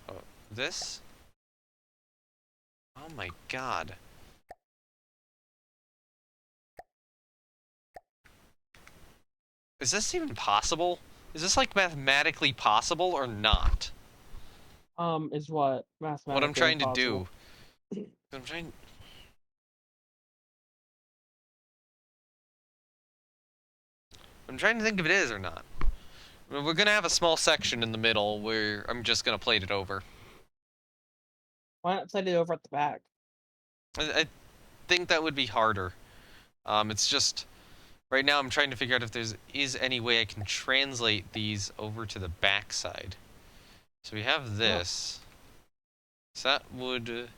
Speaker 1: Oh, this. Oh my god. Is this even possible? Is this like mathematically possible or not?
Speaker 2: Is what
Speaker 1: What I'm
Speaker 2: mathematically
Speaker 1: trying to
Speaker 2: impossible.
Speaker 1: do. I'm trying. I'm trying to think if it is or not. We're gonna have a small section in the middle where I'm just gonna plate it over.
Speaker 2: Why not set it over at the back?
Speaker 1: I think that would be harder. It's just right now I'm trying to figure out if is any way I can translate these over to the back side. So we have
Speaker 2: Huh.
Speaker 1: this. So that would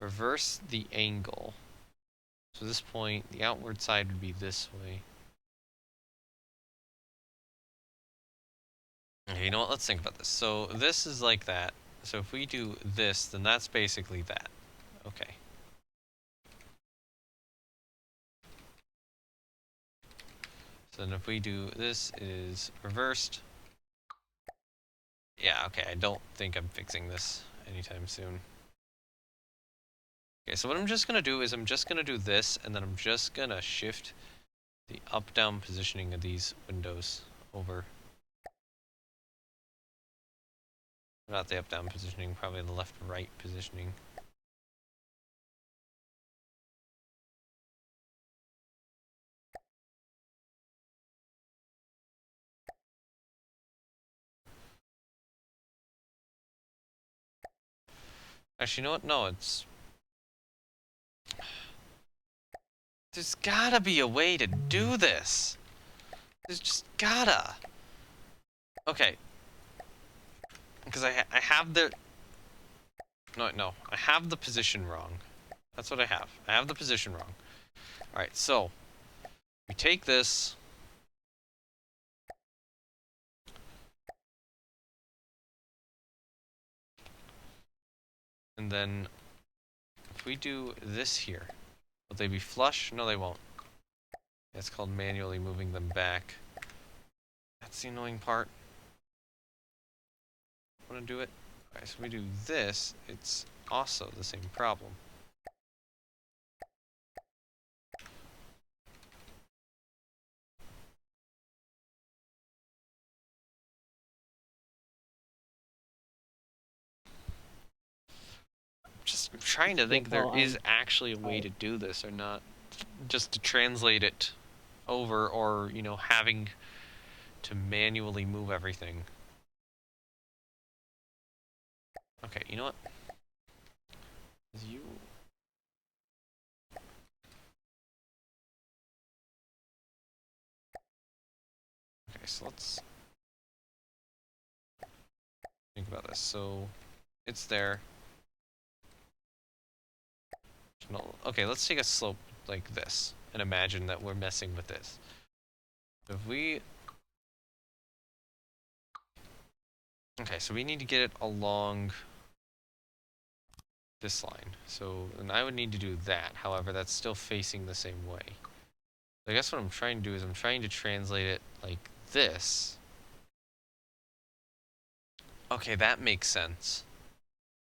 Speaker 1: reverse the angle. So at this point, the outward side would be this way. Okay, you know what? Let's think about this. So this is like that. So if we do this, then that's basically that. Okay. So then if we do this, it is reversed. Yeah, okay, I don't think I'm fixing this anytime soon. Okay, so what I'm just gonna do is I'm just gonna do this, and then I'm just gonna shift the up-down positioning of these windows over. Not the up-down positioning, probably the left-right positioning. Actually, you know what? No, it's... There's gotta be a way to do this! There's just gotta! Okay. Because I have the... No. I have the position wrong. That's what I have. I have the position wrong. Alright, so... We take this... And then... If we do this here... Will they be flush? No, they won't. It's called manually moving them back. That's the annoying part. Want to do it? Alright, so we do this. It's also the same problem. Just trying to think there is actually a way to do this or not. Just to translate it over or, you know, having to manually move everything. Okay, you know what? You... Okay, so let's think about this. So, it's there. No, okay, let's take a slope like this and imagine that we're messing with this. If we... Okay, so we need to get it along this line. So, and I would need to do that. However, that's still facing the same way. I guess what I'm trying to do is I'm trying to translate it like this. Okay, that makes sense.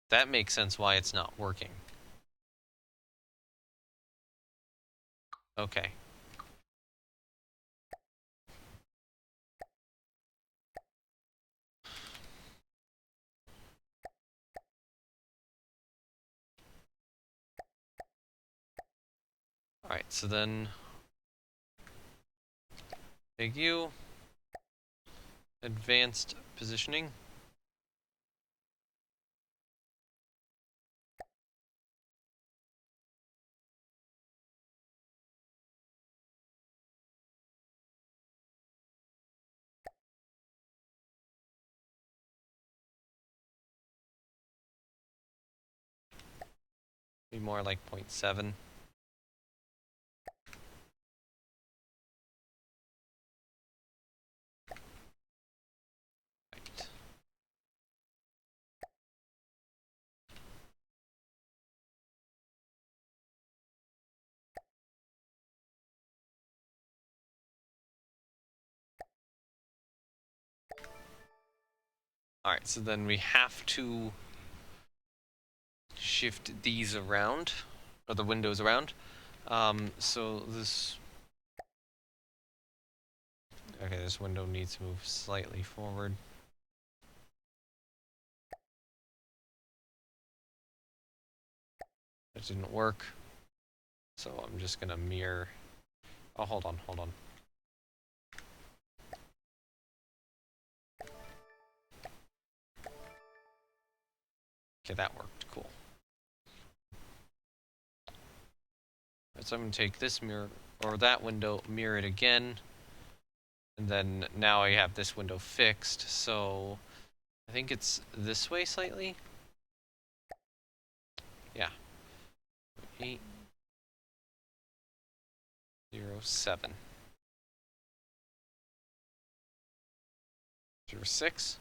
Speaker 1: That makes sense why it's not working. Okay. Alright, so then... Big U. Advanced positioning. Be more like 0.7. Right. Alright, so then we have to shift these around, or the windows around. So this... Okay, this window needs to move slightly forward. That didn't work. So I'm just gonna mirror... Oh, hold on. Okay, that worked. Cool. Right, so I'm gonna take this mirror, or that window, mirror it again. And then now I have this window fixed, so I think it's this way slightly. Yeah. 807. 06.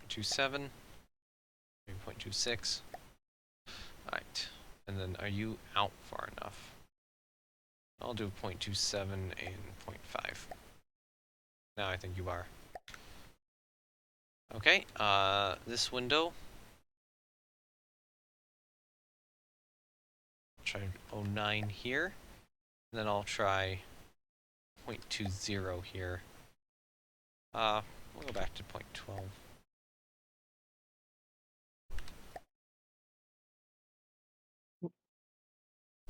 Speaker 1: 27. 3.26. Alright. And then are you out far enough? I'll do 0.27 and 0.5. Now I think you are. Okay, this window. I'll try 09 here. And then I'll try 0.20 here. We'll go back to 0.12.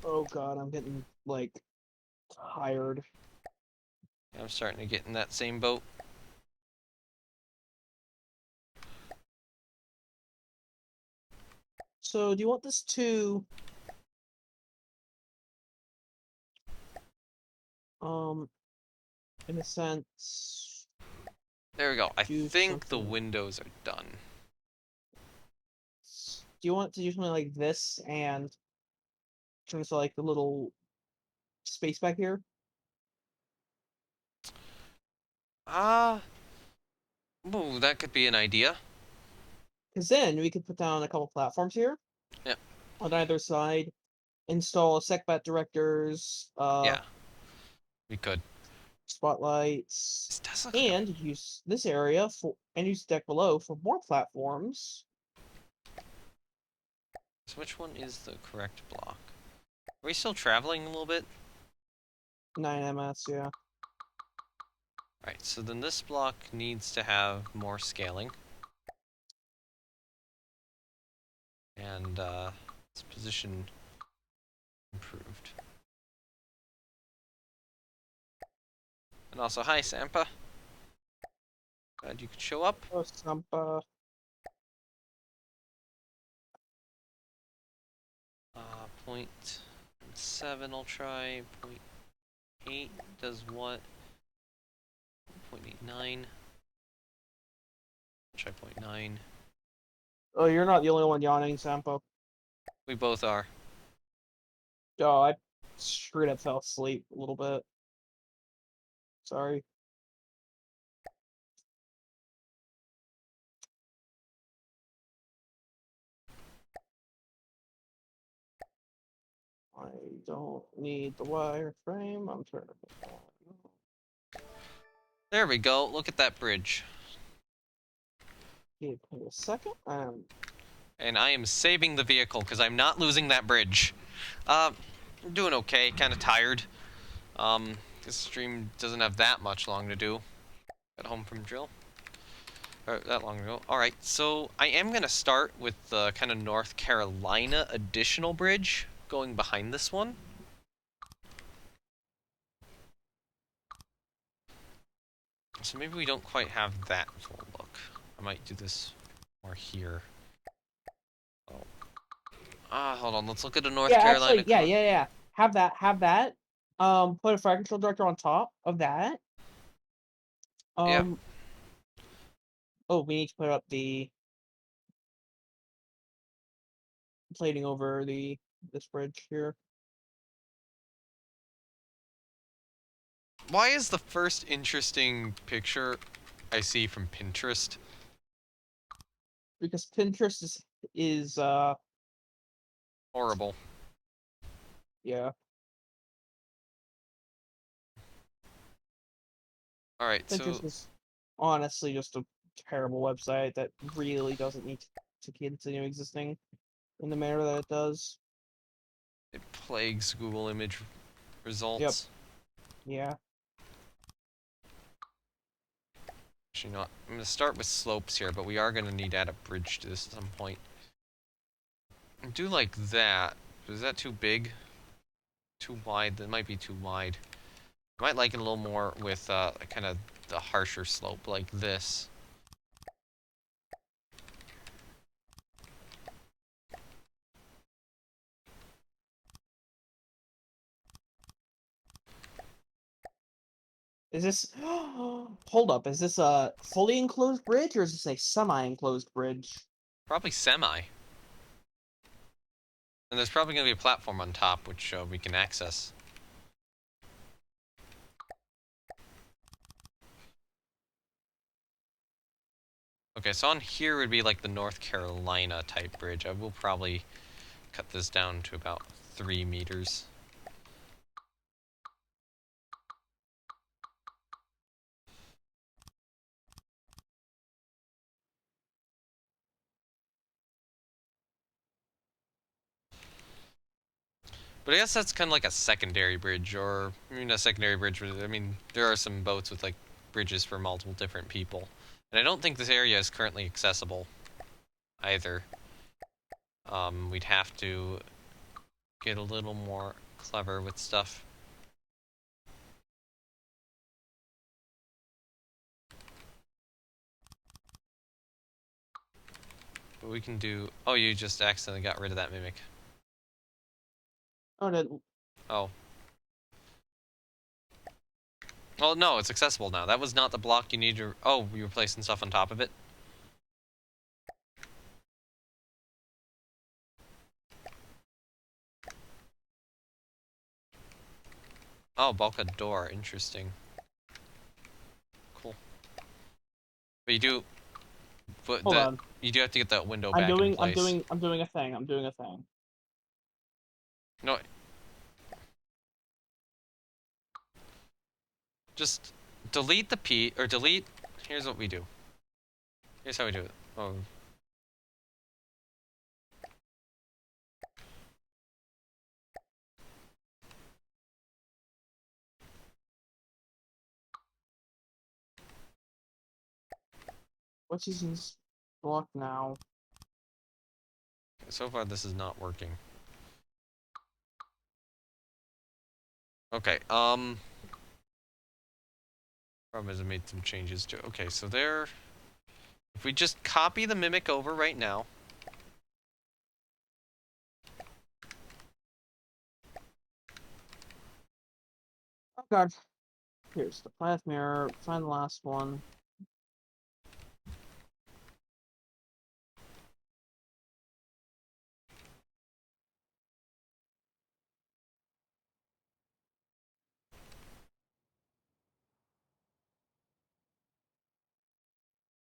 Speaker 2: Oh god, I'm getting, like, tired.
Speaker 1: I'm starting to get in that same boat.
Speaker 2: So, do you want this to... in a sense...
Speaker 1: There we go. I
Speaker 2: do
Speaker 1: think the
Speaker 2: something...
Speaker 1: windows are done.
Speaker 2: Do you want to do something like this and turn this to, like, the little space back here?
Speaker 1: Ooh, that could be an idea.
Speaker 2: Because then we could put down a couple platforms here.
Speaker 1: Yep.
Speaker 2: On either side. Install SecBat directors,
Speaker 1: Yeah, we could.
Speaker 2: spotlights,
Speaker 1: This does look like a...
Speaker 2: and use this area for and use the deck below for more platforms.
Speaker 1: So which one is the correct block? Are we still traveling a little bit?
Speaker 2: 9 ms, yeah.
Speaker 1: Right, so then this block needs to have more scaling. And, its position improved. And also, hi, Sampa. Glad you could show up.
Speaker 2: Oh, Sampa.
Speaker 1: 0.7 I'll try. 0.8 does what? 0.89. I'll try 0.9.
Speaker 2: Oh, you're not the only one yawning, Sampa.
Speaker 1: We both are.
Speaker 2: Oh, I straight up fell asleep a little bit. Sorry. I don't need the wireframe. I'm turning it on.
Speaker 1: There we go. Look at that bridge.
Speaker 2: Give me a second.
Speaker 1: And I am saving the vehicle because I'm not losing that bridge. I'm doing okay. Kind of tired. This stream doesn't have that much long to do. Got home from drill. Or that long ago. Alright, so I am going to start with the kind of North Carolina additional bridge going behind this one. So maybe we don't quite have that full look. I might do this more here. Oh. Hold on. Let's look at a North
Speaker 2: Yeah,
Speaker 1: Carolina.
Speaker 2: actually, yeah. Have that. Put a fire control director on top of that.
Speaker 1: Yeah.
Speaker 2: Oh, we need to put up the plating over this bridge here.
Speaker 1: Why is the first interesting picture I see from Pinterest?
Speaker 2: Because Pinterest is
Speaker 1: Horrible.
Speaker 2: yeah.
Speaker 1: Alright, so...
Speaker 2: Pinterest is honestly just a terrible website that really doesn't need to continue existing in the manner that it does.
Speaker 1: It plagues Google image
Speaker 2: Yep.
Speaker 1: results.
Speaker 2: Yeah.
Speaker 1: Actually not. I'm gonna start with slopes here, but we are gonna need to add a bridge to this at some point. Do like that. Is that too big? Too wide? That might be too wide. I might like it a little more with kind of the harsher slope like this.
Speaker 2: Is this hold up, is this a fully enclosed bridge or is this a semi-enclosed bridge?
Speaker 1: Probably semi. And there's probably going to be a platform on top, which we can access. Okay, so on here would be like the North Carolina type bridge. I will probably cut this down to about 3 meters. But I guess that's kind of like a secondary bridge, or I mean a secondary bridge. I mean, there are some boats with like bridges for multiple different people. And I don't think this area is currently accessible either. We'd have to get a little more clever with stuff. But we can do... Oh, you just accidentally got rid of that mimic.
Speaker 2: Oh, no.
Speaker 1: Oh. Well, no, it's accessible now. That was not the block you need to... Oh, you were placing stuff on top of it? Oh, bulkhead door. Interesting. Cool. But you do... But
Speaker 2: Hold on.
Speaker 1: you do have to get that window
Speaker 2: I'm
Speaker 1: back in
Speaker 2: doing
Speaker 1: place.
Speaker 2: I'm doing a thing. I'm doing a thing.
Speaker 1: No. Just delete the P... Or delete... Here's what we do. Here's how we do it. Oh...
Speaker 2: What's using this block now?
Speaker 1: So far, this is not working. Okay, problem is I made some changes to... Okay, so there... If we just copy the mimic over right now...
Speaker 2: Oh god. Here's the path mirror. Find the last one.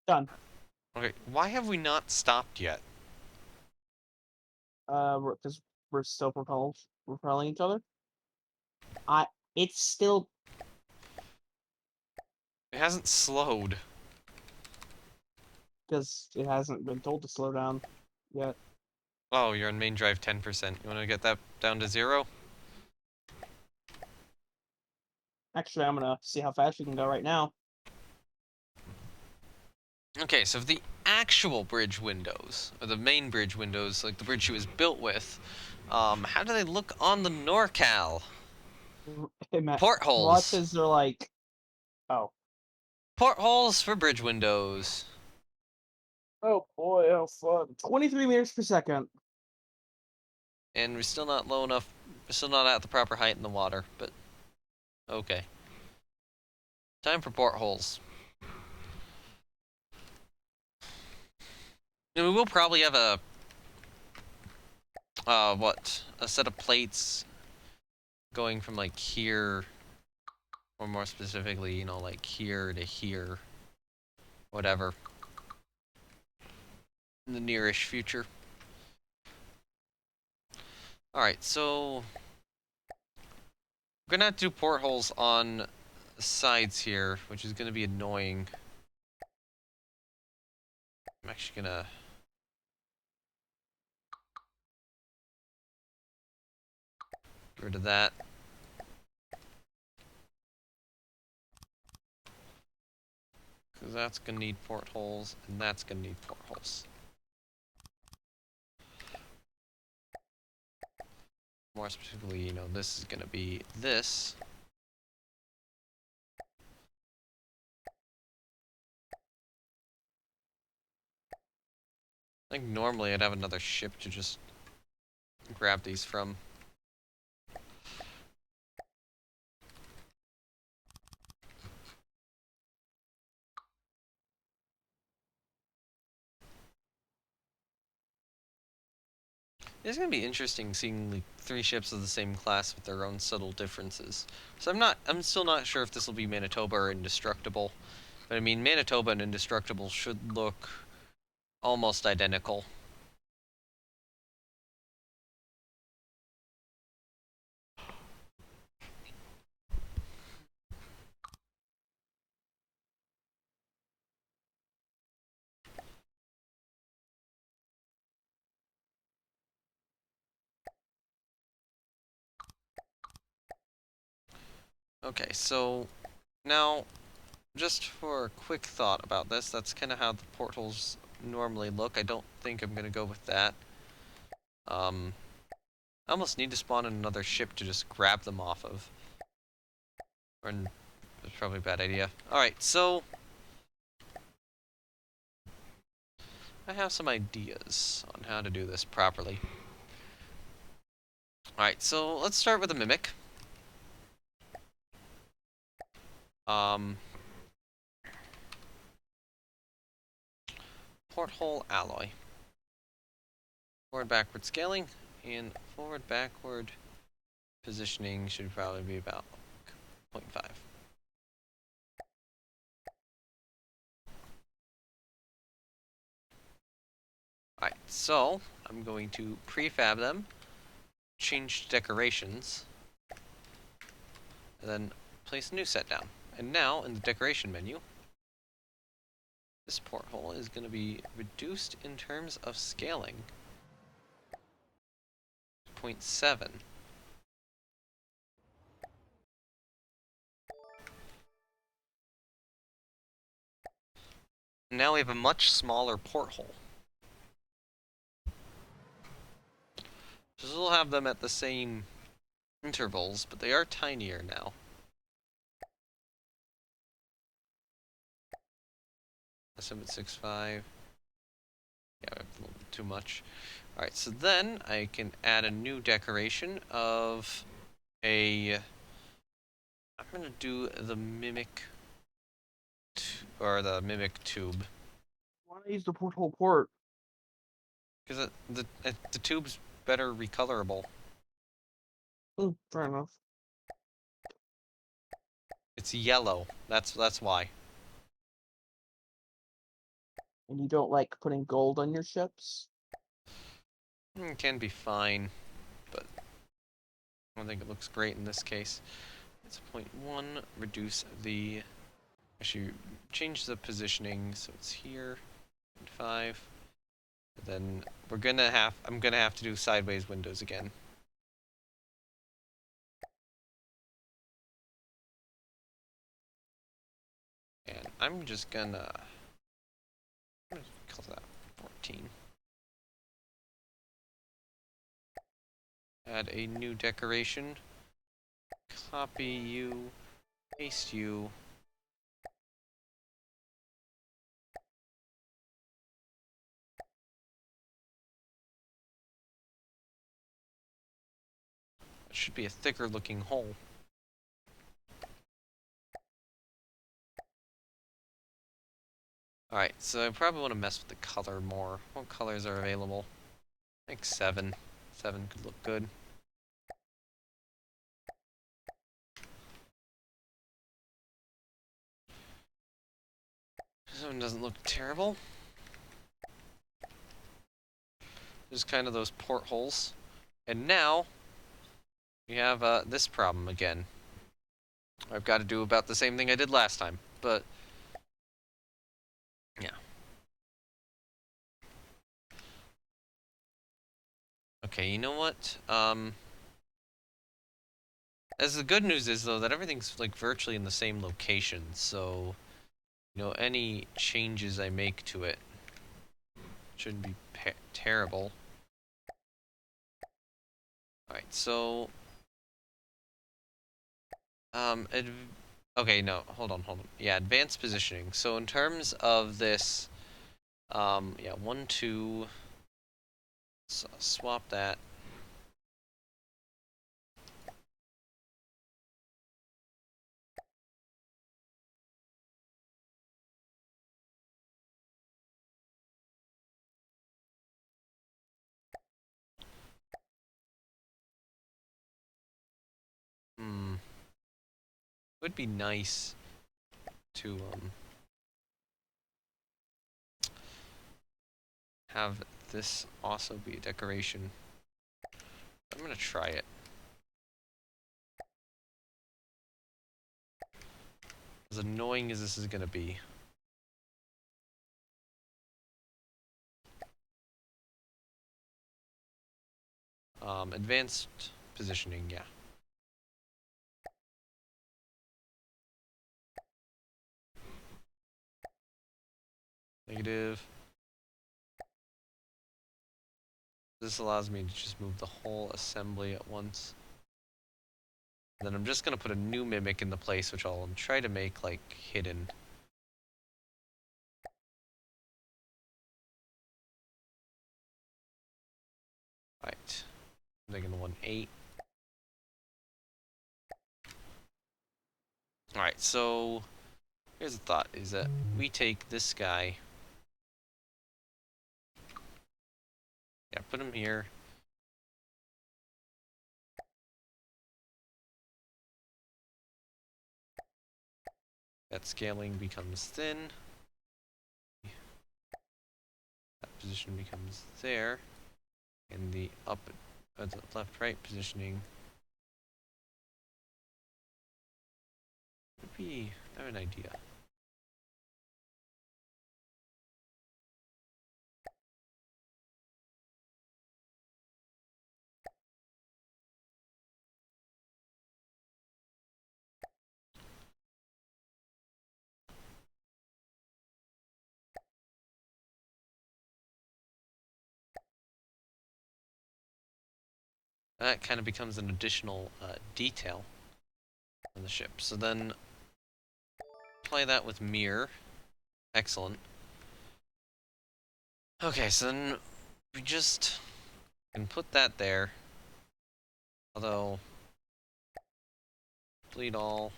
Speaker 2: Done.
Speaker 1: Okay, why have we not stopped yet?
Speaker 2: Because we're still repelling each other. It's still
Speaker 1: It hasn't slowed.
Speaker 2: because it hasn't been told to slow down yet.
Speaker 1: Oh, you're on main drive 10%. You want to get that down to 0?
Speaker 2: Actually, I'm gonna see how fast we can go right now.
Speaker 1: Okay, so the actual bridge windows, or the main bridge windows, like the bridge she was built with, how do they look on the NorCal?
Speaker 2: Hey, Matt,
Speaker 1: Portholes.
Speaker 2: watches are like, oh.
Speaker 1: Portholes for bridge windows.
Speaker 2: Oh boy, how fun. 23 meters per second.
Speaker 1: And we're still not low enough, we're still not at the proper height in the water, but okay. Time for portholes. And we will probably have a what? A set of plates going from like here, or more specifically, you know, like here to here, whatever, in the nearish future. Alright, so we're gonna have to do portholes on the sides here, which is gonna be annoying. I'm actually gonna get rid of that. Because that's gonna need portholes, and that's gonna need portholes. More specifically, you know, this is gonna be this. I think normally I'd have another ship to just grab these from. It's gonna be interesting seeing like 3 ships of the same class with their own subtle differences. So I'm still not sure if this will be Manitoba or Indestructible. But I mean, Manitoba and Indestructible should look almost identical. Okay, so now, just for a quick thought about this, that's kind of how the portals normally look. I don't think I'm gonna go with that. I almost need to spawn in another ship to just grab them off of. Or it's probably a bad idea. Alright, so I have some ideas on how to do this properly. Alright, so let's start with a mimic. Um, porthole alloy. Forward backward scaling and forward backward positioning should probably be about 0.5. Alright, so I'm going to prefab them, change decorations, and then place a new set down. And now in the decoration menu, this porthole is going to be reduced in terms of scaling. 0.7. Now we have a much smaller porthole. So we'll have them at the same intervals, but they are tinier now. SM at 6.5. Yeah, a little bit too much. Alright, so then I can add a new decoration of a... I'm gonna do the mimic... or the mimic tube.
Speaker 2: Why not use the porthole port?
Speaker 1: Because the tube's better recolorable.
Speaker 2: Fair enough.
Speaker 1: It's yellow. That's why.
Speaker 2: And you don't like putting gold on your ships?
Speaker 1: It can be fine, but I don't think it looks great in this case. It's 0.1, reduce the... Actually, change the positioning so it's here. 0.5. Then I'm gonna have to do sideways windows again. And I'm gonna call that 14. Add a new decoration. Copy you, paste you. It should be a thicker looking hole. Alright, so I probably want to mess with the color more. What colors are available? I think 7. 7 could look good. 7 doesn't look terrible. Just kind of those portholes. And now, we have this problem again. I've got to do about the same thing I did last time, but yeah. Okay, you know what? As the good news is, though, that everything's, like, virtually in the same location, so, you know, any changes I make to it shouldn't be terrible. Alright, so... okay, no, hold on. Yeah, advanced positioning. So in terms of this, yeah, 1, 2... swap that. Would be nice to, have this also be a decoration. I'm gonna try it. As annoying as this is gonna be. Advanced positioning, yeah. Negative. This allows me to just move the whole assembly at once. And then I'm just gonna put a new mimic in the place, which I'll try to make, like, hidden. Right. I'm taking the 1-8. Alright, so here's the thought, is that we take this guy. Yeah, put him here. That scaling becomes thin. That position becomes there. And the the left-right positioning would be, I have an idea. That kind of becomes an additional detail on the ship. So then apply that with mirror. Excellent. Okay, so then we just can put that there. Although, delete all,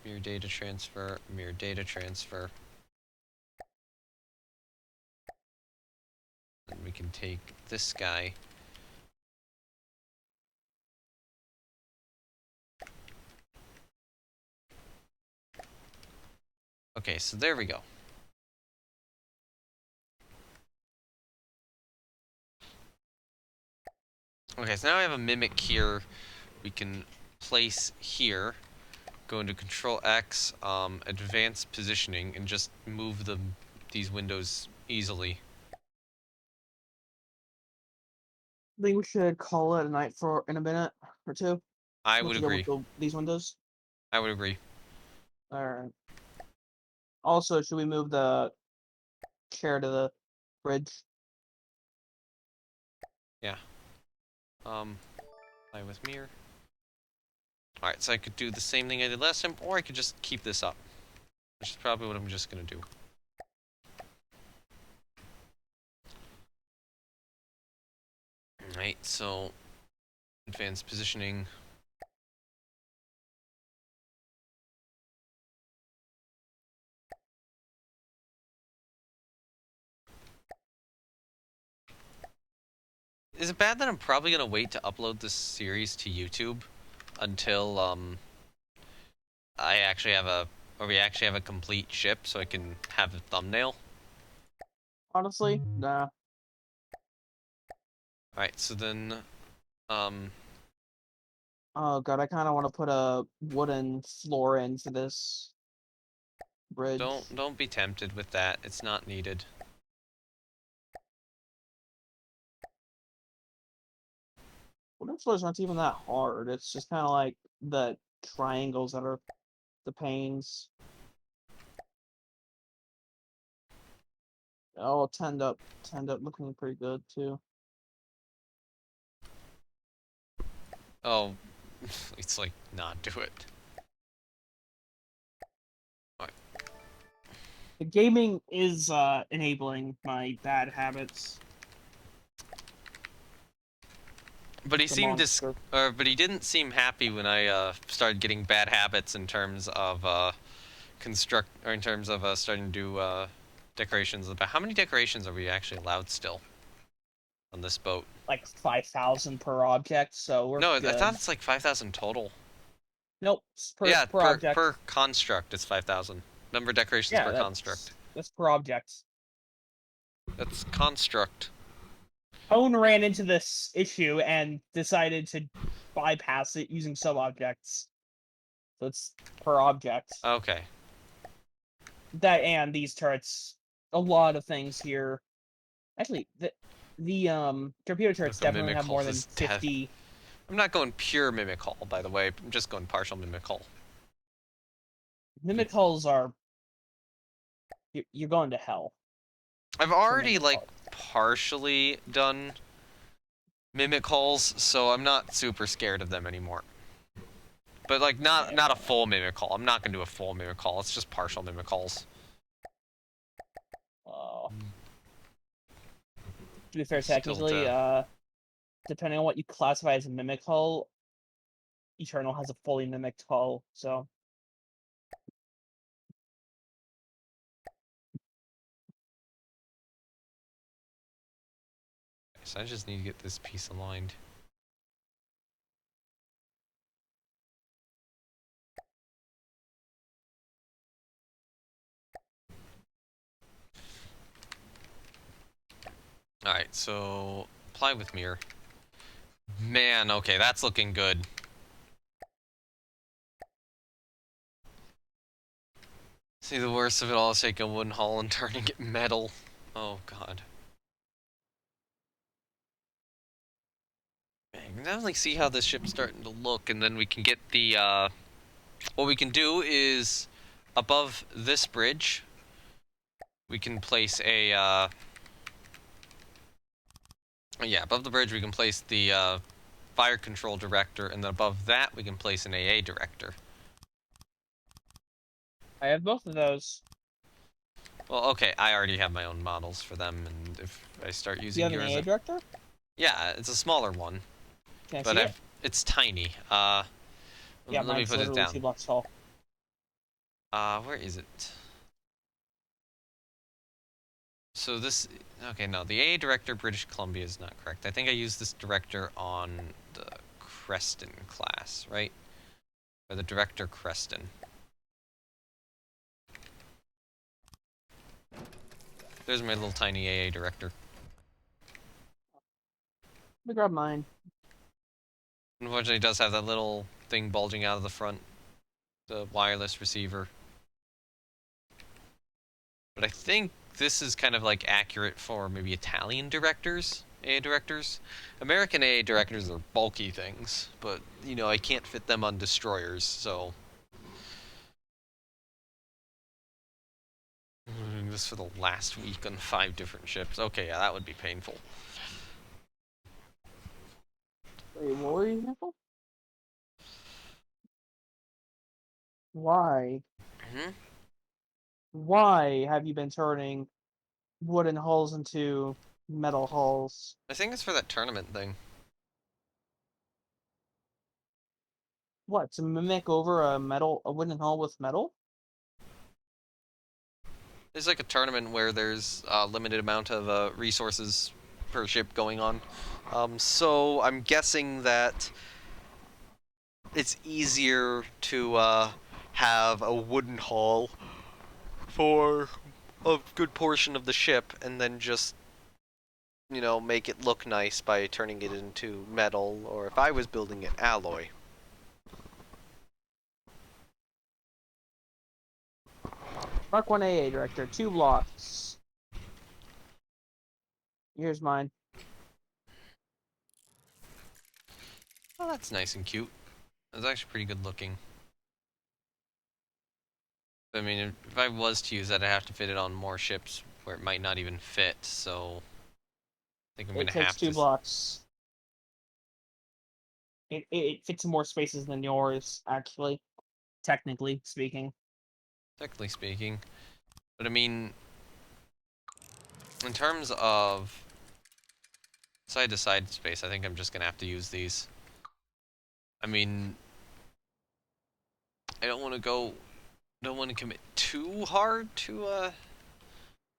Speaker 1: mirror data transfer, mirror data transfer. Then we can take this guy. Okay, so there we go. Okay, so now I have a mimic here. We can place here. Go into Control X, advanced positioning, and just move these windows easily.
Speaker 2: I think we should call it a night for in a minute or two.
Speaker 1: I
Speaker 2: Once
Speaker 1: would
Speaker 2: you go
Speaker 1: agree.
Speaker 2: with these windows.
Speaker 1: I would agree.
Speaker 2: Alright. Also, should we move the chair to the bridge?
Speaker 1: Yeah. Play with mirror. Alright, so I could do the same thing I did last time, or I could just keep this up. Which is probably what I'm just gonna do. Alright, so advanced positioning. Is it bad that I'm probably gonna wait to upload this series to YouTube until I actually have a or we actually have a complete ship so I can have a thumbnail?
Speaker 2: Honestly, nah.
Speaker 1: Alright, so then um
Speaker 2: Oh god, I kind of want to put a wooden floor into this bridge.
Speaker 1: don't be tempted with that. It's not needed.
Speaker 2: Wooden floors aren't even that hard. It's just kind of like the triangles that are the panes. Oh, tend up looking pretty good too.
Speaker 1: Oh, it's like not do it. Alright.
Speaker 2: The gaming is enabling my bad habits.
Speaker 1: But he
Speaker 2: The
Speaker 1: seemed
Speaker 2: monster.
Speaker 1: but he didn't seem happy when I started getting bad habits in terms of in terms of starting to do decorations. About how many decorations are we actually allowed still on this boat?
Speaker 2: Like 5,000 per object, so we're
Speaker 1: No, I thought
Speaker 2: good.
Speaker 1: it's like 5,000 total.
Speaker 2: Nope,
Speaker 1: Yeah,
Speaker 2: per object.
Speaker 1: per construct it's 5,000. Number of decorations
Speaker 2: Yeah,
Speaker 1: per construct.
Speaker 2: that's per object.
Speaker 1: That's construct.
Speaker 2: Hone ran into this issue and decided to bypass it using sub objects. So it's per object.
Speaker 1: Okay.
Speaker 2: That and these turrets, a lot of things here. Actually, the torpedo turrets
Speaker 1: The
Speaker 2: definitely
Speaker 1: mimic
Speaker 2: have
Speaker 1: hull
Speaker 2: more than
Speaker 1: is death.
Speaker 2: 50.
Speaker 1: I'm not going pure mimic hull, by the way. I'm just going partial mimic hull.
Speaker 2: Mimic hulls are you're going to hell
Speaker 1: I've
Speaker 2: for
Speaker 1: already
Speaker 2: mimic
Speaker 1: like
Speaker 2: hulls.
Speaker 1: partially done mimic hulls, so I'm not super scared of them anymore. But like not a full mimic hull. I'm not gonna do a full mimic hull. It's just partial mimic hulls.
Speaker 2: Oh. To be fair,
Speaker 1: Still
Speaker 2: technically,
Speaker 1: to
Speaker 2: depending on what you classify as a mimic hull, Eternal has a fully mimicked hull, so
Speaker 1: so I just need to get this piece aligned. Alright, so apply with mirror. Man, okay, that's looking good. See, the worst of it all is taking a wooden hull and turning it metal. Oh god. Man, you can definitely see how this ship's starting to look, and then we can get the what we can do is above this bridge we can place a yeah, above the bridge we can place the fire control director, and then above that we can place an AA director.
Speaker 2: I have both of those.
Speaker 1: Well, okay, I already have my own models for them, and if I start
Speaker 2: Do you
Speaker 1: using
Speaker 2: have an
Speaker 1: yours,
Speaker 2: AA director?
Speaker 1: yeah, it's a smaller one,
Speaker 2: Can I
Speaker 1: but
Speaker 2: see it?
Speaker 1: it's tiny.
Speaker 2: Yeah,
Speaker 1: Let me
Speaker 2: mine's
Speaker 1: put it
Speaker 2: literally
Speaker 1: down.
Speaker 2: 2 blocks tall.
Speaker 1: Where is it? So this, okay, no, the AA director British Columbia is not correct. I think I used this director on the Creston class, right? Or the director Creston. There's my little tiny AA director.
Speaker 2: Let me grab mine.
Speaker 1: Unfortunately, it does have that little thing bulging out of the front, the wireless receiver. But I think this is kind of like accurate for maybe Italian directors, AA directors. American AA directors are bulky things, but you know I can't fit them on destroyers, so doing this for the last week on 5 different ships. Okay, yeah, that would be painful.
Speaker 2: Wait, what were you here for? Why?
Speaker 1: Hmm.
Speaker 2: Why have you been turning wooden hulls into metal hulls?
Speaker 1: I think it's for that tournament thing.
Speaker 2: What, to mimic over a wooden hull with metal?
Speaker 1: There's like a tournament where there's a limited amount of resources per ship going on, So I'm guessing that it's easier to have a wooden hull for a good portion of the ship, and then just make it look nice by turning it into metal, or if I was building it, alloy.
Speaker 2: Mark 1 AA director, 2 blocks. Here's mine.
Speaker 1: Oh, that's nice and cute. It's actually pretty good looking. I mean, if I was to use that, I'd have to fit it on more ships where it might not even fit, so I think I'm
Speaker 2: It
Speaker 1: gonna
Speaker 2: takes
Speaker 1: have
Speaker 2: 2
Speaker 1: to.
Speaker 2: blocks. It fits in more spaces than yours, actually. Technically speaking.
Speaker 1: Technically speaking. But I mean, in terms of side to side space, I think I'm just gonna have to use these. I mean, I don't want to commit too hard to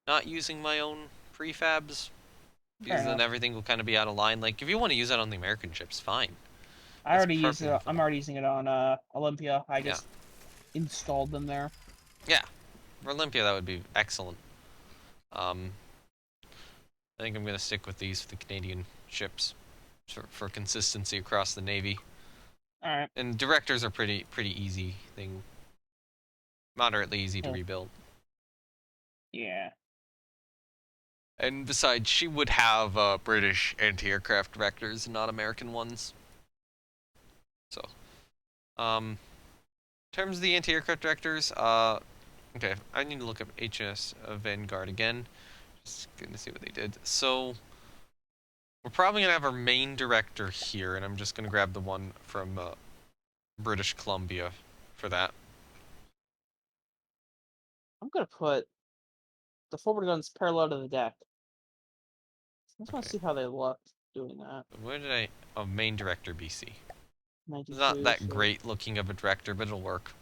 Speaker 1: not using my own prefabs,
Speaker 2: Fair
Speaker 1: because then
Speaker 2: enough.
Speaker 1: everything will kind of be out of line. Like, if you want to use that on the American ships, fine.
Speaker 2: I
Speaker 1: That's
Speaker 2: already used
Speaker 1: perfectly
Speaker 2: it. I'm
Speaker 1: fine.
Speaker 2: already using it on Olympia. I
Speaker 1: Yeah.
Speaker 2: just installed them there.
Speaker 1: Yeah. For Olympia, that would be excellent. Um, I think I'm going to stick with these for the Canadian ships for consistency across the Navy.
Speaker 2: All right.
Speaker 1: And directors are pretty easy thing, moderately easy to
Speaker 2: Yeah.
Speaker 1: rebuild.
Speaker 2: Yeah.
Speaker 1: And besides, she would have British anti-aircraft directors, not American ones. So, in terms of the anti-aircraft directors, okay, I need to look up HS Vanguard again. Just gonna see what they did. So, we're probably gonna have our main director here, and I'm just gonna grab the one from British Columbia for that.
Speaker 2: I'm gonna put the forward guns parallel to the deck. I just want to
Speaker 1: Okay,
Speaker 2: see how they look doing that.
Speaker 1: where did I? Oh, main director BC. It's not
Speaker 2: 92.
Speaker 1: that
Speaker 2: So
Speaker 1: great looking of a director, but it'll work.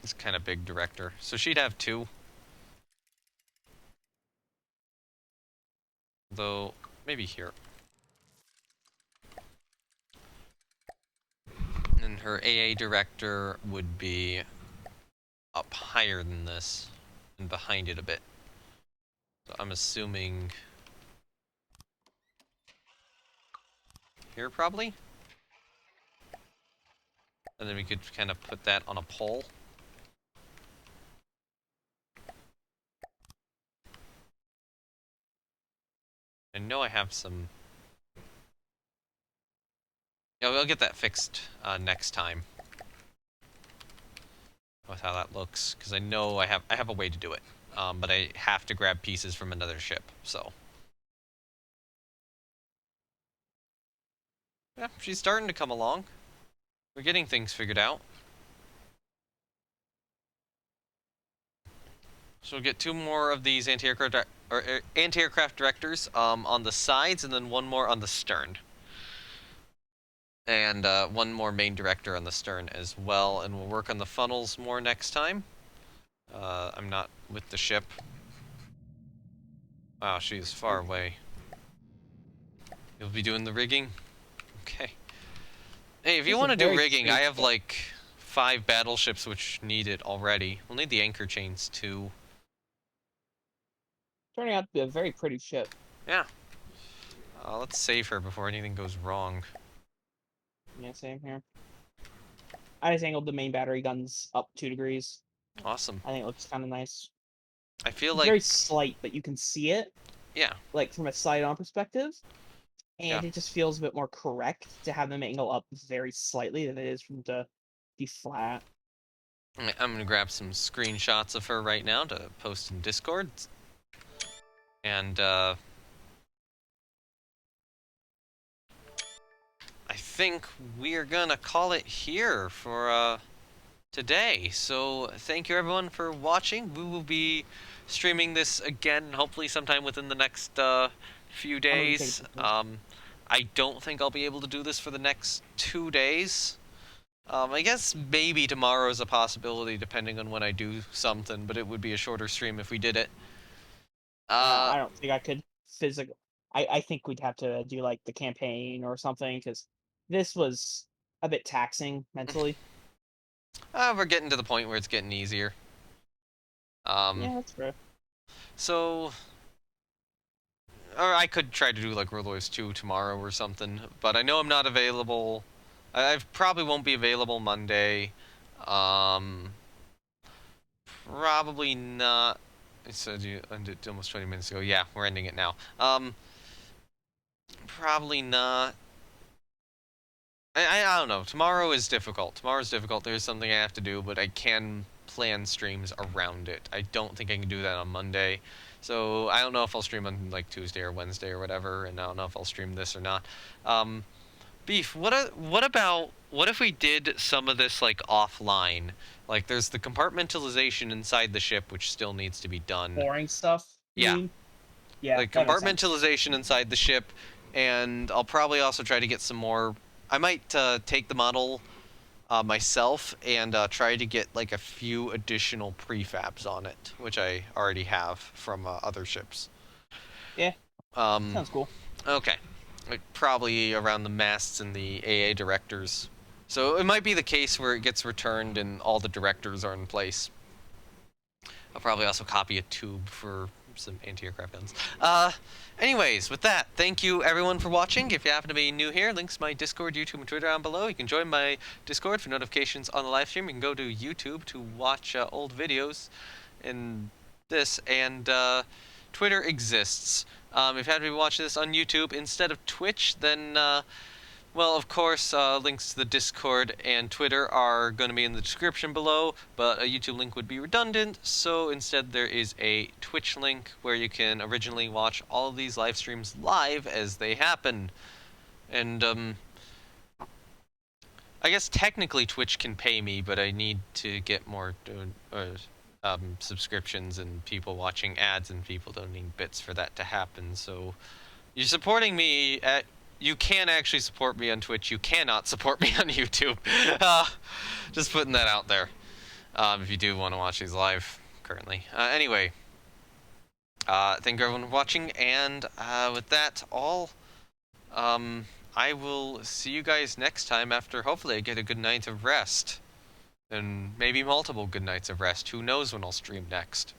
Speaker 1: It's kind of big director, so she'd have two. Though maybe here. And her AA director would be up higher than this and behind it a bit. So I'm assuming here probably. And then we could kind of put that on a pole. I know I have some. Yeah, we'll get that fixed next time with how that looks, because I know I have a way to do it, but I have to grab pieces from another ship. So yeah, she's starting to come along. We're getting things figured out. So we'll get two more of these anti-aircraft directors on the sides, and then one more on the stern, and one more main director on the stern as well. And we'll work on the funnels more next time. I'm not with the ship. Wow, she's far away. You'll be doing the rigging? Okay. Hey, if you
Speaker 2: this is a
Speaker 1: want to do
Speaker 2: very
Speaker 1: rigging, I
Speaker 2: pretty
Speaker 1: have
Speaker 2: ship.
Speaker 1: like 5 battleships which need it already. We'll need the anchor chains too.
Speaker 2: Turning out to be a very pretty ship.
Speaker 1: Yeah. Let's save her before anything goes wrong.
Speaker 2: Yeah, same here. I just angled the main battery guns up 2 degrees.
Speaker 1: Awesome.
Speaker 2: I think it looks kind of nice.
Speaker 1: I feel
Speaker 2: It's
Speaker 1: like,
Speaker 2: very slight, but you can see it,
Speaker 1: yeah,
Speaker 2: like from a side-on perspective,
Speaker 1: yeah.
Speaker 2: and it just feels a bit more correct to have them angle up very slightly than it is from to be flat.
Speaker 1: I'm gonna grab some screenshots of her right now to post in Discord. And I think we're gonna call it here for today. So thank you everyone for watching. We will be streaming this again, hopefully sometime within the next few
Speaker 2: I'm gonna be taking
Speaker 1: days.
Speaker 2: pictures.
Speaker 1: I don't think I'll be able to do this for the next 2 days. I guess maybe tomorrow is a possibility, depending on when I do something, but it would be a shorter stream if we did it. Uh,
Speaker 2: I don't think I could physical. I think we'd have to do like the campaign or something because this was a bit taxing mentally.
Speaker 1: we're getting to the point where it's getting easier. Um,
Speaker 2: Yeah, that's fair.
Speaker 1: so, or I could try to do like World Wars 2 tomorrow or something, but I know I'm not available. I probably won't be available Monday. Um, Probably not. It said you ended almost 20 minutes ago. Yeah, we're ending it now. Probably not. I don't know. Tomorrow is difficult. Tomorrow's difficult. There's something I have to do, but I can plan streams around it. I don't think I can do that on Monday. So I don't know if I'll stream on like Tuesday or Wednesday or whatever, and I don't know if I'll stream this or not. Um, Beef, what if we did some of this like offline? Like there's the compartmentalization inside the ship which still needs to be done.
Speaker 2: Boring stuff, you
Speaker 1: Yeah,
Speaker 2: mean? Yeah,
Speaker 1: like
Speaker 2: that makes sense.
Speaker 1: compartmentalization inside the ship, and I'll probably also try to get some more. I might take the model myself and try to get like a few additional prefabs on it, which I already have from other ships.
Speaker 2: Yeah,
Speaker 1: Um,
Speaker 2: sounds cool.
Speaker 1: okay, like probably around the masts and the AA directors. So it might be the case where it gets returned and all the directors are in place. I'll probably also copy a tube for some anti-aircraft guns. Anyways, with that, thank you everyone for watching. If you happen to be new here, links to my Discord, YouTube, and Twitter down below. You can join my Discord for notifications on the live stream. You can go to YouTube to watch old videos and this, and Twitter exists. If you happen to be watching this on YouTube instead of Twitch, then well, of course, links to the Discord and Twitter are going to be in the description below, but a YouTube link would be redundant, so instead there is a Twitch link where you can originally watch all of these live streams live as they happen. And, I guess technically Twitch can pay me, but I need to get more subscriptions and people watching ads and people donating bits for that to happen, so you're supporting me at. You can actually support me on Twitch. You cannot support me on YouTube. Just putting that out there. If you do want to watch these live currently. Anyway, thank you everyone for watching, and with that all, I will see you guys next time after hopefully I get a good night of rest. And maybe multiple good nights of rest. Who knows when I'll stream next.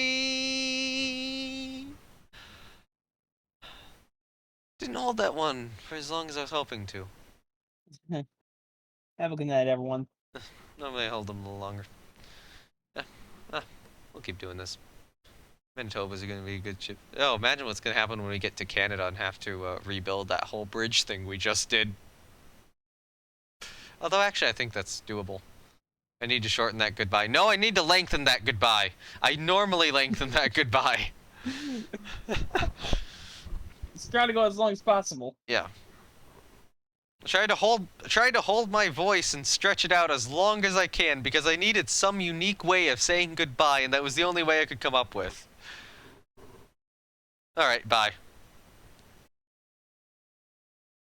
Speaker 1: Bye! Didn't hold that one for as long as I was hoping to.
Speaker 2: Have a good night, everyone.
Speaker 1: Normally I hold them a little longer. Yeah, we'll keep doing this. Manitoba's going to be a good ship. Oh, imagine what's going to happen when we get to Canada and have to rebuild that whole bridge thing we just did. Although, actually, I think that's doable. I need to shorten that goodbye. No, I need to lengthen that goodbye. I normally lengthen that goodbye.
Speaker 2: Just try to go as long as possible.
Speaker 1: Yeah. Try to hold my voice and stretch it out as long as I can because I needed some unique way of saying goodbye, and that was the only way I could come up with. Alright, bye.